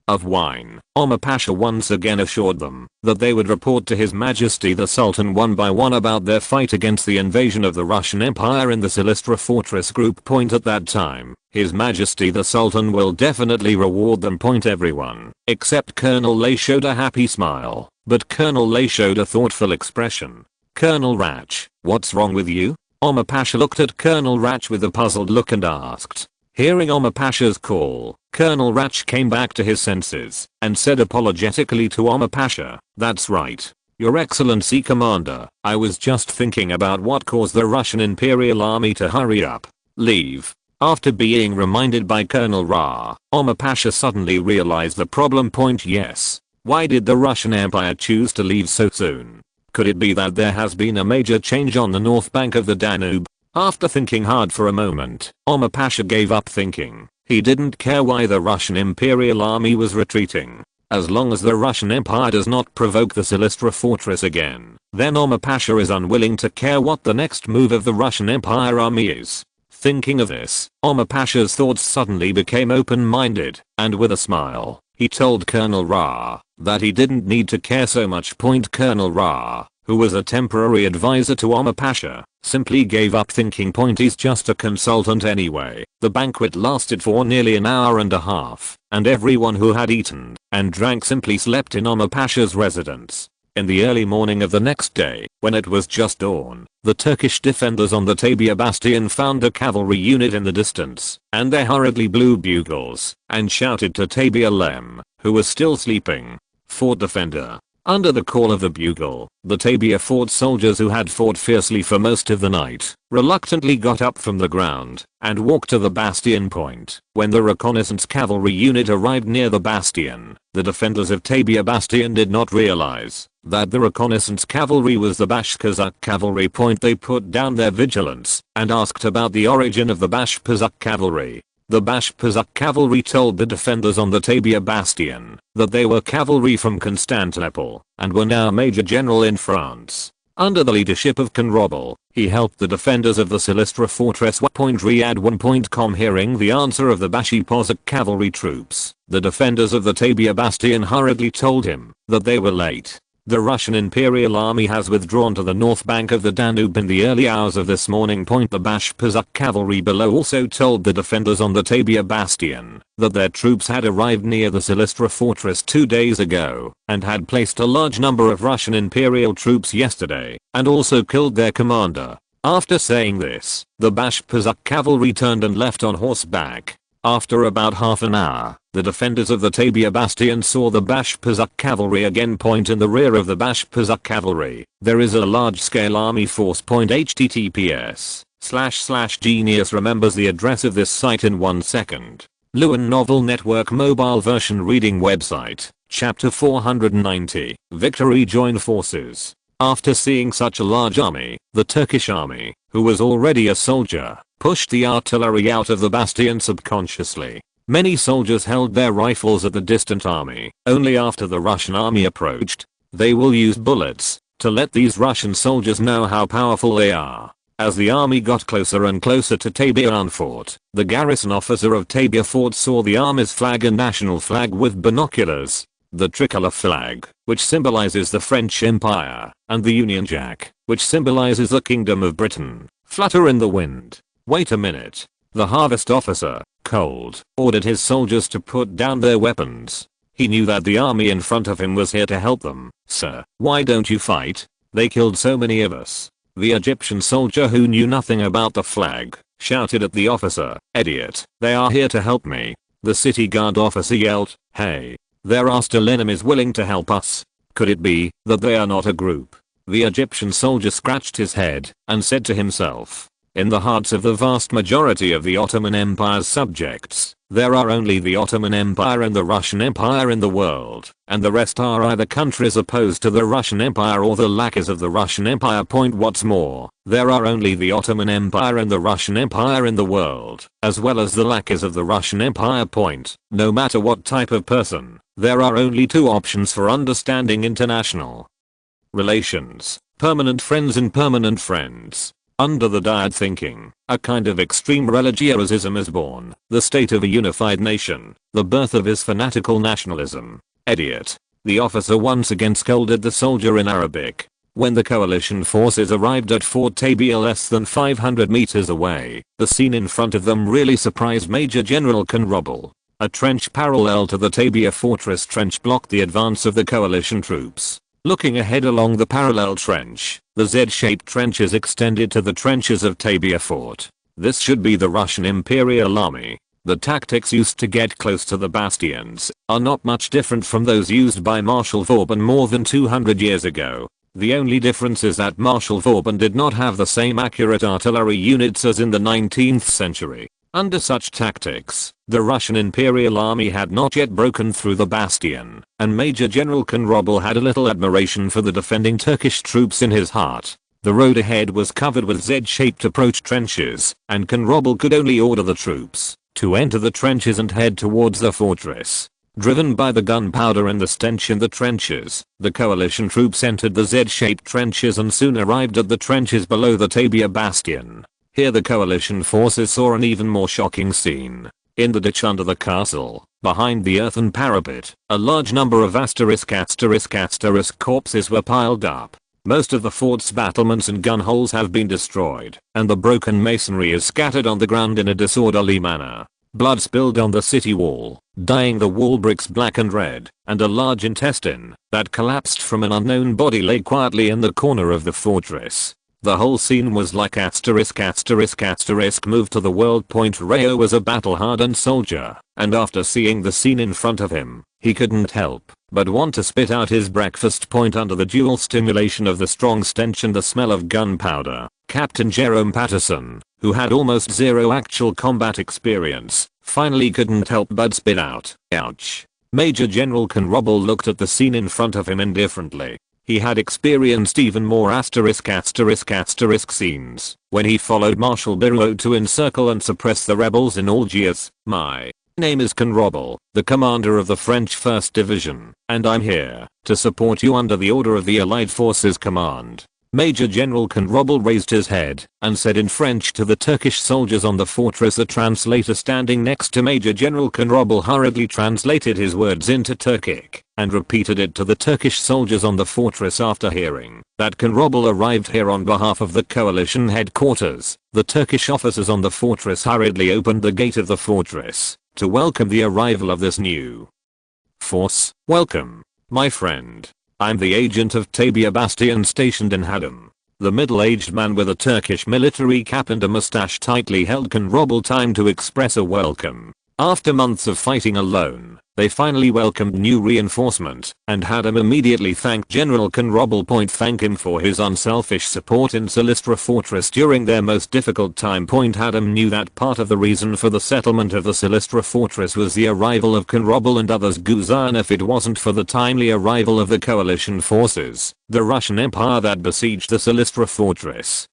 of wine, Omar Pasha once again assured them that they would report to His Majesty the Sultan one by one about their fight against the invasion of the Russian Empire in the Silistra fortress group. At that time, His Majesty the Sultan will definitely reward them. Everyone, except Colonel Lay, showed a happy smile, but Colonel Lay showed a thoughtful expression. "Colonel Rach, what's wrong with you?" Omar Pasha looked at Colonel Rach with a puzzled look and asked. Hearing Omar Pasha's call, Colonel Rach came back to his senses and said apologetically to Omar Pasha, "That's right, Your Excellency Commander, I was just thinking about what caused the Russian Imperial Army to hurry up, leave." After being reminded by Colonel Ra, Omar Pasha suddenly realized the problem. Yes, why did the Russian Empire choose to leave so soon? Could it be that there has been a major change on the north bank of the Danube? After thinking hard for a moment, Omar Pasha gave up thinking. He didn't care why the Russian Imperial Army was retreating. As long as the Russian Empire does not provoke the Silistra fortress again, then Omar Pasha is unwilling to care what the next move of the Russian Empire Army is. Thinking of this, Omar Pasha's thoughts suddenly became open-minded, and with a smile, he told Colonel Ra that he didn't need to care so much. Colonel Ra, who was a temporary advisor to Omar Pasha, simply gave up thinking. He's just a consultant anyway. The banquet lasted for nearly an hour and a half, and everyone who had eaten and drank simply slept in Omar Pasha's residence. In the early morning of the next day, when it was just dawn, the Turkish defenders on the Tabia bastion found a cavalry unit in the distance, and they hurriedly blew bugles and shouted to Tabia Lem, who was still sleeping, "Fort defender." Under the call of the bugle, the Tabia fort soldiers who had fought fiercely for most of the night, reluctantly got up from the ground and walked to the bastion point. When the reconnaissance cavalry unit arrived near the bastion, the defenders of Tabia bastion did not realize that the reconnaissance cavalry was the Bashkazak cavalry point. They put down their vigilance and asked about the origin of the Bashkazak cavalry. The Bashkazak cavalry told the defenders on the Tabia bastion that they were cavalry from Constantinople and were now Major General in France. Under the leadership of Conrobel, he helped the defenders of the Silistra fortress. Riyadh1.com. Hearing the answer of the Bashkazak cavalry troops, the defenders of the Tabia bastion hurriedly told him that they were late. The Russian Imperial Army has withdrawn to the north bank of the Danube in the early hours of this morning. The Bashkazak cavalry below also told the defenders on the Tabia bastion that their troops had arrived near the Silistra fortress 2 days ago and had placed a large number of Russian Imperial troops yesterday and also killed their commander. After saying this, the Bashkazak cavalry turned and left on horseback. After about half an hour, the defenders of the Tabia bastion saw the Bashkazak cavalry again. In the rear of the Bashkazak cavalry, there is a large-scale army force. https://genius remembers the address of this site in 1 second. Lewin Novel Network Mobile Version Reading Website, Chapter 490, Victory Join Forces. After seeing such a large army, the Turkish army, who was already a soldier, pushed the artillery out of the bastion subconsciously. Many soldiers held their rifles at the distant army. Only after the Russian army approached, they will use bullets to let these Russian soldiers know how powerful they are. As the army got closer and closer to Tabia Fort, the garrison officer of Tabia Fort saw the army's flag and national flag with binoculars, the tricolor flag, which symbolizes the French Empire, and the Union Jack, which symbolizes the Kingdom of Britain, flutter in the wind. Wait a minute. The harvest officer, cold, ordered his soldiers to put down their weapons. He knew that the army in front of him was here to help them. "Sir, why don't you fight? They killed so many of us." The Egyptian soldier, who knew nothing about the flag, shouted at the officer, "Idiot, they are here to help me." The city guard officer yelled, "Hey, there are still enemies willing to help us. Could it be that they are not a group?" The Egyptian soldier scratched his head and said to himself, "In the hearts of the vast majority of the Ottoman Empire's subjects, there are only the Ottoman Empire and the Russian Empire in the world, and the rest are either countries opposed to the Russian Empire or the lackeys of the Russian Empire. What's more, there are only the Ottoman Empire and the Russian Empire in the world, as well as the lackeys of the Russian Empire. No matter what type of person, there are only two options for understanding international relations: permanent friends and permanent friends." Under the dyad thinking, a kind of extreme religiosism is born, the state of a unified nation, the birth of his fanatical nationalism. "Idiot." The officer once again scolded the soldier in Arabic. When the coalition forces arrived at Fort Tabia less than 500 meters away, the scene in front of them really surprised Major General Conrobel. A trench parallel to the Tabia fortress trench blocked the advance of the coalition troops. Looking ahead along the parallel trench, the Z-shaped trenches extended to the trenches of Tabia Fort. This should be the Russian Imperial Army. The tactics used to get close to the bastions are not much different from those used by Marshal Vauban more than 200 years ago. The only difference is that Marshal Vauban did not have the same accurate artillery units as in the 19th century. Under such tactics, the Russian Imperial Army had not yet broken through the bastion, and Major General Conrobel had a little admiration for the defending Turkish troops in his heart. The road ahead was covered with Z-shaped approach trenches, and Conrobel could only order the troops to enter the trenches and head towards the fortress. Driven by the gunpowder and the stench in the trenches, the coalition troops entered the Z-shaped trenches and soon arrived at the trenches below the Tabia bastion. Here the coalition forces saw an even more shocking scene. In the ditch under the castle, behind the earthen parapet, a large number of **** corpses were piled up. Most of the fort's battlements and gun holes have been destroyed, and the broken masonry is scattered on the ground in a disorderly manner. Blood spilled on the city wall, dyeing the wall bricks black and red, and a large intestine that collapsed from an unknown body lay quietly in the corner of the fortress. The whole scene was like ***** move to the world. Rayo was a battle-hardened soldier, and after seeing the scene in front of him, he couldn't help but want to spit out his breakfast. Under the dual stimulation of the strong stench and the smell of gunpowder, Captain Jerome Patterson, who had almost zero actual combat experience, finally couldn't help but spit out, "Ouch." Major General Conrobble looked at the scene in front of him indifferently. He had experienced even more **** scenes when he followed Marshal Biron to encircle and suppress the rebels in Algiers. My name is Conrobble, the commander of the French 1st Division, and I'm here to support you under the order of the Allied Forces Command. Major General Conrobble raised his head and said in French to the Turkish soldiers on the fortress. A translator standing next to Major General Conrobble hurriedly translated his words into Turkic and repeated it to the Turkish soldiers on the fortress. After hearing that Conrobble arrived here on behalf of the coalition headquarters, the Turkish officers on the fortress hurriedly opened the gate of the fortress to welcome the arrival of this new force. "Welcome, my friend. I'm the agent of Tabia Bastion stationed in Hadam." The middle-aged man with a Turkish military cap and a mustache tightly held Conrobble time to express a welcome. After months of fighting alone, they finally welcomed new reinforcement, and Hadam immediately thanked General Conrobble. Thank him for his unselfish support in Silistra Fortress during their most difficult time. Hadam knew that part of the reason for the settlement of the Silistra Fortress was the arrival of Conrobble and others. Guzan, if it wasn't for the timely arrival of the coalition forces, the Russian Empire that besieged the Silistra Fortress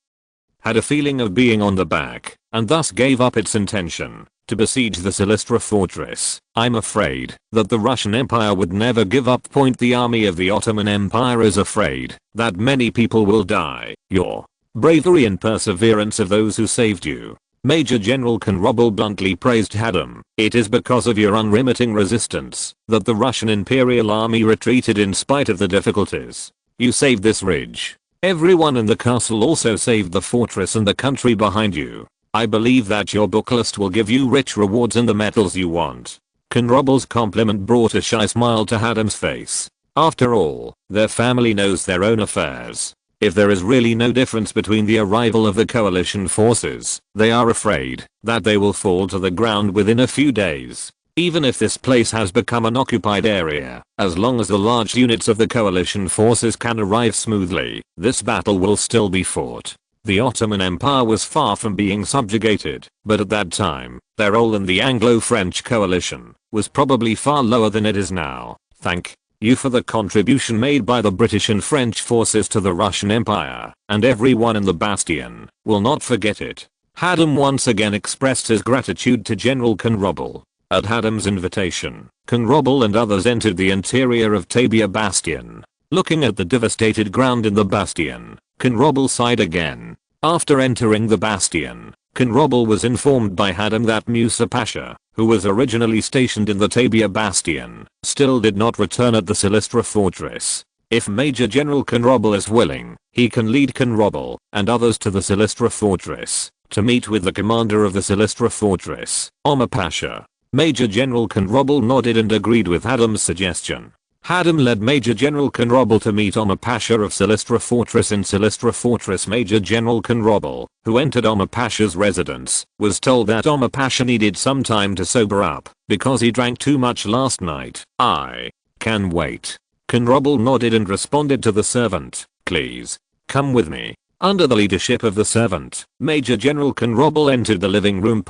had a feeling of being on the back, and thus gave up its intention to besiege the Silistra Fortress. I'm afraid that the Russian Empire would never give up. The army of the Ottoman Empire is afraid that many people will die. Your bravery and perseverance of those who saved you. Major General Conrobble bluntly praised Hadam. It is because of your unremitting resistance that the Russian Imperial Army retreated in spite of the difficulties. You saved this ridge. Everyone in the castle also saved the fortress and the country behind you. I believe that your book list will give you rich rewards and the medals you want. Conrobble's compliment brought a shy smile to Hadam's face. After all, their family knows their own affairs. If there is really no difference between the arrival of the coalition forces, they are afraid that they will fall to the ground within a few days. Even if this place has become an occupied area, as long as the large units of the coalition forces can arrive smoothly, this battle will still be fought. The Ottoman Empire was far from being subjugated, but at that time, their role in the Anglo-French coalition was probably far lower than it is now. Thank you for the contribution made by the British and French forces to the Russian Empire, and everyone in the Bastion will not forget it. Hadam once again expressed his gratitude to General Conrobble. At Hadam's invitation, Conrobble and others entered the interior of Tabia Bastion. Looking at the devastated ground in the Bastion, Conrobble sighed again. After entering the Bastion, Conrobble was informed by Hadam that Musa Pasha, who was originally stationed in the Tabia Bastion, still did not return at the Silistra Fortress. If Major General Conrobble is willing, he can lead Conrobble and others to the Silistra Fortress to meet with the commander of the Silistra Fortress, Omar Pasha. Major General Conrobble nodded and agreed with Hadam's suggestion. Hadam led Major General Conrobble to meet Omar Pasha of Silistra Fortress. In Silistra Fortress, Major General Conrobble, who entered Omar Pasha's residence, was told that Omar Pasha needed some time to sober up because he drank too much last night. "I can wait." Conrobble nodded and responded to the servant, "Please, come with me." Under the leadership of the servant, Major General Conrobble entered the living room.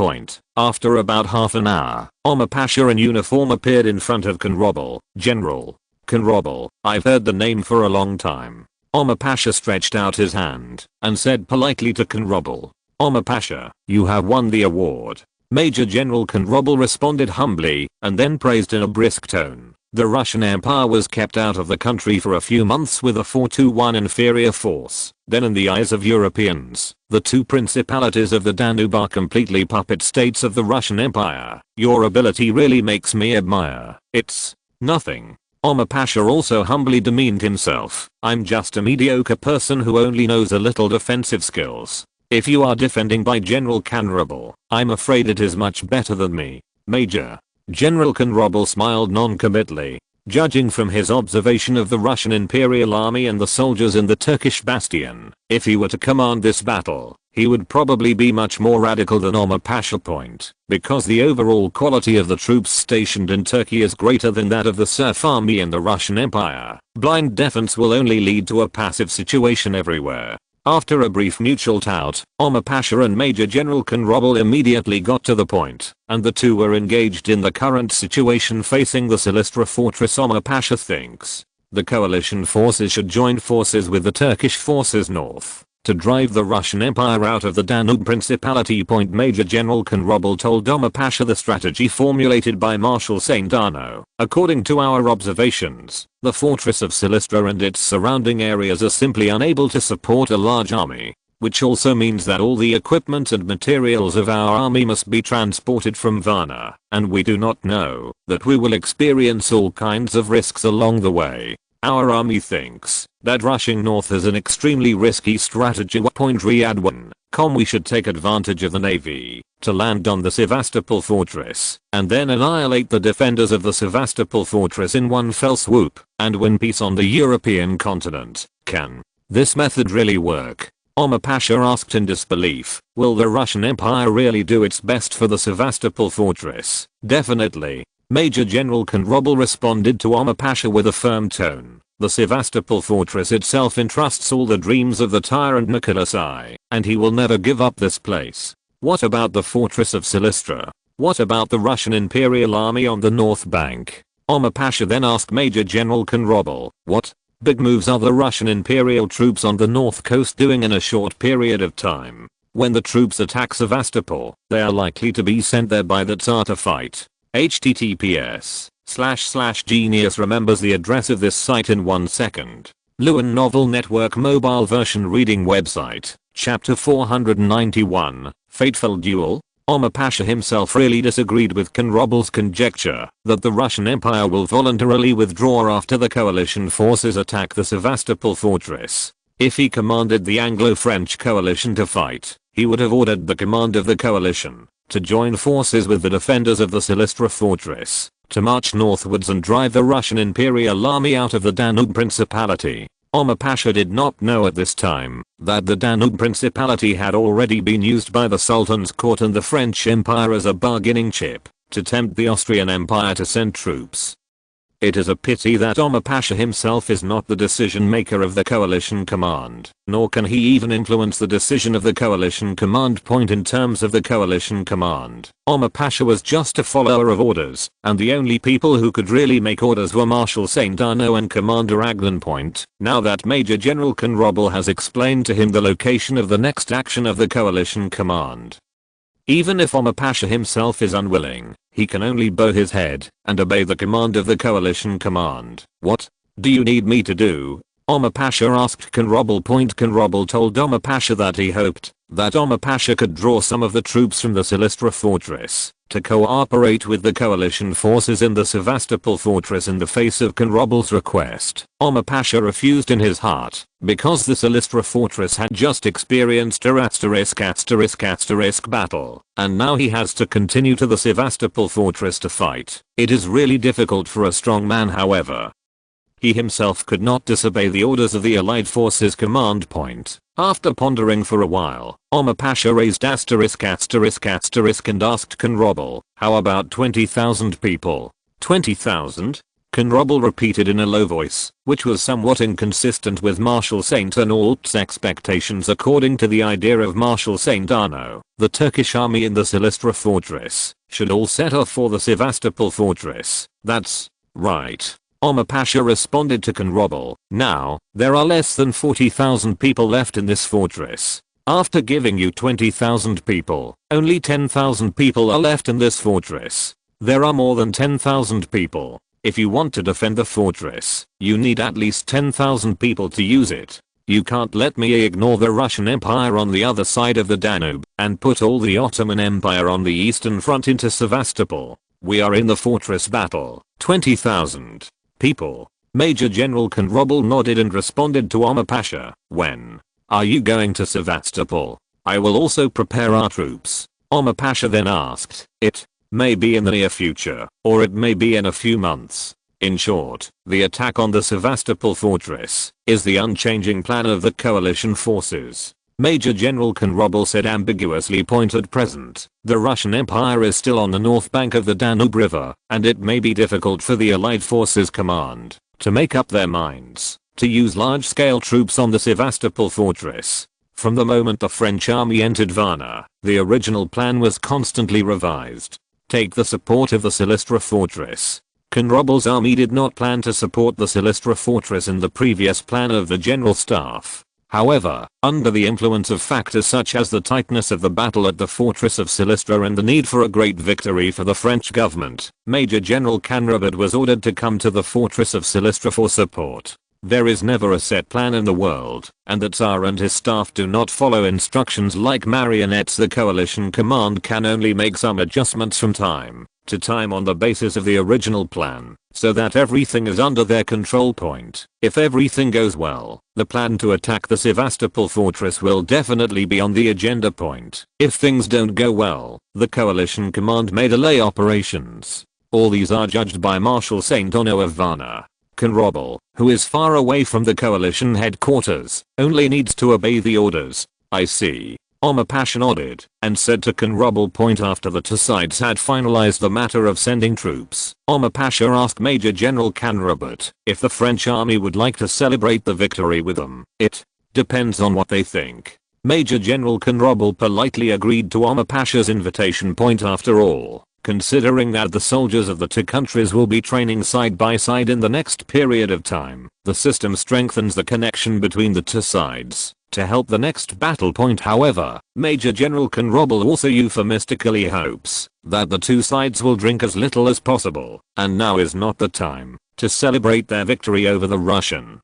After about half an hour, Omar Pasha in uniform appeared in front of Conrobble. "General Conrobble, I've heard the name for a long time." Omar Pasha stretched out his hand and said politely to Conrobble, "Omar Pasha, you have won the award." Major General Conrobble responded humbly and then praised in a brisk tone. The Russian Empire was kept out of the country for a few months with a 4-1 inferior force. Then in the eyes of Europeans, the two principalities of the Danube are completely puppet states of the Russian Empire. Your ability really makes me admire. It's nothing. Omar Pasha also humbly demeaned himself. "I'm just a mediocre person who only knows a little defensive skills." If you are defending by General Conrobel, I'm afraid it is much better than me. Major General Conrobel smiled non-committally. Judging from his observation of the Russian Imperial Army and the soldiers in the Turkish bastion, if he were to command this battle, he would probably be much more radical than Omar Pasha. Because the overall quality of the troops stationed in Turkey is greater than that of the serf army in the Russian Empire. Blind defense will only lead to a passive situation everywhere. After a brief mutual tout, Omar Pasha and Major General Conrobel immediately got to the point, and the two were engaged in the current situation facing the Silistra fortress. Omar Pasha thinks the coalition forces should join forces with the Turkish forces north to drive the Russian Empire out of the Danube Principality. Major General Conrobel told Omar Pasha the strategy formulated by Marshal Saint-Arnaud. According to our observations, the fortress of Silistra and its surrounding areas are simply unable to support a large army, which also means that all the equipment and materials of our army must be transported from Varna, and we do not know that we will experience all kinds of risks along the way. Our army thinks that rushing north is an extremely risky strategy. Riyadh we should take advantage of the navy to land on the Sevastopol fortress and then annihilate the defenders of the Sevastopol fortress in one fell swoop and win peace on the European continent. Can this method really work? Omar Pasha asked in disbelief. Will the Russian Empire really do its best for the Sevastopol fortress? Definitely. Major General Conrobel responded to Omar Pasha with a firm tone. The Sevastopol fortress itself entrusts all the dreams of the tyrant Nicholas I, and he will never give up this place. What about the fortress of Silistra? What about the Russian Imperial Army on the north bank? Omar Pasha then asked Major General Conrobel, what big moves are the Russian Imperial troops on the north coast doing in a short period of time? When the troops attack Sevastopol, they are likely to be sent there by the Tsar to fight. https://genius remembers the address of this site in 1 second. Lewin Novel Network Mobile Version Reading Website, Chapter 491, Fateful Duel. Omar Pasha himself really disagreed with Conrobel's conjecture that the Russian Empire will voluntarily withdraw after the coalition forces attack the Sevastopol fortress. If he commanded the Anglo-French coalition to fight, he would have ordered the command of the coalition to join forces with the defenders of the Silistra fortress, to march northwards and drive the Russian Imperial Army out of the Danube Principality. Omar Pasha did not know at this time that the Danube Principality had already been used by the Sultan's court and the French Empire as a bargaining chip to tempt the Austrian Empire to send troops. It is a pity that Omar Pasha himself is not the decision maker of the coalition command, nor can he even influence the decision of the coalition command. In terms of the coalition command, Omar Pasha was just a follower of orders, and the only people who could really make orders were Marshal Saint-Arnaud and Commander Aglan. Now that Major General Conrobel has explained to him the location of the next action of the coalition command, even if Omar Pasha himself is unwilling, he can only bow his head and obey the command of the coalition command. What do you need me to do? Omar Pasha asked Conrobel. Conrobel told Omar Pasha that he hoped that Omar Pasha could draw some of the troops from the Silistra fortress to cooperate with the coalition forces in the Sevastopol fortress in the face of Conrobel's request. Omar Pasha refused in his heart because the Silistra fortress had just experienced a **** battle, and now he has to continue to the Sevastopol fortress to fight. It is really difficult for a strong man, however. He himself could not disobey the orders of the Allied forces command. After pondering for a while, Omar Pasha raised **** and asked Conrobel, how about 20,000 people? 20,000? Conrobel repeated in a low voice, which was somewhat inconsistent with Marshal Saint-Arnaud's expectations. According to the idea of Marshal Saint-Arnaud, the Turkish army in the Silistra fortress should all set off for the Sevastopol fortress. That's right, Omar Pasha responded to Conrobel. Now, there are less than 40,000 people left in this fortress. After giving you 20,000 people, only 10,000 people are left in this fortress. There are more than 10,000 people. If you want to defend the fortress, you need at least 10,000 people to use it. You can't let me ignore the Russian Empire on the other side of the Danube and put all the Ottoman Empire on the eastern front into Sevastopol. We are in the fortress battle. 20,000 people. Major General Conrobel nodded and responded to Omar Pasha. When are you going to Sevastopol? I will also prepare our troops. Omar Pasha then asked, it may be in the near future, or it may be in a few months. In short, the attack on the Sevastopol fortress is the unchanging plan of the coalition forces. Major General Konrobel said ambiguously point at present, the Russian Empire is still on the north bank of the Danube River, and it may be difficult for the Allied forces command to make up their minds to use large-scale troops on the Sevastopol fortress. From the moment the French army entered Varna, the original plan was constantly revised. Take the support of the Silistra fortress. Konrobel's army did not plan to support the Silistra fortress in the previous plan of the General Staff. However, under the influence of factors such as the tightness of the battle at the fortress of Silistra and the need for a great victory for the French government, Major General Konrobel was ordered to come to the fortress of Silistra for support. There is never a set plan in the world, and the Tsar and his staff do not follow instructions like marionettes. The coalition command can only make some adjustments from time to time on the basis of the original plan, so that everything is under their control point. If everything goes well, the plan to attack the Sevastopol fortress will definitely be on the agenda point. If things don't go well, the coalition command may delay operations. All these are judged by Marshal Saint Ono of Varna. Konrobel, who is far away from the coalition headquarters, only needs to obey the orders. I see. Omar Pasha nodded and said to Konrobel point after the two sides had finalized the matter of sending troops. Omar Pasha asked Major General Konrobel if the French army would like to celebrate the victory with them. It depends on what they think. Major General Konrobel politely agreed to Omar Pasha's invitation. Point after all, considering that the soldiers of the two countries will be training side by side in the next period of time, the system strengthens the connection between the two sides to help the next battle point. However, Major General Konrobel also euphemistically hopes that the two sides will drink as little as possible, and now is not the time to celebrate their victory over the Russian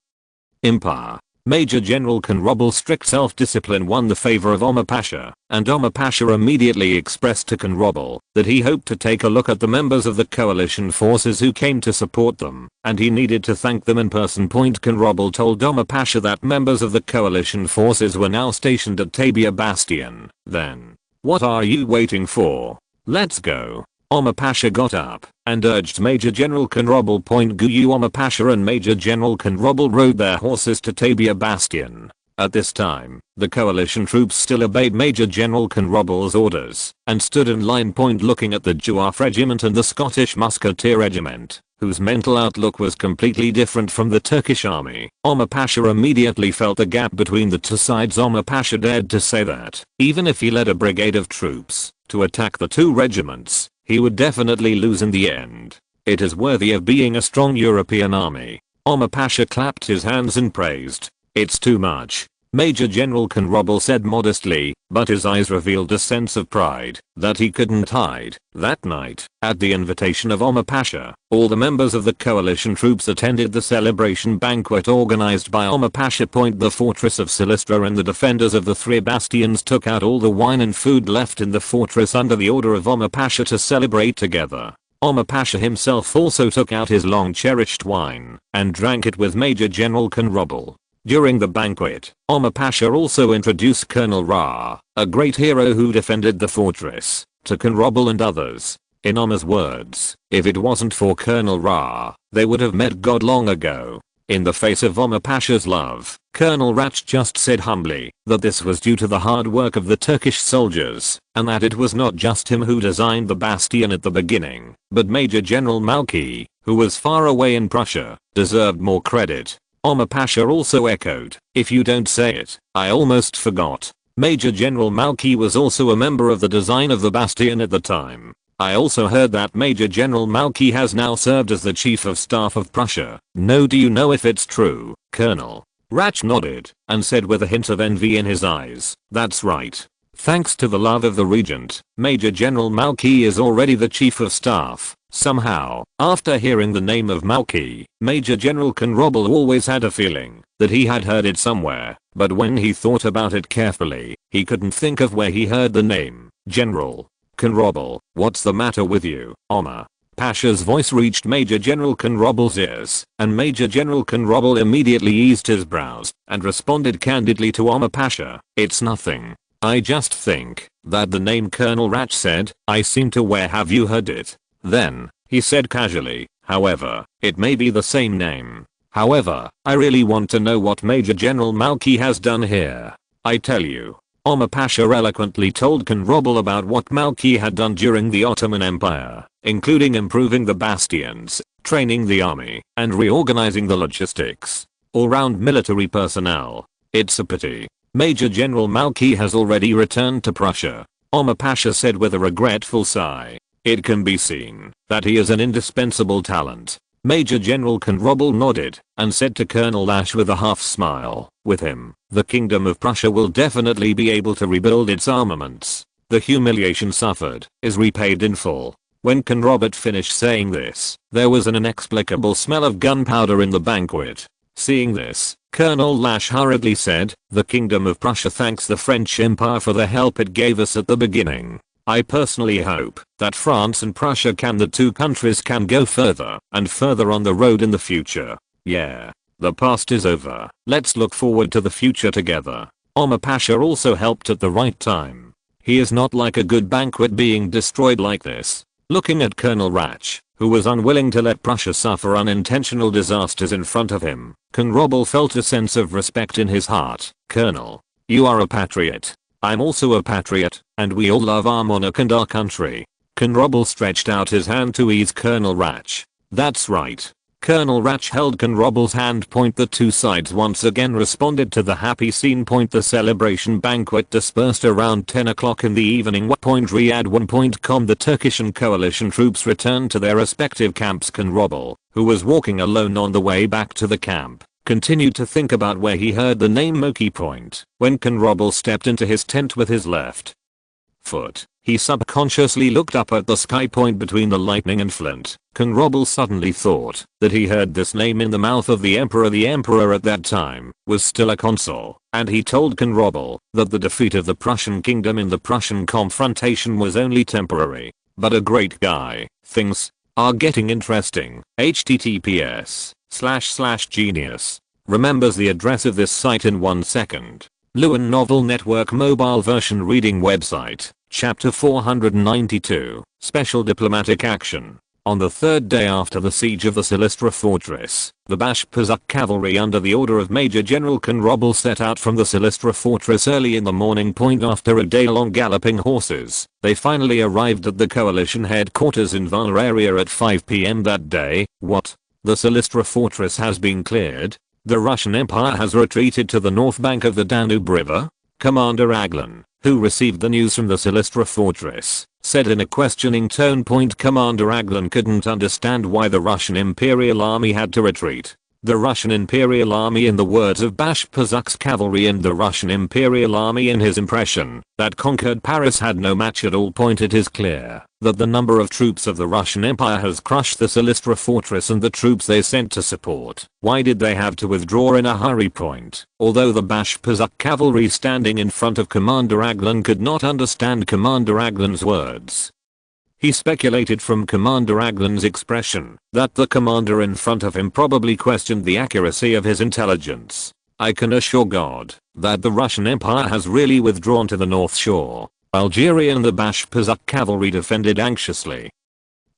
Empire. Major General Konrobel's strict self-discipline won the favor of Omar Pasha, and Omar Pasha immediately expressed to Konrobel that he hoped to take a look at the members of the coalition forces who came to support them, and he needed to thank them in person. Konrobel told Omar Pasha that members of the coalition forces were now stationed at Tabia Bastion. Then, what are you waiting for? Let's go. Omar Pasha got up and urged Major General Konrobel. Guyu Omar Pasha and Major General Konrobel rode their horses to Tabia Bastion. At this time, the coalition troops still obeyed Major General Konrobel's orders and stood in line. Looking at the Zouave Regiment and the Scottish Musketeer Regiment, whose mental outlook was completely different from the Turkish army, Omar Pasha immediately felt the gap between the two sides. Omar Pasha dared to say that, even if he led a brigade of troops to attack the two regiments, he would definitely lose in the end. It is worthy of being a strong European army. Omar Pasha clapped his hands and praised. It's too much, Major General Konrobel said modestly, but his eyes revealed a sense of pride that he couldn't hide. That night, at the invitation of Omar Pasha, all the members of the coalition troops attended the celebration banquet organized by Omar Pasha. The fortress of Silistra and the defenders of the three bastions took out all the wine and food left in the fortress under the order of Omar Pasha to celebrate together. Omar Pasha himself also took out his long-cherished wine and drank it with Major General Konrobel. During the banquet, Omar Pasha also introduced Colonel Ra, a great hero who defended the fortress, to Konrobel and others. In Omar's words, if it wasn't for Colonel Ra, they would have met God long ago. In the face of Omar Pasha's love, Colonel Rach just said humbly that this was due to the hard work of the Turkish soldiers, and that it was not just him who designed the bastion at the beginning, but Major General Malki, who was far away in Prussia, deserved more credit. Omar Pasha also echoed, if you don't say it, I almost forgot. Major General Malki was also a member of the design of the bastion at the time. I also heard that Major General Malki has now served as the Chief of Staff of Prussia. No, do you know if it's true, Colonel? Rach nodded and said with a hint of envy in his eyes, that's right. Thanks to the love of the regent, Major General Malki is already the Chief of Staff. Somehow, after hearing the name of Malki, Major General Konrobel always had a feeling that he had heard it somewhere, but when he thought about it carefully, he couldn't think of where he heard the name. General Konrobel, what's the matter with you, Omar? Pasha's voice reached Major General Konrobel's ears, and Major General Konrobel immediately eased his brows and responded candidly to Omar Pasha, it's nothing. I just think that the name Colonel Ratch said, I seem to where have you heard it? Then, he said casually, however, it may be the same name. However, I really want to know what Major General Malki has done here. I tell you. Omar Pasha eloquently told Konrobel about what Malki had done during the Ottoman Empire, including improving the bastions, training the army, and reorganizing the logistics. All-round military personnel. It's a pity. Major General Malki has already returned to Prussia. Omar Pasha said with a regretful sigh. It can be seen that he is an indispensable talent. Major General Konrobel nodded and said to Colonel Lash with a half smile, with him, the Kingdom of Prussia will definitely be able to rebuild its armaments. The humiliation suffered is repaid in full. When Konrobert finished saying this, there was an inexplicable smell of gunpowder in the banquet. Seeing this, Colonel Lash hurriedly said, the Kingdom of Prussia thanks the French Empire for the help it gave us at the beginning. I personally hope that France and Prussia the two countries can go further and further on the road in the future. Yeah. The past is over. Let's look forward to the future together. Omar Pasha also helped at the right time. He is not like a good banquet being destroyed like this. Looking at Colonel Ratch, who was unwilling to let Prussia suffer unintentional disasters in front of him, Konrobel felt a sense of respect in his heart. Colonel, you are a patriot. I'm also a patriot, and we all love our monarch and our country. Konrobel stretched out his hand to ease Colonel Ratch. That's right. Colonel Ratch held Konrobel's hand. The two sides once again responded to the happy scene. The celebration banquet dispersed around 10 o'clock in the evening. Riyadh1.com. The Turkish and coalition troops returned to their respective camps. Konrobel, who was walking alone on the way back to the camp, continued to think about where he heard the name Moki Point. When Konrobel stepped into his tent with his left foot, he subconsciously looked up at the sky point between the lightning and flint. Konrobel suddenly thought that he heard this name in the mouth of the emperor. The emperor at that time was still a consul, and he told Konrobel that the defeat of the Prussian kingdom in the Prussian confrontation was only temporary. But a great guy. Things are getting interesting. https://genius remembers the address of this site in 1 second. Lewin Novel Network Mobile Version Reading Website, Chapter 492, Special Diplomatic Action. On the third day after the siege of the Silistra fortress, the Bashpazuk cavalry under the order of Major General Konrobel set out from the Silistra fortress early in the morning. After a day-long galloping horses, they finally arrived at the coalition headquarters in Valaria at 5 p.m. that day. What? The Silistra fortress has been cleared? The Russian Empire has retreated to the north bank of the Danube River? Commander Aglan, who received the news from the Silistra fortress, said in a questioning tone. Commander Aglan couldn't understand why the Russian Imperial Army had to retreat. The Russian Imperial Army, in the words of Bashpazuk's cavalry, and the Russian Imperial Army in his impression that conquered Paris had no match at all. It is clear that the number of troops of the Russian Empire has crushed the Silistra fortress and the troops they sent to support. Why did they have to withdraw in a hurry? Although the Bashpazuk cavalry standing in front of Commander Aglan could not understand Commander Aglan's words, he speculated from Commander Aglan's expression that the commander in front of him probably questioned the accuracy of his intelligence. I can assure God that the Russian Empire has really withdrawn to the North Shore. Algeria and the Bashpazuk cavalry defended anxiously.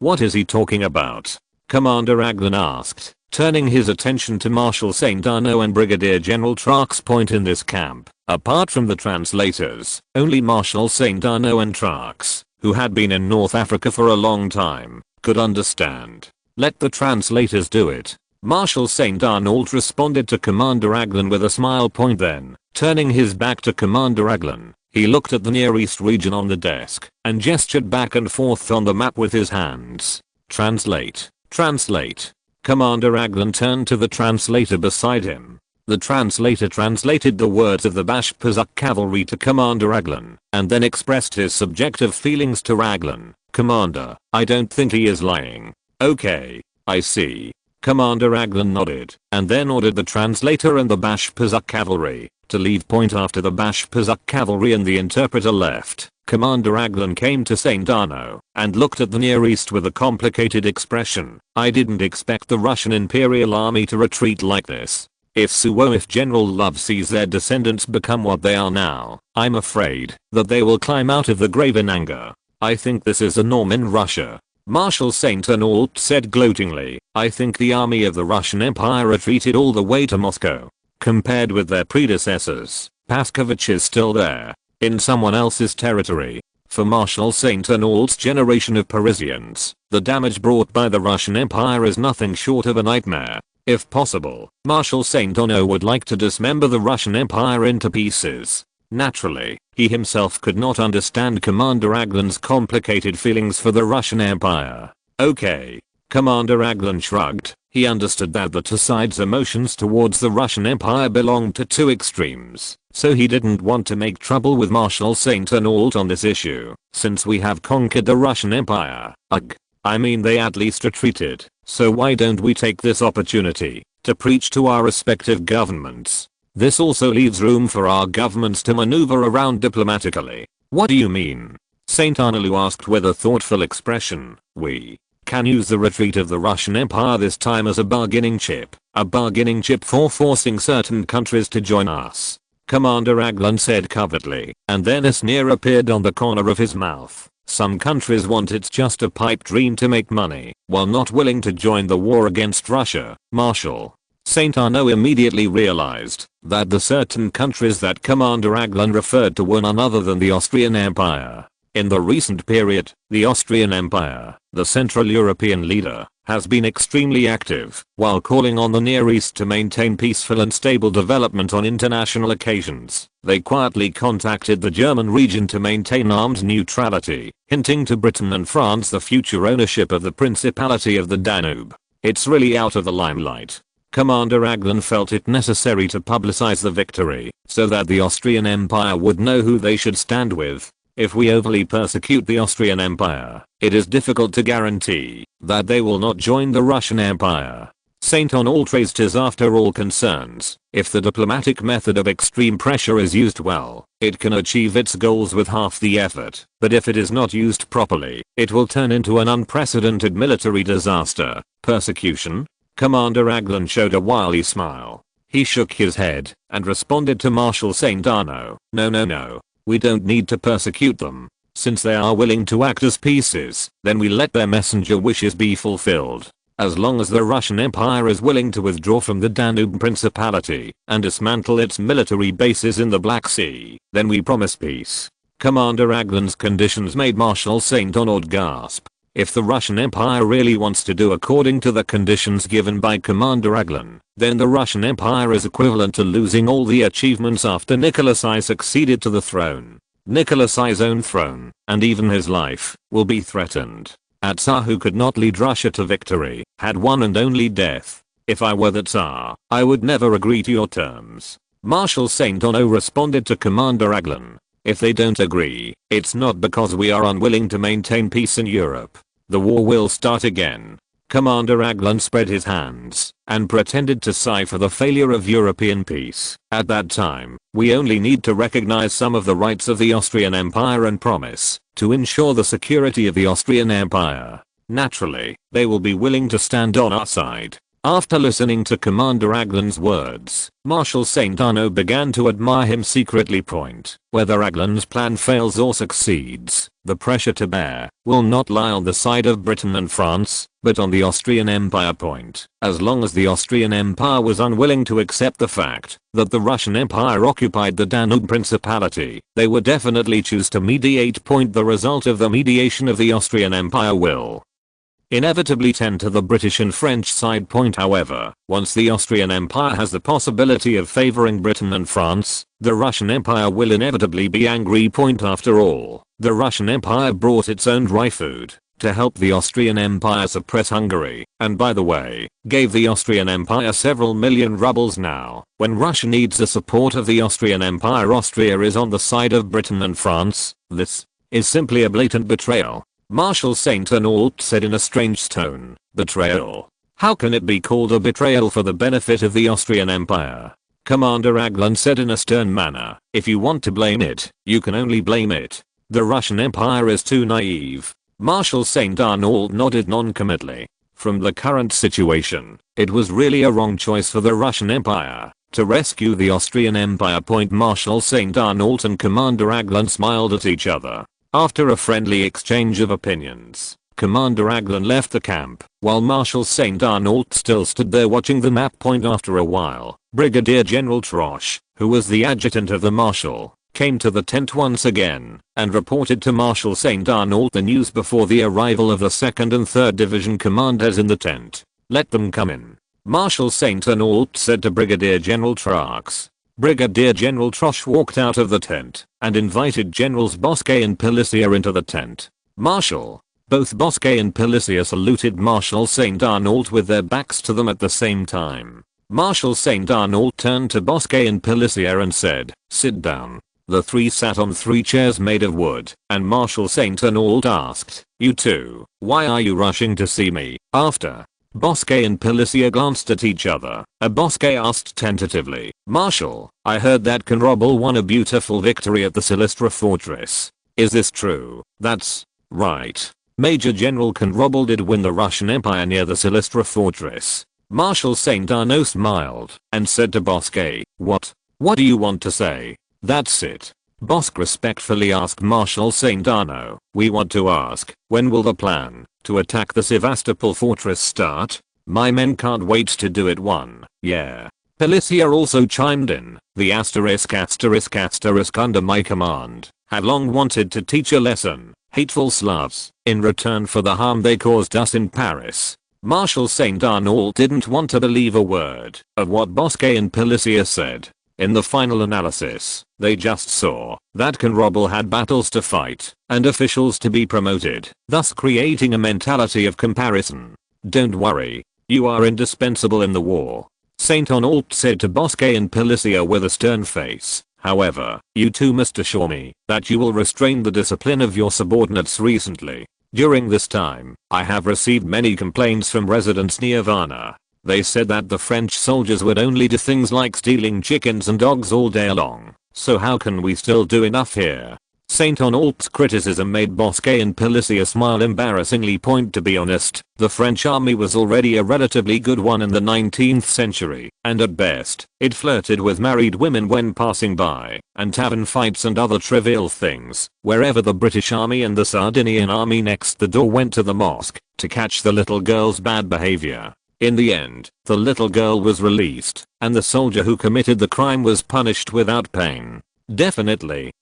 What is he talking about? Commander Aglan asked, turning his attention to Marshal Saint Arnaud and Brigadier General Trax. In this camp, apart from the translators, only Marshal Saint Arnaud and Trax, who had been in North Africa for a long time, could understand. Let the translators do it. Marshal Saint Arnaud responded to Commander Aglan with a smile. Then, turning his back to Commander Aglan, he looked at the Near East region on the desk and gestured back and forth on the map with his hands. Translate. Translate. Commander Aglan turned to the translator beside him. The translator translated the words of the Bashpazuk cavalry to Commander Aglan, and then expressed his subjective feelings to Aglan. Commander, I don't think he is lying. Okay, I see. Commander Aglan nodded, and then ordered the translator and the Bashpazuk cavalry to leave. After the Bashpazuk cavalry and the interpreter left, Commander Aglan came to Saint Arnaud and looked at the Near East with a complicated expression. I didn't expect the Russian Imperial Army to retreat like this. If General Love sees their descendants become what they are now, I'm afraid that they will climb out of the grave in anger. I think this is the norm in Russia. Marshal St. Arnault said gloatingly, I think the army of the Russian Empire retreated all the way to Moscow. Compared with their predecessors, Paskovich is still there, in someone else's territory. For Marshal St. Arnault's generation of Parisians, the damage brought by the Russian Empire is nothing short of a nightmare. If possible, Marshal St. Arnault would like to dismember the Russian Empire into pieces. Naturally, he himself could not understand Commander Aglan's complicated feelings for the Russian Empire. Okay. Commander Aglan shrugged. He understood that the two sides' emotions towards the Russian Empire belonged to two extremes, so he didn't want to make trouble with Marshal St. Arnault on this issue. Since we have conquered the Russian Empire, I mean they at least retreated, so why don't we take this opportunity to preach to our respective governments? This also leaves room for our governments to maneuver around diplomatically. What do you mean? St. Arnault asked with a thoughtful expression. We can use the retreat of the Russian Empire this time as a bargaining chip for forcing certain countries to join us. Commander Aglan said covertly, and then a sneer appeared on the corner of his mouth. Some countries want it's just a pipe dream to make money, while not willing to join the war against Russia. Marshal St. Arnault immediately realized that the certain countries that Commander Aglan referred to were none other than the Austrian Empire. In the recent period, the Austrian Empire, the Central European leader, has been extremely active while calling on the Near East to maintain peaceful and stable development on international occasions. They quietly contacted the German region to maintain armed neutrality, hinting to Britain and France the future ownership of the Principality of the Danube. It's really out of the limelight. Commander Aglan felt it necessary to publicize the victory so that the Austrian Empire would know who they should stand with. If we overly persecute the Austrian Empire, it is difficult to guarantee that they will not join the Russian Empire. St. Arnault raised his after all concerns. If the diplomatic method of extreme pressure is used well, it can achieve its goals with half the effort, but if it is not used properly, it will turn into an unprecedented military disaster. Persecution? Commander Aglan showed a wily smile. He shook his head and responded to Marshal St. Arnault. No. We don't need to persecute them. Since they are willing to act as pieces, then we let their messenger wishes be fulfilled. As long as the Russian Empire is willing to withdraw from the Danube Principality and dismantle its military bases in the Black Sea, then we promise peace. Commander Aglan's conditions made Marshal St. Arnault gasp. If the Russian Empire really wants to do according to the conditions given by Commander Aglan, then the Russian Empire is equivalent to losing all the achievements after Nicholas I succeeded to the throne. Nicholas I's own throne, and even his life, will be threatened. A Tsar who could not lead Russia to victory, had one and only death. If I were the Tsar, I would never agree to your terms. Marshal St. Arnault responded to Commander Aglan. If they don't agree, it's not because we are unwilling to maintain peace in Europe. The war will start again. Commander Aglan spread his hands and pretended to sigh for the failure of European peace. At that time, we only need to recognize some of the rights of the Austrian Empire and promise to ensure the security of the Austrian Empire. Naturally, they will be willing to stand on our side. After listening to Commander Aglan's words, Marshal St. Arnault began to admire him secretly. Whether Aglan's plan fails or succeeds, the pressure to bear will not lie on the side of Britain and France, but on the Austrian Empire. As long as the Austrian Empire was unwilling to accept the fact that the Russian Empire occupied the Danube Principality, they would definitely choose to mediate. The result of the mediation of the Austrian Empire will inevitably tend to the British and French side. However, once the Austrian Empire has the possibility of favoring Britain and France, the Russian Empire will inevitably be angry. After all, the Russian Empire brought its own dry food to help the Austrian Empire suppress Hungary, and by the way, gave the Austrian Empire several million rubles. Now, when Russia needs the support of the Austrian Empire, Austria is on the side of Britain and France. This is simply a blatant betrayal. Marshal St. Arnault said in a strange tone. Betrayal? How can it be called a betrayal for the benefit of the Austrian Empire? Commander Aglan said in a stern manner. If you want to blame it, you can only blame it. The Russian Empire is too naive. Marshal St. Arnault nodded non-committally. From the current situation, it was really a wrong choice for the Russian Empire to rescue the Austrian Empire. Marshal St. Arnault and Commander Aglan smiled at each other. After a friendly exchange of opinions, Commander Aglan left the camp, while Marshal St. Arnault still stood there watching the map. After a while, Brigadier General Troche, who was the adjutant of the Marshal, came to the tent once again and reported to Marshal St. Arnault the news before the arrival of the 2nd and 3rd Division commanders in the tent. "Let them come in," Marshal St. Arnault said to Brigadier General Troche. Brigadier General Troche walked out of the tent and invited Generals Bosquet and Pélissier into the tent. "Marshal." Both Bosquet and Pélissier saluted Marshal St. Arnault with their backs to them at the same time. Marshal St. Arnault turned to Bosquet and Pélissier and said, "Sit down." The three sat on 3 chairs made of wood, and Marshal St. Arnault asked, "You two, why are you rushing to see me?" After Bosquet and Pélissier glanced at each other, Bosquet asked tentatively, "Marshal, I heard that Conrobel won a beautiful victory at the Silistra fortress. Is this true?" "That's right. Major General Conrobel did win the Russian Empire near the Silistra fortress." Marshal St. Arnault smiled and said to Bosquet, What do you want to say?" "That's it." Bosquet respectfully asked Marshal St. Arnault, "We want to ask, when will the plan to attack the Sevastopol fortress start? My men can't wait to do it." Yeah. Pélissier also chimed in, "The **** under my command have long wanted to teach a lesson, hateful Slavs, in return for the harm they caused us in Paris." Marshal St. Arnault didn't want to believe a word of what Bosquet and Pélissier said. In the final analysis, they just saw that Conrobel had battles to fight and officials to be promoted, thus creating a mentality of comparison. "Don't worry. You are indispensable in the war," St. Arnault said to Bosquet and Pélissier with a stern face. "However, you two must assure me that you will restrain the discipline of your subordinates. Recently, during this time, I have received many complaints from residents near Varna. They said that the French soldiers would only do things like stealing chickens and dogs all day long. So how can we still do enough here?" St. Arnault's criticism made Bosquet and Pélissier smile embarrassingly. To be honest, the French army was already a relatively good one in the 19th century, and at best, it flirted with married women when passing by, and tavern fights and other trivial things, wherever the British army and the Sardinian army next the door went to the mosque to catch the little girl's bad behavior. In the end, the little girl was released, and the soldier who committed the crime was punished without pain. Definitely,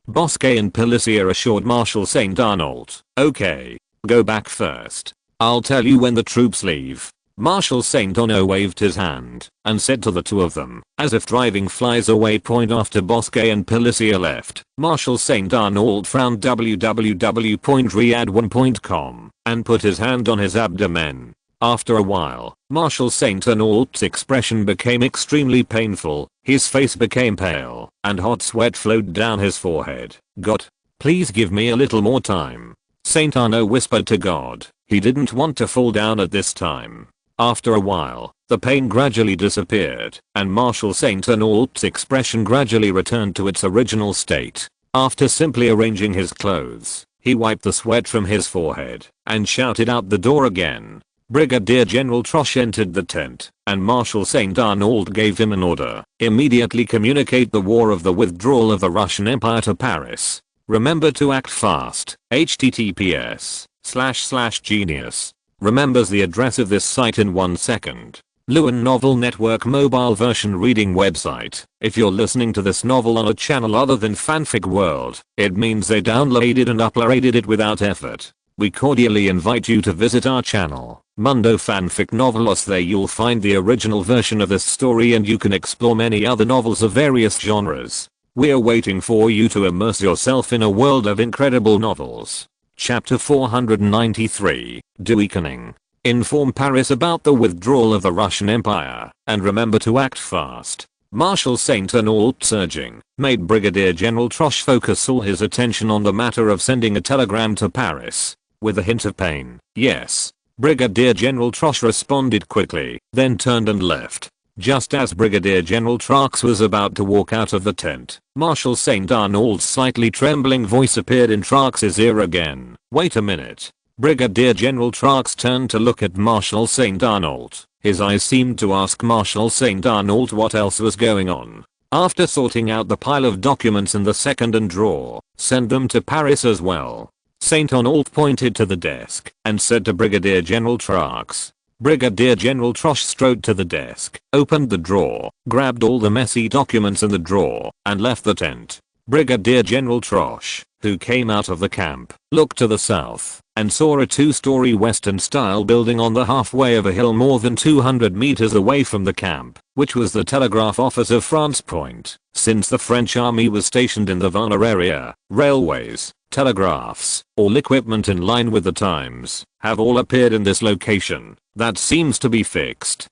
Bosquet and Pélissier assured Marshal St. Arnault. "Okay, go back first. I'll tell you when the troops leave." Marshal St. Arnault waved his hand and said to the two of them, as if driving flies away. After Bosquet and Pélissier left, Marshal St. Arnault frowned www.riyadh1.com and put his hand on his abdomen. After a while, Marshal St. Arnault's expression became extremely painful, his face became pale, and hot sweat flowed down his forehead. "God, please give me a little more time." St. Arnault whispered to God. He didn't want to fall down at this time. After a while, the pain gradually disappeared, and Marshal St. Arnault's expression gradually returned to its original state. After simply arranging his clothes, he wiped the sweat from his forehead and shouted out the door again. Brigadier General Troche entered the tent, and Marshal St. Arnault gave him an order. "Immediately communicate the war of the withdrawal of the Russian Empire to Paris. Remember to act fast. https://genius. Remembers the address of this site in 1 second. Lewin Novel Network mobile version reading website. If you're listening to this novel on a channel other than Fanfic World, it means they downloaded and uploaded it without effort. We cordially invite you to visit our channel, Mundo Fanfic Novelos. There you'll find the original version of this story, and you can explore many other novels of various genres. We're waiting for you to immerse yourself in a world of incredible novels. Chapter 493, Awakening. Inform Paris about the withdrawal of the Russian Empire, and remember to act fast. Marshal St. Arnault's urging made Brigadier General Troche focus all his attention on the matter of sending a telegram to Paris. With a hint of pain, "Yes." Brigadier General Troche responded quickly, then turned and left. Just as Brigadier General Troche was about to walk out of the tent, Marshal St. Arnault's slightly trembling voice appeared in Troche's ear again. "Wait a minute. Brigadier General Trox turned to look at Marshal St. Arnault. His eyes seemed to ask Marshal St. Arnault what else was going on. After sorting out the pile of documents in the second drawer, send them to Paris as well. St. Arnault pointed to the desk and said to Brigadier General Trox. Brigadier General Troche strode to the desk, opened the drawer, grabbed all the messy documents in the drawer, and left the tent. Brigadier General Troche, who came out of the camp, looked to the south and saw a two-story Western-style building on the halfway of a hill more than 200 meters away from the camp, which was the telegraph office of France Point. Since the French army was stationed in the Varna area, railways, telegraphs, all equipment in line with the times, have all appeared in this location. That seems to be fixed.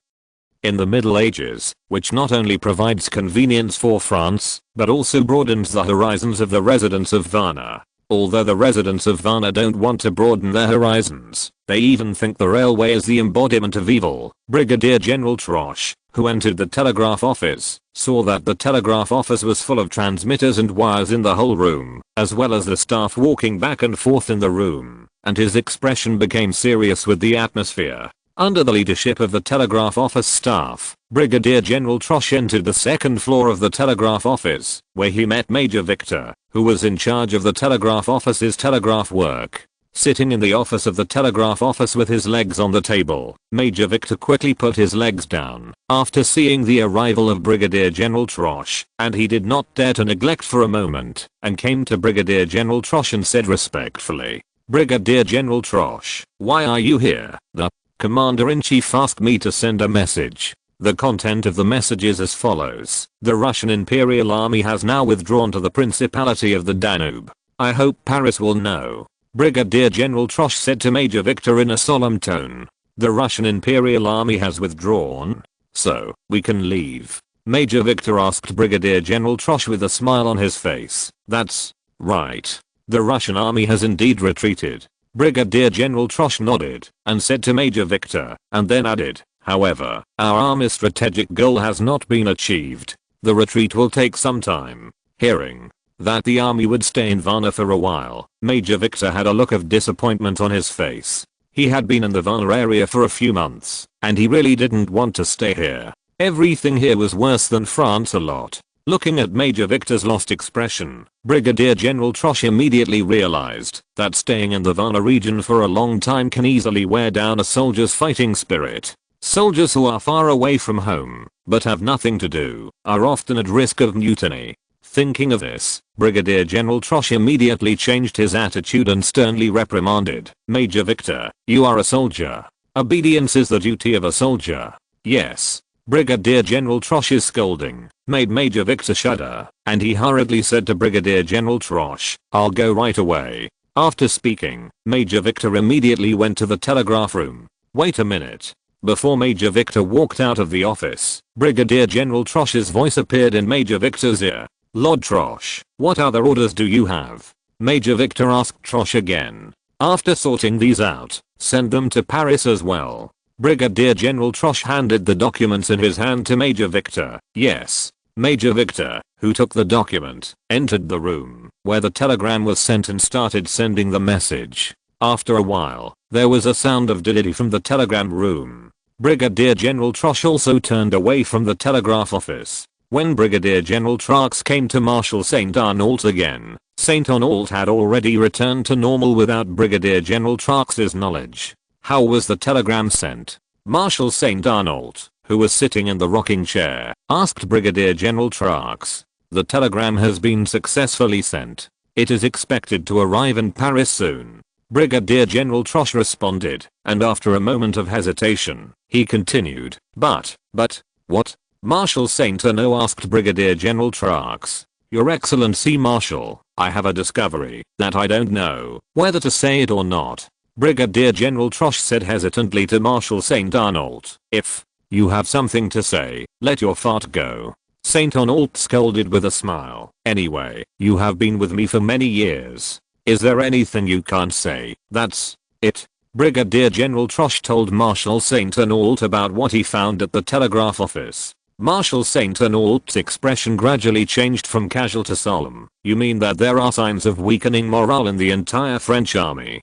In the Middle Ages, which not only provides convenience for France, but also broadens the horizons of the residents of Varna. Although the residents of Varna don't want to broaden their horizons, they even think the railway is the embodiment of evil. Brigadier General Troche, who entered the telegraph office, saw that the telegraph office was full of transmitters and wires in the whole room, as well as the staff walking back and forth in the room, and his expression became serious with the atmosphere. Under the leadership of the telegraph office staff, Brigadier General Troche entered the second floor of the telegraph office, where he met Major Victor, who was in charge of the telegraph office's telegraph work. Sitting in the office of the telegraph office with his legs on the table, Major Victor quickly put his legs down after seeing the arrival of Brigadier General Troche, and he did not dare to neglect for a moment, and came to Brigadier General Troche and said respectfully, "Brigadier General Troche, why are you here?" The Commander-in-Chief asked me to send a message. The content of the message is as follows. The Russian Imperial Army has now withdrawn to the Principality of the Danube. I hope Paris will know. Brigadier General Troche said to Major Victor in a solemn tone. The Russian Imperial Army has withdrawn? So, we can leave? Major Victor asked Brigadier General Troche with a smile on his face. That's right. The Russian army has indeed retreated. Brigadier General Troche nodded and said to Major Victor, and then added, however, our army's strategic goal has not been achieved. The retreat will take some time. Hearing that the army would stay in Varna for a while, Major Victor had a look of disappointment on his face. He had been in the Varna area for a few months, and he really didn't want to stay here. Everything here was worse than France a lot. Looking at Major Victor's lost expression, Brigadier General Troche immediately realized that staying in the Varna region for a long time can easily wear down a soldier's fighting spirit. Soldiers who are far away from home, but have nothing to do, are often at risk of mutiny. Thinking of this, Brigadier General Troche immediately changed his attitude and sternly reprimanded, Major Victor, you are a soldier. Obedience is the duty of a soldier. Yes. Brigadier General Troche's scolding made Major Victor shudder, and he hurriedly said to Brigadier General Troche, I'll go right away. After speaking, Major Victor immediately went to the telegraph room. Wait a minute. Before Major Victor walked out of the office, Brigadier General Troche's voice appeared in Major Victor's ear. Lord Troche, what other orders do you have? Major Victor asked Troche again. After sorting these out, send them to Paris as well. Brigadier General Troche handed the documents in his hand to Major Victor. Yes. Major Victor, who took the document, entered the room where the telegram was sent and started sending the message. After a while, there was a sound of dilly from the telegram room. Brigadier General Troche also turned away from the telegraph office. When Brigadier General Troche came to Marshal St. Arnault again, St. Arnault had already returned to normal without Brigadier General Troche's knowledge. How was the telegram sent? Marshal St. Arnault, who was sitting in the rocking chair, asked Brigadier General Troche. The telegram has been successfully sent. It is expected to arrive in Paris soon. Brigadier General Troche responded, and after a moment of hesitation, he continued, But, what? Marshal St. Arnault asked Brigadier General Troche. Your Excellency Marshal, I have a discovery that I don't know whether to say it or not. Brigadier General Troche said hesitantly to Marshal St. Arnault, if you have something to say, let your fart go. St. Arnault scolded with a smile. Anyway, you have been with me for many years. Is there anything you can't say? That's it. Brigadier General Troche told Marshal St. Arnault about what he found at the telegraph office. Marshal St. Arnault's expression gradually changed from casual to solemn. You mean that there are signs of weakening morale in the entire French army?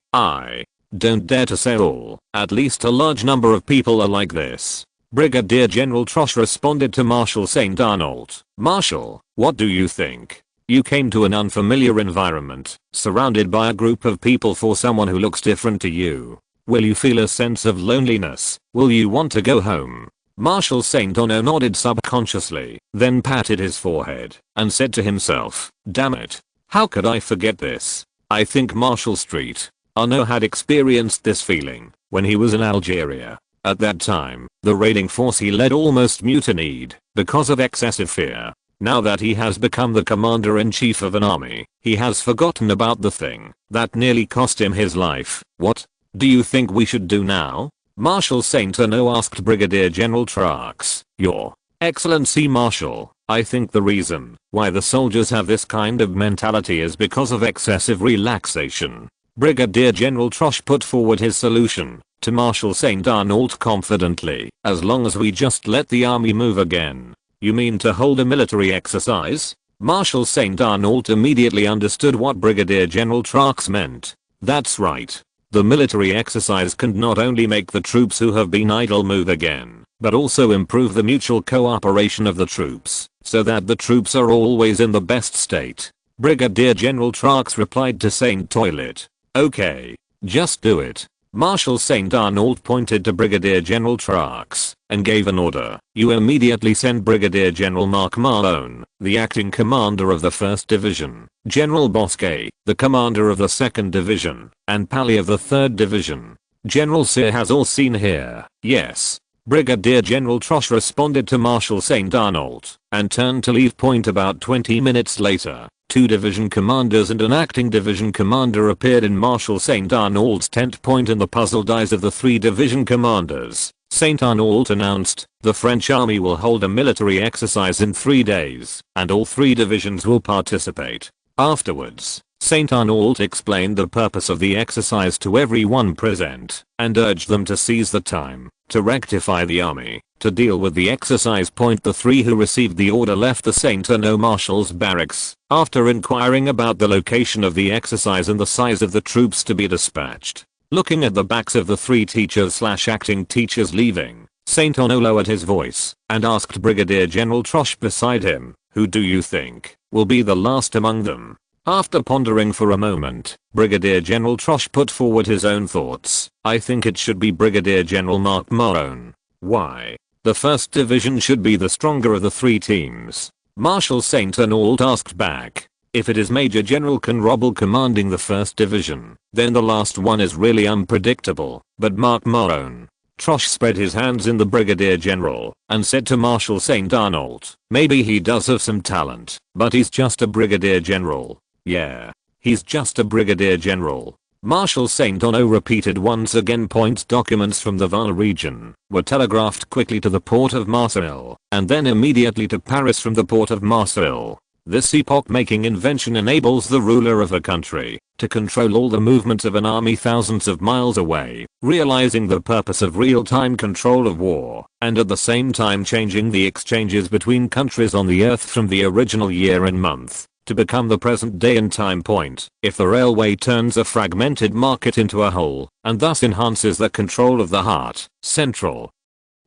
Don't dare to say all. At least a large number of people are like this. Brigadier General Trosh responded to Marshal St. Arnault. Marshal, what do you think? You came to an unfamiliar environment, surrounded by a group of people. For someone who looks different to you, will you feel a sense of loneliness? Will you want to go home? Marshal St. Arnault nodded subconsciously, then patted his forehead, and said to himself, damn it. How could I forget this? I think Marshal St. Arnault had experienced this feeling when he was in Algeria. At that time, the raiding force he led almost mutinied because of excessive fear. Now that he has become the commander-in-chief of an army, he has forgotten about the thing that nearly cost him his life. What do you think we should do now? Marshal St. Arnault asked Brigadier General Trax. Your Excellency Marshal, I think the reason why the soldiers have this kind of mentality is because of excessive relaxation. Brigadier General Trosh put forward his solution to Marshal St. Arnault confidently. As long as we just let the army move again. You mean to hold a military exercise? Marshal St. Arnault immediately understood what Brigadier General Trax meant. That's right. The military exercise can not only make the troops who have been idle move again, but also improve the mutual cooperation of the troops, so that the troops are always in the best state. Brigadier General Trax replied to St. Toilet. Okay. Just do it. Marshal St. Arnault pointed to Brigadier General Trax and gave an order. You immediately send Brigadier General Marc Mahon, the acting commander of the 1st Division, General Bosquet, the commander of the 2nd Division, and Pally of the 3rd Division. General Cyr has all seen here. Yes. Brigadier General Trosh responded to Marshal St. Arnault and turned to leave. About 20 minutes later, 2 division commanders and an acting division commander appeared in Marshal St. Arnault's tent. In the puzzled eyes of the 3 division commanders, St. Arnault announced, the French army will hold a military exercise in 3 days, and all 3 divisions will participate. Afterwards, St. Arnault explained the purpose of the exercise to everyone present, and urged them to seize the time to rectify the army, to deal with the exercise. The 3 who received the order left the St. Arnault Marshal's barracks, after inquiring about the location of the exercise and the size of the troops to be dispatched. Looking at the backs of the 3 teachers/acting teachers leaving, St. Arnault lowered his voice and asked Brigadier General Trosh beside him, who do you think will be the last among them? After pondering for a moment, Brigadier General Trosh put forward his own thoughts. I think it should be Brigadier General Marc Mahon. Why? The 1st Division should be the stronger of the 3 teams. Marshal St. Arnault asked back. If it is Major General Conrobel commanding the 1st Division, then the last one is really unpredictable. But Marc Mahon. Trosh spread his hands in the Brigadier General and said to Marshal St. Arnault, maybe he does have some talent, but he's just a Brigadier General. Yeah. He's just a Brigadier General. Marshal St. Arnault repeated once again. Documents from the Val region were telegraphed quickly to the port of Marseille, and then immediately to Paris from the port of Marseille. This epoch-making invention enables the ruler of a country to control all the movements of an army thousands of miles away, realizing the purpose of real-time control of war, and at the same time changing the exchanges between countries on the earth from the original year and month to become the present day and time point. If the railway turns a fragmented market into a whole, and thus enhances the control of the heart, central,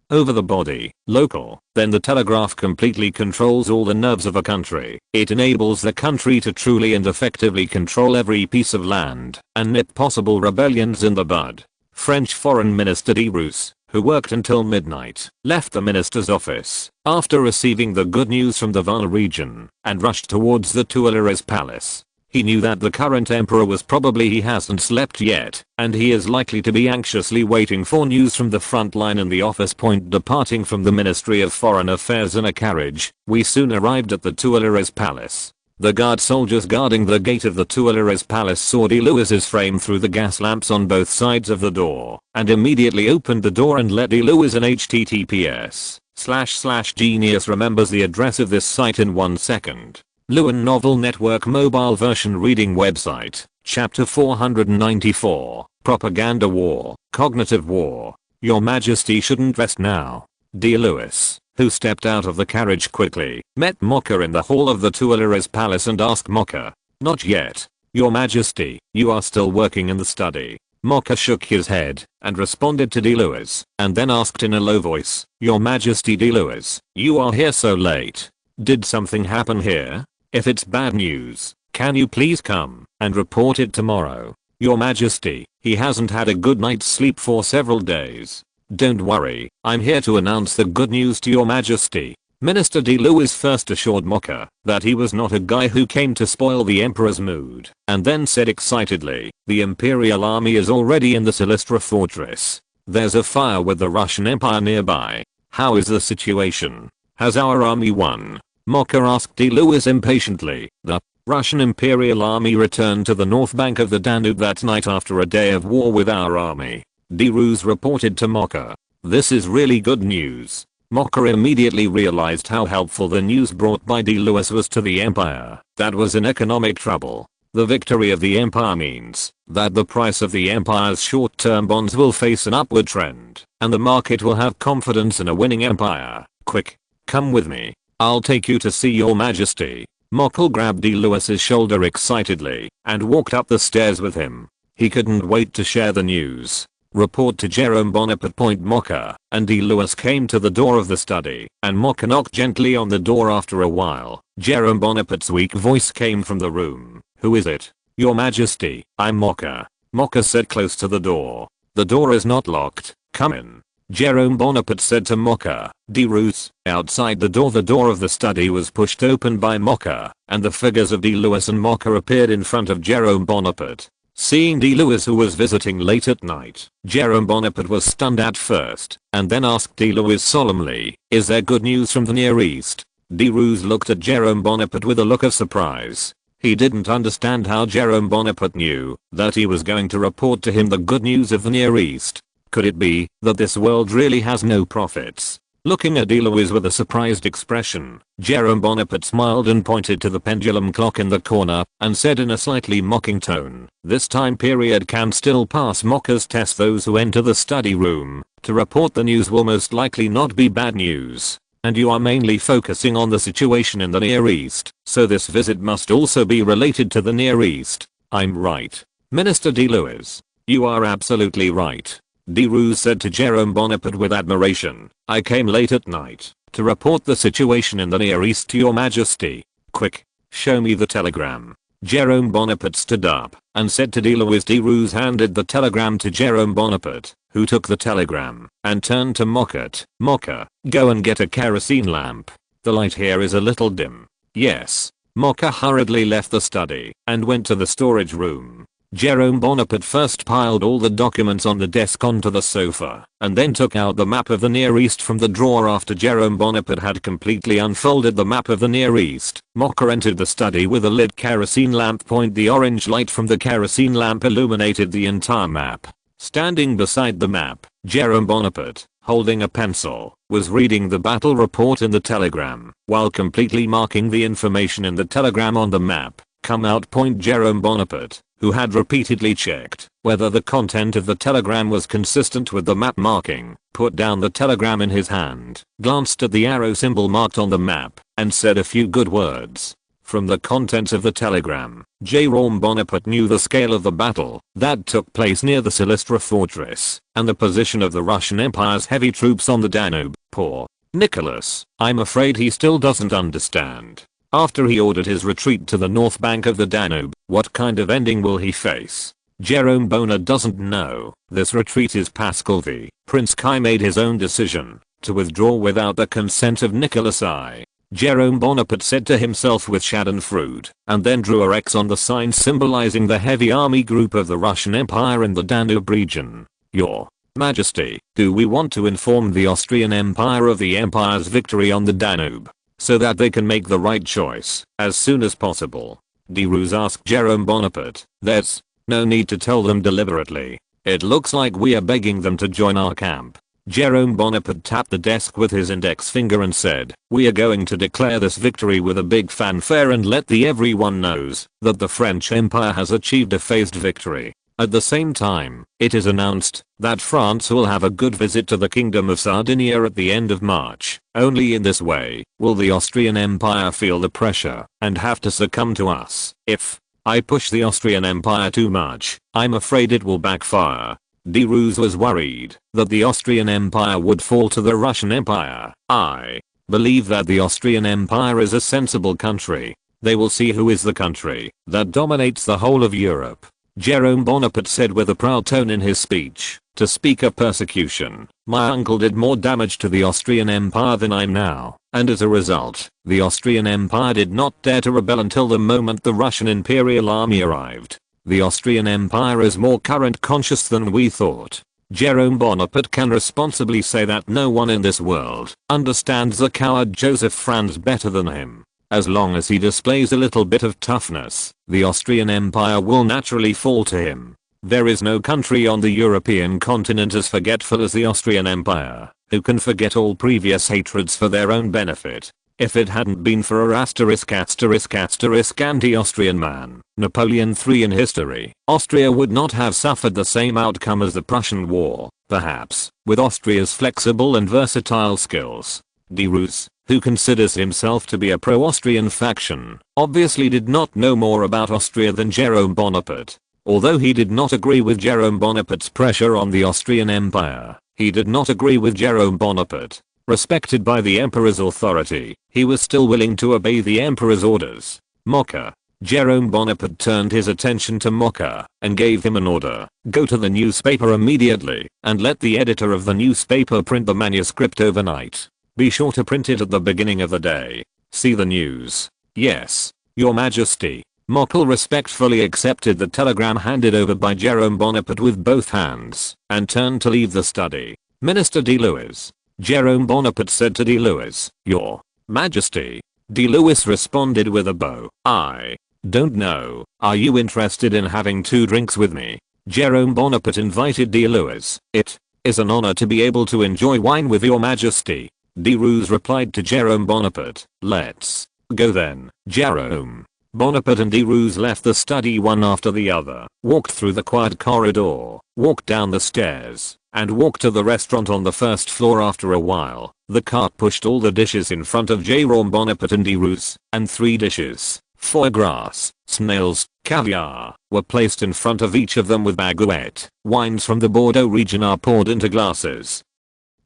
over the body, local, then the telegraph completely controls all the nerves of a country. It enables the country to truly and effectively control every piece of land, and nip possible rebellions in the bud. French Foreign Minister de Roos, who worked until midnight, left the minister's office after receiving the good news from the Val region and rushed towards the Tuileries Palace. He knew that the current emperor was probably he hasn't slept yet, and he is likely to be anxiously waiting for news from the front line in the office. Departing from the Ministry of Foreign Affairs in a carriage, we soon arrived at the Tuileries Palace. The guard soldiers guarding the gate of the Tuileries Palace saw de Lewis's frame through the gas lamps on both sides of the door, and immediately opened the door and let de Lewis in https://genius remembers the address of this site in 1 second. Lewin Novel Network Mobile Version Reading Website, Chapter 494, Propaganda War, Cognitive War. Your Majesty shouldn't rest now. De Lewis, who stepped out of the carriage quickly, met Mocha in the hall of the Tuileries Palace and asked Mocha, not yet. Your Majesty, you are still working in the study. Mocha shook his head and responded to D. Lewis and then asked in a low voice, "Your Majesty D. Lewis, you are here so late. Did something happen here? If it's bad news, can you please come and report it tomorrow? Your Majesty, he hasn't had a good night's sleep for several days." "Don't worry, I'm here to announce the good news to your Majesty." Minister D. Lewis first assured Mocha that he was not a guy who came to spoil the Emperor's mood, and then said excitedly, "The Imperial Army is already in the Silistra fortress. There's a fire with the Russian Empire nearby. How is the situation? Has our army won?" Mocha asked D. Lewis impatiently. "The Russian Imperial Army returned to the north bank of the Danube that night after a day of war with our army," D. Lewis reported to Mocha. "This is really good news." Mocha immediately realized how helpful the news brought by D. Lewis was to the Empire that was in economic trouble. The victory of the Empire means that the price of the Empire's short-term bonds will face an upward trend, and the market will have confidence in a winning Empire. "Quick, come with me. I'll take you to see your Majesty." Mocha grabbed D. Lewis's shoulder excitedly and walked up the stairs with him. He couldn't wait to share the news. "Report to Jerome Bonaparte." Mocha and D. Lewis came to the door of the study, and Mocha knocked gently on the door. After a while, Jerome Bonaparte's weak voice came from the room. "Who is it?" "Your Majesty, I'm Mocha." Mocha said close to the door. "The door is not locked. Come in." Jerome Bonaparte said to Mocha. D. Lewis. Outside the door of the study was pushed open by Mocha, and the figures of D. Lewis and Mocha appeared in front of Jerome Bonaparte. Seeing D. Lewis, who was visiting late at night, Jerome Bonaparte was stunned at first, and then asked D. Lewis solemnly, "Is there good news from the Near East?" D. Lewis looked at Jerome Bonaparte with a look of surprise. He didn't understand how Jerome Bonaparte knew that he was going to report to him the good news of the Near East. Could it be that this world really has no prophets? Looking at D. Lewis with a surprised expression, Jerome Bonaparte smiled and pointed to the pendulum clock in the corner and said in a slightly mocking tone, "This time period can still pass Mocha's test. Those who enter the study room to report the news will most likely not be bad news. And you are mainly focusing on the situation in the Near East, so this visit must also be related to the Near East." "I'm right, Minister D. Lewis. You are absolutely right," D. Lewis said to Jerome Bonaparte with admiration. "I came late at night to report the situation in the Near East to your Majesty. Quick, show me the telegram." Jerome Bonaparte stood up and said to D. Lewis. D. Lewis handed the telegram to Jerome Bonaparte, who took the telegram and turned to Mocha. "Mocha, go and get a kerosene lamp. The light here is a little dim." "Yes." Mocha hurriedly left the study and went to the storage room. Jerome Bonaparte first piled all the documents on the desk onto the sofa, and then took out the map of the Near East from the drawer. After Jerome Bonaparte had completely unfolded the map of the Near East, Mocha entered the study with a lit kerosene lamp. The orange light from the kerosene lamp illuminated the entire map. Standing beside the map, Jerome Bonaparte, holding a pencil, was reading the battle report in the telegram, while completely marking the information in the telegram on the map. "Come out." Jerome Bonaparte, who had repeatedly checked whether the content of the telegram was consistent with the map marking, put down the telegram in his hand, glanced at the arrow symbol marked on the map, and said a few good words. From the contents of the telegram, Jerome Bonaparte knew the scale of the battle that took place near the Silistra fortress, and the position of the Russian Empire's heavy troops on the Danube. Poor Nicholas, I'm afraid he still doesn't understand. After he ordered his retreat to the north bank of the Danube, what kind of ending will he face? Jerome Bonaparte doesn't know. This retreat is Pascal V. Prince Kai made his own decision to withdraw without the consent of Nicholas I. Jerome Bonaparte said to himself with schadenfreude, and then drew a X on the sign symbolizing the heavy army group of the Russian Empire in the Danube region. "Your Majesty, do we want to inform the Austrian Empire of the Empire's victory on the Danube, so that they can make the right choice as soon as possible?" D. Lewis asked Jerome Bonaparte. "There's no need to tell them deliberately. It looks like we are begging them to join our camp." Jerome Bonaparte tapped the desk with his index finger and said, "We are going to declare this victory with a big fanfare and let everyone knows that the French Empire has achieved a phased victory. At the same time, it is announced that France will have a good visit to the Kingdom of Sardinia at the end of March. Only in this way will the Austrian Empire feel the pressure and have to succumb to us. If I push the Austrian Empire too much. I'm afraid it will backfire. De Roos was worried that the Austrian Empire would fall to the Russian Empire. I believe that the Austrian Empire is a sensible country. They will see who is the country that dominates the whole of Europe. Jerome Bonaparte said with a proud tone in his speech. To speak of persecution, my uncle did more damage to the Austrian Empire than I'm now, and as a result, the Austrian Empire did not dare to rebel until the moment the Russian Imperial Army arrived. The Austrian Empire is more current conscious than we thought. Jerome Bonaparte can responsibly say that no one in this world understands the coward Joseph Franz better than him. As long as he displays a little bit of toughness, the Austrian Empire will naturally fall to him. There is no country on the European continent as forgetful as the Austrian Empire, who can forget all previous hatreds for their own benefit. If it hadn't been for a anti-Austrian man, Napoleon III in history, Austria would not have suffered the same outcome as the Prussian War, perhaps, with Austria's flexible and versatile skills. De Roos, who considers himself to be a pro-Austrian faction, obviously did not know more about Austria than Jerome Bonaparte. Although he did not agree with Jerome Bonaparte's pressure on the Austrian Empire, he did not agree with Jerome Bonaparte. Respected by the emperor's authority, he was still willing to obey the emperor's orders. Mocha. Jerome Bonaparte turned his attention to Mocha and gave him an order. Go to the newspaper immediately and let the editor of the newspaper print the manuscript overnight. Be sure to print it at the beginning of the day. See the news. Yes, Your Majesty. Mokel respectfully accepted the telegram handed over by Jerome Bonaparte with both hands and turned to leave the study. Minister de Lewis. Jerome Bonaparte said to de Lewis, Your Majesty. De Lewis responded with a bow. I don't know. Are you interested in having 2 drinks with me? Jerome Bonaparte invited de Lewis. It is an honor to be able to enjoy wine with Your Majesty. De Roos replied to Jerome Bonaparte. Let's go then, Jerome. Bonaparte and de Roos left the study one after the other, walked through the quiet corridor, walked down the stairs, and walked to the restaurant on the first floor. After a while, the cart pushed all the dishes in front of Jerome Bonaparte and de Roos, and 3 dishes, foie gras, snails, caviar, were placed in front of each of them with baguette. Wines from the Bordeaux region are poured into glasses.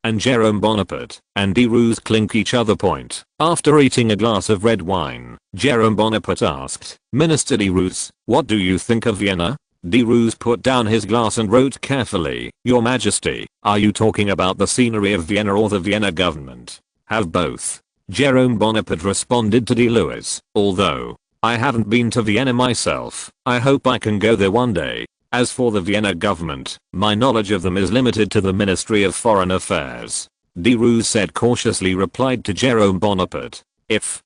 And Jerome Bonaparte and de Roos clink each other point. After eating a glass of red wine, Jerome Bonaparte asked, Minister de Roos, what do you think of Vienna? De Roos put down his glass and wrote carefully, Your Majesty, are you talking about the scenery of Vienna or the Vienna government? Have both. Jerome Bonaparte responded to de Lewis, although I haven't been to Vienna myself, I hope I can go there one day. As for the Vienna government, my knowledge of them is limited to the Ministry of Foreign Affairs. De Roos said cautiously replied to Jerome Bonaparte. If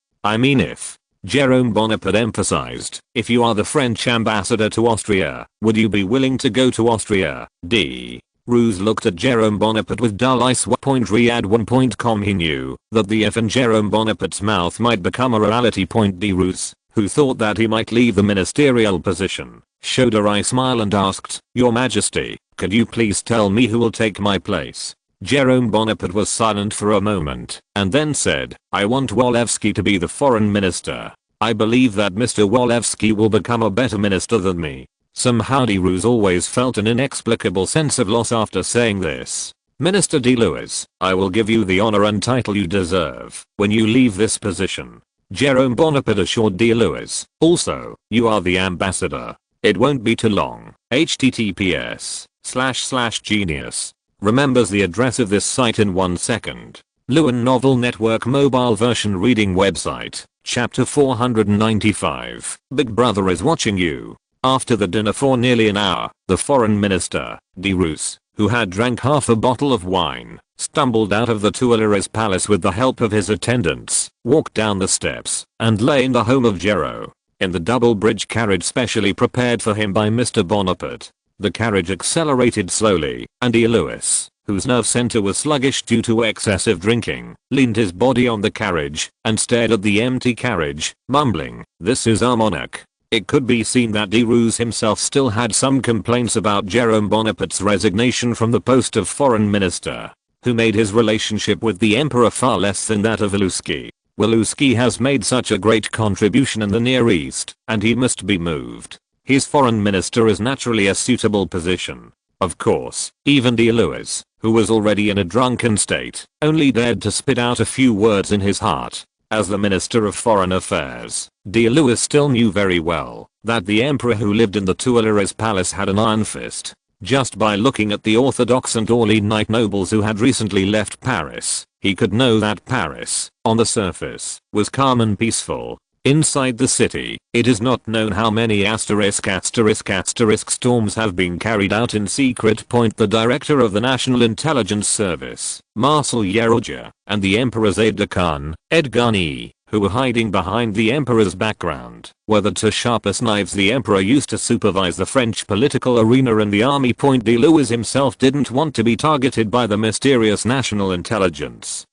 Jerome Bonaparte emphasized, if you are the French ambassador to Austria, would you be willing to go to Austria? De Roos looked at Jerome Bonaparte with dull eyes. Riyadh1.com. He knew that the F in Jerome Bonaparte's mouth might become a reality. De Roos, who thought that he might leave the ministerial position, showed a wry smile and asked, Your Majesty, could you please tell me who will take my place? Jerome Bonaparte was silent for a moment, and then said, I want Walewski to be the foreign minister. I believe that Mr. Walewski will become a better minister than me. Somehow de Roos always felt an inexplicable sense of loss after saying this. Minister de Lewis, I will give you the honor and title you deserve when you leave this position. Jerome Bonaparte assured de Lewis. Also, you are the ambassador. It won't be too long. https://genius. Remembers the address of this site in 1 second. Lewin Novel Network mobile version reading website. Chapter 495. Big Brother is watching you. After the dinner for nearly an hour, the foreign minister, de Roos, who had drank half a bottle of wine, stumbled out of the Tuileries Palace with the help of his attendants, walked down the steps, and lay in the home of Jero, in the double bridge carriage specially prepared for him by Mr. Bonaparte. The carriage accelerated slowly, and de Lewis, whose nerve center was sluggish due to excessive drinking, leaned his body on the carriage and stared at the empty carriage, mumbling, This is our monarch. It could be seen that de Roos himself still had some complaints about Jerome Bonaparte's resignation from the post of foreign minister, who made his relationship with the emperor far less than that of Walewski. Walewski has made such a great contribution in the Near East, and he must be moved. His foreign minister is naturally a suitable position. Of course, even D. Lewis, who was already in a drunken state, only dared to spit out a few words in his heart. As the Minister of Foreign Affairs, D. Lewis still knew very well that the emperor who lived in the Tuileries Palace had an iron fist. Just by looking at the Orthodox and Orleanite nobles who had recently left Paris, he could know that Paris, on the surface, was calm and peaceful. Inside the city, it is not known how many **** storms have been carried out in secret. The director of the National Intelligence Service, Marcel Yeroja, and the emperor's aide-de-camp, Edgani, who were hiding behind the emperor's background, were the two sharpest knives the emperor used to supervise the French political arena and the army. D. Lewis himself didn't want to be targeted by the mysterious National Intelligence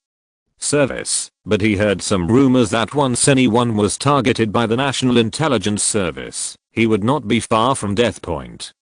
Service, but he heard some rumors that once anyone was targeted by the National Intelligence Service, he would not be far from death.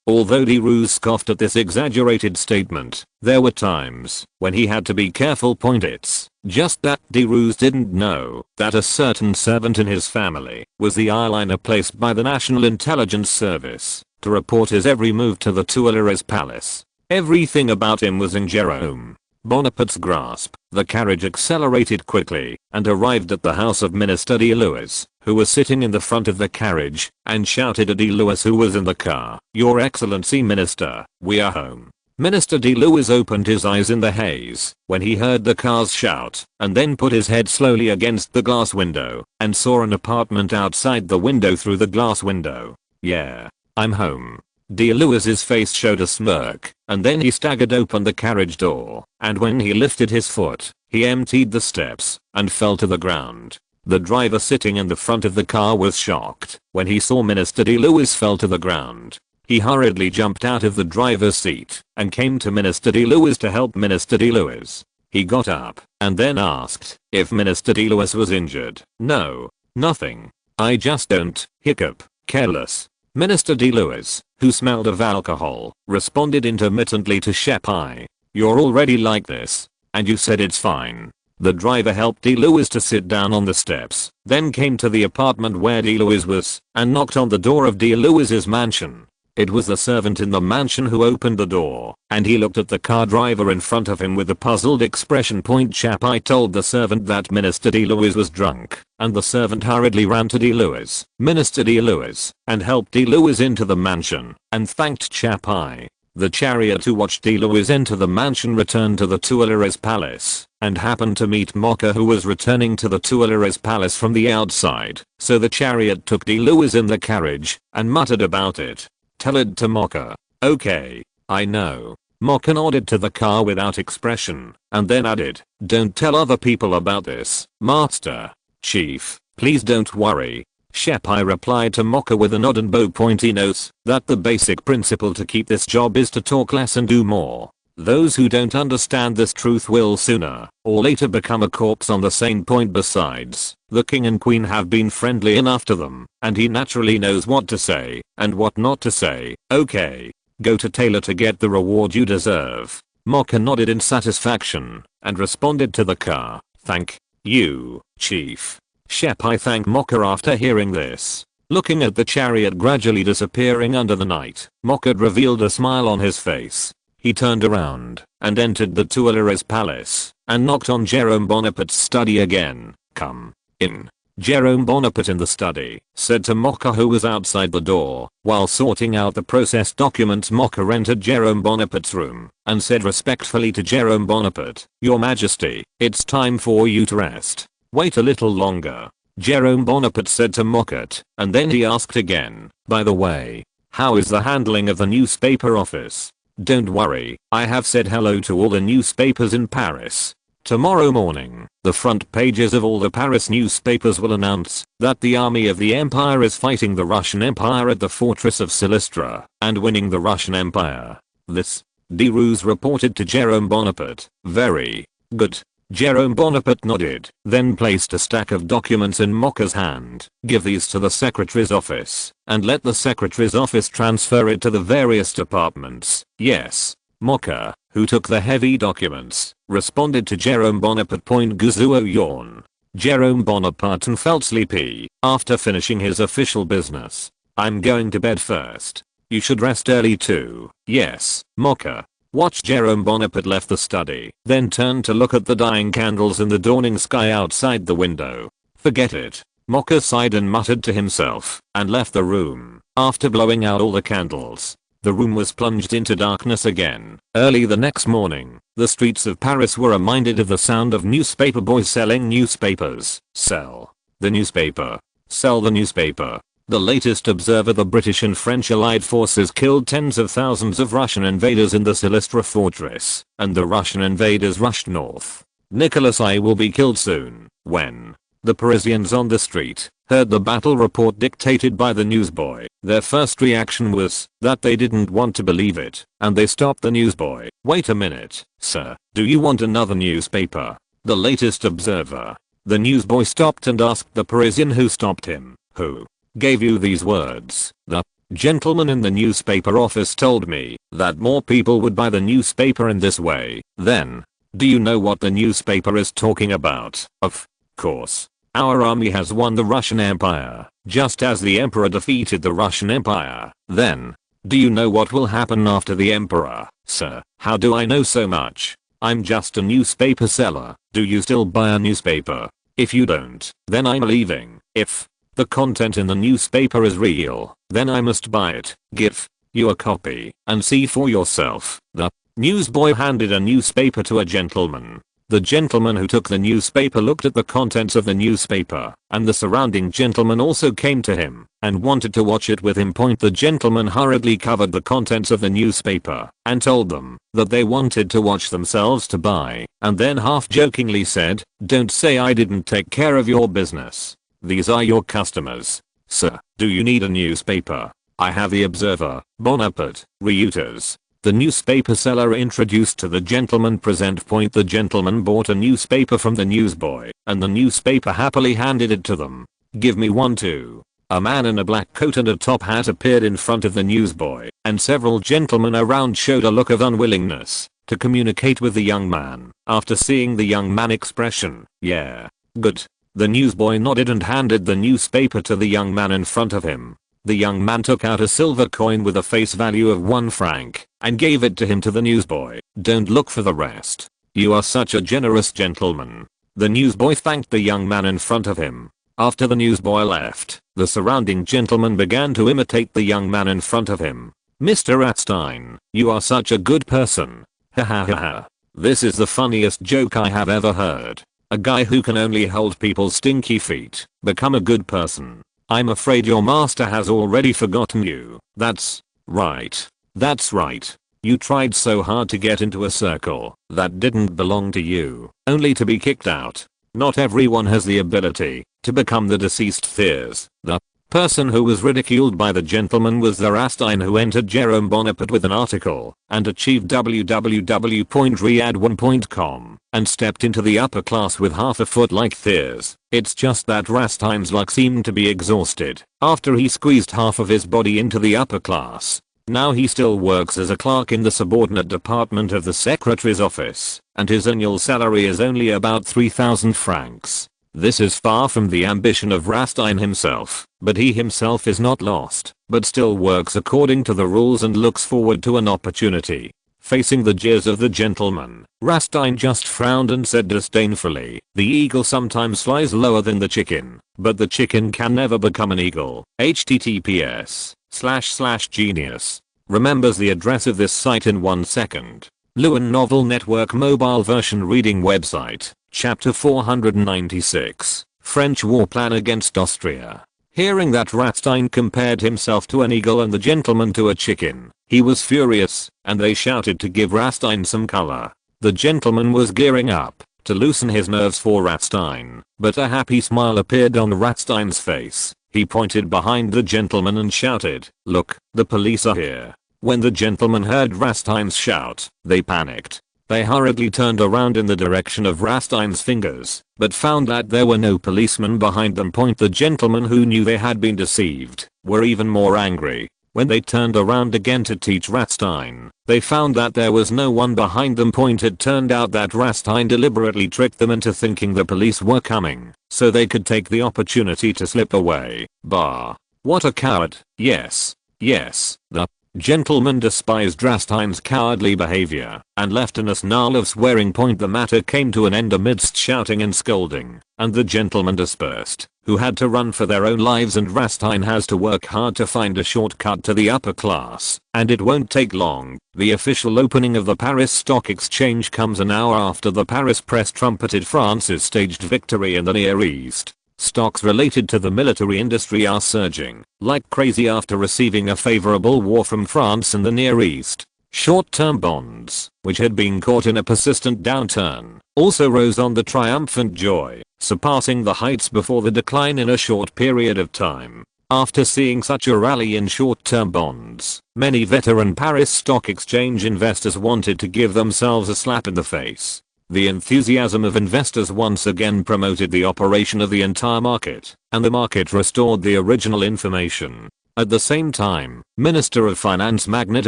Although D. Lewis scoffed at this exaggerated statement, there were times when he had to be careful. It's just that D. Lewis didn't know that a certain servant in his family was the eyeliner placed by the National Intelligence Service to report his every move to the Tuileries Palace. Everything about him was in Jerome Bonaparte's grasp. The carriage accelerated quickly and arrived at the house of Minister D. Lewis, who was sitting in the front of the carriage, and shouted at D. Lewis, who was in the car, "Your Excellency Minister, we are home." Minister D. Lewis opened his eyes in the haze when he heard the car's shout, and then put his head slowly against the glass window and saw an apartment outside the window through the glass window. "Yeah, I'm home." D. Lewis's face showed a smirk, and then he staggered open the carriage door, and when he lifted his foot, he emptied the steps and fell to the ground. The driver sitting in the front of the car was shocked when he saw Minister D. Lewis fell to the ground. He hurriedly jumped out of the driver's seat and came to Minister D. Lewis to help Minister D. Lewis. He got up and then asked if Minister D. Lewis was injured. "No, nothing. I just don't, hiccup, careless." Minister D. Lewis, who smelled of alcohol, responded intermittently to Shepai. "You're already like this. And you said it's fine." The driver helped D. Lewis to sit down on the steps, then came to the apartment where D. Lewis was, and knocked on the door of D. Lewis's mansion. It was the servant in the mansion who opened the door, and he looked at the car driver in front of him with a puzzled expression. Chapai told the servant that Minister D. Lewis was drunk, and the servant hurriedly ran to D. Lewis, Minister D. Lewis, and helped D. Lewis into the mansion, and thanked Chapai. The chariot who watched D. Lewis enter the mansion returned to the Tuileries Palace, and happened to meet Mocha, who was returning to the Tuileries Palace from the outside, so the chariot took D. Lewis in the carriage, and muttered about it. "Tell it to Mocha." "Okay, I know." Mocha nodded to the car without expression, and then added, "Don't tell other people about this, Master Chief, please don't worry." Shepai replied to Mocha with a nod and bow. He notes that the basic principle to keep this job is to talk less and do more. Those who don't understand this truth will sooner or later become a corpse on the same point. Besides, the king and queen have been friendly enough to them, and he naturally knows what to say and what not to say. "Okay, go to Taylor to get the reward you deserve." Mocha nodded in satisfaction and responded to the car, "Thank you, Chief." Shepai thanked Mocha after hearing this. Looking at the chariot gradually disappearing under the night, Mocha revealed a smile on his face. He turned around and entered the Tuileries Palace and knocked on Jerome Bonaparte's study again. "Come in." Jerome Bonaparte in the study said to Mocha, who was outside the door. While sorting out the process documents, Mocha entered Jerome Bonaparte's room and said respectfully to Jerome Bonaparte, "Your Majesty, it's time for you to rest. Wait a little longer." Jerome Bonaparte said to Mocha, and then he asked again, "By the way, how is the handling of the newspaper office?" "Don't worry, I have said hello to all the newspapers in Paris. Tomorrow morning, the front pages of all the Paris newspapers will announce that the army of the Empire is fighting the Russian Empire at the fortress of Silistra and winning the Russian Empire. This," D. Lewis reported to Jerome Bonaparte. "Very good." Jerome Bonaparte nodded, then placed a stack of documents in Mocha's hand. "Give these to the secretary's office, and let the secretary's office transfer it to the various departments." "Yes." Mocha, who took the heavy documents, responded to Jerome Bonaparte. Guizou yawned. Jerome Bonaparte felt sleepy after finishing his official business. I'm going to bed first. You should rest early too. Yes, Mocha. Watch. Jerome Bonaparte left the study, then turned to look at the dying candles in the dawning sky outside the window. Forget it. Mocha sighed and muttered to himself, and left the room. After blowing out all the candles, the room was plunged into darkness again. Early the next morning, the streets of Paris were reminded of the sound of newspaper boys selling newspapers. Sell the newspaper. Sell the newspaper. The latest observer: the British and French allied forces killed tens of thousands of Russian invaders in the Silistra fortress, and the Russian invaders rushed north. Nicholas I will be killed soon. When the Parisians on the street heard the battle report dictated by the newsboy, their first reaction was that they didn't want to believe it, and they stopped the newsboy. Wait a minute, sir, do you want another newspaper? The latest observer. The newsboy stopped and asked the Parisian who stopped him, who gave you these words? The gentleman in the newspaper office told me that more people would buy the newspaper in this way. Then, do you know what the newspaper is talking about? Of course. Our army has won the Russian Empire, just as the Emperor defeated the Russian Empire. Then, do you know what will happen after the Emperor? Sir, how do I know so much? I'm just a newspaper seller. Do you still buy a newspaper? If you don't, then I'm leaving. If the content in the newspaper is real, then I must buy it. Give you a copy and see for yourself. The newsboy handed a newspaper to a gentleman. The gentleman who took the newspaper looked at the contents of the newspaper, and the surrounding gentlemen also came to him and wanted to watch it with him. The gentleman hurriedly covered the contents of the newspaper and told them that they wanted to watch themselves to buy, and then half-jokingly said, "Don't say I didn't take care of your business. These are your customers. Sir, do you need a newspaper? I have the Observer, Bonaparte, Reuters." The newspaper seller introduced to the gentleman present. The gentleman bought a newspaper from the newsboy, and the newspaper happily handed it to them. "Give me one too." A man in a black coat and a top hat appeared in front of the newsboy, and several gentlemen around showed a look of unwillingness to communicate with the young man. After seeing the young man's expression, "Yeah, good," the newsboy nodded and handed the newspaper to the young man in front of him. The young man took out a silver coin with a face value of 1 franc and gave it to him. To the newsboy, "Don't look for the rest. You are such a generous gentleman." The newsboy thanked the young man in front of him. After the newsboy left, the surrounding gentlemen began to imitate the young man in front of him. "Mr. Ratstein, you are such a good person. Ha ha ha ha. This is the funniest joke I have ever heard. A guy who can only hold people's stinky feet become a good person. I'm afraid your master has already forgotten you." "That's right. That's right. You tried so hard to get into a circle that didn't belong to you, only to be kicked out. Not everyone has the ability to become the deceased Thiers." The person who was ridiculed by the gentleman was the Ratstein who entered Jerome Bonaparte with an article and achieved www.riyadh1.com and stepped into the upper class with half a foot like Thiers. It's just that Ratstein's luck seemed to be exhausted after he squeezed half of his body into the upper class. Now he still works as a clerk in the subordinate department of the secretary's office, and his annual salary is only about 3,000 francs. This is far from the ambition of Ratstein himself, but he himself is not lost, but still works according to the rules and looks forward to an opportunity. Facing the jeers of the gentleman, Ratstein just frowned and said disdainfully, "The eagle sometimes flies lower than the chicken, but the chicken can never become an eagle." https://genius. Remembers the address of this site in 1 second. Lewin Novel Network mobile version reading website. Chapter 496. French war plan against Austria. Hearing that Ratstein compared himself to an eagle and the gentleman to a chicken, he was furious, and they shouted to give Ratstein some color. The gentleman was gearing up to loosen his nerves for Ratstein, but a happy smile appeared on Ratstein's face. He pointed behind the gentleman and shouted, "Look, the police are here." When the gentleman heard Ratstein's shout, they panicked. They hurriedly turned around in the direction of Ratstein's fingers, but found that there were no policemen behind them. The gentlemen who knew they had been deceived were even more angry. When they turned around again to teach Rastein, they found that there was no one behind them. It turned out that Rastein deliberately tricked them into thinking the police were coming, so they could take the opportunity to slip away. Bah. What a coward. Yes. The gentleman despised Rastein's cowardly behavior and left in a snarl of swearing. The matter came to an end amidst shouting and scolding, and the gentlemen dispersed, who had to run for their own lives, and Rastein has to work hard to find a shortcut to the upper class, and it won't take long. The official opening of the Paris Stock Exchange comes an hour after the Paris press trumpeted France's staged victory in the Near East. Stocks related to the military industry are surging like crazy after receiving a favorable war from France in the Near East. Short-term bonds, which had been caught in a persistent downturn, also rose on the triumphant joy, surpassing the heights before the decline in a short period of time. After seeing such a rally in short-term bonds, many veteran Paris Stock Exchange investors wanted to give themselves a slap in the face. The enthusiasm of investors once again promoted the operation of the entire market, and the market restored the original information. At the same time, Minister of Finance Magnet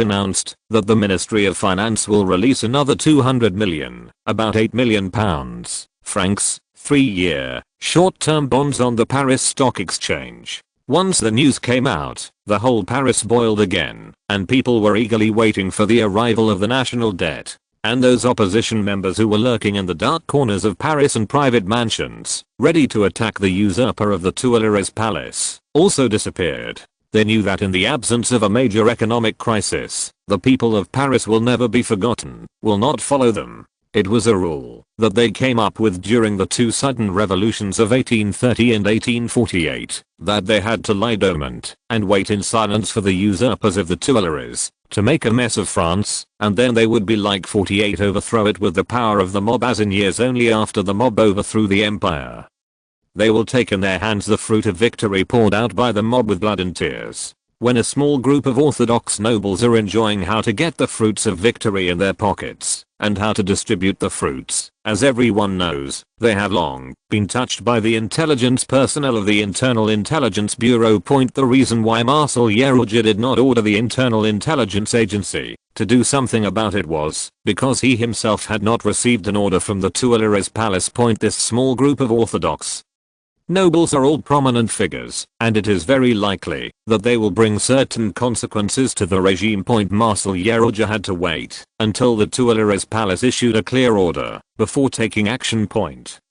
announced that the Ministry of Finance will release another 200 million, about £8 million, 3-year, short-term bonds on the Paris Stock Exchange. Once the news came out, the whole Paris boiled again, and people were eagerly waiting for the arrival of the national debt. And those opposition members who were lurking in the dark corners of Paris and private mansions, ready to attack the usurper of the Tuileries Palace, also disappeared. They knew that in the absence of a major economic crisis, the people of Paris will never be forgotten, will not follow them. It was a rule that they came up with during the two sudden revolutions of 1830 and 1848, that they had to lie dormant and wait in silence for the usurpers of the Tuileries to make a mess of France, and then they would be like 48, overthrow it with the power of the mob, as in years only after the mob overthrew the empire. They will take in their hands the fruit of victory poured out by the mob with blood and tears. When a small group of orthodox nobles are enjoying how to get the fruits of victory in their pockets, and how to distribute the fruits, as everyone knows, they have long been touched by the intelligence personnel of the Internal Intelligence Bureau. The reason why Marcel Yerouja did not order the Internal Intelligence Agency to do something about it was because he himself had not received an order from the Tuileries Palace. This small group of orthodox nobles are all prominent figures, and it is very likely that they will bring certain consequences to the regime. Marcel Yerouja had to wait until the Tuileries Palace issued a clear order before taking action.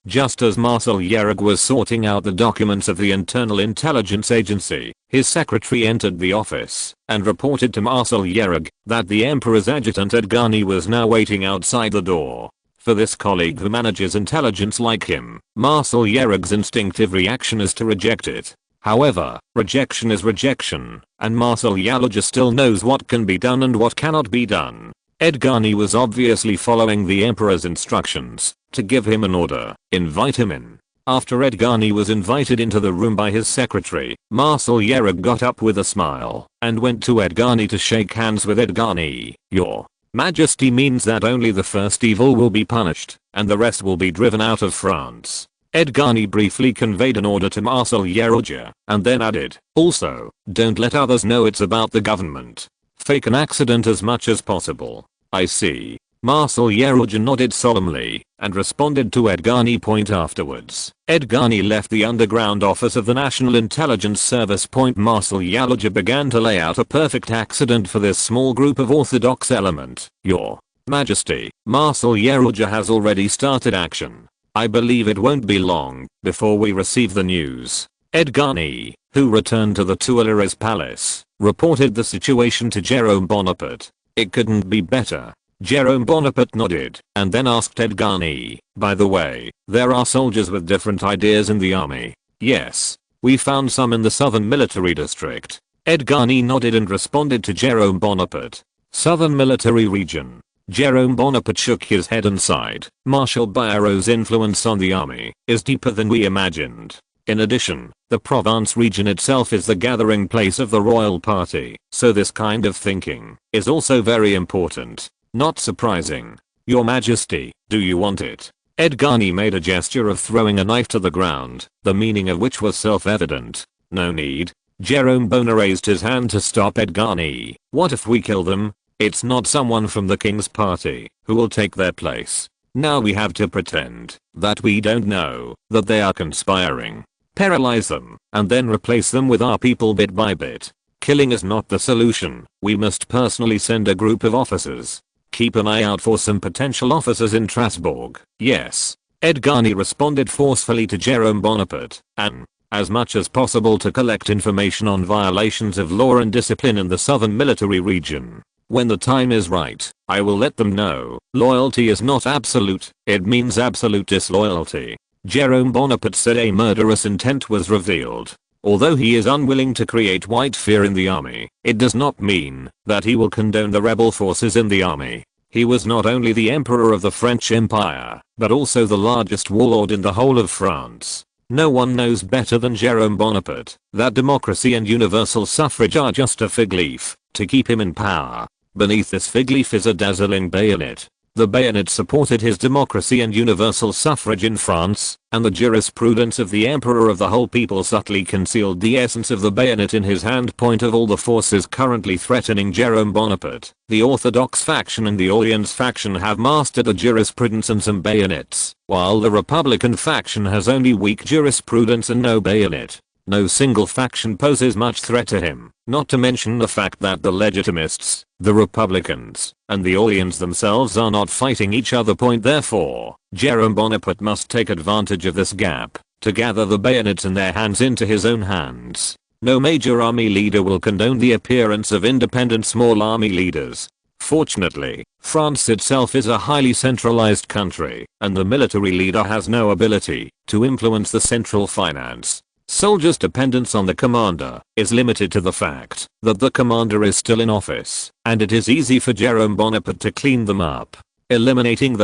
Just as Marcel Yerouja was sorting out the documents of the Internal Intelligence Agency, his secretary entered the office and reported to Marcel Yerouja that the emperor's adjutant Edgani was now waiting outside the door. For this colleague who manages intelligence like him, Marcel Yerouja's instinctive reaction is to reject it. However, rejection is rejection, and Marcel Yerouja still knows what can be done and what cannot be done. Edgani was obviously following the emperor's instructions to give him an order, invite him in. After Edgani was invited into the room by his secretary, Marcel Yerouja got up with a smile and went to Edgani to shake hands with Edgani. Your Majesty means that only the first evil will be punished, and the rest will be driven out of France. Edgani briefly conveyed an order to Marcel Yerouja, and then added, also, don't let others know it's about the government. Fake an accident as much as possible. I see. Marcel Yerouja nodded solemnly, and responded to Edgani. Afterwards, Edgani left the underground office of the National Intelligence Service. Marcel Yerouja began to lay out a perfect accident for this small group of orthodox element. Your Majesty, Marcel Yerouja has already started action. I believe it won't be long before we receive the news. Edgani, who returned to the Tuileries Palace, reported the situation to Jerome Bonaparte. It couldn't be better. Jerome Bonaparte nodded, and then asked Edgani, by the way, there are soldiers with different ideas in the army. Yes. We found some in the southern military district. Edgani nodded and responded to Jerome Bonaparte. Southern military region. Jerome Bonaparte shook his head and sighed. Marshal Biron's influence on the army is deeper than we imagined. In addition, the Provence region itself is the gathering place of the royal party, so this kind of thinking is also very important. Not surprising. Your Majesty, do you want it? Edgani made a gesture of throwing a knife to the ground, the meaning of which was self-evident. No need. Jerome Bonner raised his hand to stop Edgani. What if we kill them? It's not someone from the king's party who will take their place. Now we have to pretend that we don't know that they are conspiring. Paralyze them and then replace them with our people bit by bit. Killing is not the solution. We must personally send a group of officers. Keep an eye out for some potential officers in Strasbourg. Yes. Edgani responded forcefully to Jerome Bonaparte, and, as much as possible, to collect information on violations of law and discipline in the southern military region. When the time is right, I will let them know. Loyalty is not absolute, it means absolute disloyalty. Jerome Bonaparte said a murderous intent was revealed. Although he is unwilling to create white fear in the army, it does not mean that he will condone the rebel forces in the army. He was not only the emperor of the French Empire, but also the largest warlord in the whole of France. No one knows better than Jerome Bonaparte that democracy and universal suffrage are just a fig leaf to keep him in power. Beneath this fig leaf is a dazzling bayonet. The bayonet supported his democracy and universal suffrage in France, and the jurisprudence of the emperor of the whole people subtly concealed the essence of the bayonet in his hand. Point of all the forces currently threatening Jerome Bonaparte, the Orthodox faction and the Orleans faction have mastered the jurisprudence and some bayonets, while the Republican faction has only weak jurisprudence and no bayonet. No single faction poses much threat to him, not to mention the fact that the Legitimists, the Republicans, and the Orleans themselves are not fighting each other. Therefore, Jerome Bonaparte must take advantage of this gap to gather the bayonets in their hands into his own hands. No major army leader will condone the appearance of independent small army leaders. Fortunately, France itself is a highly centralized country, and the military leader has no ability to influence the central finance. Soldiers' dependence on the commander is limited to the fact that the commander is still in office, and it is easy for Jerome Bonaparte to clean them up. Eliminating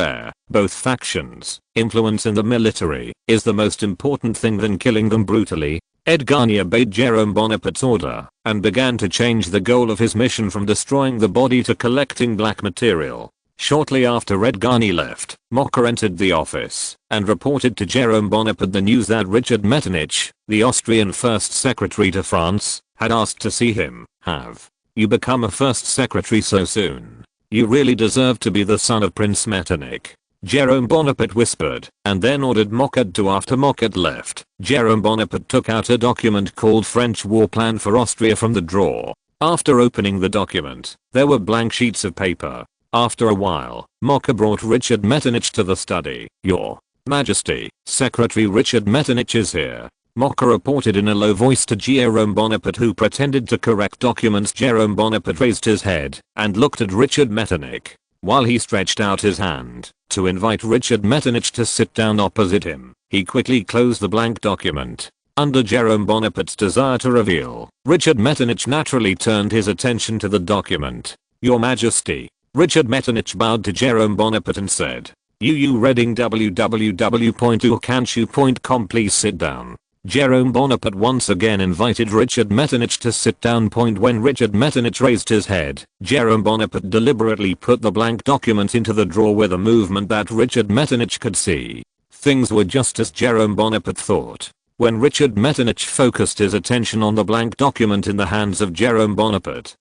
both factions' influence in the military is the most important thing than killing them brutally. Edgani obeyed Jerome Bonaparte's order and began to change the goal of his mission from destroying the body to collecting black material. Shortly after Edgani left, Mocker entered the office and reported to Jerome Bonaparte the news that Richard Metternich, the Austrian first secretary to France, had asked to see him. Have you become a first secretary so soon? You really deserve to be the son of Prince Metternich. Jerome Bonaparte whispered, and then ordered Mocker to. After Mocker left, Jerome Bonaparte took out a document called French War Plan for Austria from the drawer. After opening the document, there were blank sheets of paper. After a while, Mocker brought Richard Metternich to the study. Your Majesty, Secretary Richard Metternich is here. Mocker reported in a low voice to Jerome Bonaparte, who pretended to correct documents. Jerome Bonaparte raised his head and looked at Richard Metternich, while he stretched out his hand to invite Richard Metternich to sit down opposite him. He quickly closed the blank document. Under Jerome Bonaparte's desire to reveal, Richard Metternich naturally turned his attention to the document. Your Majesty. Richard Metternich bowed to Jerome Bonaparte and said, Reading www.urkanshu.com, please sit down. Jerome Bonaparte once again invited Richard Metternich to sit down. When Richard Metternich raised his head, Jerome Bonaparte deliberately put the blank document into the drawer with a movement that Richard Metternich could see. Things were just as Jerome Bonaparte thought. When Richard Metternich focused his attention on the blank document in the hands of Jerome Bonaparte's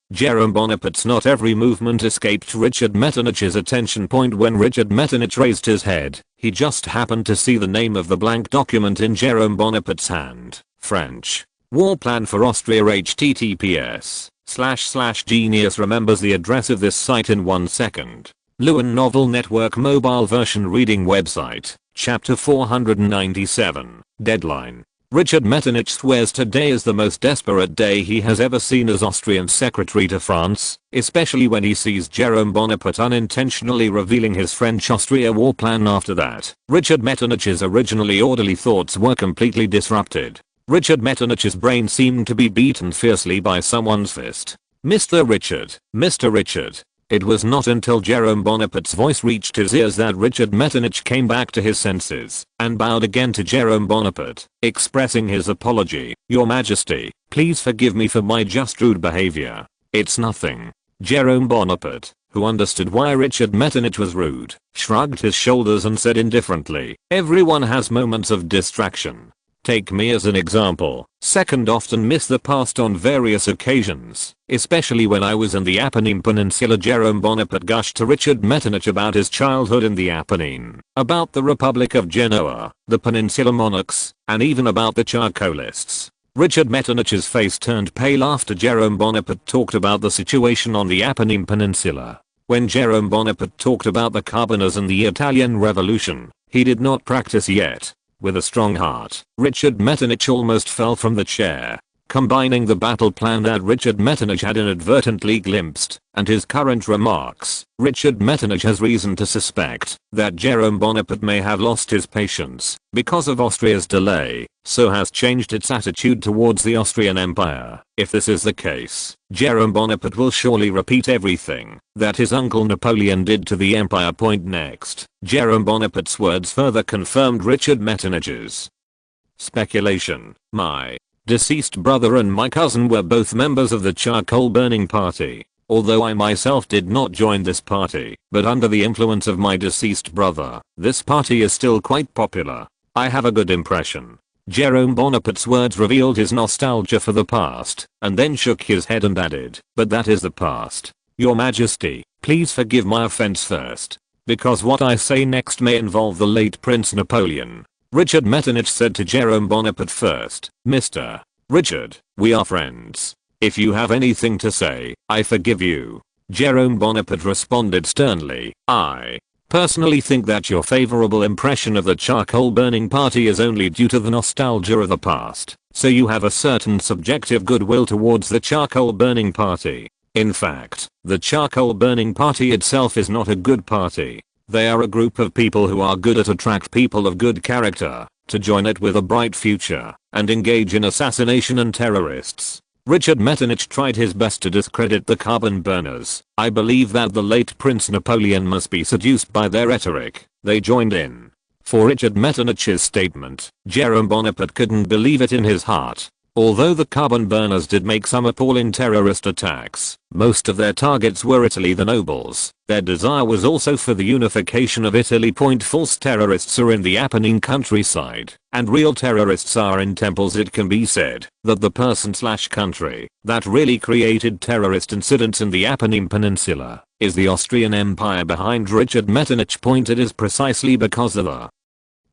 not every movement escaped Richard Metternich's attention. When Richard Metternich raised his head, he just happened to see the name of the blank document in Jerome Bonaparte's hand. French War Plan for Austria. https://genius remembers the address of this site in 1 second. Lewin Novel Network Mobile Version Reading Website. Chapter 497. Deadline. Richard Metternich swears today is the most desperate day he has ever seen as Austrian Secretary to France, especially when he sees Jerome Bonaparte unintentionally revealing his French-Austria war plan. After that, Richard Metternich's originally orderly thoughts were completely disrupted. Richard Metternich's brain seemed to be beaten fiercely by someone's fist. Mr. Richard. It was not until Jerome Bonaparte's voice reached his ears that Richard Metternich came back to his senses and bowed again to Jerome Bonaparte, expressing his apology. Your Majesty, please forgive me for my just rude behavior. It's nothing. Jerome Bonaparte, who understood why Richard Metternich was rude, shrugged his shoulders and said indifferently, everyone has moments of distraction. Take me as an example. Second, often miss the past on various occasions, especially when I was in the Apennine Peninsula. Jerome Bonaparte gushed to Richard Metternich about his childhood in the Apennine, about the Republic of Genoa, the Peninsula monarchs, and even about the Charcolists. Richard Metternich's face turned pale after Jerome Bonaparte talked about the situation on the Apennine Peninsula. When Jerome Bonaparte talked about the Carboners and the Italian Revolution, he did not practice yet. With a strong heart, Richard Metternich almost fell from the chair. Combining the battle plan that Richard Metternich had inadvertently glimpsed, and his current remarks, Richard Metternich has reason to suspect that Jerome Bonaparte may have lost his patience because of Austria's delay, so has changed its attitude towards the Austrian Empire. If this is the case, Jerome Bonaparte will surely repeat everything that his uncle Napoleon did to the empire. Next, Jerome Bonaparte's words further confirmed Richard Metternich's speculation. My deceased brother and my cousin were both members of the charcoal burning party. Although I myself did not join this party, but under the influence of my deceased brother, this party is still quite popular. I have a good impression. Jerome Bonaparte's words revealed his nostalgia for the past, and then shook his head and added, "But that is the past. Your Majesty, please forgive my offense first, because what I say next may involve the late Prince Napoleon." Richard Metternich said to Jerome Bonaparte, "First, Mr. Richard, we are friends. If you have anything to say, I forgive you." Jerome Bonaparte responded sternly, "I personally think that your favorable impression of the charcoal burning party is only due to the nostalgia of the past, so you have a certain subjective goodwill towards the charcoal burning party. In fact, the charcoal burning party itself is not a good party. They are a group of people who are good at attract people of good character, to join it with a bright future, and engage in assassination and terrorists." Richard Metternich tried his best to discredit the carbon burners. "I believe that the late Prince Napoleon must be seduced by their rhetoric. They joined in." For Richard Metternich's statement, Jerome Bonaparte couldn't believe it in his heart. Although the carbon burners did make some appalling terrorist attacks, most of their targets were Italy the nobles. Their desire was also for the unification of Italy. False terrorists are in the Apennine countryside, and real terrorists are in temples. It can be said that the person/country that really created terrorist incidents in the Apennine Peninsula is the Austrian Empire. Behind Richard Metternich point, it is precisely because of the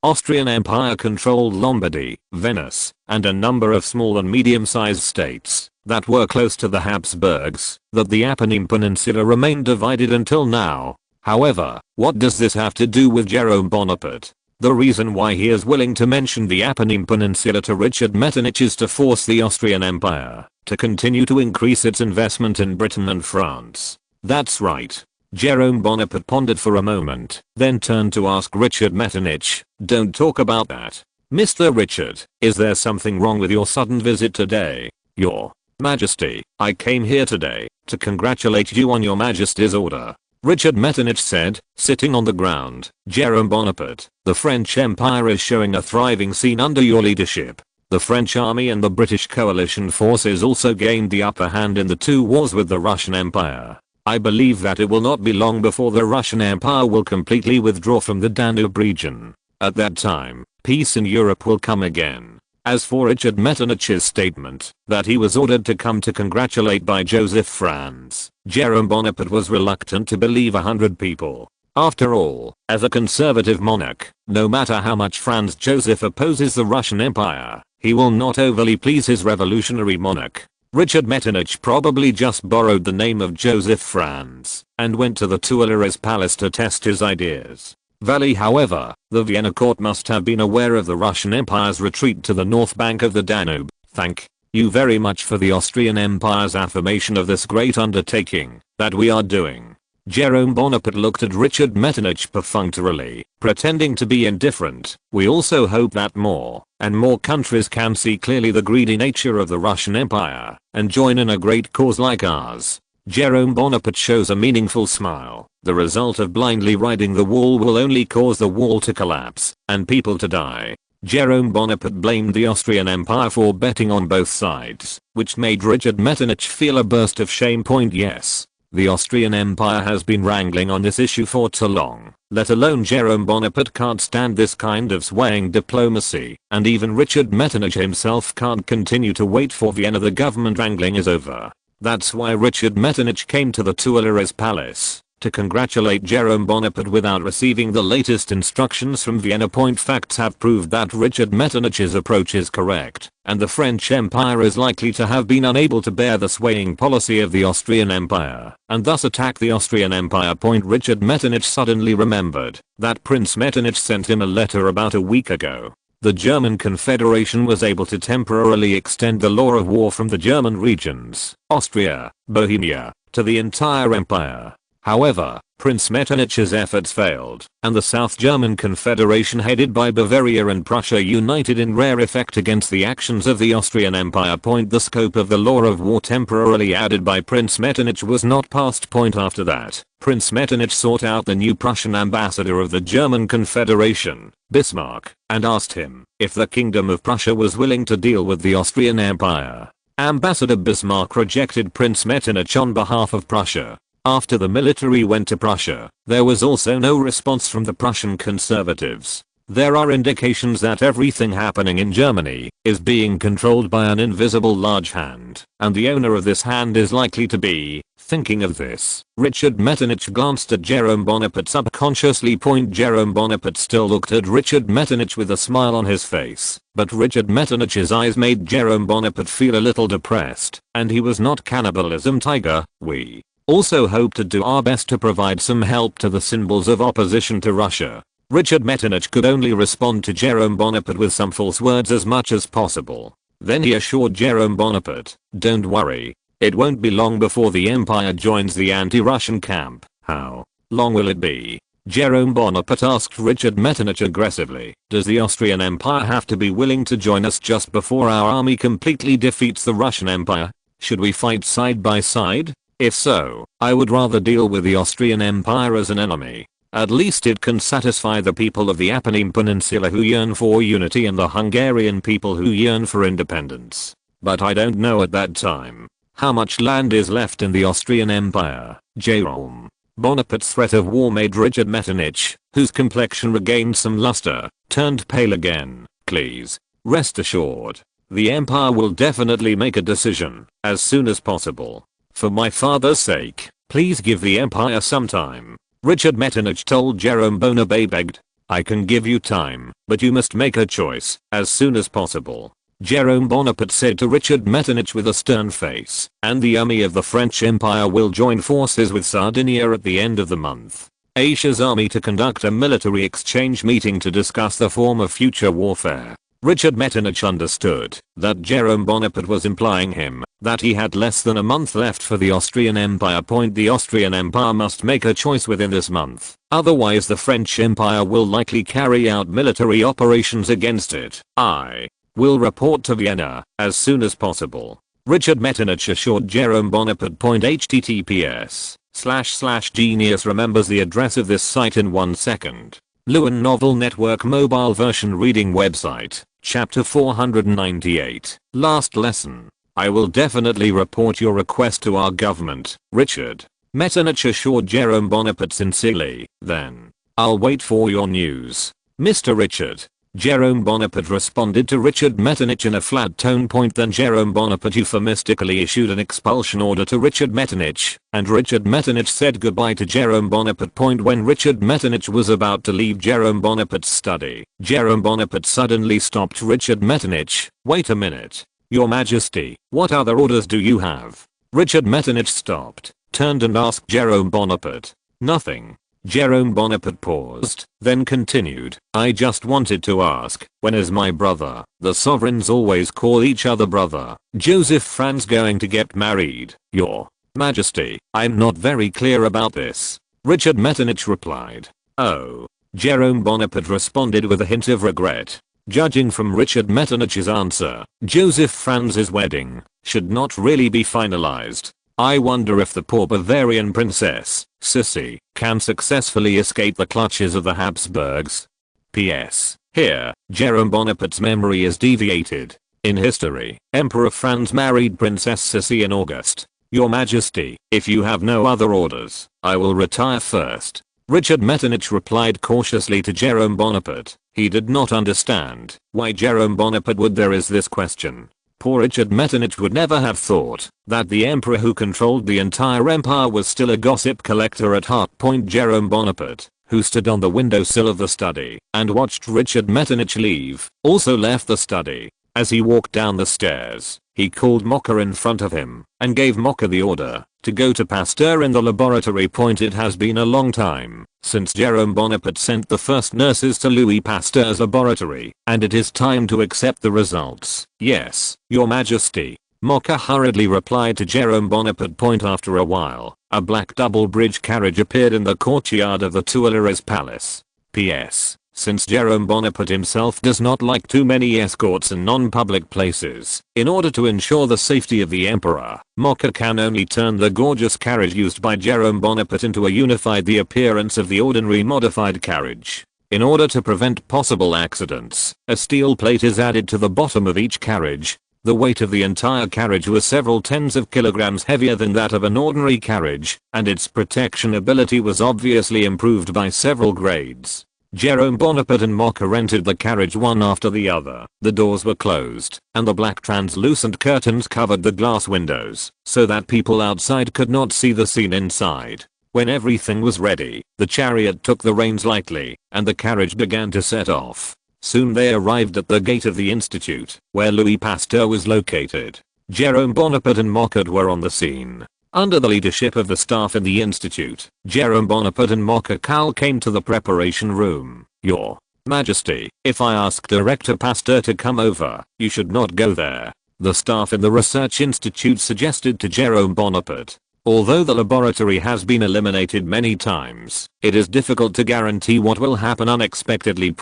Austrian Empire controlled Lombardy, Venice, and a number of small and medium-sized states that were close to the Habsburgs, that the Apennine Peninsula remained divided until now. However, what does this have to do with Jerome Bonaparte? The reason why he is willing to mention the Apennine Peninsula to Richard Metternich is to force the Austrian Empire to continue to increase its investment in Britain and France. That's right. Jerome Bonaparte pondered for a moment, then turned to ask Richard Metternich, "Don't talk about that. Mr. Richard, is there something wrong with your sudden visit today?" "Your Majesty, I came here today to congratulate you on your Majesty's order," Richard Metternich said, sitting on the ground. "Jerome Bonaparte, the French Empire is showing a thriving scene under your leadership. The French army and the British coalition forces also gained the upper hand in the two wars with the Russian Empire. I believe that it will not be long before the Russian Empire will completely withdraw from the Danube region. At that time, peace in Europe will come again." As for Richard Metternich's statement that he was ordered to come to congratulate by Joseph Franz, Jerome Bonaparte was reluctant to believe 100 people. After all, as a conservative monarch, no matter how much Franz Joseph opposes the Russian Empire, he will not overly please his revolutionary monarch. Richard Metternich probably just borrowed the name of Joseph Franz and went to the Tuileries Palace to test his ideas. Valley. However, the Vienna court must have been aware of the Russian Empire's retreat to the north bank of the Danube. "Thank you very much for the Austrian Empire's affirmation of this great undertaking that we are doing." Jerome Bonaparte looked at Richard Metternich perfunctorily, pretending to be indifferent. "We also hope that more and more countries can see clearly the greedy nature of the Russian Empire and join in a great cause like ours." Jerome Bonaparte shows a meaningful smile. "The result of blindly riding the wall will only cause the wall to collapse and people to die." Jerome Bonaparte blamed the Austrian Empire for betting on both sides, which made Richard Metternich feel a burst of shame. Yes, The Austrian Empire has been wrangling on this issue for too long, let alone Jerome Bonaparte can't stand this kind of swaying diplomacy, and even Richard Metternich himself can't continue to wait for Vienna. The government wrangling is over. That's why Richard Metternich came to the Tuileries Palace to congratulate Jerome Bonaparte without receiving the latest instructions from Vienna. Facts have proved that Richard Metternich's approach is correct, and the French Empire is likely to have been unable to bear the swaying policy of the Austrian Empire, and thus attack the Austrian Empire. Richard Metternich suddenly remembered that Prince Metternich sent him a letter about a week ago. The German Confederation was able to temporarily extend the law of war from the German regions, Austria, Bohemia, to the entire empire. However, Prince Metternich's efforts failed, and the South German Confederation headed by Bavaria and Prussia united in rare effect against the actions of the Austrian Empire. The scope of the law of war temporarily added by Prince Metternich was not passed. After that, Prince Metternich sought out the new Prussian ambassador of the German Confederation, Bismarck, and asked him if the Kingdom of Prussia was willing to deal with the Austrian Empire. Ambassador Bismarck rejected Prince Metternich on behalf of Prussia. After the military went to Prussia, there was also no response from the Prussian conservatives. There are indications that everything happening in Germany is being controlled by an invisible large hand, and the owner of this hand is likely to be thinking of this. Richard Metternich glanced at Jerome Bonaparte subconsciously. Jerome Bonaparte still looked at Richard Metternich with a smile on his face, but Richard Metternich's eyes made Jerome Bonaparte feel a little depressed, and he was not cannibalism tiger. We also hope to do our best to provide some help to the symbols of opposition to Russia. Richard Metternich could only respond to Jerome Bonaparte with some false words as much as possible. Then he assured Jerome Bonaparte, "Don't worry. It won't be long before the empire joins the anti-Russian camp." "How long will it be?" Jerome Bonaparte asked Richard Metternich aggressively. "Does the Austrian Empire have to be willing to join us just before our army completely defeats the Russian Empire? Should we fight side by side? If so, I would rather deal with the Austrian Empire as an enemy. At least it can satisfy the people of the Apennine Peninsula who yearn for unity and the Hungarian people who yearn for independence. But I don't know at that time how much land is left in the Austrian Empire." Jerome Bonaparte's threat of war made Richard Metternich, whose complexion regained some luster, turned pale again. "Please, rest assured, the empire will definitely make a decision as soon as possible. For my father's sake, please give the empire some time." Richard Metternich told Jerome Bonaparte, begged, "I can give you time, but you must make a choice as soon as possible." Jerome Bonaparte said to Richard Metternich with a stern face, "And the army of the French Empire will join forces with Sardinia at the end of the month. Asia's army to conduct a military exchange meeting to discuss the form of future warfare." Richard Metternich understood that Jerome Bonaparte was implying him that he had less than a month left for the Austrian Empire. The Austrian Empire must make a choice within this month, otherwise the French Empire will likely carry out military operations against it. "I will report to Vienna as soon as possible," Richard Metternich assured Jerome Bonaparte. https://genius remembers the address of this site in 1 second. Lewin Novel Network Mobile Version Reading Website, Chapter 498. Last lesson. "I will definitely report your request to our government, Richard," Metternich assured Jerome Bonaparte sincerely. "Then, I'll wait for your news, Mr. Richard." Jerome Bonaparte responded to Richard Metternich in a flat tone. Then Jerome Bonaparte euphemistically issued an expulsion order to Richard Metternich, and Richard Metternich said goodbye to Jerome Bonaparte. When Richard Metternich was about to leave Jerome Bonaparte's study, Jerome Bonaparte suddenly stopped Richard Metternich. "Wait a minute. Your Majesty, what other orders do you have?" Richard Metternich stopped, turned and asked Jerome Bonaparte. "Nothing." Jerome Bonaparte paused, then continued, "I just wanted to ask, when is my brother?" The sovereigns always call each other brother. "Joseph Franz going to get married?" "Your Majesty, I'm not very clear about this," Richard Metternich replied. "Oh." Jerome Bonaparte responded with a hint of regret. Judging from Richard Metternich's answer, Joseph Franz's wedding should not really be finalized. I wonder if the poor Bavarian princess, Sissy, can successfully escape the clutches of the Habsburgs. P.S. Here, Jerome Bonaparte's memory is deviated. In history, Emperor Franz married Princess Sissy in August. Your Majesty, if you have no other orders, I will retire first. Richard Metternich replied cautiously to Jerome Bonaparte. He did not understand why Jerome Bonaparte would. There is this question. Poor Richard Metternich would never have thought that the emperor who controlled the entire empire was still a gossip collector at heart. Jerome Bonaparte, who stood on the windowsill of the study and watched Richard Metternich leave, also left the study. As he walked down the stairs, he called Mocker in front of him and gave Mocker the order to go to Pasteur in the laboratory. It has been a long time since Jerome Bonaparte sent the first nurses to Louis Pasteur's laboratory, and it is time to accept the results. Yes, Your Majesty. Mocker hurriedly replied to Jerome Bonaparte. After a while, a black double-bridge carriage appeared in the courtyard of the Tuileries Palace. P.S. Since Jerome Bonaparte himself does not like too many escorts in non-public places, in order to ensure the safety of the emperor, Mocker can only turn the gorgeous carriage used by Jerome Bonaparte into a unified the appearance of the ordinary modified carriage. In order to prevent possible accidents, a steel plate is added to the bottom of each carriage. The weight of the entire carriage was several tens of kilograms heavier than that of an ordinary carriage, and its protection ability was obviously improved by several grades. Jerome Bonaparte and Mocker entered the carriage one after the other. The doors were closed, and the black translucent curtains covered the glass windows, so that people outside could not see the scene inside. When everything was ready, the chariot took the reins lightly, and the carriage began to set off. Soon they arrived at the gate of the institute, where Louis Pasteur was located. Jerome Bonaparte and Mocker were on the scene. Under the leadership of the staff in the institute, Jerome Bonaparte and Mocker came to the preparation room. Your Majesty, if I ask Director Pasteur to come over, you should not go there, the staff in the research institute suggested to Jerome Bonaparte. Although the laboratory has been eliminated many times, it is difficult to guarantee what will happen unexpectedly.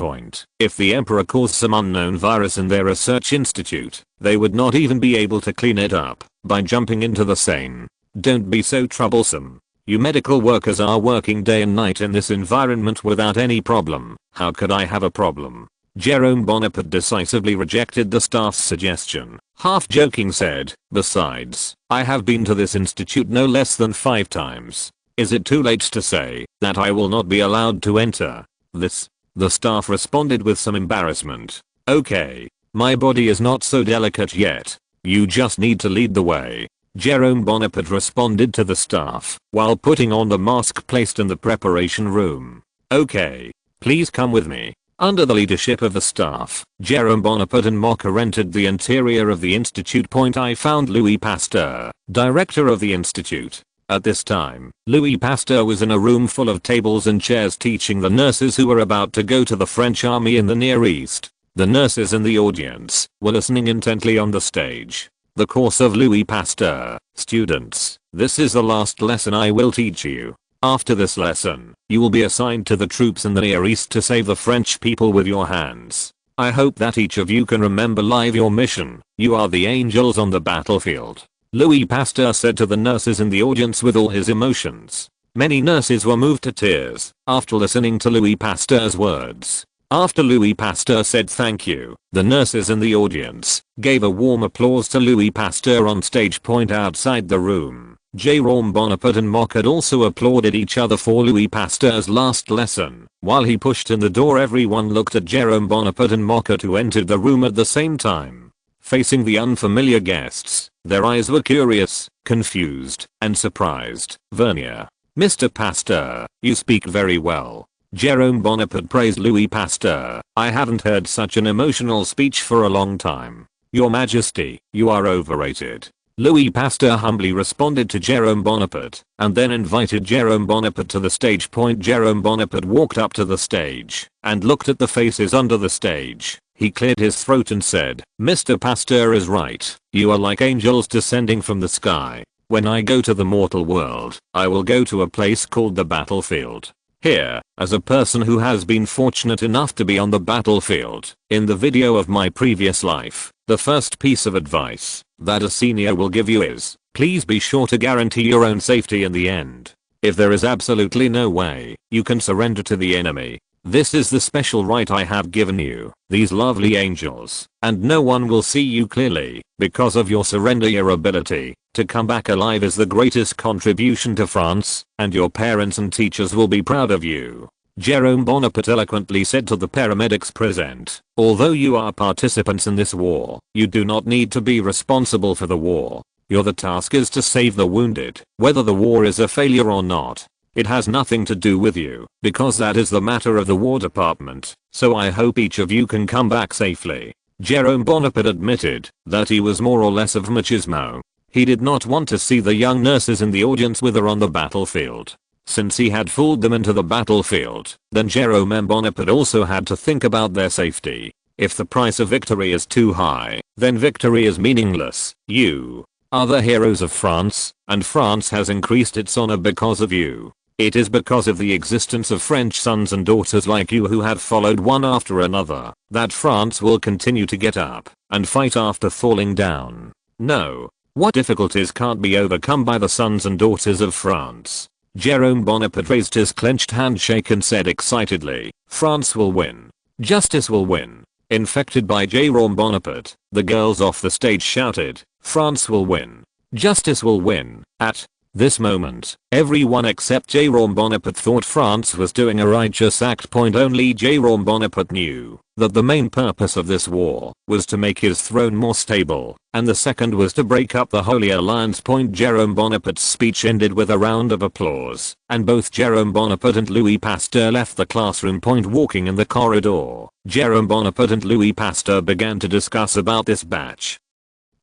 If the emperor caused some unknown virus in their research institute, they would not even be able to clean it up by jumping into the Seine. Don't be so troublesome. You medical workers are working day and night in this environment without any problem. How could I have a problem? Jerome Bonaparte decisively rejected the staff's suggestion. Half joking said, besides, I have been to this institute no less than 5 times. Is it too late to say that I will not be allowed to enter this? The staff responded with some embarrassment. Okay, my body is not so delicate yet. You just need to lead the way. Jerome Bonaparte responded to the staff while putting on the mask placed in the preparation room. Okay, please come with me. Under the leadership of the staff, Jerome Bonaparte and Mocker entered the interior of the institute. I found Louis Pasteur, director of the institute. At this time, Louis Pasteur was in a room full of tables and chairs teaching the nurses who were about to go to the French army in the Near East. The nurses in the audience were listening intently on the stage. The course of Louis Pasteur. Students, this is the last lesson I will teach you. After this lesson, you will be assigned to the troops in the Near East to save the French people with your hands. I hope that each of you can remember live your mission. You are the angels on the battlefield. Louis Pasteur said to the nurses in the audience with all his emotions. Many nurses were moved to tears after listening to Louis Pasteur's words. After Louis Pasteur said thank you, the nurses in the audience gave a warm applause to Louis Pasteur on stage. Outside the room, Jerome Bonaparte and Mocker also applauded each other for Louis Pasteur's last lesson. While he pushed in the door, everyone looked at Jerome Bonaparte and Mocker, who entered the room at the same time. Facing the unfamiliar guests, their eyes were curious, confused, and surprised. Vernier. Mr. Pasteur, you speak very well. Jerome Bonaparte praised Louis Pasteur. I haven't heard such an emotional speech for a long time. Your Majesty, you are overrated. Louis Pasteur humbly responded to Jerome Bonaparte, and then invited Jerome Bonaparte to the stage. Jerome Bonaparte walked up to the stage, and looked at the faces under the stage. He cleared his throat and said, Mr. Pasteur is right. You are like angels descending from the sky. When I go to the mortal world, I will go to a place called the battlefield. Here, as a person who has been fortunate enough to be on the battlefield, in the video of my previous life, the first piece of advice that a senior will give you is, please be sure to guarantee your own safety in the end. If there is absolutely no way you can surrender to the enemy, This is the special right I have given you, these lovely angels, and no one will see you clearly, because of your surrender. Your ability to come back alive is the greatest contribution to France, and your parents and teachers will be proud of you. Jerome Bonaparte eloquently said to the paramedics present, although you are participants in this war, you do not need to be responsible for the war. Your task is to save the wounded, whether the war is a failure or not. It has nothing to do with you, because that is the matter of the War Department, so I hope each of you can come back safely. Jerome Bonaparte admitted that he was more or less of machismo. He did not want to see the young nurses in the audience wither on the battlefield. Since he had fooled them into the battlefield, then Jerome Bonaparte also had to think about their safety. If the price of victory is too high, then victory is meaningless. You are the heroes of France, and France has increased its honor because of you. It is because of the existence of French sons and daughters like you who have followed one after another, that France will continue to get up and fight after falling down. No. What difficulties can't be overcome by the sons and daughters of France? Jerome Bonaparte raised his clenched handshake and said excitedly, France will win. Justice will win. Infected by Jerome Bonaparte, the girls off the stage shouted, France will win. Justice will win. At this moment, everyone except Jerome Bonaparte thought France was doing a righteous act. Only Jerome Bonaparte knew that the main purpose of this war was to make his throne more stable, and the second was to break up the Holy Alliance. Jerome Bonaparte's speech ended with a round of applause, and both Jerome Bonaparte and Louis Pasteur left the classroom. Walking in the corridor, Jerome Bonaparte and Louis Pasteur began to discuss about this batch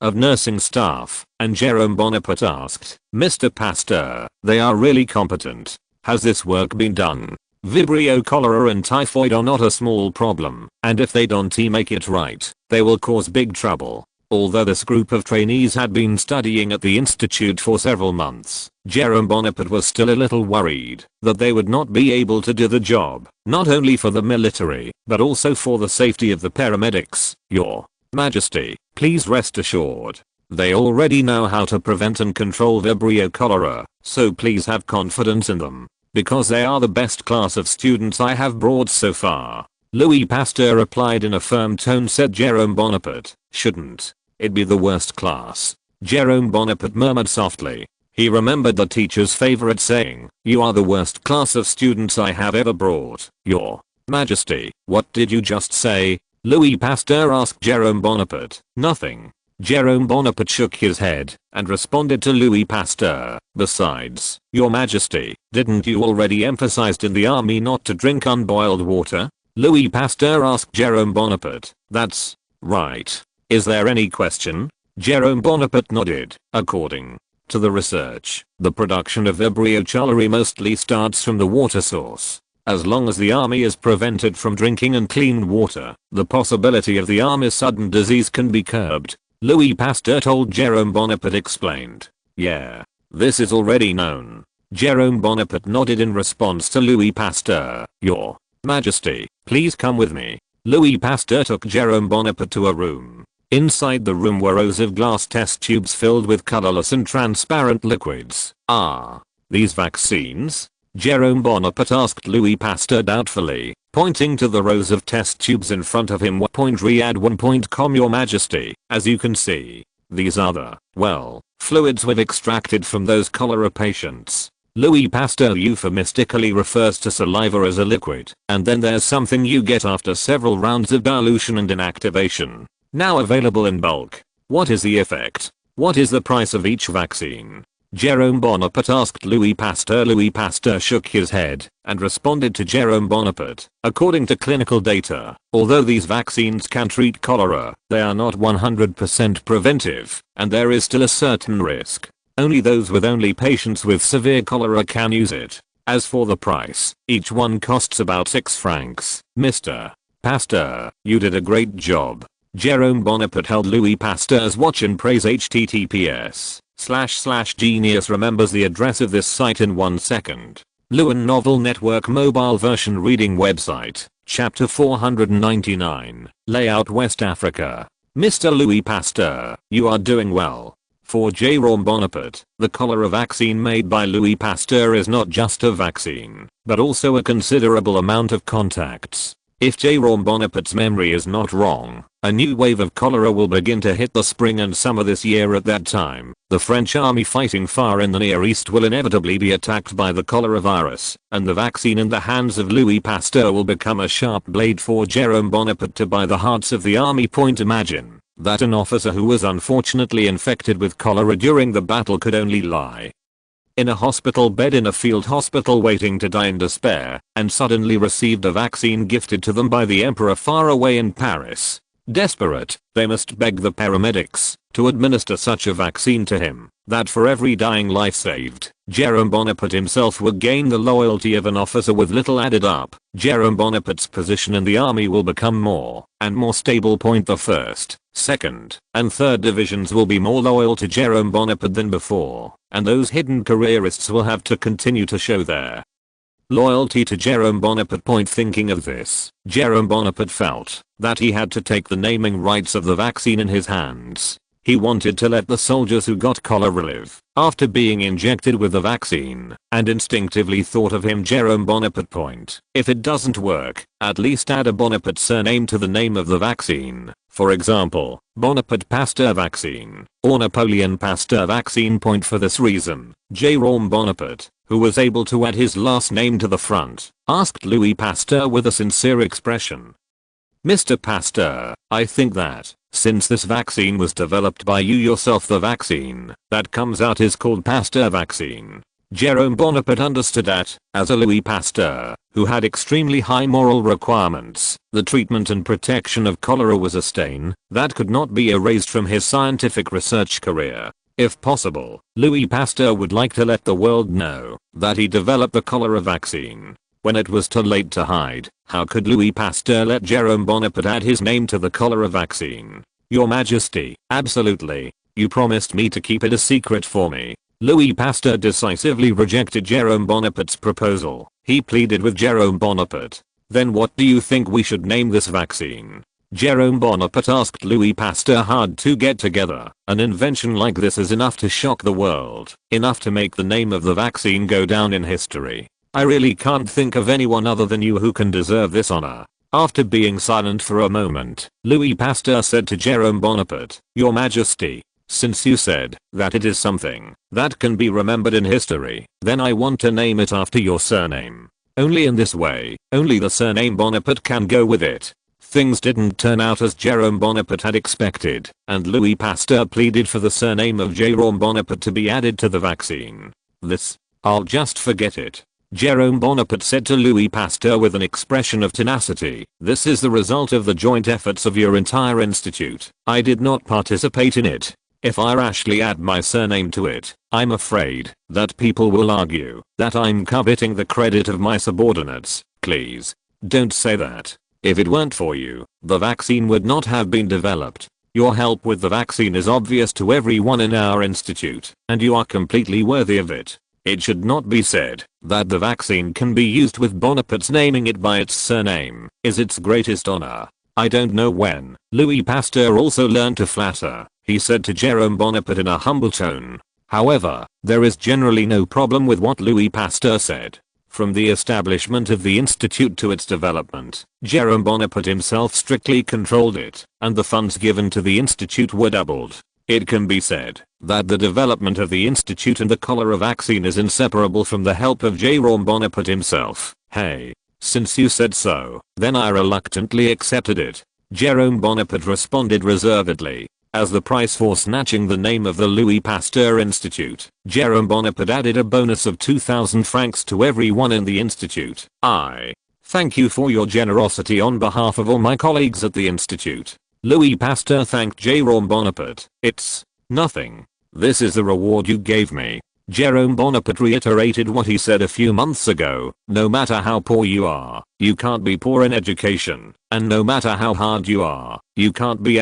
of nursing staff, and Jerome Bonaparte asked, Mr. Pasteur, they are really competent. Has this work been done? Vibrio cholera and typhoid are not a small problem, and if they don't make it right, they will cause big trouble. Although this group of trainees had been studying at the institute for several months, Jerome Bonaparte was still a little worried that they would not be able to do the job, not only for the military, but also for the safety of the paramedics. Your Majesty, please rest assured. They already know how to prevent and control Vibrio cholera, so please have confidence in them, because they are the best class of students I have brought so far. Louis Pasteur replied in a firm tone. Said Jerome Bonaparte, shouldn't it be the worst class? Jerome Bonaparte murmured softly. He remembered the teacher's favorite saying, you are the worst class of students I have ever brought. Your Majesty, what did you just say? Louis Pasteur asked Jerome Bonaparte. Nothing. Jerome Bonaparte shook his head and responded to Louis Pasteur. Besides, Your Majesty, didn't you already emphasized in the army not to drink unboiled water? Louis Pasteur asked Jerome Bonaparte. That's right. Is there any question? Jerome Bonaparte nodded. According to the research, the production of Vibrio cholera mostly starts from the water source. As long as the army is prevented from drinking and clean water, the possibility of the army's sudden disease can be curbed. Louis Pasteur told Jerome Bonaparte explained. Yeah, this is already known. Jerome Bonaparte nodded in response to Louis Pasteur. Your Majesty, please come with me. Louis Pasteur took Jerome Bonaparte to a room. Inside the room were rows of glass test tubes filled with colorless and transparent liquids. Are these vaccines? Jerome Bonaparte asked Louis Pasteur doubtfully, pointing to the rows of test tubes in front of him. Riyadh1.com Your Majesty, as you can see, these are the, well, fluids we've extracted from those cholera patients. Louis Pasteur euphemistically refers to saliva as a liquid, and then there's something you get after several rounds of dilution and inactivation. Now available in bulk. What is the effect? What is the price of each vaccine? Jerome Bonaparte asked Louis Pasteur. Louis Pasteur shook his head and responded to Jerome Bonaparte. According to clinical data, although these vaccines can treat cholera, they are not 100% preventive, and there is still a certain risk. Only those with patients with severe cholera can use it. As for the price, each one costs about 6 francs. Mr. Pasteur, you did a great job. Jerome Bonaparte held Louis Pasteur's watch in praise. https://genius remembers the address of this site in 1 second. Lewin Novel Network mobile version reading website, chapter 499, layout West Africa. Mr. Louis Pasteur, you are doing well. For Jérôme Bonaparte, the cholera vaccine made by Louis Pasteur is not just a vaccine, but also a considerable amount of contacts. If Jérôme Bonaparte's memory is not wrong, a new wave of cholera will begin to hit the spring and summer this year. At that time, the French army fighting far in the Near East will inevitably be attacked by the cholera virus, and the vaccine in the hands of Louis Pasteur will become a sharp blade for Jérôme Bonaparte to buy the hearts of the army. Imagine that an officer who was unfortunately infected with cholera during the battle could only lie in a hospital bed in a field hospital waiting to die in despair, and suddenly received a vaccine gifted to them by the emperor far away in Paris. Desperate, they must beg the paramedics to administer such a vaccine to him, that for every dying life saved, Jérôme Bonaparte himself would gain the loyalty of an officer with little added up. Jérôme Bonaparte's position in the army will become more and more stable. The 1st, 2nd, and 3rd divisions will be more loyal to Jérôme Bonaparte than before, and those hidden careerists will have to continue to show their loyalty to Jérôme Bonaparte. Thinking of this, Jérôme Bonaparte felt that he had to take the naming rights of the vaccine in his hands. He wanted to let the soldiers who got cholera live after being injected with the vaccine, and instinctively thought of him Jérôme Bonaparte. If it doesn't work, at least add a Bonaparte surname to the name of the vaccine. For example, Bonaparte Pasteur vaccine, or Napoleon Pasteur vaccine. For this reason, Jérôme Bonaparte, who was able to add his last name to the front, asked Louis Pasteur with a sincere expression, "Mr. Pasteur, I think that, since this vaccine was developed by you yourself, the vaccine that comes out is called Pasteur vaccine." Jérôme Bonaparte understood that, as a Louis Pasteur, who had extremely high moral requirements, the treatment and protection of cholera was a stain that could not be erased from his scientific research career. If possible, Louis Pasteur would like to let the world know that he developed the cholera vaccine. When it was too late to hide, how could Louis Pasteur let Jérôme Bonaparte add his name to the cholera vaccine? "Your Majesty, absolutely. You promised me to keep it a secret for me." Louis Pasteur decisively rejected Jérôme Bonaparte's proposal. He pleaded with Jérôme Bonaparte, "Then what do you think we should name this vaccine?" Jérôme Bonaparte asked Louis Pasteur hard to get together. An invention like this is enough to shock the world, enough to make the name of the vaccine go down in history. "I really can't think of anyone other than you who can deserve this honor." After being silent for a moment, Louis Pasteur said to Jérôme Bonaparte, "Your Majesty, since you said that it is something that can be remembered in history, then I want to name it after your surname. Only in this way, only the surname Bonaparte can go with it." Things didn't turn out as Jérôme Bonaparte had expected, and Louis Pasteur pleaded for the surname of Jérôme Bonaparte to be added to the vaccine. "I'll just forget it," Jérôme Bonaparte said to Louis Pasteur with an expression of tenacity. "This is the result of the joint efforts of your entire institute. I did not participate in it. If I rashly add my surname to it, I'm afraid that people will argue that I'm coveting the credit of my subordinates. Please, don't say that. If it weren't for you, the vaccine would not have been developed. Your help with the vaccine is obvious to everyone in our institute, and you are completely worthy of it. It should not be said that the vaccine can be used with Bonaparte's naming it by its surname is its greatest honor. I don't know when Louis Pasteur also learned to flatter," he said to Jérôme Bonaparte in a humble tone. However, there is generally no problem with what Louis Pasteur said. From the establishment of the institute to its development, Jérôme Bonaparte himself strictly controlled it, and the funds given to the institute were doubled. It can be said that the development of the institute and the cholera vaccine is inseparable from the help of Jérôme Bonaparte himself. "Hey, since you said so, then I reluctantly accepted it," Jérôme Bonaparte responded reservedly. As the price for snatching the name of the Louis Pasteur Institute, Jérôme Bonaparte added a bonus of 2,000 francs to everyone in the institute. "I thank you for your generosity on behalf of all my colleagues at the institute." Louis Pasteur thanked Jérôme Bonaparte. "It's nothing. This is the reward you gave me." Jérôme Bonaparte reiterated what he said a few months ago: "No matter how poor you are, you can't be poor in education, and no matter how hard you are, you can't be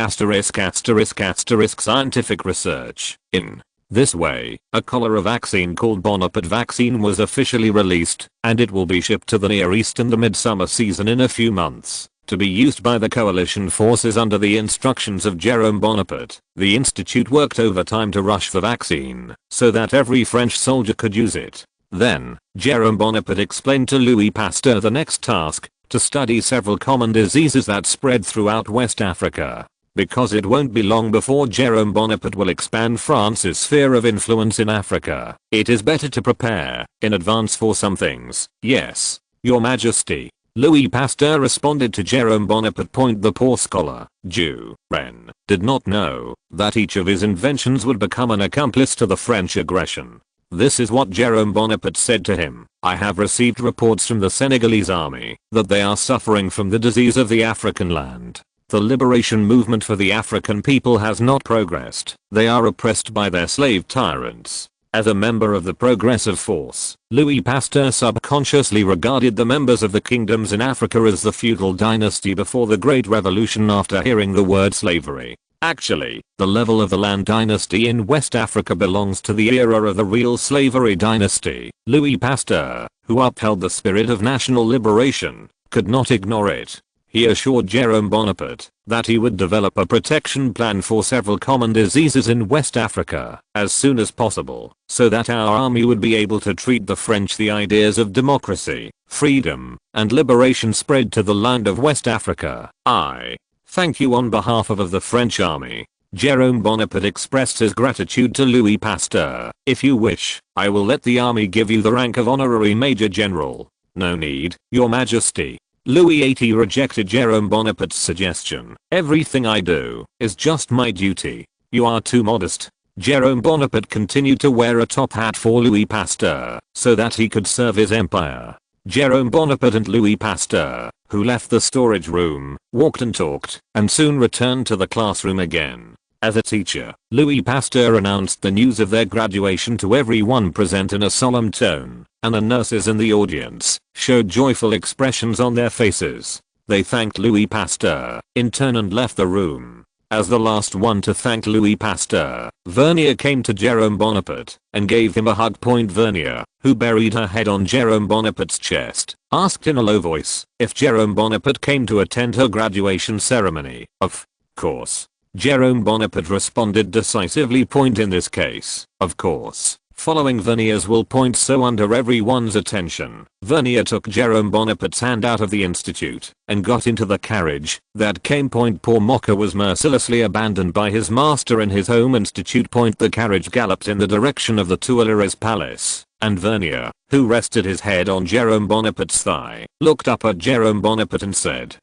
scientific research." In this way, a cholera vaccine called Bonaparte vaccine was officially released, and it will be shipped to the Near East in the midsummer season in a few months. to be used by the coalition forces under the instructions of Jerome Bonaparte. The institute worked overtime to rush the vaccine so that every French soldier could use it. Then, Jerome Bonaparte explained to Louis Pasteur the next task, to study several common diseases that spread throughout West Africa. Because it won't be long before Jerome Bonaparte will expand France's sphere of influence in Africa, it is better to prepare in advance for some things. Yes, Your Majesty. Louis Pasteur responded to Jerome Bonaparte. The poor scholar, Jew, Ren, did not know that each of his inventions would become an accomplice to the French aggression. This is what Jerome Bonaparte said to him: I have received reports from the Senegalese army that they are suffering from the disease of the African land. The liberation movement for the African people has not progressed. They are oppressed by their slave tyrants. As a member of the Progressive Force, Louis Pasteur subconsciously regarded the members of the kingdoms in Africa as the feudal dynasty before the Great Revolution after hearing the word slavery. Actually, the level of the land dynasty in West Africa belongs to the era of the real slavery dynasty. Louis Pasteur, who upheld the spirit of national liberation, could not ignore it. He assured Jerome Bonaparte that he would develop a protection plan for several common diseases in West Africa as soon as possible, so that our army would be able to treat the French. The ideas of democracy, freedom, and liberation spread to the land of West Africa. I thank you on behalf of the French army. Jerome Bonaparte expressed his gratitude to Louis Pasteur. If you wish, I will let the army give you the rank of honorary major general. No need, Your Majesty. Louis XVIII rejected Jerome Bonaparte's suggestion. Everything I do is just my duty. You are too modest. Jerome Bonaparte continued to wear a top hat for Louis Pasteur so that he could serve his empire. Jerome Bonaparte and Louis Pasteur, who left the storage room, walked and talked, and soon returned to the classroom again. As a teacher, Louis Pasteur announced the news of their graduation to everyone present in a solemn tone, and the nurses in the audience showed joyful expressions on their faces. They thanked Louis Pasteur in turn and left the room. As the last one to thank Louis Pasteur, Vernier came to Jerome Bonaparte and gave him a hug. Vernier, who buried her head on Jerome Bonaparte's chest, asked in a low voice if Jerome Bonaparte came to attend her graduation ceremony. Of course. Jerome Bonaparte responded decisively. In this case, of course, following Vernier's will. So under everyone's attention, Vernier took Jerome Bonaparte's hand out of the institute and got into the carriage that came. Poor Mocha was mercilessly abandoned by his master in his home institute. The carriage galloped in the direction of the Tuileries Palace, and Vernier, who rested his head on Jerome Bonaparte's thigh, looked up at Jerome Bonaparte and said,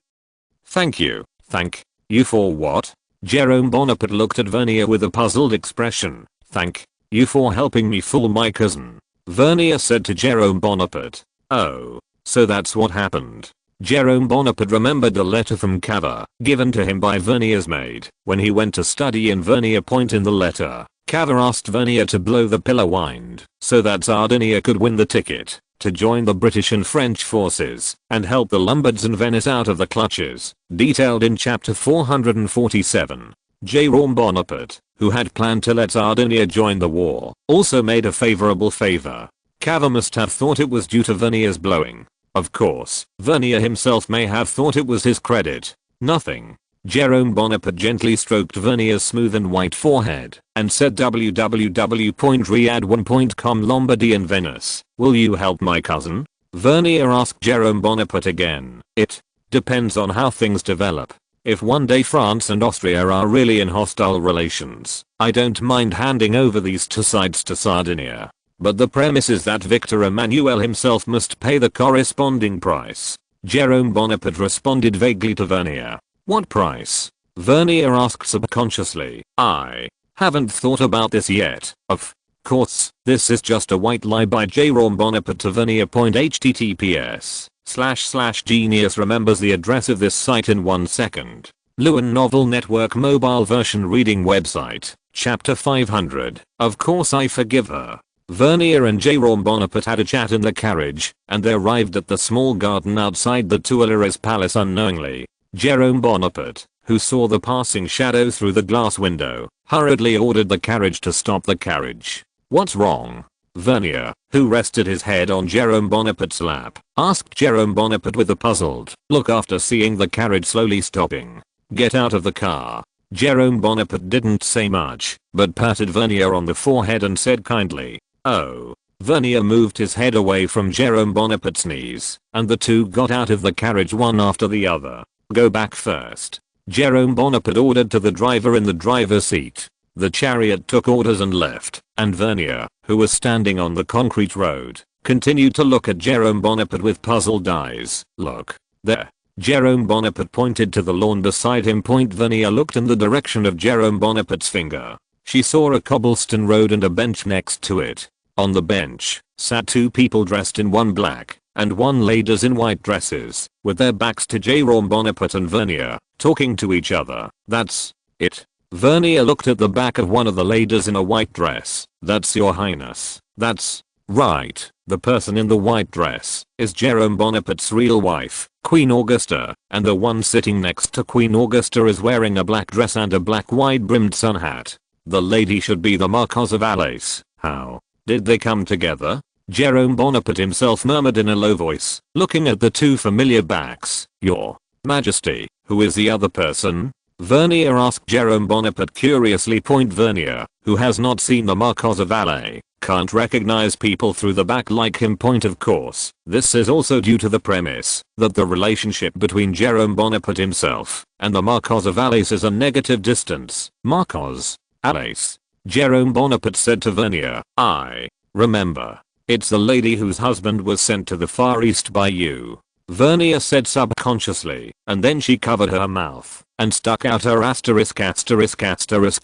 "Thank you. Thank you for what?" Jerome Bonaparte looked at Vernier with a puzzled expression. "Thank you for helping me fool my cousin." Vernier said to Jerome Bonaparte, "Oh, so that's what happened." Jerome Bonaparte remembered the letter from Cava, given to him by Vernier's maid, when he went to study in Vernier. In the letter, Cava asked Vernier to blow the pillar wind, so that Sardinia could win the ticket to join the British and French forces, and help the Lombards in Venice out of the clutches, detailed in chapter 447. Jerome Bonaparte, who had planned to let Sardinia join the war, also made a favorable favor. Cava must have thought it was due to Vernier's blowing. Of course, Vernier himself may have thought it was his credit. Nothing. Jerome Bonaparte gently stroked Vernier's smooth and white forehead and said, www.riyadh1.com Lombardy and Venice, will you help my cousin? Vernier asked Jerome Bonaparte again. It depends on how things develop. If one day France and Austria are really in hostile relations, I don't mind handing over these two sides to Sardinia. But the premise is that Victor Emmanuel himself must pay the corresponding price. Jerome Bonaparte responded vaguely to Vernier. What price? Vernier asked subconsciously. I haven't thought about this yet. Of course, this is just a white lie by Jerome Bonaparte to Vernier. https://genius remembers the address of this site in 1 second. Lewin Novel Network mobile version reading website, chapter 500. Of course I forgive her. Vernier and Jerome Bonaparte had a chat in the carriage, and they arrived at the small garden outside the Tuileries Palace unknowingly. Jerome Bonaparte, who saw the passing shadow through the glass window, hurriedly ordered the carriage to stop. The carriage. What's wrong? Vernier, who rested his head on Jerome Bonaparte's lap, asked Jerome Bonaparte with a puzzled look after seeing the carriage slowly stopping. "Get out of the car." Jerome Bonaparte didn't say much, but patted Vernier on the forehead and said kindly, "Oh." Vernier moved his head away from Jerome Bonaparte's knees, and the two got out of the carriage one after the other. "Go back first," Jerome Bonaparte ordered to the driver in the driver's seat. The chariot took orders and left, and Vernier, who was standing on the concrete road, continued to look at Jerome Bonaparte with puzzled eyes. "Look. There." Jerome Bonaparte pointed to the lawn beside him. Vernier looked in the direction of Jerome Bonaparte's finger. She saw a cobblestone road and a bench next to it. On the bench sat two people dressed in one black and one ladies in white dresses, with their backs to Jerome Bonaparte and Vernier, talking to each other. "That's it." Vernier looked at the back of one of the ladies in a white dress. "That's your highness." "That's right. The person in the white dress is Jerome Bonaparte's real wife, Queen Augusta, and the one sitting next to Queen Augusta is wearing a black dress and a black wide-brimmed sun hat. The lady should be the Marquise of Alais." "How did they come together?" Jerome Bonaparte himself murmured in a low voice, looking at the two familiar backs. "Your Majesty, who is the other person?" Vernier asked Jerome Bonaparte curiously. Vernier, who has not seen the Marquise of Alais, can't recognize people through the back like him. Of course, this is also due to the premise that the relationship between Jerome Bonaparte himself and the Marquise of Alais is a negative distance. "Marquise Alais," Jerome Bonaparte said to Vernier. "I remember. It's the lady whose husband was sent to the Far East by you," Vernier said subconsciously, and then she covered her mouth and stuck out her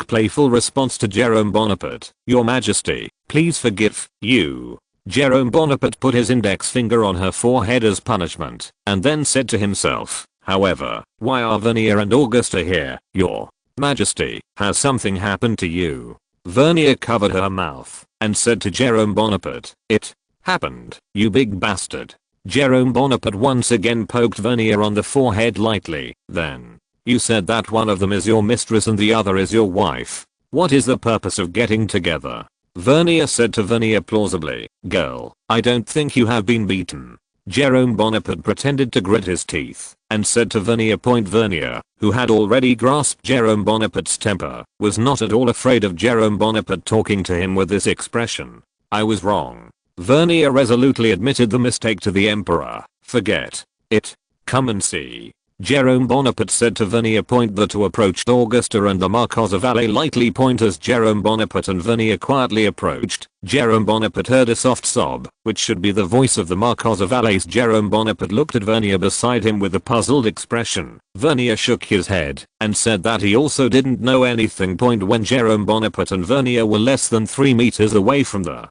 playful response to Jerome Bonaparte. "Your Majesty, please forgive you." Jerome Bonaparte put his index finger on her forehead as punishment, and then said to himself, "However, why are Vernier and Augusta here?" "Your Majesty, has something happened to you?" Vernier covered her mouth and said to Jerome Bonaparte, "It happened, you big bastard." Jerome Bonaparte once again poked Vernier on the forehead lightly. "Then, you said that one of them is your mistress and the other is your wife. What is the purpose of getting together?" Vernier said to Vernier plausibly, "Girl, I don't think you have been beaten." Jerome Bonaparte pretended to grit his teeth and said to Vernier. Vernier, who had already grasped Jerome Bonaparte's temper, was not at all afraid of Jerome Bonaparte talking to him with this expression. "I was wrong." Vernier resolutely admitted the mistake to the emperor. "Forget it. Come and see." Jerome Bonaparte said to Vernier. The two approached Augusta and the Marquise of Alais lightly. As Jerome Bonaparte and Vernier quietly approached, Jerome Bonaparte heard a soft sob, which should be the voice of the Marquise of Alais. Jerome Bonaparte looked at Vernier beside him with a puzzled expression. Vernier shook his head and said that he also didn't know anything. When Jerome Bonaparte and Vernier were less than 3 meters away from the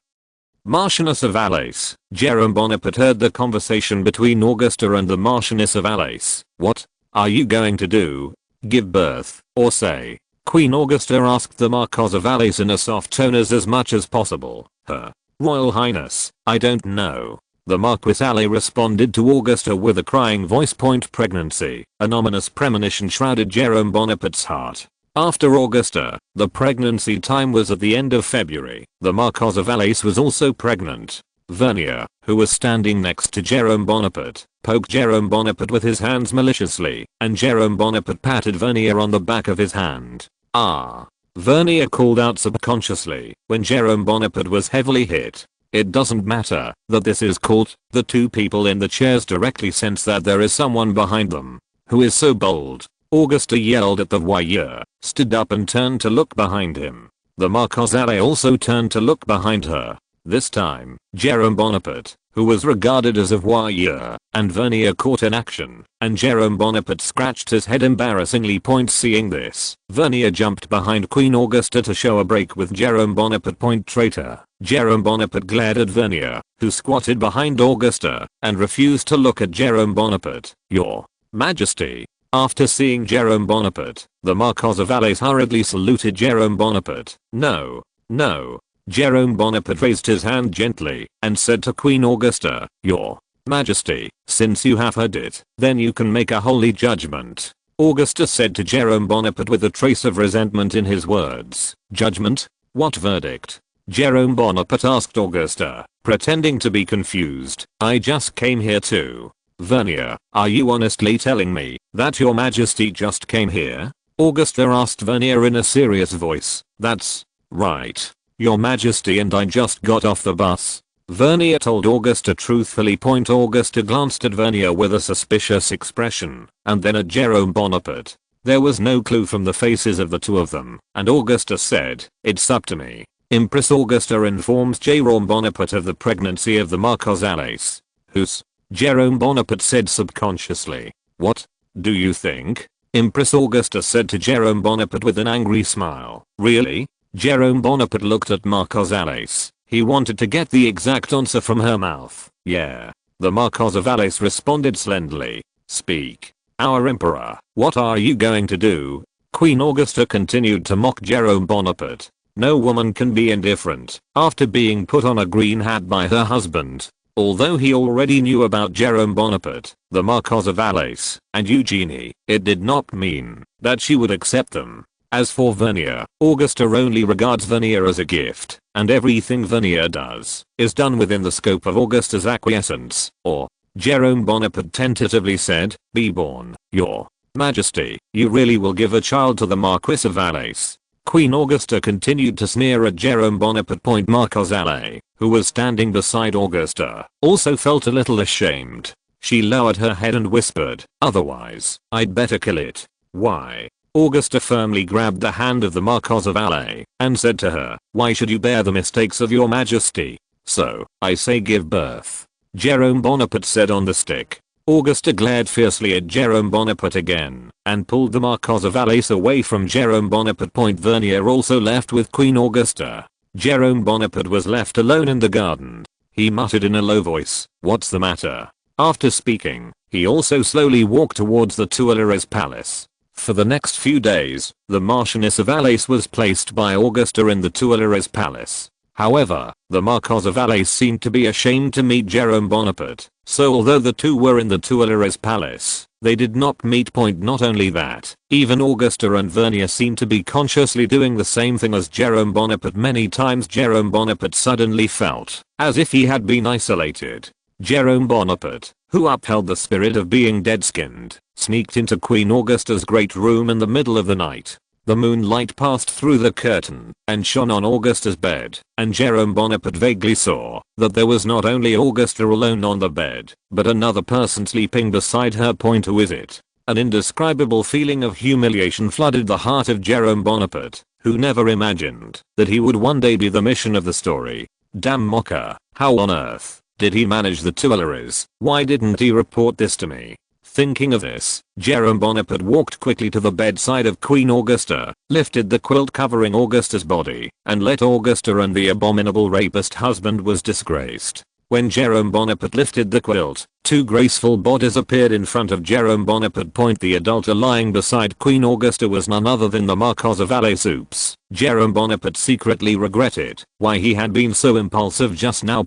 Marchioness of Alais, Jerome Bonaparte heard the conversation between Augusta and the Marchioness of Alais. "What are you going to do? Give birth, or say?" Queen Augusta asked the Marquise of Alais in a soft tone as much as possible. "Her Royal Highness, I don't know." The Marquise Alais responded to Augusta with a crying voice. Pregnancy. An ominous premonition shrouded Jerome Bonaparte's heart. After Augusta, the pregnancy time was at the end of February. The Marquise of Alais was also pregnant. Vernier, who was standing next to Jerome Bonaparte, poked Jerome Bonaparte with his hands maliciously, and Jerome Bonaparte patted Vernier on the back of his hand. "Ah!" Vernier called out subconsciously when Jerome Bonaparte was heavily hit. "It doesn't matter that this is called." The two people in the chairs directly sense that there is someone behind them. "Who is so bold?" Augusta yelled at the voyeur, stood up and turned to look behind him. The Marquise Alais also turned to look behind her. This time, Jerome Bonaparte, who was regarded as a voyeur, and Vernier caught in action, and Jerome Bonaparte scratched his head embarrassingly. Seeing this, Vernier jumped behind Queen Augusta to show a break with Jerome Bonaparte. Traitor. Jerome Bonaparte glared at Vernier, who squatted behind Augusta, and refused to look at Jerome Bonaparte. "Your Majesty." After seeing Jerome Bonaparte, the Marquise of Alais hurriedly saluted Jerome Bonaparte. "No, no." Jerome Bonaparte raised his hand gently and said to Queen Augusta, "Your Majesty, since you have heard it, then you can make a holy judgment." Augusta said to Jerome Bonaparte with a trace of resentment in his words, "Judgment? What verdict?" Jerome Bonaparte asked Augusta, pretending to be confused. I just came here to. Vernier, are you honestly telling me that your majesty just came here? Augusta asked Vernier in a serious voice. That's right, your majesty, and I just got off the bus. Vernier told Augusta truthfully. Augusta glanced at Vernier with a suspicious expression, and then at Jerome Bonaparte. There was no clue from the faces of the two of them, and Augusta said, it's up to me. Empress Augusta informs Jerome Bonaparte of the pregnancy of the Marquise Alice. Who's? Jerome Bonaparte said subconsciously. What do you think? Empress Augusta said to Jerome Bonaparte with an angry smile. Really? Jerome Bonaparte looked at Marquise Alice. He wanted to get the exact answer from her mouth. Yeah. The Marquise of Alice responded slendly. Speak. Our emperor, what are you going to do? Queen Augusta continued to mock Jerome Bonaparte. No woman can be indifferent after being put on a green hat by her husband. Although he already knew about Jerome Bonaparte, the Marquise of Alice, and Eugenie, it did not mean that she would accept them. As for Vernier, Augusta only regards Vernier as a gift, and everything Vernier does is done within the scope of Augusta's acquiescence, or, Jerome Bonaparte tentatively said, be born, your majesty, you really will give a child to the Marquis of Alice. Queen Augusta continued to sneer at Jerome Bonaparte. Marquise Alice, who was standing beside Augusta, also felt a little ashamed. She lowered her head and whispered, otherwise, I'd better kill it. Why? Augusta firmly grabbed the hand of the Marquise of Alice and said to her, why should you bear the mistakes of your majesty? So, I say give birth. Jerome Bonaparte said on the stick. Augusta glared fiercely at Jerome Bonaparte again and pulled the Marquise of Alice away from Jerome Bonaparte. Vernier also left with Queen Augusta. Jerome Bonaparte was left alone in the garden. He muttered in a low voice, what's the matter? After speaking, he also slowly walked towards the Tuileries Palace. For the next few days, the Marchioness of Alice was placed by Augusta in the Tuileries Palace. However, the Marquise of Alice seemed to be ashamed to meet Jerome Bonaparte, so although the two were in the Tuileries Palace, they did not meet. Not only that, even Augusta and Vernier seemed to be consciously doing the same thing as Jerome Bonaparte. Many times Jerome Bonaparte suddenly felt as if he had been isolated. Jerome Bonaparte, who upheld the spirit of being dead-skinned, sneaked into Queen Augusta's great room in the middle of the night. The moonlight passed through the curtain and shone on Augusta's bed, and Jerome Bonaparte vaguely saw that there was not only Augusta alone on the bed, but another person sleeping beside her. Who is it? An indescribable feeling of humiliation flooded the heart of Jerome Bonaparte, who never imagined that he would one day be the mission of the story. Damn mocker, how on earth did he manage the Tuileries? Why didn't he report this to me? Thinking of this, Jerome Bonaparte walked quickly to the bedside of Queen Augusta, lifted the quilt covering Augusta's body, and let Augusta and the abominable rapist husband was disgraced. When Jerome Bonaparte lifted the quilt, two graceful bodies appeared in front of Jerome Bonaparte. The adulterer lying beside Queen Augusta was none other than the Marquise of Alice. Oops. Jerome Bonaparte secretly regretted why he had been so impulsive just now.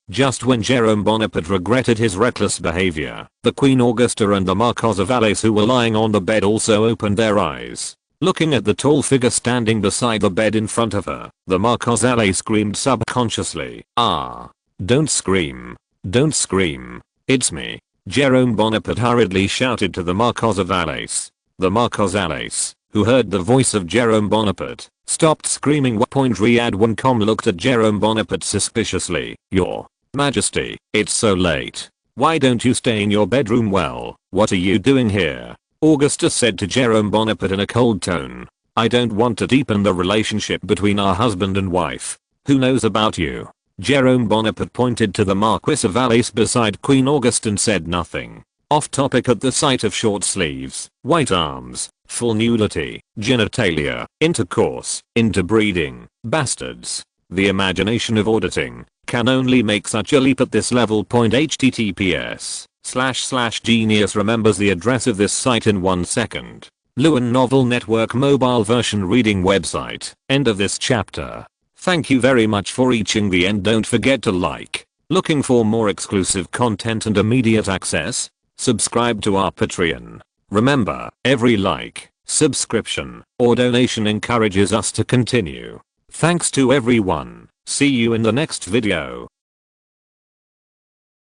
Just when Jerome Bonaparte regretted his reckless behavior, the Queen Augusta and the Marquise of Alice, who were lying on the bed, also opened their eyes. Looking at the tall figure standing beside the bed in front of her, the Marquise of Alice screamed subconsciously, ah. Don't scream. Don't scream. It's me. Jerome Bonaparte hurriedly shouted to the Marquise of Alice. The Marquise of Alice, who heard the voice of Jerome Bonaparte, stopped screaming. Riyadh1.com looked at Jerome Bonaparte suspiciously. Your Majesty, it's so late. Why don't you stay in your bedroom? Well, what are you doing here? Augusta said to Jerome Bonaparte in a cold tone. I don't want to deepen the relationship between our husband and wife. Who knows about you? Jerome Bonaparte pointed to the Marquis of Alice beside Queen Augusta and said nothing. Off topic at the sight of short sleeves, white arms, full nudity, genitalia, intercourse, interbreeding, bastards. The imagination of auditing can only make such a leap at this level. https://genius remembers the address of this site in 1 second. Lewin Novel Network mobile version reading website. End of this chapter. Thank you very much for reaching the end. Don't forget to like. Looking for more exclusive content and immediate access? Subscribe to our Patreon. Remember, every like, subscription, or donation encourages us to continue. Thanks to everyone. See you in the next video.